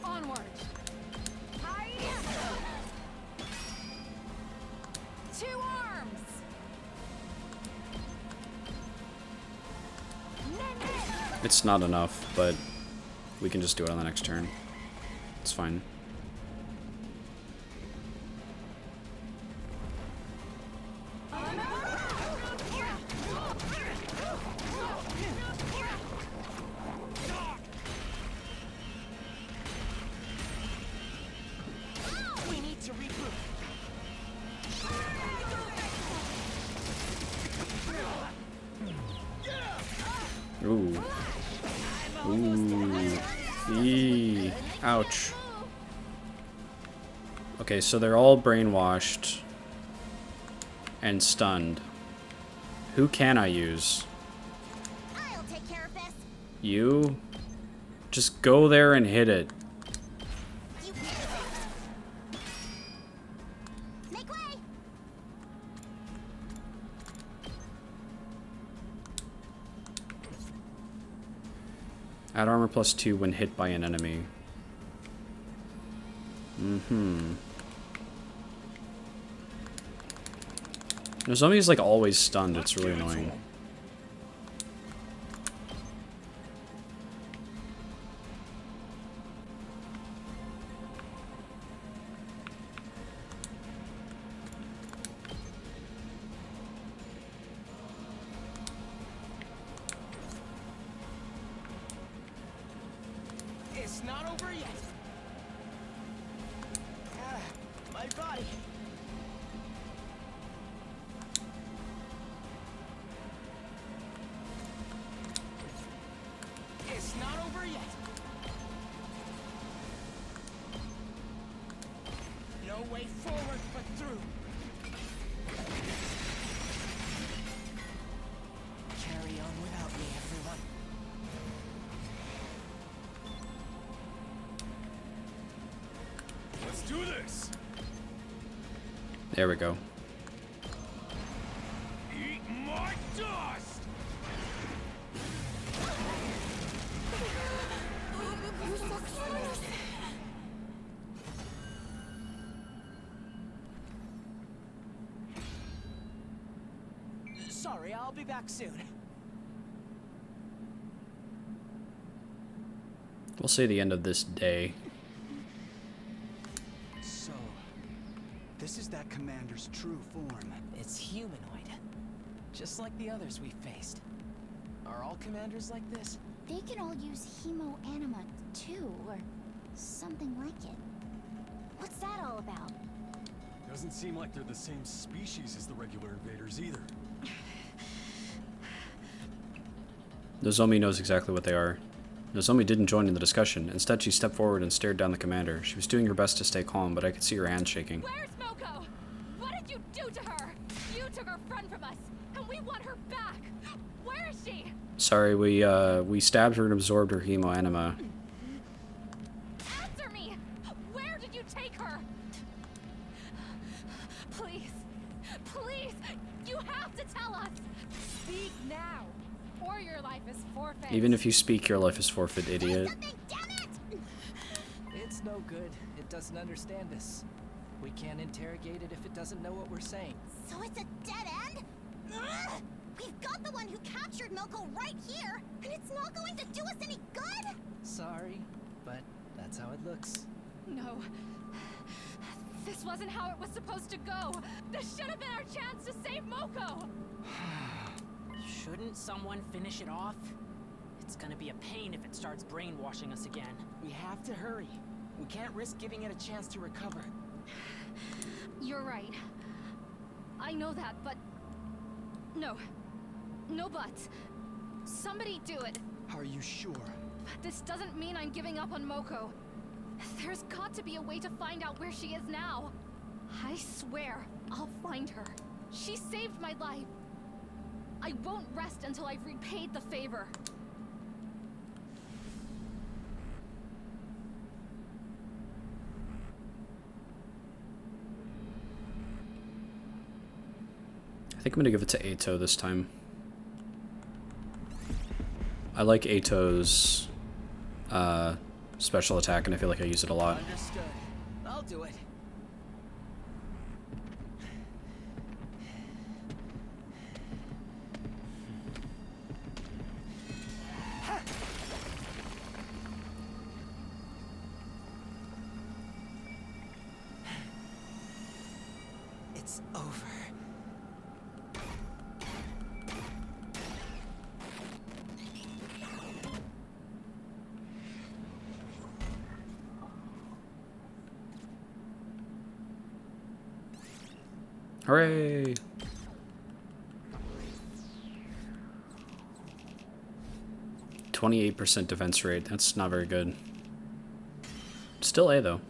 Onward. Two arms. It's not enough, but we can just do it on the next turn. It's fine. We need to regroup. Ooh. Ooh. Eee. Ouch. Okay, so they're all brainwashed and stunned. Who can I use? I'll take care of this. You? Just go there and hit it. You make way. Add armor +2 when hit by an enemy. Nozomi's like always stunned, it's really annoying. It's not over yet. Ah, my body. It's not over yet. No way forward but through. Carry on without me, everyone. Let's do this. There we go. Eat my dust! Sorry, I'll be back soon. We'll say the end of this day. So, this is that commander's true form. It's humanoid. Just like the others we faced. Are all commanders like this? They can all use hemo anima too, or something like it. that all about? Doesn't seem like they're the same species as the regular invaders either. Nozomi knows exactly what they are. Nozomi didn't join in the discussion. Instead, she stepped forward and stared down the commander. She was doing her best to stay calm, but I could see her hands shaking. Where's Moko? What did you do to her? You took her friend from us, and we want her back. Where is she? Sorry, we stabbed her and absorbed her hemoanima. Answer me! Where did you take her? Please, please, you have to tell us! Speak now, or your life is forfeit. Even if you speak, your life is forfeit, idiot. It's no good. It doesn't understand us. We can't interrogate it if it doesn't know what we're saying. So it's a dead end? Ugh! We've got the one who captured Moko right here, and it's not going to do us any good? Sorry, but that's how it looks. No. This wasn't how it was supposed to go. This should have been our chance to save Moko. Shouldn't someone finish it off? It's gonna be a pain if it starts brainwashing us again. We have to hurry. We can't risk giving it a chance to recover. You're right. I know that, but... No. No buts. Somebody do it. Are you sure? This doesn't mean I'm giving up on Moko. There's got to be a way to find out where she is now. I swear, I'll find her. She saved my life. I won't rest until I've repaid the favor. I think I'm gonna give it to Ato this time. I like Ato's special attack, and I feel like I use it a lot. Understood. I'll do it. It's over. Hooray! %28 defense rate. That's not very good. Still A though.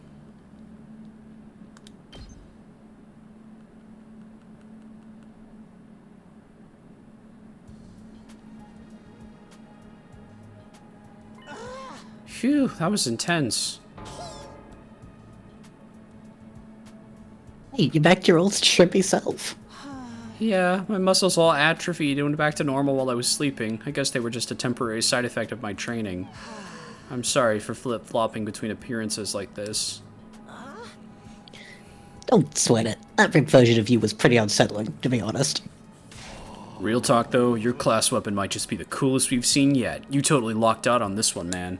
Phew, that was intense. Hey, you back to your old trippy self. Yeah, my muscles all atrophied and went back to normal while I was sleeping. I guess they were just a temporary side effect of my training. I'm sorry for flip-flopping between appearances like this. Don't sweat it. That version of you was pretty unsettling, to be honest. Real talk though, your class weapon might just be the coolest we've seen yet. You totally locked out on this one, man.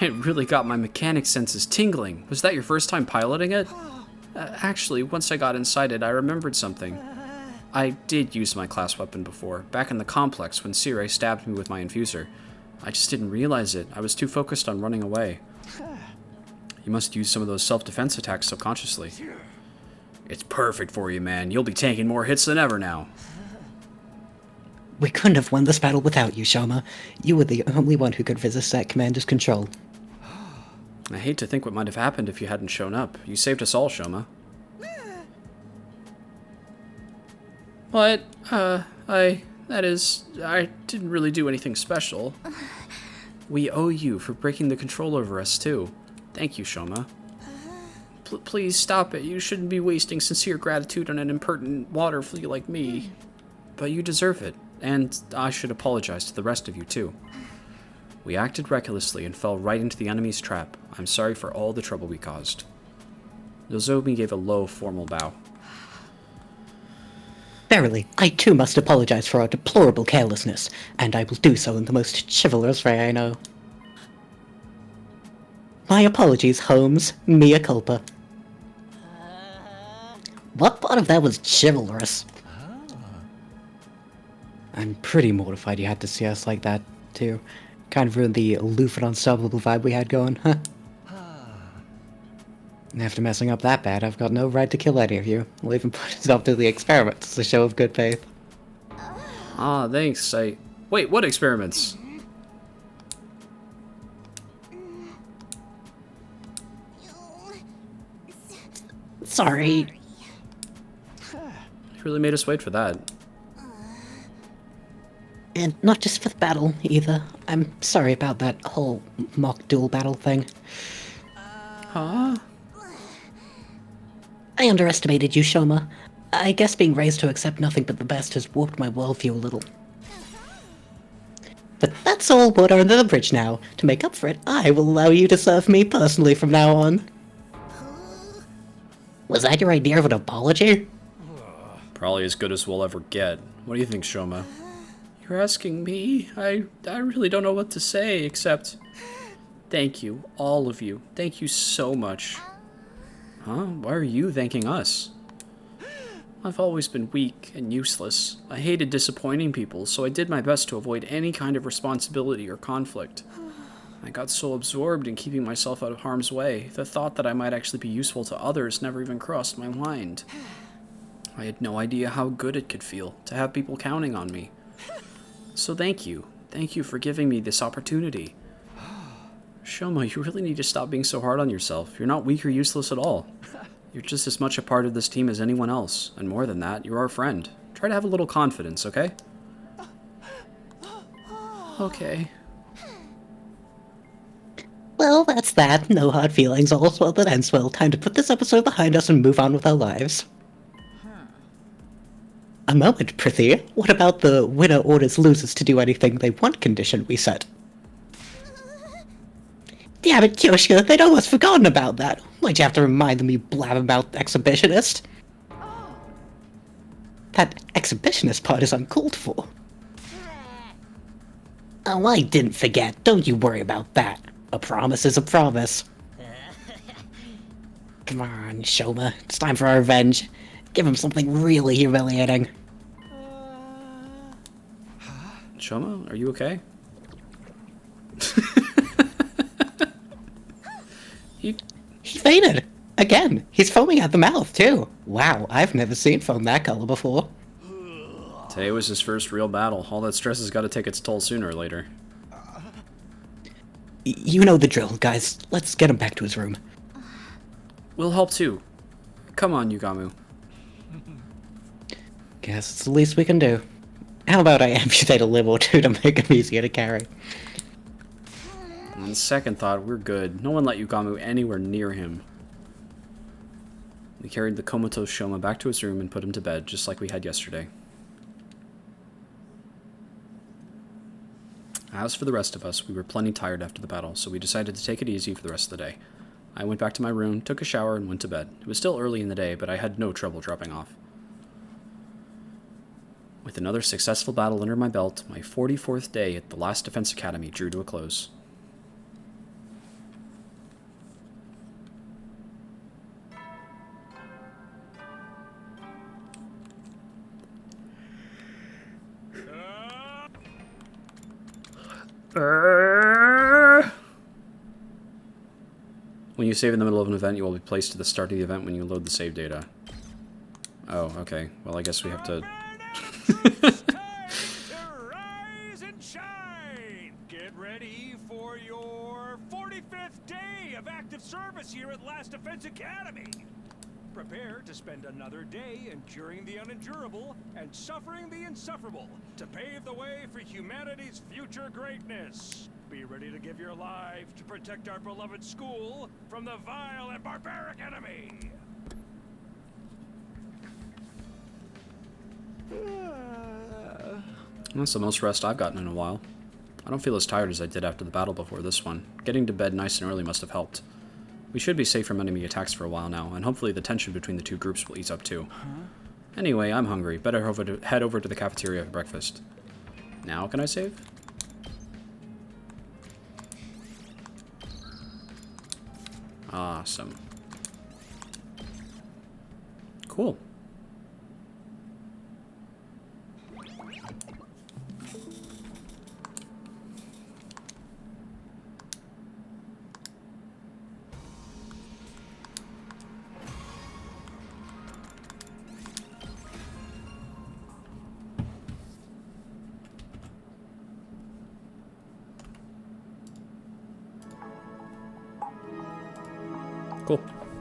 It really got my mechanic senses tingling. Was that your first time piloting it? Actually, once I got inside it, I remembered something. I did use my class weapon before, back in the complex when Sirei stabbed me with my infuser. I just didn't realize it. I was too focused on running away. You must use some of those self-defense attacks subconsciously. It's perfect for you, man. You'll be taking more hits than ever now. We couldn't have won this battle without you, Shoma. You were the only one who could resist that commander's control. I hate to think what might have happened if you hadn't shown up. You saved us all, Shoma. But, I didn't really do anything special. We owe you for breaking the control over us, too. Thank you, Shoma. Please stop it. You shouldn't be wasting sincere gratitude on an impertinent water flea like me. But you deserve it, and I should apologize to the rest of you, too. We acted recklessly and fell right into the enemy's trap. I'm sorry for all the trouble we caused. Nozomi gave a low, formal bow. Verily, I too must apologize for our deplorable carelessness, and I will do so in the most chivalrous way I know. My apologies, Holmes. Mea culpa. What part of that was chivalrous? I'm pretty mortified you had to see us like that, too. Kind of ruined the aloof and unstoppable vibe we had going, huh? After messing up that bad, I've got no right to kill any of you. I'll even put it up to the experiment as a show of good faith. Ah, thanks. Wait, what experiments? Sorry. You really made us wait for that. And not just for the battle, either. I'm sorry about that whole mock duel battle thing. Huh? I underestimated you, Shoma. I guess being raised to accept nothing but the best has warped my worldview a little. But that's all water under the bridge now. To make up for it, I will allow you to serve me personally from now on. Was that your idea of an apology? Probably as good as we'll ever get. What do you think, Shoma? You're asking me? I really don't know what to say, except... Thank you, all of you. Thank you so much. Huh? Why are you thanking us? I've always been weak and useless. I hated disappointing people, so I did my best to avoid any kind of responsibility or conflict. I got so absorbed in keeping myself out of harm's way, the thought that I might actually be useful to others never even crossed my mind. I had no idea how good it could feel to have people counting on me. So thank you. Thank you for giving me this opportunity. Shoma, you really need to stop being so hard on yourself. You're not weak or useless at all. You're just as much a part of this team as anyone else. And more than that, you're our friend. Try to have a little confidence, okay? Okay. Well, that's that. No hard feelings. All's well that ends well. Time to put this episode behind us and move on with our lives. A moment, Prithia. What about the winner orders losers to do anything they want condition we set? Damn it, Kyoshka, they'd almost forgotten about that. Why'd you have to remind them, you blab about exhibitionist? That exhibitionist part is uncalled for. Oh, I didn't forget. Don't you worry about that. A promise is a promise. Come on, Shoma. It's time for our revenge. Give him something really humiliating. Shoma, are you okay? He fainted! Again! He's foaming at the mouth, too! Wow, I've never seen foam that color before. Today was his first real battle. All that stress has got to take its toll sooner or later. You know the drill, guys. Let's get him back to his room. We'll help too. Come on, Yugamu. Guess it's the least we can do. How about I amputate a limb or two to make him easier to carry? On second thought, we're good. No one let Yugamu anywhere near him. We carried the comatose Shoma back to his room and put him to bed, just like we had yesterday. As for the rest of us, we were plenty tired after the battle, so we decided to take it easy for the rest of the day. I went back to my room, took a shower, and went to bed. It was still early in the day, but I had no trouble dropping off. With another successful battle under my belt, my 44th day at the last Defense Academy drew to a close. When you save in the middle of an event, you will be placed to the start of the event when you load the save data. Oh, okay. Well, I guess we have to... Rise and shine! Get ready for your 45th day of active service here at Last Defense Academy. Prepare to spend another day enduring the unendurable and suffering the insufferable to pave the way for humanity's future greatness. Be ready to give your life to protect our beloved school from the vile and barbaric enemy. That's the most rest I've gotten in a while. I don't feel as tired as I did after the battle before this one. Getting to bed nice and early must have helped. We should be safe from enemy attacks for a while now, and hopefully the tension between the two groups will ease up too. Anyway, I'm hungry. Better head over to the cafeteria for breakfast. Now can I save? Awesome. Cool.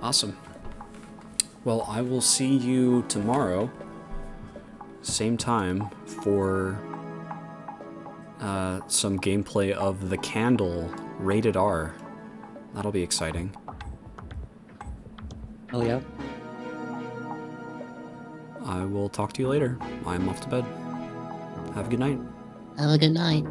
Awesome. Well, I will see you tomorrow, same time, for some gameplay of The Candle, rated R. That'll be exciting. Oh yeah. I will talk to you later. I'm off to bed. Have a good night. Have a good night.